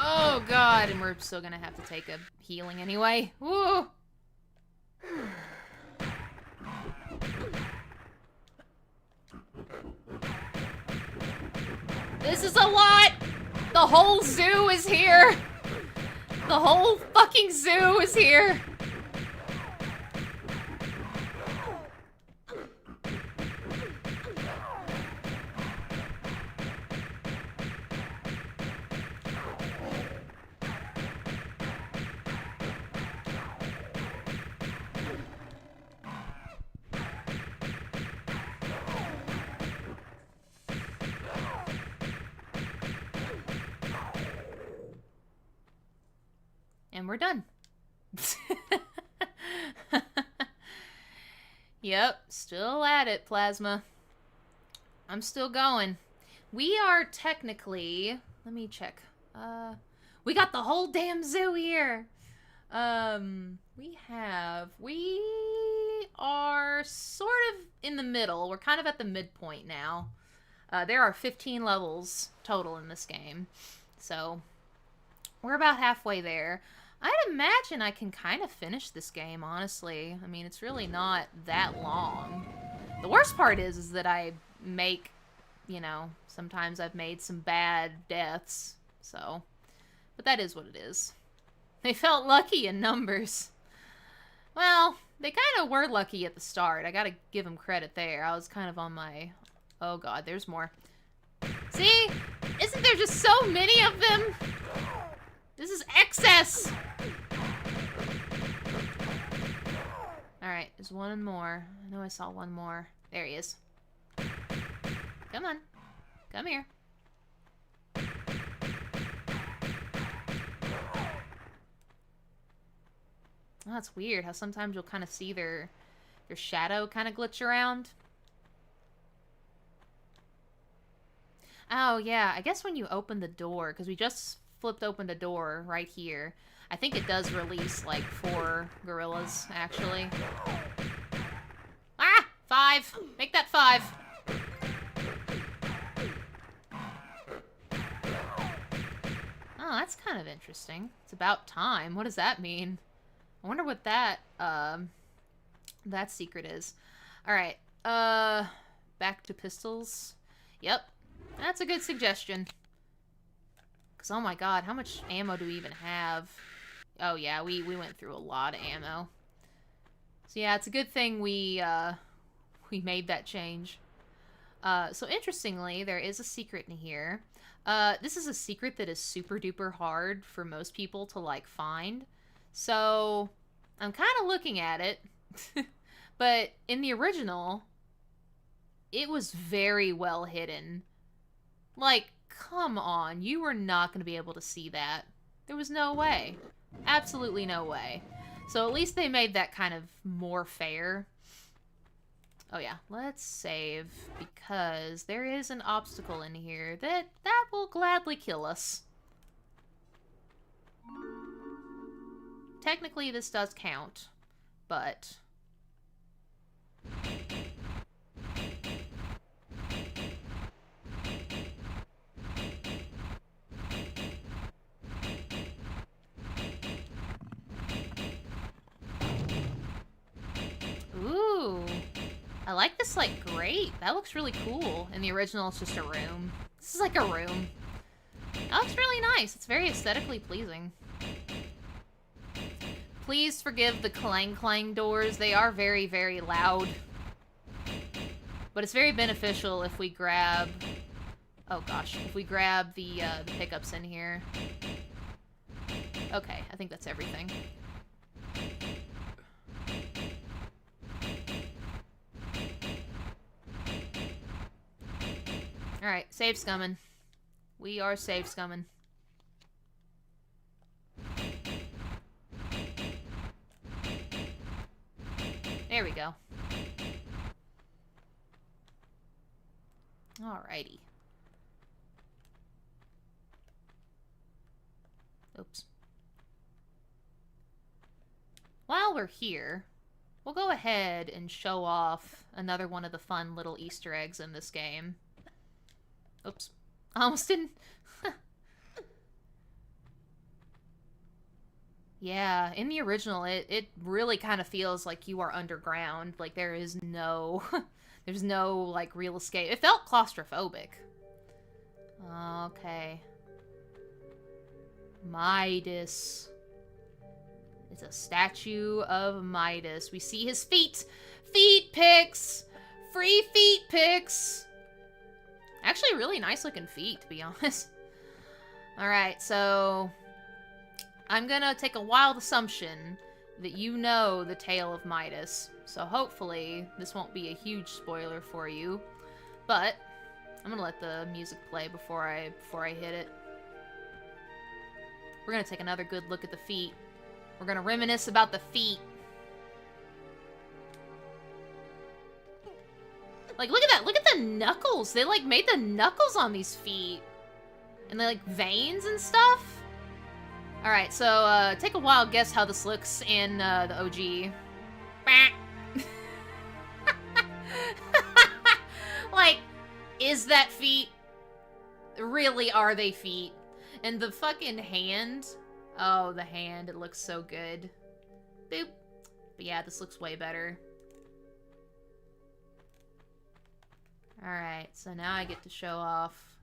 Oh god, and we're still gonna have to take a healing anyway. Woo! This is a lot! The whole zoo is here! The whole fucking zoo is here! And we're done. Yep, still at it, Plasma. I'm still going. We are technically... Let me check. We got the whole damn zoo here. We are sort of in the middle. We're kind of at the midpoint now. There are 15 levels total in this game. So, we're about halfway there. I'd imagine I can kind of finish this game, honestly. I mean, it's really not that long. The worst part is that I make, you know, sometimes I've made some bad deaths, so. But that is what it is. They felt lucky in numbers. Well, they kind of were lucky at the start. I gotta give them credit there. I was kind of on my... Oh god, there's more. See? Isn't there just so many of them? This is excess! Alright, there's one more. I know I saw one more. There he is. Come on. Come here. Oh, that's weird how sometimes you'll kind of see their shadow kind of glitch around. Oh, yeah. I guess when you open the door, because we just flipped open a door right here. I think it does release, like, 4 gorillas, actually. Ah! 5! Make that 5! Oh, that's kind of interesting. It's about time. What does that mean? I wonder what that secret is. Alright, back to pistols. Yep, that's a good suggestion. Because, oh my god, how much ammo do we even have? Oh yeah, we went through a lot of ammo. So yeah, it's a good thing we made that change. So interestingly, there is a secret in here. This is a secret that is super duper hard for most people to, like, find. So, I'm kind of looking at it. But in the original, it was very well hidden. Like, come on, you were not going to be able to see that. There was no way. Absolutely no way. So at least they made that kind of more fair. Oh yeah, let's save, because there is an obstacle in here that will gladly kill us. Technically this does count, but... Ooh, I like this, like, grate. That looks really cool. In the original, it's just a room. This is like a room. That looks really nice. It's very aesthetically pleasing. Please forgive the clang-clang doors. They are very, very loud. But it's very beneficial if we grab... Oh gosh, if we grab the pickups in here. Okay, I think that's everything. Alright, save scumming. We are save scumming. There we go. Alrighty. Oops. While we're here, we'll go ahead and show off another one of the fun little Easter eggs in this game. Oops. I almost didn't... Yeah, in the original, it really kind of feels like you are underground. Like, there is no... there's no, like, real escape. It felt claustrophobic. Okay. Midas. It's a statue of Midas. We see his feet. Feet pics! Free feet pics! Actually, really nice looking feet, to be honest. Alright, so... I'm gonna take a wild assumption that you know the tale of Midas. So hopefully, this won't be a huge spoiler for you. But, I'm gonna let the music play before I hit it. We're gonna take another good look at the feet. We're gonna reminisce about the feet. Like, look at that! Look at the knuckles! They, like, made the knuckles on these feet. And they, like, veins and stuff. Alright, so, take a wild guess how this looks in, the OG. Like, is that feet? Really, are they feet? And the fucking hand. Oh, the hand. It looks so good. Boop. But yeah, this looks way better. Alright, so now I get to show off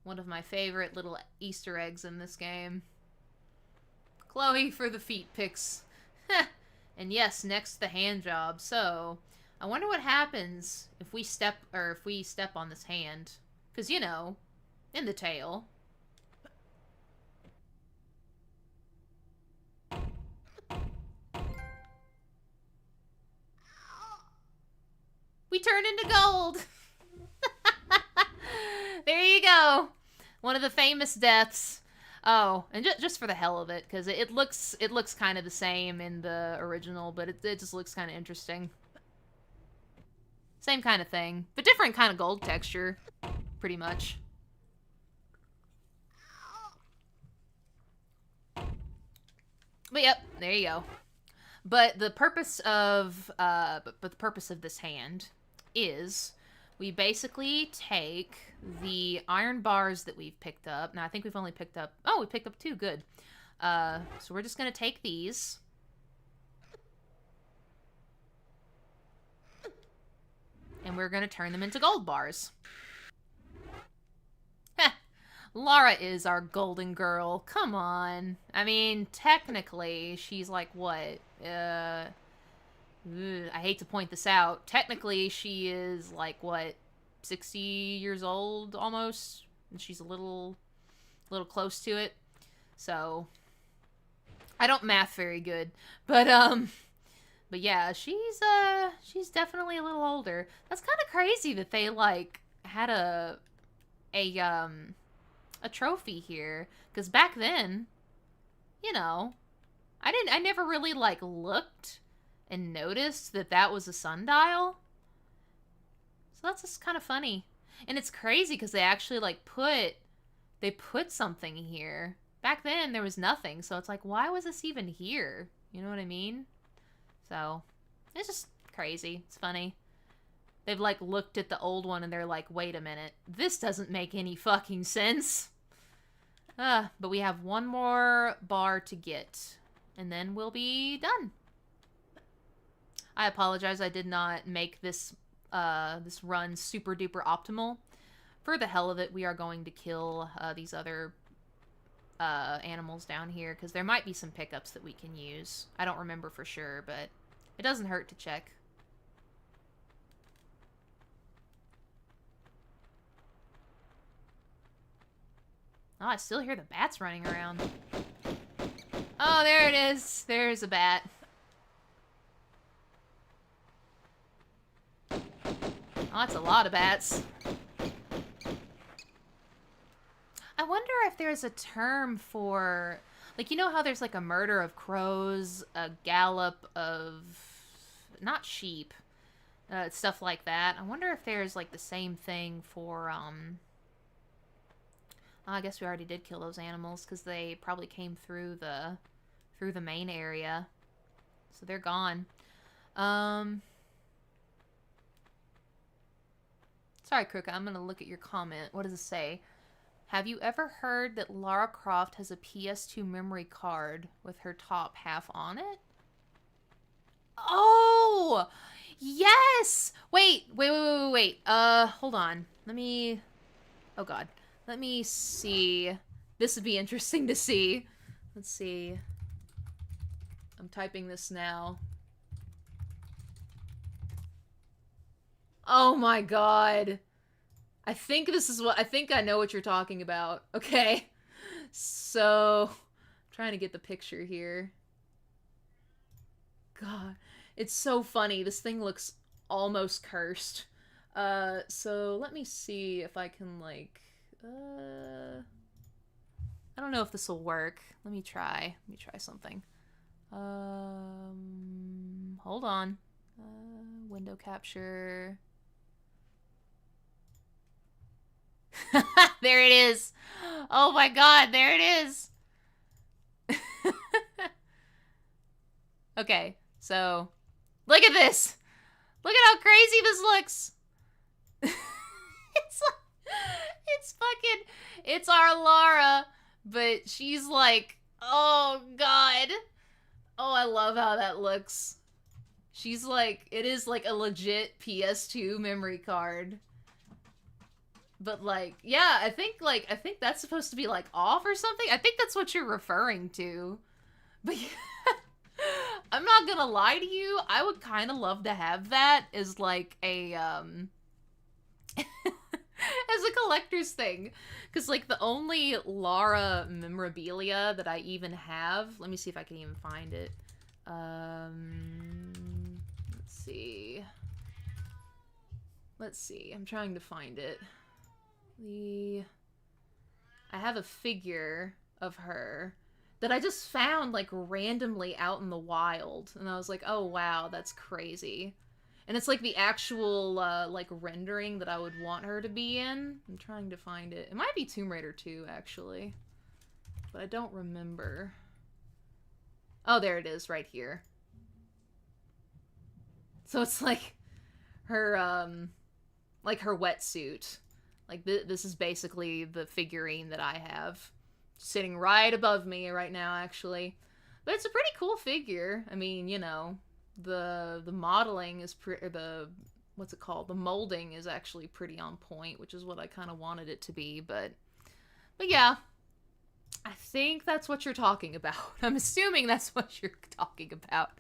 one of my favorite little Easter eggs in this game. Chloe for the feet pics. And yes, next the hand job. So, I wonder what happens if we step on this hand. Because, you know, in the tail. We turn into gold! There you go! One of the famous deaths. Oh, and just for the hell of it, because it looks kind of the same in the original, but it just looks kind of interesting. Same kind of thing, but different kind of gold texture, pretty much. But yep, there you go. But the purpose of this hand is we basically take the iron bars that we've picked up. Now, I think we've only picked up... Oh, we picked up 2. Good. So we're just going to take these. And we're going to turn them into gold bars. Heh. Lara is our golden girl. Come on. I mean, technically, she's like, what? I hate to point this out. Technically, she is like, what, 60 years old almost? And she's a little close to it. So, I don't math very good. But yeah, she's definitely a little older. That's kind of crazy that they, like, had a trophy here. Because back then, you know, I never really, like, looked and noticed that was a sundial. So that's just kind of funny. And it's crazy because they actually, like, put something here. Back then, there was nothing. So it's like, why was this even here? You know what I mean? So, it's just crazy. It's funny. They've, like, looked at the old one and they're like, wait a minute. This doesn't make any fucking sense. But we have one more bar to get. And then we'll be done. I apologize, I did not make this this run super duper optimal. For the hell of it, we are going to kill these other animals down here, because there might be some pickups that we can use. I don't remember for sure, but it doesn't hurt to check. Oh, I still hear the bats running around. Oh, there it is. There's a bat. Oh, that's a lot of bats. I wonder if there's a term for... Like, you know how there's, like, a murder of crows, a gallop of... Not sheep. Stuff like that. I wonder if there's, like, the same thing for, Oh, I guess we already did kill those animals, because they probably came through the main area. So they're gone. Sorry, Krooka, I'm gonna look at your comment. What does it say? Have you ever heard that Lara Croft has a PS2 memory card with her top half on it? Oh! Yes! Wait. Hold on. Let me... Oh, God. Let me see. This would be interesting to see. Let's see. I'm typing this now. Oh my god. I think I know what you're talking about. Okay. So, I'm trying to get the picture here. God. It's so funny. This thing looks almost cursed. So let me see if I can, like... I don't know if this will work. Let me try something. Hold on. Window capture. There it is. Oh my god, there it is. Okay, so look at this. Look at how crazy this looks. It's our Lara, but she's like, oh god. Oh, I love how that looks. She's like, it is like a legit PS2 memory card. But like, yeah, I think that's supposed to be like off or something. I think that's what you're referring to. But yeah, I'm not gonna lie to you, I would kind of love to have that as like a as a collector's thing. Because like the only Lara memorabilia that I even have, let me see if I can even find it. Let's see, I'm trying to find it. I have a figure of her that I just found like randomly out in the wild, and I was like, oh wow, that's crazy. And it's like the actual like rendering that I would want her to be in. I'm trying to find it. It might be Tomb Raider 2 actually, but I don't remember. Oh, there it is right here. So it's like her like her wetsuit. Like, this is basically the figurine that I have. Sitting right above me right now, actually. But it's a pretty cool figure. I mean, you know, the modeling is what's it called? The molding is actually pretty on point, which is what I kind of wanted it to be. But yeah, I think that's what you're talking about. I'm assuming that's what you're talking about.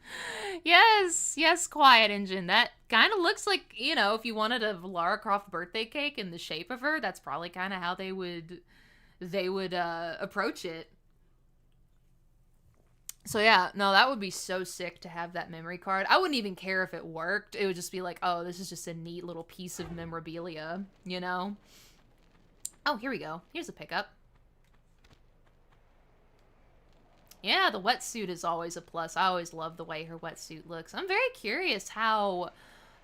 Yes, Quiet Engine. That kind of looks like, you know, if you wanted a Lara Croft birthday cake in the shape of her, that's probably kind of how they would approach it. So yeah, no, that would be so sick to have that memory card. I wouldn't even care if it worked. It would just be like, oh, this is just a neat little piece of memorabilia, you know? Oh, here we go. Here's a pickup. Yeah, the wetsuit is always a plus. I always love the way her wetsuit looks. I'm very curious how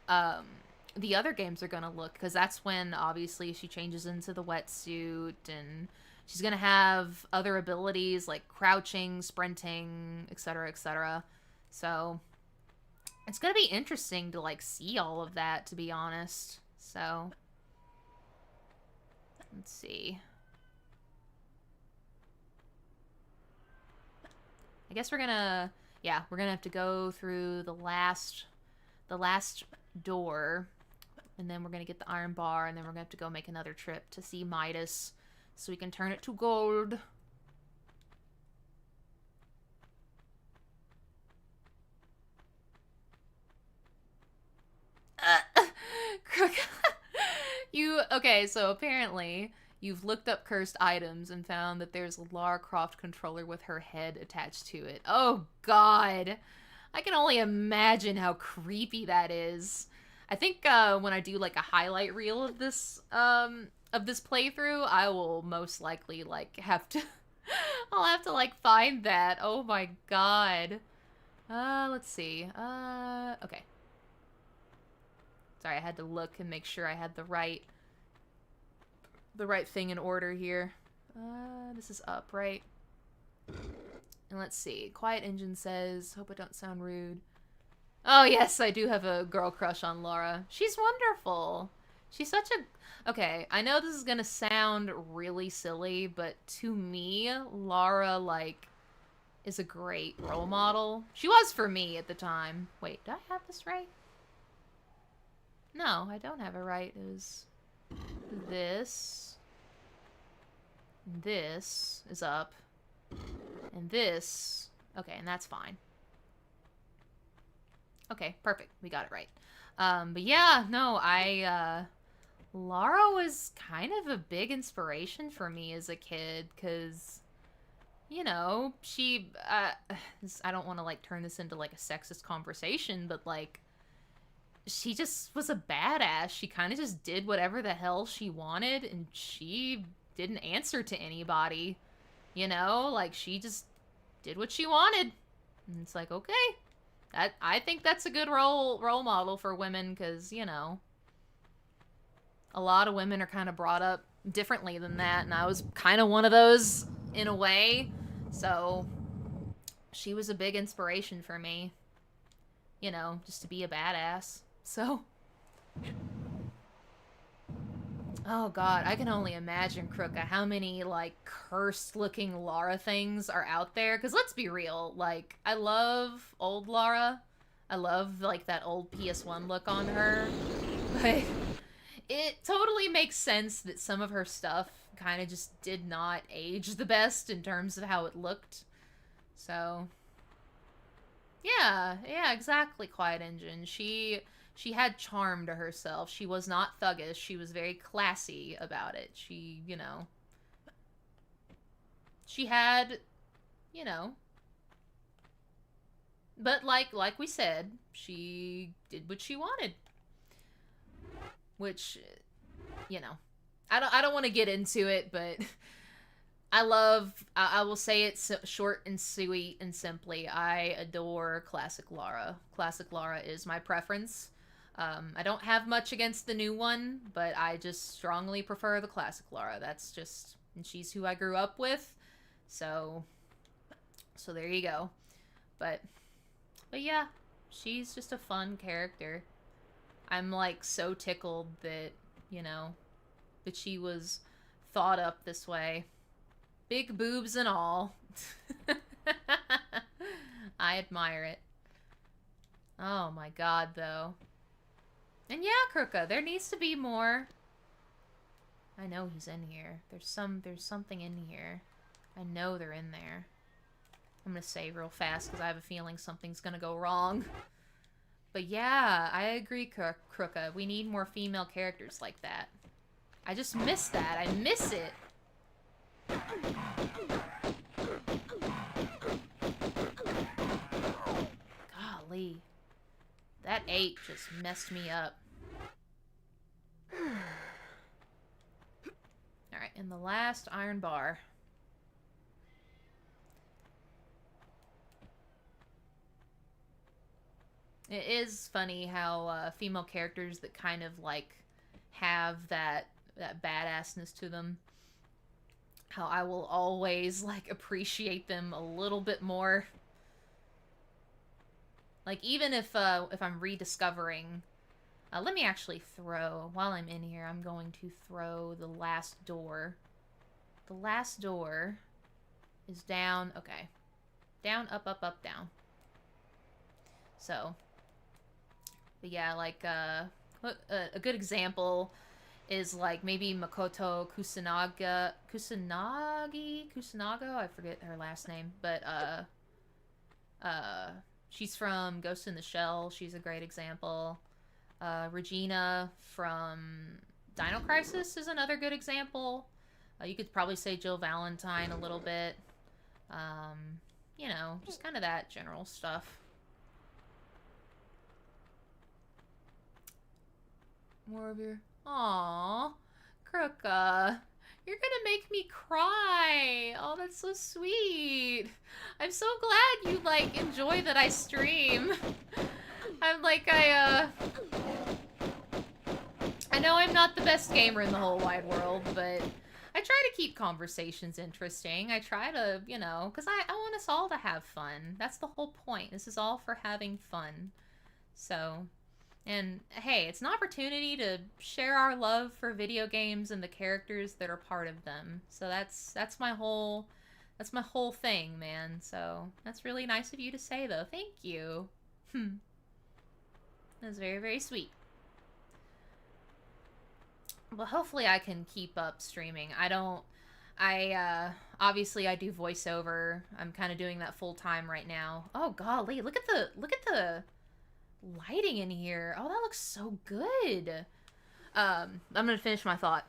the other games are going to look, because that's when, obviously, she changes into the wetsuit, and she's going to have other abilities like crouching, sprinting, etc., etc. So, it's going to be interesting to, like, see all of that, to be honest. So, let's see. I guess we're gonna have to go through the last door, and then we're gonna get the iron bar, and then we're gonna have to go make another trip to see Midas so we can turn it to gold. Okay, so apparently you've looked up cursed items and found that there's a Lara Croft controller with her head attached to it. Oh god. I can only imagine how creepy that is. I think when I do like a highlight reel of this playthrough, I will most likely like have to I'll have to like find that. Oh my god. Let's see. Okay. Sorry, I had to look and make sure I had the right thing in order here. This is up, right? And let's see. Quiet Engine says, hope I don't sound rude. Oh yes, I do have a girl crush on Lara. She's wonderful. She's such a... Okay, I know this is gonna sound really silly, but to me, Lara, like, is a great role model. She was for me at the time. Wait, do I have this right? No, I don't have it right. It was this. This is up. And this. Okay, and that's fine. Okay, perfect. We got it right. But yeah, no, Lara was kind of a big inspiration for me as a kid, because, you know, she, I don't want to, like, turn this into, like, a sexist conversation, but, like, she just was a badass. She kind of just did whatever the hell she wanted, and she didn't answer to anybody, you know? Like, she just did what she wanted. And it's like, okay. I think that's a good role model for women, because, you know, a lot of women are kind of brought up differently than that, and I was kind of one of those in a way. So she was a big inspiration for me, you know, just to be a badass. So, oh god, I can only imagine, Krooka, how many, like, cursed-looking Lara things are out there. Because let's be real, like, I love old Lara. I love, like, that old PS1 look on her. But it totally makes sense that some of her stuff kind of just did not age the best in terms of how it looked. So, yeah, exactly, Quiet Engine. She had charm to herself. She was not thuggish. She was very classy about it. She, you know, she had, you know, but like we said, she did what she wanted. Which, you know, I don't want to get into it, but I will say it short and sweet and simply. I adore classic Lara. Classic Lara is my preference. I don't have much against the new one, but I just strongly prefer the classic Lara. That's just, and she's who I grew up with, so there you go. But yeah, she's just a fun character. I'm, like, so tickled that, you know, that she was thought up this way. Big boobs and all. I admire it. Oh my god, though. And yeah, Krooka, there needs to be more. I know he's in here. There's something in here. I know they're in there. I'm gonna say real fast because I have a feeling something's gonna go wrong. But yeah, I agree, Krooka. We need more female characters like that. I just miss that. I miss it. Golly. That 8 just messed me up. Alright, and the last iron bar. It is funny how female characters that kind of, like, have that badassness to them, how I will always, like, appreciate them a little bit more. Like, even if I'm rediscovering... let me actually throw... While I'm in here, I'm going to throw the last door. The last door is down... Okay. Down, up, up, up, down. So... But yeah, like, a good example is, like, maybe Makoto Kusanagi? Kusanaga? I forget her last name. But, she's from Ghost in the Shell. She's a great example. Regina from Dino Crisis is another good example. You could probably say Jill Valentine a little bit. You know, just kind of that general stuff. More of your... Aww. Kruka. You're gonna make me cry. Oh, that's so sweet. I'm so glad you, like, enjoy that I stream. I'm like, I know I'm not the best gamer in the whole wide world, but I try to keep conversations interesting. I try to, you know, because I want us all to have fun. That's the whole point. This is all for having fun. So, and hey, it's an opportunity to share our love for video games and the characters that are part of them. So that's my whole thing, man. So that's really nice of you to say, though. Thank you. That's very, very sweet. Well, hopefully I can keep up streaming. Obviously I do voiceover. I'm kind of doing that full time right now. Oh golly, look at the lighting in here. Oh, that looks so good. I'm gonna finish my thought.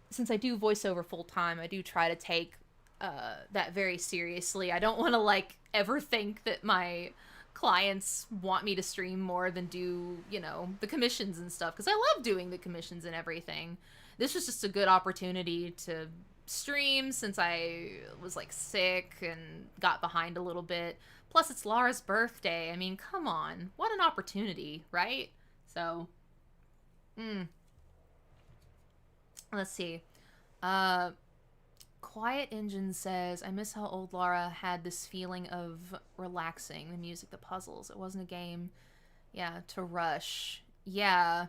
Since I do voiceover full time, I do try to take that very seriously. I don't want to like ever think that my clients want me to stream more than do, you know, the commissions and stuff, because I love doing the commissions and everything. This was just a good opportunity to stream since I was like sick and got behind a little bit. Plus it's Lara's birthday. I mean, come on, what an opportunity, right? So let's see. Quiet Engine says, I miss how old Lara had this feeling of relaxing. The music, the puzzles. It wasn't a game, yeah, to rush. Yeah.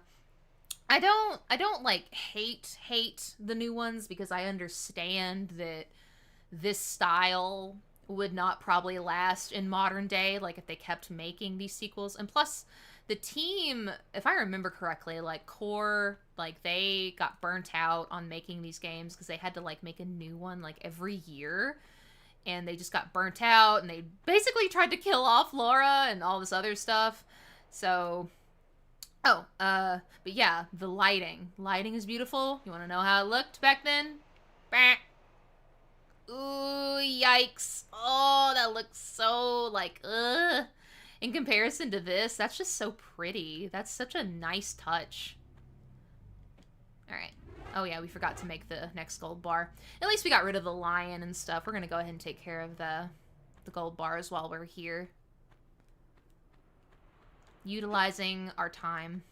I don't like hate the new ones, because I understand that this style would not probably last in modern day, like if they kept making these sequels. And plus, the team, if I remember correctly, like Core, like they got burnt out on making these games because they had to like make a new one like every year, and they just got burnt out, and they basically tried to kill off Lara and all this other stuff. So, but yeah, the lighting is beautiful. You want to know how it looked back then? Bah. Ooh, yikes. Oh, that looks so like, ugh. In comparison to this, that's just so pretty. That's such a nice touch. Alright. Oh yeah, we forgot to make the next gold bar. At least we got rid of the lion and stuff. We're gonna go ahead and take care of the gold bars while we're here. Utilizing our time.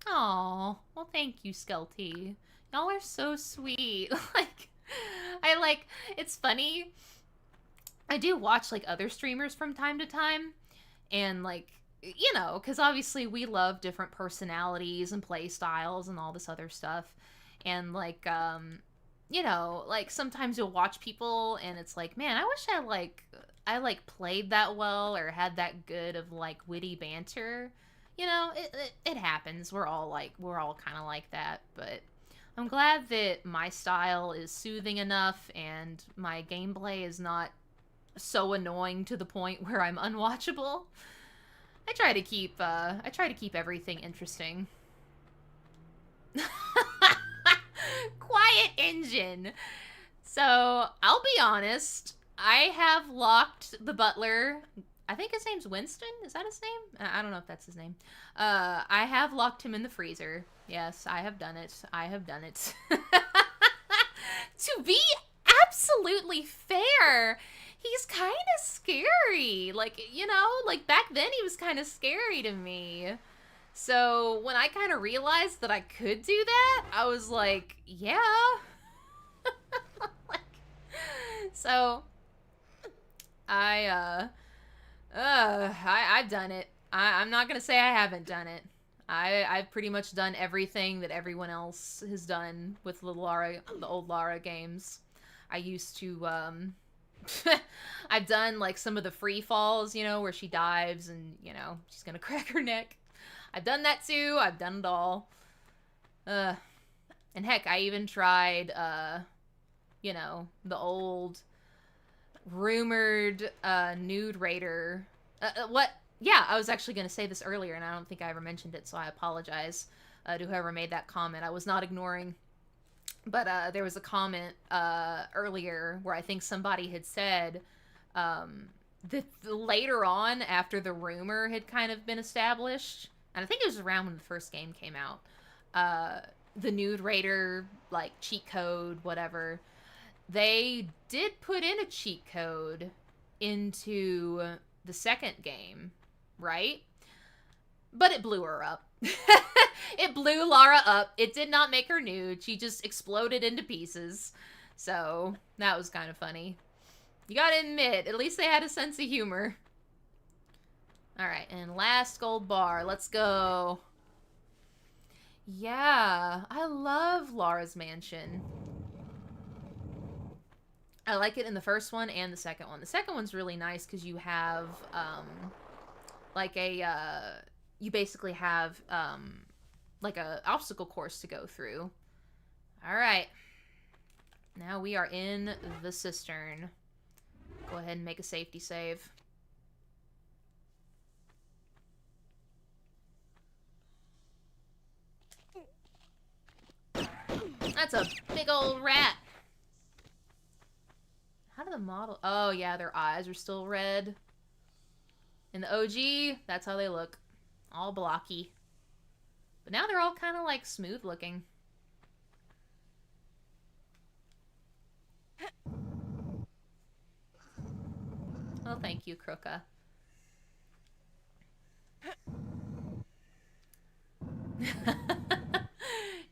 Aw, well thank you, Skelty. Y'all are so sweet. It's funny. I do watch, like, other streamers from time to time, and, like, you know, because obviously we love different personalities and play styles and all this other stuff, and, like, you know, like, sometimes you'll watch people, and it's like, man, I wish I played that well, or had that good of, like, witty banter, you know, it happens, we're all kind of like that, but I'm glad that my style is soothing enough, and my gameplay is not so annoying to the point where I'm unwatchable. I try to keep everything interesting. Quiet Engine. So, I'll be honest, I have locked the butler. I think his name's Winston? Is that his name? I don't know if that's his name. I have locked him in the freezer. Yes, I have done it. I have done it. To be absolutely fair, he's kind of scary. Like, you know, like back then he was kind of scary to me. So when I kind of realized that I could do that, I was like, yeah. So I've done it. I'm not gonna say I haven't done it. I've pretty much done everything that everyone else has done with the old Lara games. I used to, I've done, like, some of the free falls, you know, where she dives and, you know, she's gonna crack her neck. I've done that too. I've done it all. And heck, I even tried, you know, the old rumored, nude raider. What? yeah, I was actually going to say this earlier, and I don't think I ever mentioned it, so I apologize to whoever made that comment. I was not ignoring. But there was a comment earlier where I think somebody had said that later on, after the rumor had kind of been established, and I think it was around when the first game came out, the Nude Raider, like, cheat code, whatever, they did put in a cheat code into the second game, right? But it blew her up. It blew Lara up. It did not make her nude. She just exploded into pieces. So, that was kind of funny. You gotta admit, at least they had a sense of humor. Alright, and last gold bar. Let's go. Yeah, I love Lara's mansion. I like it in the first one and the second one. The second one's really nice because you have, like a, you basically have, like a obstacle course to go through. Alright. Now we are in the cistern. Go ahead and make a safety save. That's a big old rat. How do the model... Oh, yeah, their eyes are still red. In the OG, that's how they look. All blocky. But now they're all kind of, like, smooth looking. Oh, thank you, Krooka.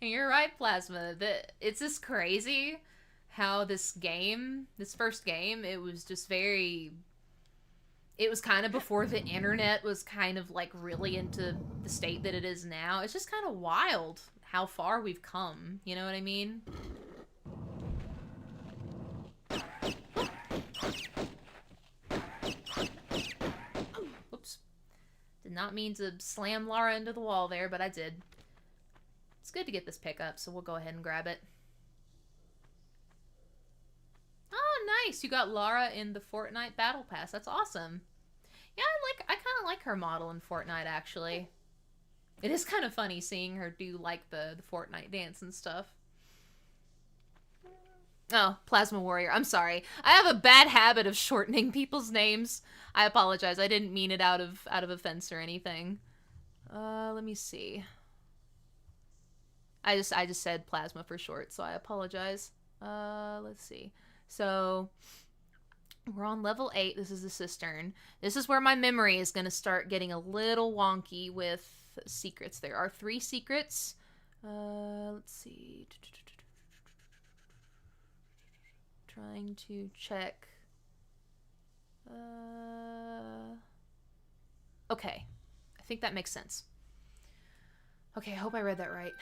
You're right, Plasma. It's just crazy how this game, this first game, it was just very... It was kind of before the internet was kind of, like, really into the state that it is now. It's just kind of wild how far we've come. You know what I mean? Whoops. Did not mean to slam Lara into the wall there, but I did. It's good to get this pickup, so we'll go ahead and grab it. Oh, nice! You got Lara in the Fortnite Battle Pass. That's awesome. Yeah, I kind of like her model in Fortnite, actually. It is kind of funny seeing her do, like, the Fortnite dance and stuff. Oh, Plasma Warrior. I'm sorry. I have a bad habit of shortening people's names. I apologize. I didn't mean it out of offense or anything. Let me see. I just said Plasma for short, so I apologize. Let's see. So, we're on level 8. This is the cistern. This is where my memory is going to start getting a little wonky with secrets. There are 3 secrets. Let's see. Trying to check. Okay. I think that makes sense. Okay, I hope I read that right.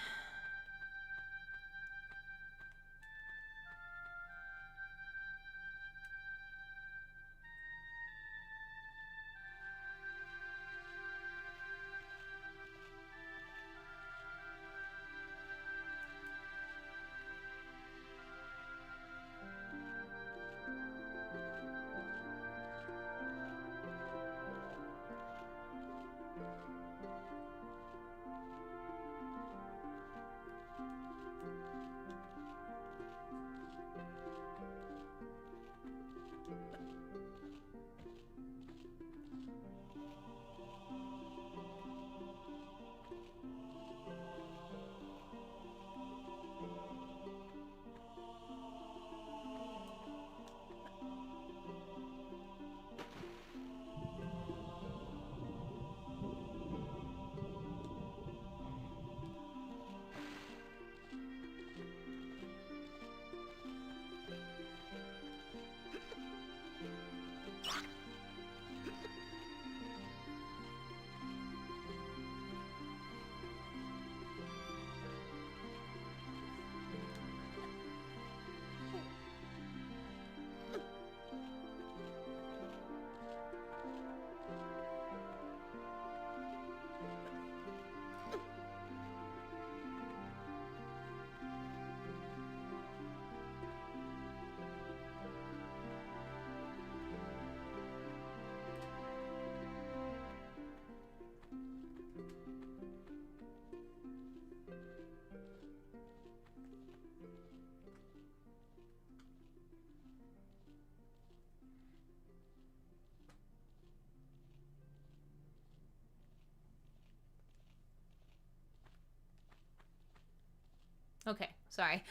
Okay, sorry.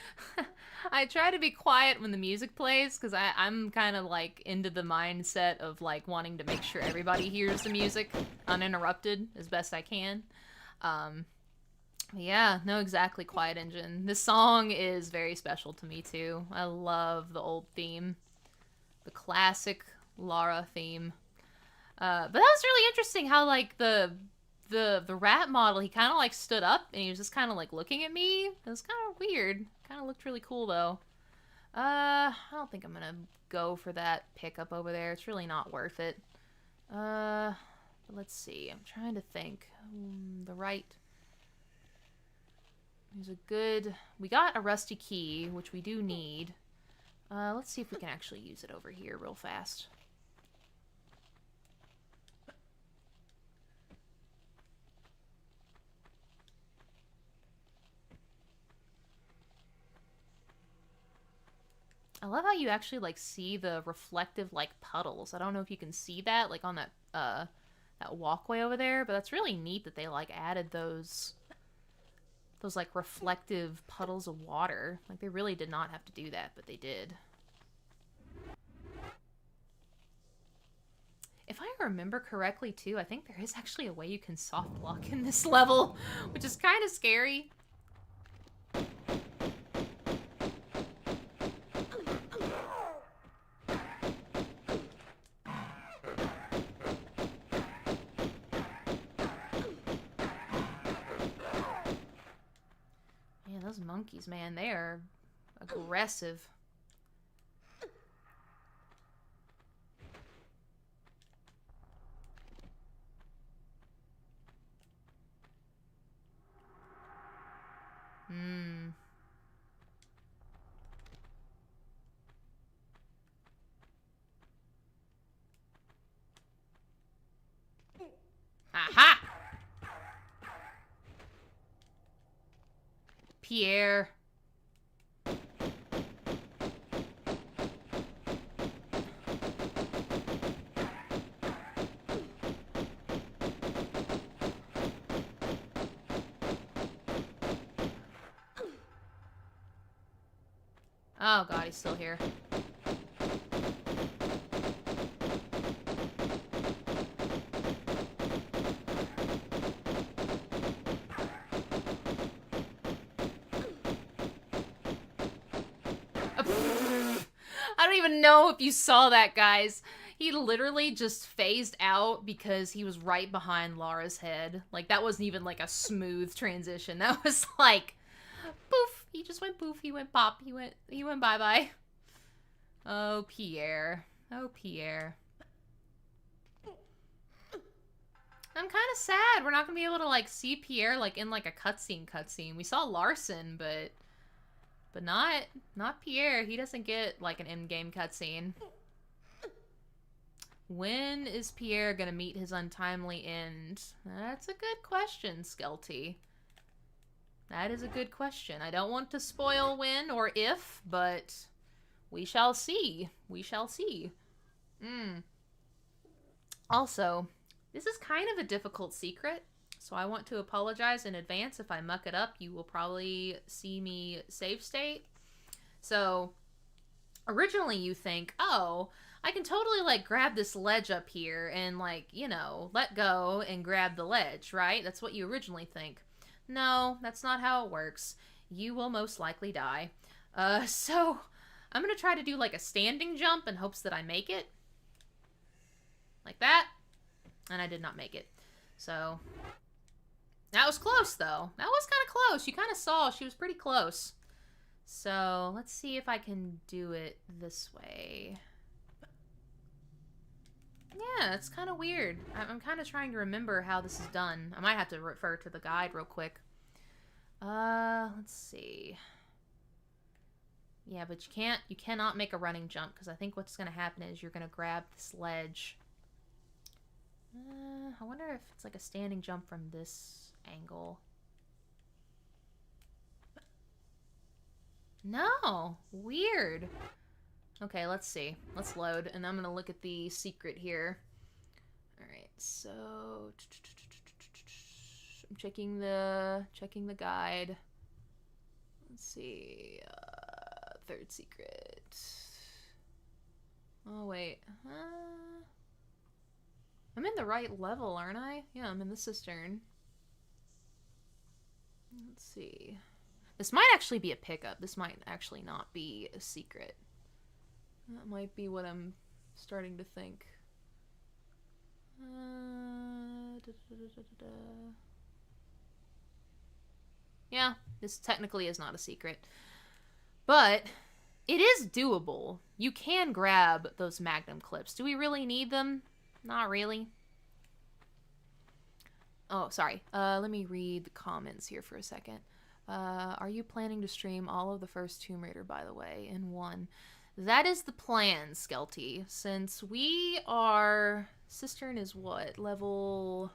I try to be quiet when the music plays because I'm kind of like into the mindset of like wanting to make sure everybody hears the music uninterrupted as best I can. Yeah, no, exactly, Quiet Engine. This song is very special to me too. I love the old theme, the classic Lara theme. But that was really interesting how like the rat model, he kind of like stood up and he was just kind of like looking at me. It was kind of weird. Kind of looked really cool though. I don't think I'm gonna go for that pickup over there. It's really not worth it. But let's see. I'm trying to think. The right. There's a good. We got a rusty key, which we do need. Let's see if we can actually use it over here real fast. I love how you actually like see the reflective like puddles. I don't know if you can see that like on that that walkway over there, but that's really neat that they like added those like reflective puddles of water. Like they really did not have to do that, but they did. If I remember correctly too, I think there is actually a way you can soft block in this level, which is kind of scary. Those monkeys, man, they are aggressive. Aha! Pierre. Oh god, he's still here. I don't even know if you saw that, guys. He literally just phased out because he was right behind Lara's head. Like, that wasn't even like a smooth transition. That was like, poof. He just went poof. He went pop. He went bye-bye. Oh, Pierre. Oh, Pierre. I'm kind of sad. We're not going to be able to, like, see Pierre, like, in, like, a cutscene. We saw Larson, but not Pierre. He doesn't get, like, an in-game cutscene. When is Pierre gonna meet his untimely end? That's a good question, Skelty. That is a good question. I don't want to spoil when or if, but we shall see. We shall see. Also, this is kind of a difficult secret, so I want to apologize in advance if I muck it up. You will probably see me save state. So, originally you think, oh, I can totally, like, grab this ledge up here and, like, you know, let go and grab the ledge, right? That's what you originally think. No, that's not how it works. You will most likely die. So, I'm gonna try to do, like, a standing jump in hopes that I make it. Like that. And I did not make it. So, that was close, though. That was kind of close. You kind of saw she was pretty close. So, let's see if I can do it this way. Yeah, it's kind of weird. I'm kind of trying to remember how this is done. I might have to refer to the guide real quick. Let's see. Yeah, but you cannot make a running jump, because I think what's going to happen is you're going to grab this ledge. I wonder if it's like a standing jump from this angle. No! Weird. Okay, let's see. Let's load, and I'm gonna look at the secret here. Alright, so... I'm checking the guide. Let's see. Third secret. Oh, wait. I'm in the right level, aren't I? Yeah, I'm in the cistern. Let's see. This might actually be a pickup. This might actually not be a secret. That might be what I'm starting to think. Yeah, this technically is not a secret. But it is doable. You can grab those magnum clips. Do we really need them? Not really. Oh, sorry. Let me read the comments here for a second. Are you planning to stream all of the first Tomb Raider, by the way, in one? That is the plan, Skelty. Since we are... Cistern is what? Level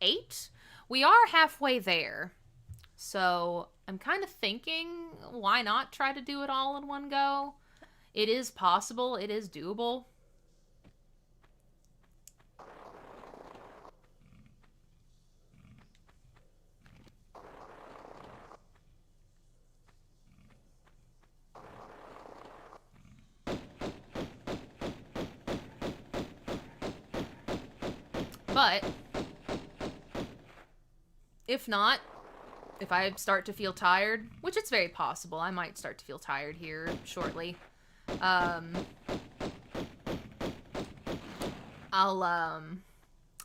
8? We are halfway there. So I'm kind of thinking, why not try to do it all in one go? It is possible. It is doable. But if not, if I start to feel tired, which it's very possible, I might start to feel tired here shortly. I'll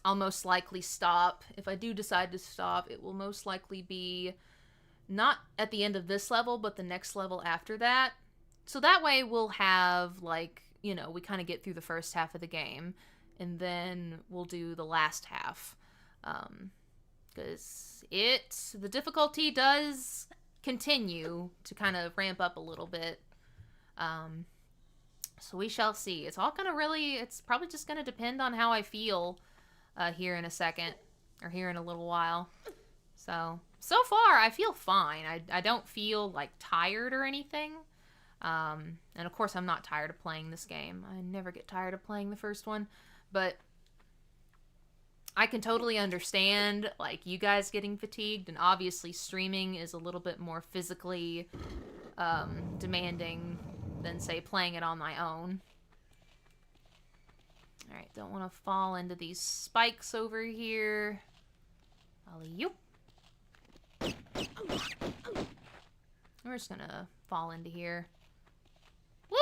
most likely stop. If I do decide to stop, it will most likely be not at the end of this level, but the next level after that. So that way we'll have, like, you know, we kind of get through the first half of the game, and then we'll do the last half. Because the difficulty does continue to kind of ramp up a little bit. So we shall see. It's all gonna it's probably just gonna depend on how I feel here in a second, or here in a little while. So far I feel fine. I don't feel like tired or anything. And of course I'm not tired of playing this game. I never get tired of playing the first one, but I can totally understand, like, you guys getting fatigued, and obviously streaming is a little bit more physically demanding than, say, playing it on my own. Alright, don't want to fall into these spikes over here. Alley-oop. We're just gonna fall into here. Woo!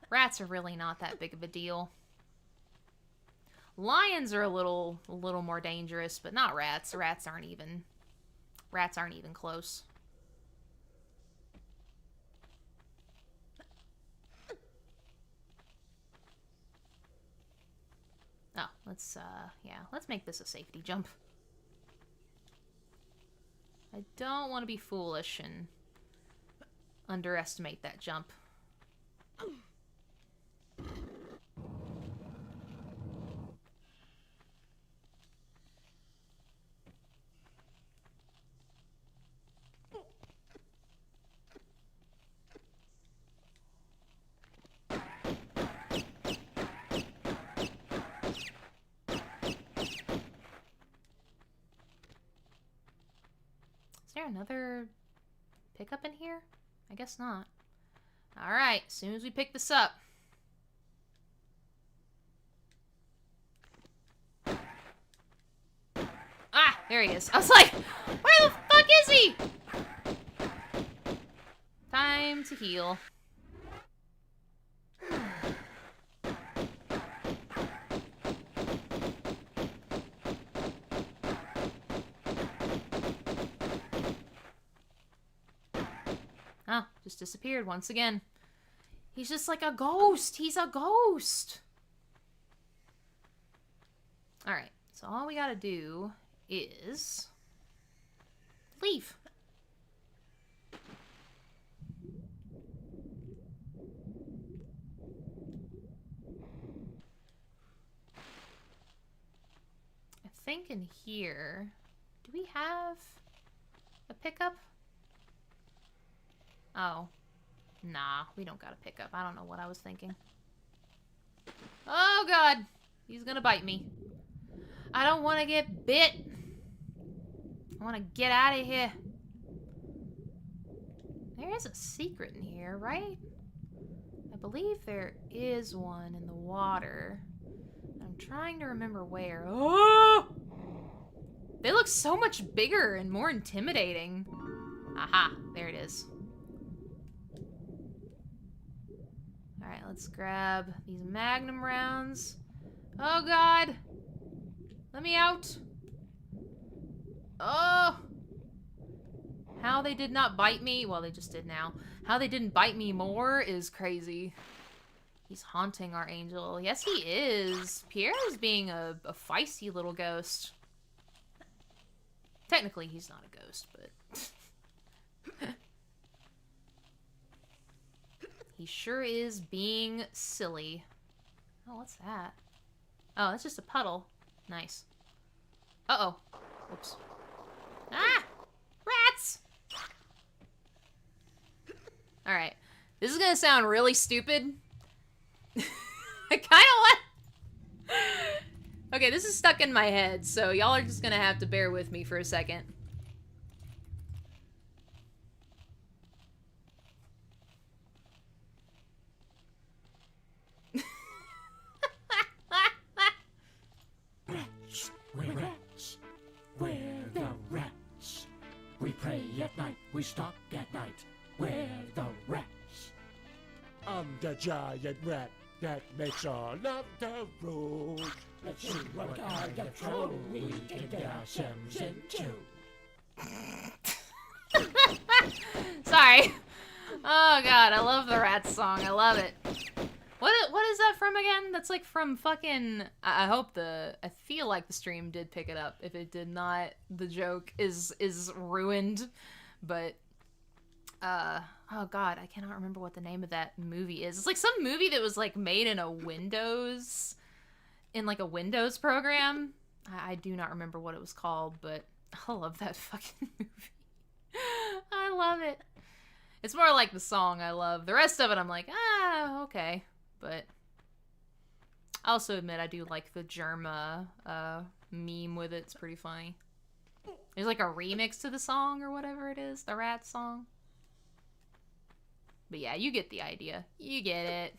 Rats are really not that big of a deal. Lions are a little more dangerous, but not rats. Rats aren't even close. Oh, let's make this a safety jump. I don't want to be foolish and underestimate that jump. Is there another pickup in here? I guess not. Alright, as soon as we pick this up. Ah, there he is. I was like, where the fuck is he? Time to heal. Oh, just disappeared once again. He's just like a ghost. He's a ghost. Alright, so all we gotta do is leave. I think in here, do we have a pickup? Oh. Nah, we don't got a pickup. I don't know what I was thinking. Oh god! He's gonna bite me. I don't want to get bit. I want to get out of here. There is a secret in here, right? I believe there is one in the water. I'm trying to remember where. Oh! They look so much bigger and more intimidating. Aha, there it is. Alright, let's grab these magnum rounds. Oh god! Let me out! Oh! How they did not bite me, well, they just did now. How they didn't bite me more is crazy. He's haunting our angel. Yes, he is. Pierre is being a feisty little ghost. Technically, he's not a ghost, but... he sure is being silly. Oh, what's that? Oh, that's just a puddle. Nice. Uh-oh. Whoops. Ah! Rats! Alright. This is gonna sound really stupid. I kinda want... Okay, this is stuck in my head, so y'all are just gonna have to bear with me for a second. Rats, we're rats. We're the rats. We pray at night, we stalk at night. We're the rats. I'm the giant rat that makes all of the rules. Let's see what kind of trouble we can get ourselves into. Sorry. Oh god, I love the Rats song. I love it. What is that from again? That's like from fucking... I hope I feel like the stream did pick it up. If it did not, the joke is ruined. But, oh god, I cannot remember what the name of that movie is. It's like some movie that was like made in a Windows... in like a Windows program. I do not remember what it was called, but I love that fucking movie. I love it. It's more like the song I love. The rest of it I'm like, ah, okay. But I also admit I do like the Germa meme with it. It's pretty funny. There's like a remix to the song or whatever it is, the Rat song. But yeah, you get the idea. You get it.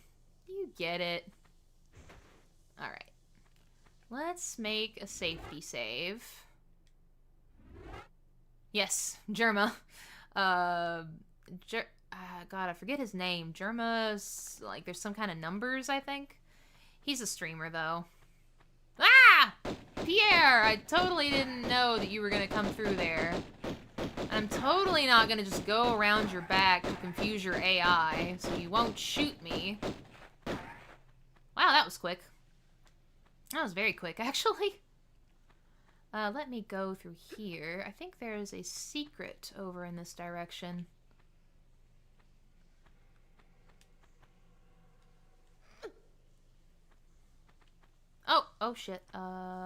You get it. Alright. Let's make a safety save. Yes, Germa. God, I forget his name. Germa's, like, there's some kind of numbers, I think. He's a streamer, though. Ah! Pierre! I totally didn't know that you were gonna come through there. And I'm totally not gonna just go around your back to confuse your AI, so you won't shoot me. Wow, that was quick. That was very quick, actually. Let me go through here. I think there's a secret over in this direction. Oh shit. Alright,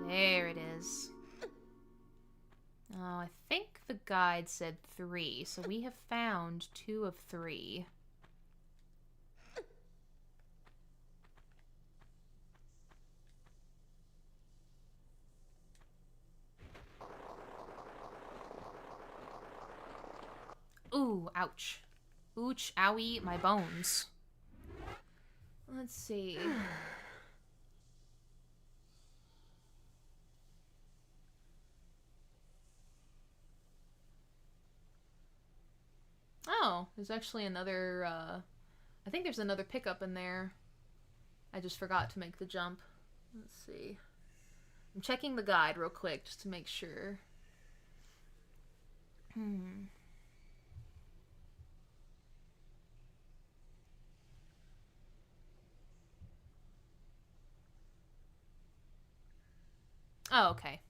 there it is. Oh, I think the guide said 3, so we have found 2 of 3. Ooh, ouch. Ouch, owie, my bones. Let's see. Oh, there's actually another, I think there's another pickup in there. I just forgot to make the jump. Let's see. I'm checking the guide real quick just to make sure. Oh, okay.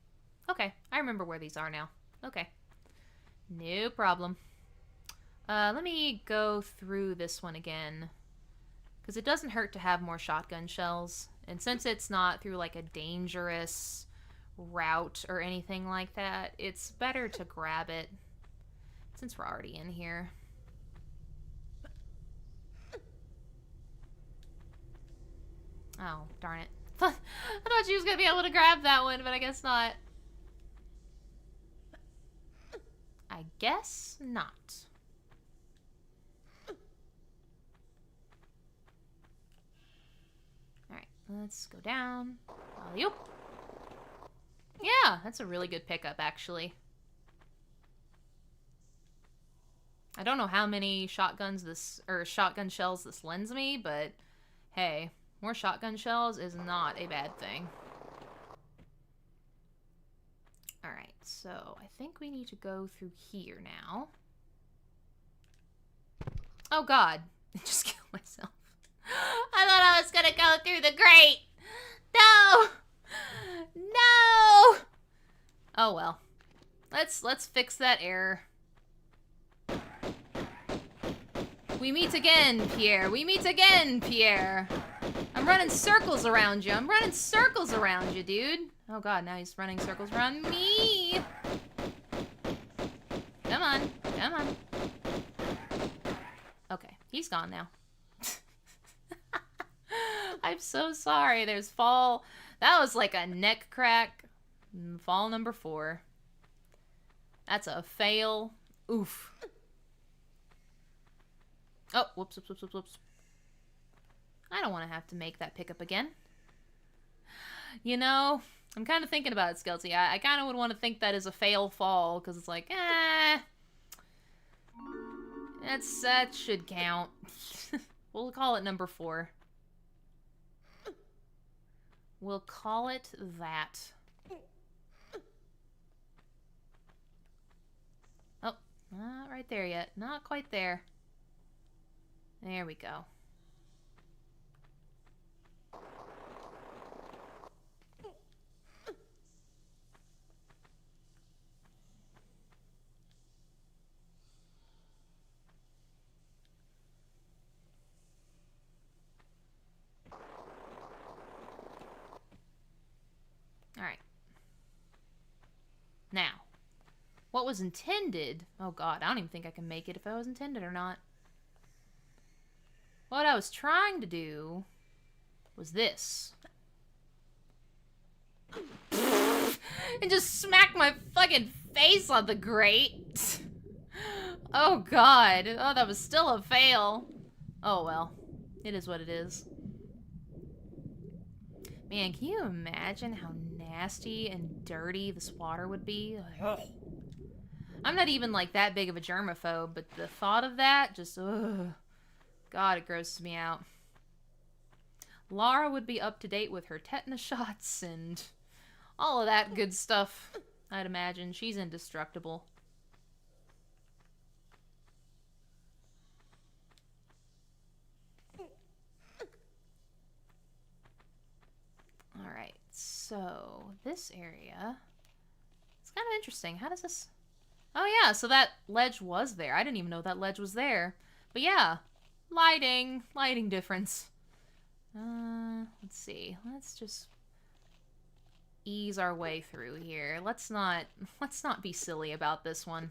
Okay, I remember where these are now. Okay. No problem. Let me go through this one again. Because it doesn't hurt to have more shotgun shells. And since it's not through like a dangerous route or anything like that, it's better to grab it. Since we're already in here. Oh, darn it. I thought she was gonna be able to grab that one, but I guess not. I guess not. Alright, let's go down. Alley-oop. Yeah, that's a really good pickup, actually. I don't know how many shotgun shells this lends me, but hey, more shotgun shells is not a bad thing. Alright, so I think we need to go through here now. Oh god, I just killed myself. I thought I was gonna go through the grate! No! No! Oh well. Let's fix that error. We meet again, Pierre. We meet again, Pierre. I'm running circles around you. I'm running circles around you, dude. Oh god, now he's running circles around me. Come on. Come on. Okay, he's gone now. I'm so sorry. There's fall. That was like a neck crack. Fall number 4. That's a fail. Oof. Oh, whoops, whoops, whoops, whoops, whoops. I don't want to have to make that pickup again. You know, I'm kind of thinking about it, Skelty. I kind of would want to think that is a fail fall, because it's like, that should count. We'll call it number 4. We'll call it that. Oh, not right there yet. Not quite there. There we go. Alright. Now, what was intended... Oh god, I don't even think I can make it if I was intended or not. What I was trying to do was this. And just smack my fucking face on the grate. Oh god. Oh, that was still a fail. Oh well. It is what it is. Man, can you imagine how nasty and dirty this water would be? Ugh. I'm not even like that big of a germaphobe, but the thought of that just, ugh. God, it grosses me out. Lara would be up to date with her tetanus shots and all of that good stuff, I'd imagine. She's indestructible. Alright, so this area, it's kind of interesting. How does this... Oh yeah, so that ledge was there. I didn't even know that ledge was there. But yeah, lighting difference. Let's see. Let's just ease our way through here. Let's not be silly about this one.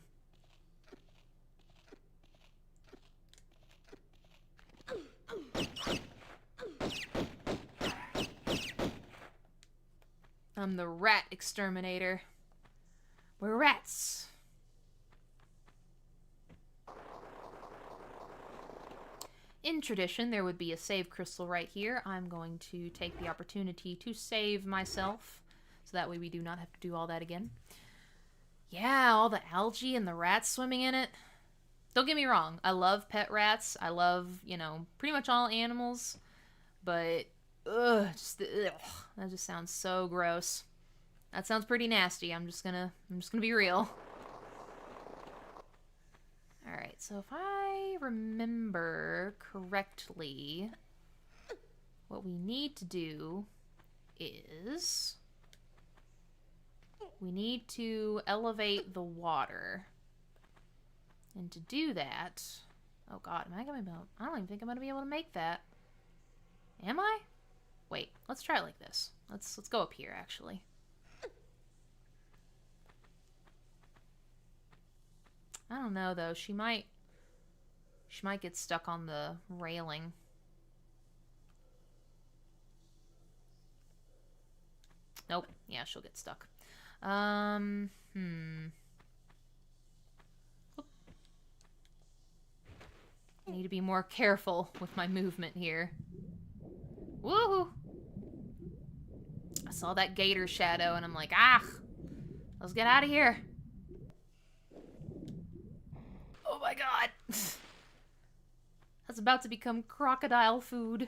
I'm the rat exterminator. We're rats. In tradition, there would be a save crystal right here. I'm going to take the opportunity to save myself, so that way we do not have to do all that again. Yeah, all the algae and the rats swimming in it. Don't get me wrong, I love pet rats. I love, you know, pretty much all animals. But, ugh, that just sounds so gross. That sounds pretty nasty. I'm just gonna be real. Alright, so if I remember correctly, what we need to do is we need to elevate the water. And to do that, oh god, I don't even think I'm gonna be able to make that. Am I? Wait, let's try it like this. Let's go up here actually. I don't know though. She might get stuck on the railing. Nope. Yeah, she'll get stuck. Oop. I need to be more careful with my movement here. Woohoo! I saw that gator shadow and I'm like, ah! Let's get out of here. Oh my god! That's about to become crocodile food.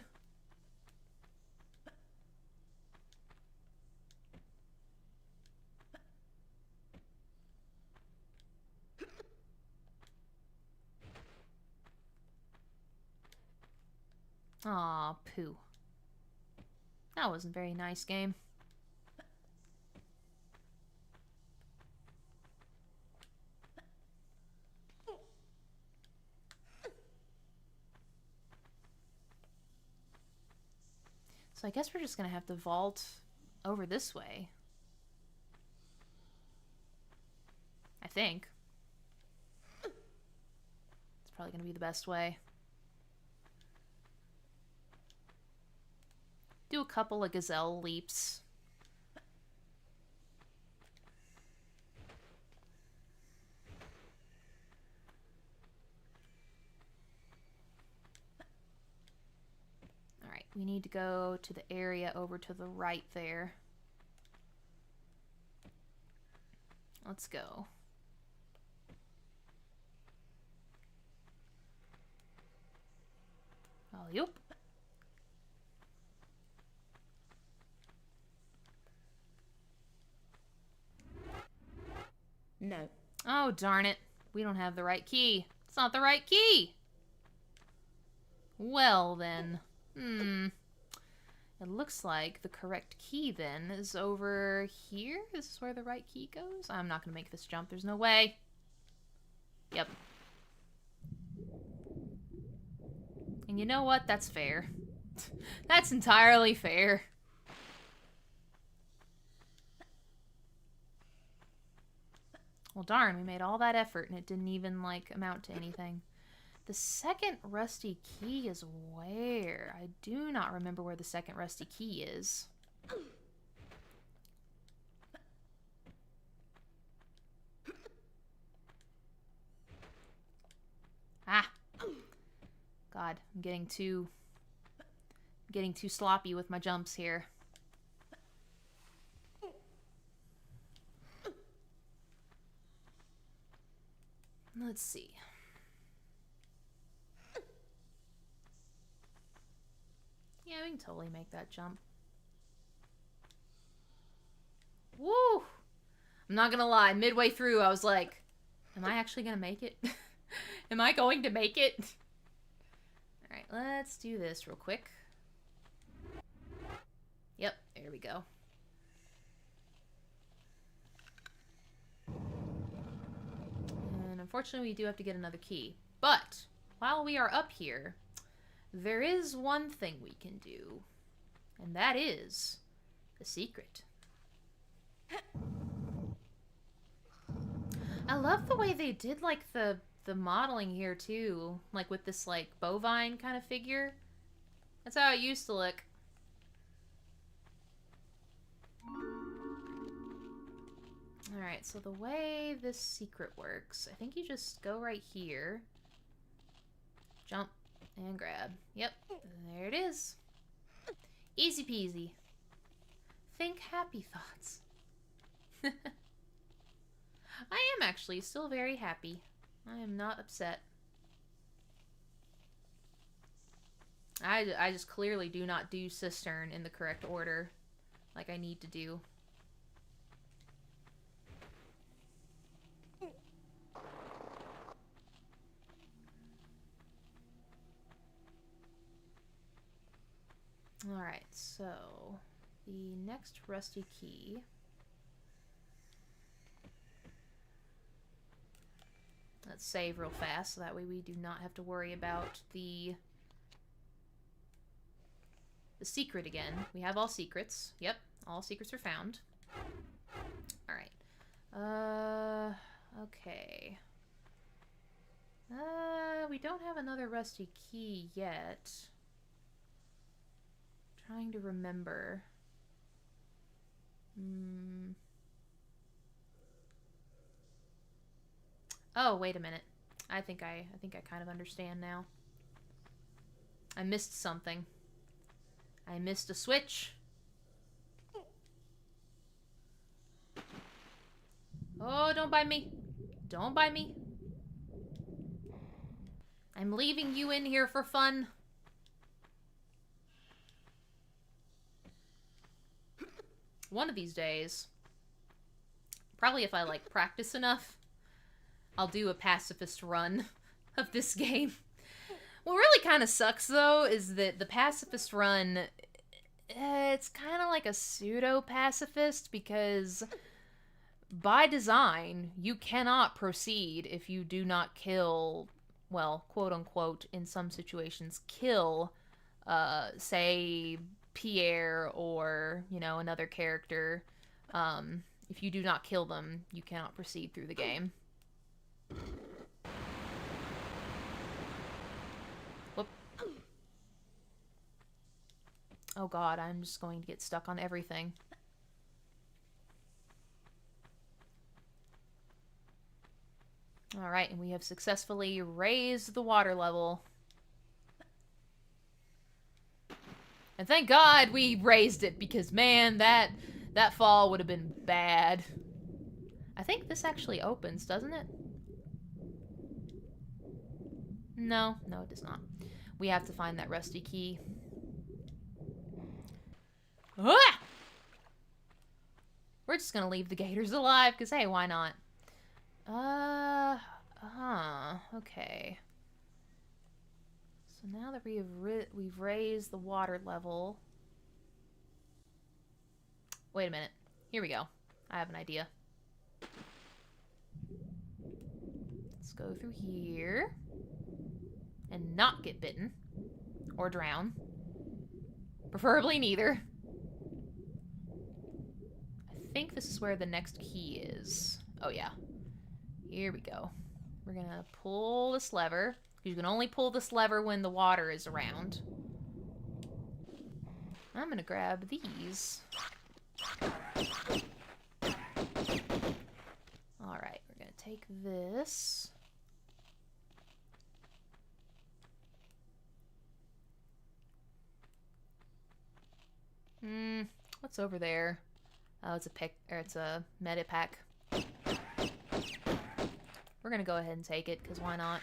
Aw, poo. That wasn't very nice, game. So I guess we're just gonna have to vault over this way. I think. It's probably gonna be the best way. Do a couple of gazelle leaps. Alright, we need to go to the area over to the right there. Let's go. Oh, yep. No. Oh, darn it. We don't have the right key. It's not the right key! Well, then. It looks like the correct key, then, is over here? This is where the right key goes? I'm not gonna make this jump. There's no way. Yep. And you know what? That's fair. That's entirely fair. Well, darn, we made all that effort and it didn't even, like, amount to anything. The second rusty key is where? I do not remember where the second rusty key is. Ah! God, I'm getting too sloppy with my jumps here. Let's see. Yeah, we can totally make that jump. Woo! I'm not gonna lie, midway through I was like, am I actually gonna make it? Am I going to make it? Alright, let's do this real quick. Yep, there we go. And unfortunately we do have to get another key. But, while we are up here, there is one thing we can do. And that is the secret. I love the way they did, like, the modeling here, too. Like, with this, like, bovine kind of figure. That's how it used to look. Alright, so the way this secret works, I think you just go right here. Jump and grab. Yep, there it is. Easy peasy. Think happy thoughts. I am actually still very happy. I am not upset. I just clearly do not do cistern in the correct order like I need to do. Alright, so the next rusty key. Let's save real fast so that way we do not have to worry about the secret again. We have all secrets. Yep, all secrets are found. Alright. Okay. We don't have another rusty key yet. Trying to remember. Oh, wait a minute. I think I kind of understand now. I missed something. I missed a switch. Oh, don't bite me. Don't bite me. I'm leaving you in here for fun. One of these days, probably if I, like, practice enough, I'll do a pacifist run of this game. What really kind of sucks, though, is that the pacifist run, it's kind of like a pseudo-pacifist, because by design, you cannot proceed if you do not kill, well, quote-unquote, in some situations, kill, say, Pierre or, you know, another character. If you do not kill them, you cannot proceed through the game. Whoop. Oh god, I'm just going to get stuck on everything. Alright, and we have successfully raised the water level. And thank God we raised it, because man, that fall would have been bad. I think this actually opens, doesn't it? No, it does not. We have to find that rusty key. Ah! We're just gonna leave the gators alive, because hey, why not? Okay. So now that we've raised the water level. Wait a minute. Here we go. I have an idea. Let's go through here. And not get bitten. Or drown. Preferably neither. I think this is where the next key is. Oh yeah. Here we go. We're gonna pull this lever. You can only pull this lever when the water is around. I'm gonna grab these. Alright, we're gonna take this. What's over there? Oh, it's a medipack. We're gonna go ahead and take it, because why not?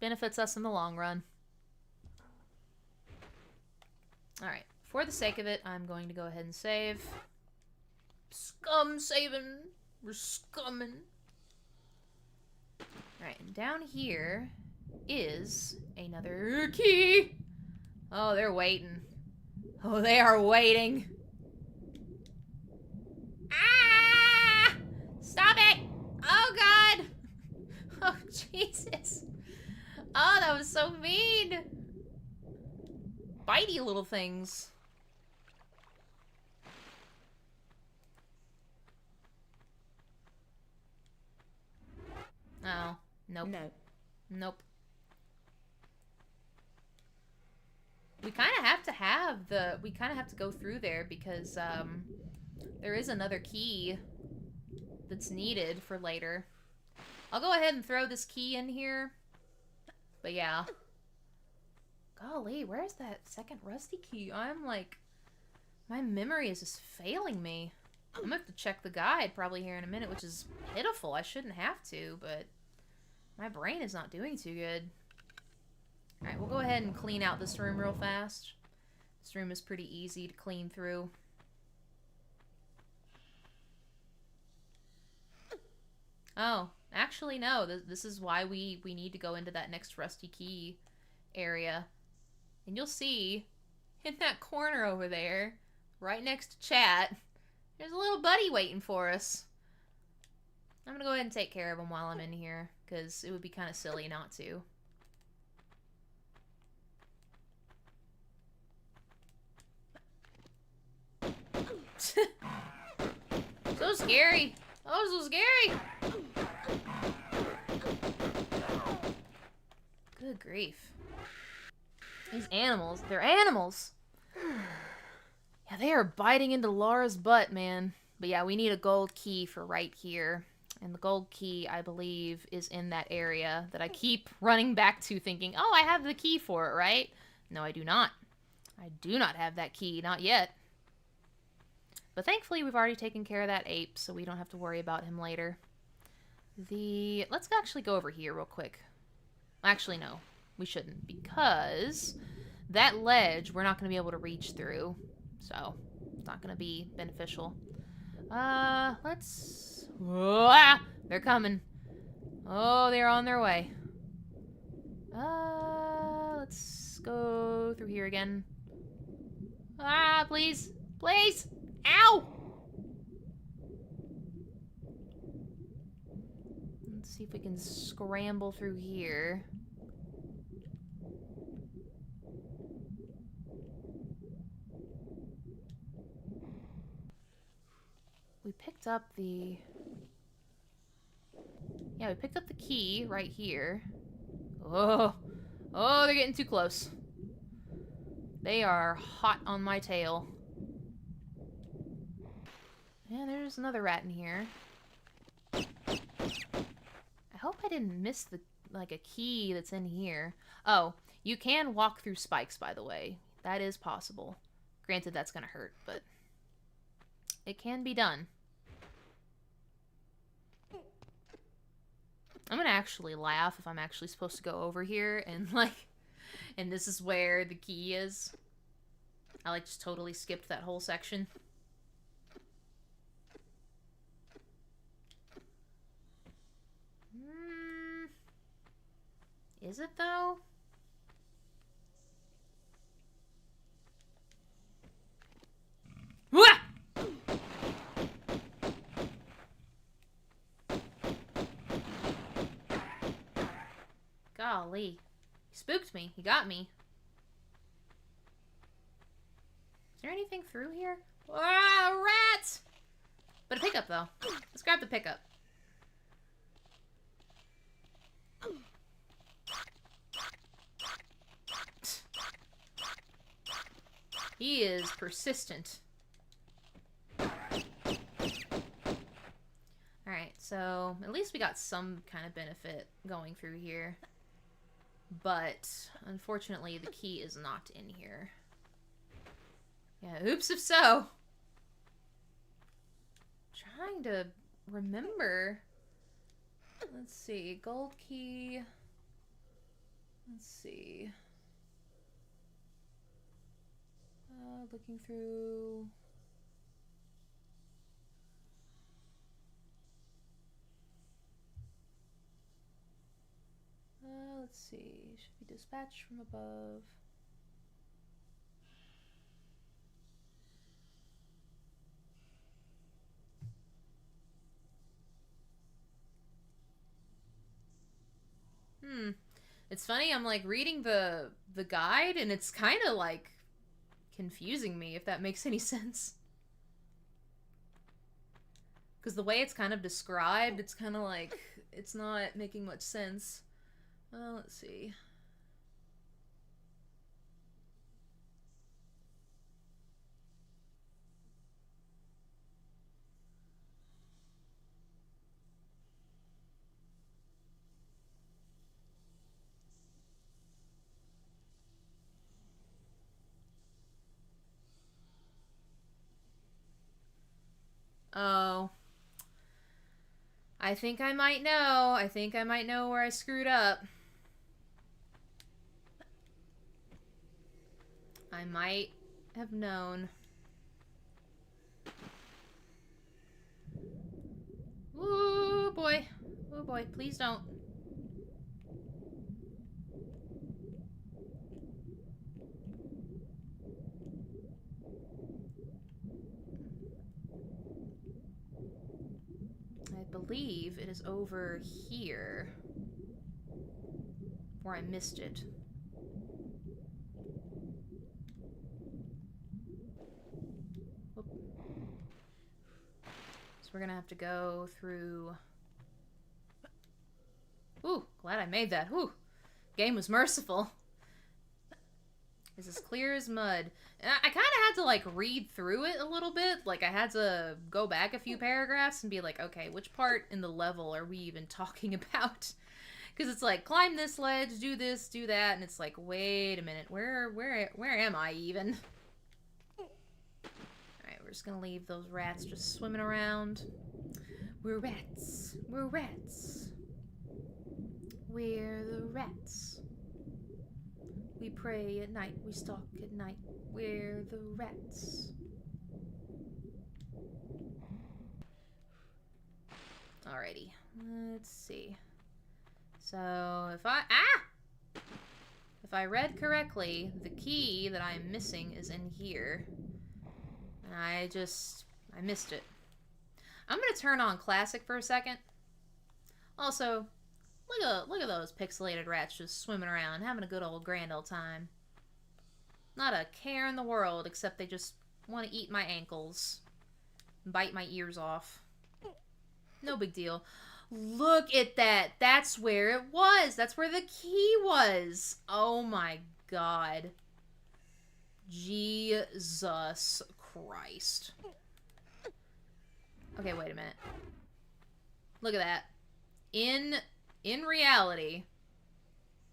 Benefits us in the long run. Alright, for the sake of it, I'm going to go ahead and save. Scum saving. We're scumming. Alright, and down here is another key. Oh, they're waiting. Oh, they are waiting. Ah! Stop it! Oh, God! Oh, Jesus. Oh, that was so mean. Bitey little things. Oh, nope. No. Nope. We kind of have to go through there because, there is another key that's needed for later. I'll go ahead and throw this key in here. But yeah. Golly, where's that second rusty key? I'm like, my memory is just failing me. I'm gonna have to check the guide probably here in a minute, which is pitiful. I shouldn't have to, but my brain is not doing too good. Alright, we'll go ahead and clean out this room real fast. This room is pretty easy to clean through. Oh, actually no. This is why we need to go into that next rusty key area. And you'll see, in that corner over there, right next to chat, there's a little buddy waiting for us. I'm gonna go ahead and take care of him while I'm in here, because it would be kind of silly not to. So scary. Oh, so scary. Good grief. These animals, they're animals. Yeah, they are biting into Lara's butt, man. But yeah, we need a gold key for right here. And the gold key, I believe, is in that area that I keep running back to thinking, oh, I have the key for it, right? No, I do not. I do not have that key, not yet. But thankfully, we've already taken care of that ape, so we don't have to worry about him later. Let's actually go over here real quick. Actually, no, we shouldn't, because that ledge we're not going to be able to reach through, so it's not going to be beneficial. Let's... Ah, they're coming. Oh, they're on their way. Let's go through here again. Ah, please. Please. Ow! Let's see if we can scramble through here. We picked up the... Yeah, we picked up the key right here. Oh, oh, they're getting too close. They are hot on my tail. Yeah, there's another rat in here. I hope I didn't miss a key that's in here. Oh, you can walk through spikes, by the way. That is possible. Granted, that's gonna hurt, but it can be done. I'm gonna actually laugh if I'm actually supposed to go over here and and this is where the key is. I just totally skipped that whole section. Is it though? Wah! Golly. He spooked me. He got me. Is there anything through here? Ah, rats! But a pickup, though. Let's grab the pickup. He is persistent. Alright, so at least we got some kind of benefit going through here. But, unfortunately, the key is not in here. Yeah, oops if so. Trying to remember. Let's see, gold key. Let's see. Looking through. Let's see. Should be dispatched from above. It's funny, I'm reading the guide and it's kind of confusing me, if that makes any sense. Because the way it's kind of described, it's kind of it's not making much sense. Let's see. Oh. I think I might know. I think I might know where I screwed up. I might have known. Ooh, boy. Oh, boy. Please don't. I believe it is over here where I missed it. Whoop. So we're gonna have to go through. Ooh, glad I made that. Ooh, game was merciful. It's as clear as mud. And I kind of had to, like, read through it a little bit. Like, I had to go back a few paragraphs and be like, okay, which part in the level are we even talking about? Because it's like, climb this ledge, do this, do that, and it's like, wait a minute, where am I even? Alright, we're just gonna leave those rats just swimming around. We're rats. We're rats. We're the rats. We pray at night, we stalk at night. We're the rats. Alrighty, let's see. So, if I read correctly, the key that I'm missing is in here. And I missed it. I'm gonna turn on Classic for a second. Also, look at those pixelated rats just swimming around, having a good old grand old time. Not a care in the world, except they just want to eat my ankles. Bite my ears off. No big deal. Look at that. That's where it was. That's where the key was. Oh my god. Jesus Christ. Okay, wait a minute. Look at that. In reality,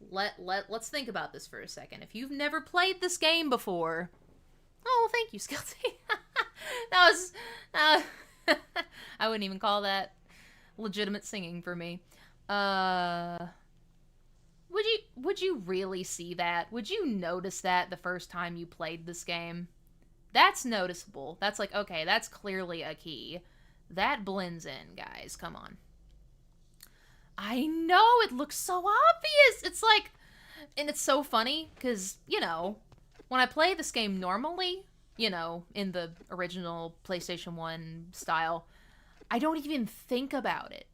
let's think about this for a second. If you've never played this game before... Oh, thank you, Skilty. That was... I wouldn't even call that legitimate singing for me. Would you really see that? Would you notice that the first time you played this game? That's noticeable. That's like, okay, that's clearly a key. That blends in, guys. Come on. I know, it looks so obvious. It's like, and it's so funny, because, you know, when I play this game normally, you know, in the original PlayStation 1 style, I don't even think about it.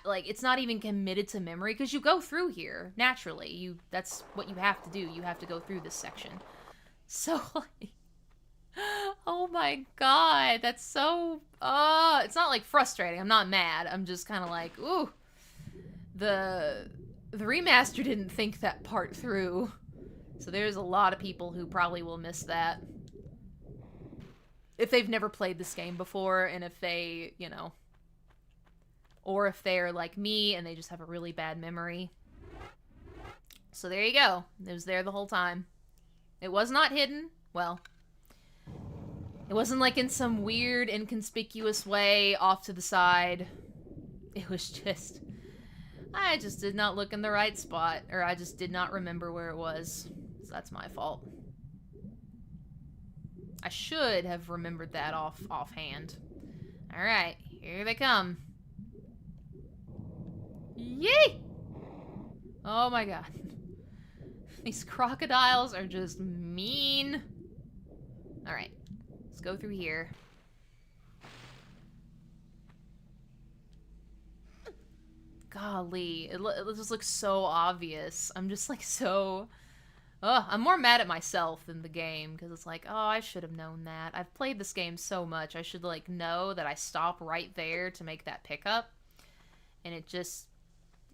Like, it's not even committed to memory, because you go through here, naturally. That's what you have to do. You have to go through this section. So, like, oh my god, that's so, it's not, like, frustrating. I'm not mad. I'm just kind of like, ooh. The remaster didn't think that part through. So there's a lot of people who probably will miss that. If they've never played this game before, and if they, you know... Or if they're like me, and they just have a really bad memory. So there you go. It was there the whole time. It was not hidden. Well, it wasn't like in some weird, inconspicuous way off to the side. It was just... I just did not look in the right spot, or I just did not remember where it was. So that's my fault. I should have remembered that offhand. Alright, here they come. Yay! Oh my god. These crocodiles are just mean. Alright, let's go through here. Golly, it just looks so obvious. I'm just like so... Ugh, I'm more mad at myself than the game, because it's like, oh, I should have known that. I've played this game so much, I should, like, know that I stop right there to make that pickup. And it just...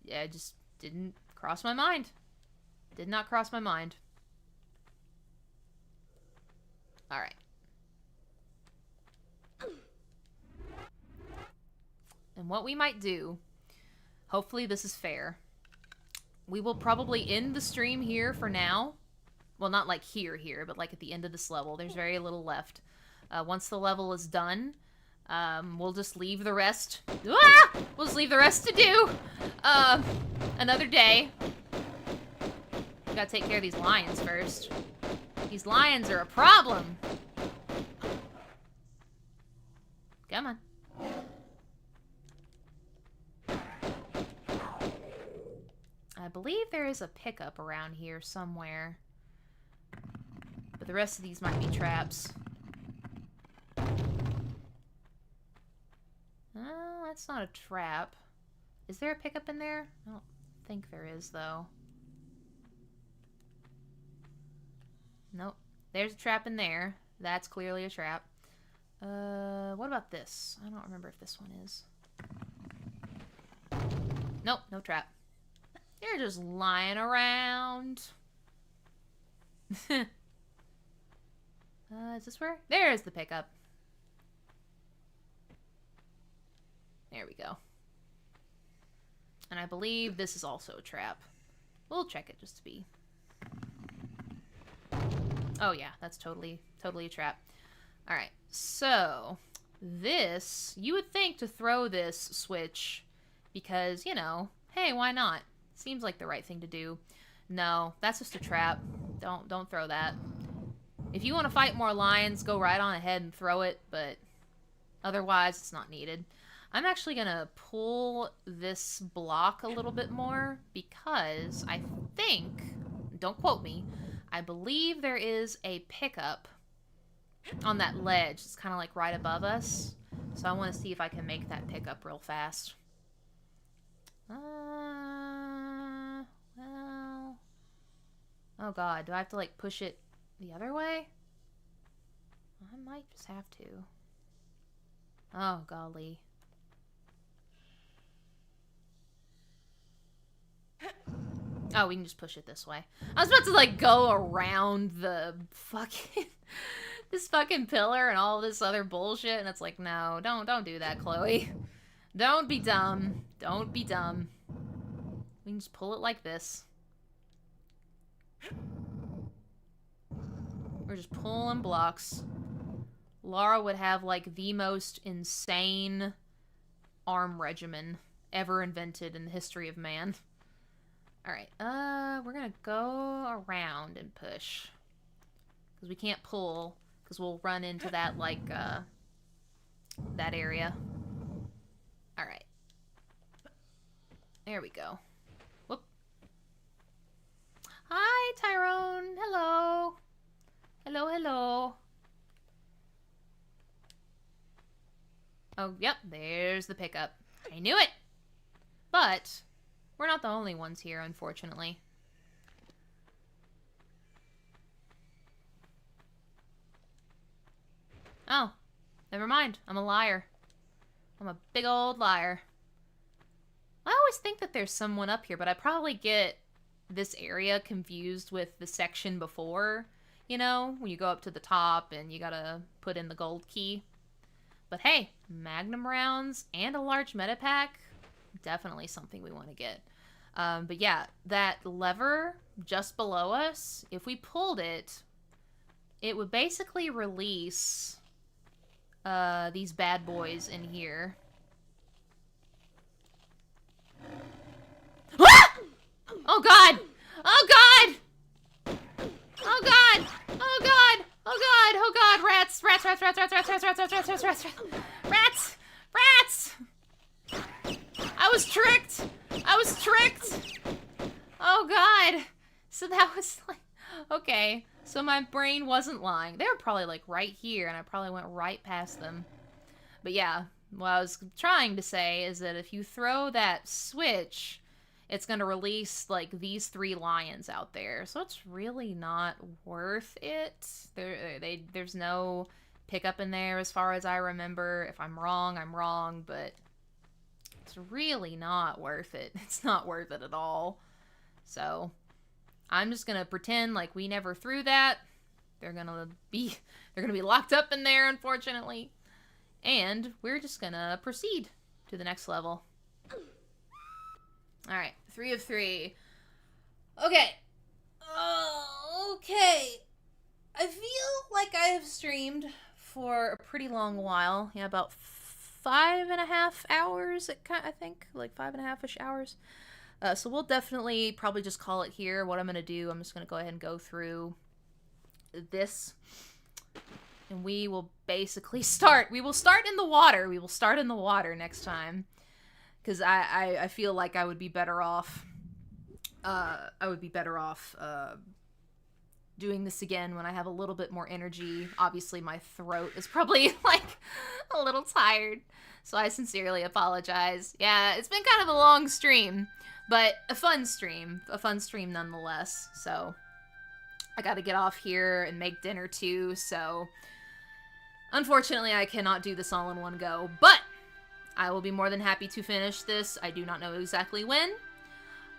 Yeah, it just didn't cross my mind. Did not cross my mind. Alright. And what we might do... Hopefully this is fair. We will probably end the stream here for now. Well, not like here, but like at the end of this level. There's very little left. Once the level is done, we'll just leave the rest... Ah! We'll just leave the rest to do another day. Gotta take care of these lions first. These lions are a problem. Come on. I believe there is a pickup around here somewhere. But the rest of these might be traps. Oh, that's not a trap. Is there a pickup in there? I don't think there is, though. Nope. There's a trap in there. That's clearly a trap. What about this? I don't remember if this one is. Nope, no trap. They're just lying around. Is this where? There's the pickup. There we go. And I believe this is also a trap. We'll check it just to be... Oh yeah, that's totally a trap. Alright, so... This... You would think to throw this switch because, you know, hey, why not? Seems like the right thing to do. No, that's just a trap. Don't throw that. If you want to fight more lions, go right on ahead and throw it, but otherwise it's not needed. I'm actually going to pull this block a little bit more because I think, don't quote me, I believe there is a pickup on that ledge. It's kind of like right above us. So I want to see if I can make that pickup real fast. Well... Oh god, do I have to like push it the other way? I might just have to. Oh golly. Oh, we can just push it this way. I was about to like go around the fucking this fucking pillar and all this other bullshit, and it's like, no, don't do that, Chloe. Don't be dumb. Don't be dumb. We can just pull it like this. We're just pulling blocks. Lara would have like the most insane arm regimen ever invented in the history of man. Alright, we're gonna go around and push. Because we can't pull, because we'll run into that, like, that area. Alright. There we go. Whoop. Hi, Tyrone. Hello. Hello, hello. Oh, yep, there's the pickup. I knew it! But... we're not the only ones here, unfortunately. Oh, never mind. I'm a liar. I'm a big old liar. I always think that there's someone up here, but I probably get this area confused with the section before. You know, when you go up to the top and you gotta put in the gold key. But hey, magnum rounds and a large meta pack. Definitely something we want to get. But yeah, that lever just below us, if we pulled it, it would basically release these bad boys in here. Ah! Oh god! Oh god! Oh god! Oh god! Oh god! Oh god! Rats! Rats! Rats! Rats! Rats! Rats! Rats! Rats! Rats! Rats! Rats! Rats! Rats! I was tricked! I was tricked! Oh god! So that was like... okay, so my brain wasn't lying. They were probably like right here, and I probably went right past them. But yeah, what I was trying to say is that if you throw that switch, it's going to release like these 3 lions out there. So it's really not worth it. There's no pickup in there as far as I remember. If I'm wrong, I'm wrong, but... it's really not worth it. It's not worth it at all. So, I'm just gonna pretend like we never threw that. They're gonna be locked up in there, unfortunately. And we're just gonna proceed to the next level. Alright, 3 of 3. Okay. Okay. I feel like I have streamed for a pretty long while. Yeah, about 5.5 hours, I think, like 5.5-ish hours. So we'll definitely probably just call it here. What I'm going to do, I'm just going to go ahead and go through this. And we will basically start. We will start in the water. We will start in the water next time. Because I feel like I would be better off. Doing this again when I have a little bit more energy. Obviously, my throat is probably, like, a little tired. So I sincerely apologize. Yeah, it's been kind of a long stream. But a fun stream. A fun stream nonetheless. So I gotta get off here and make dinner too. So unfortunately, I cannot do this all in one go. But I will be more than happy to finish this. I do not know exactly when.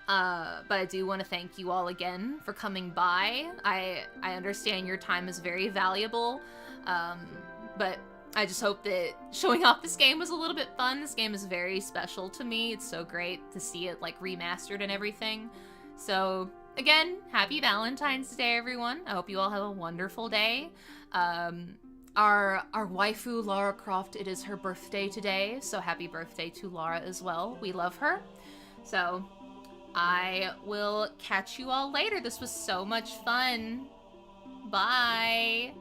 But I do want to thank you all again for coming by. I understand your time is very valuable, but I just hope that showing off this game was a little bit fun. This game is very special to me. It's so great to see it like remastered and everything. So again, happy Valentine's Day, everyone. I hope you all have a wonderful day. Our waifu, Lara Croft, it is her birthday today, so happy birthday to Lara as well. We love her. So I will catch you all later. This was so much fun. Bye.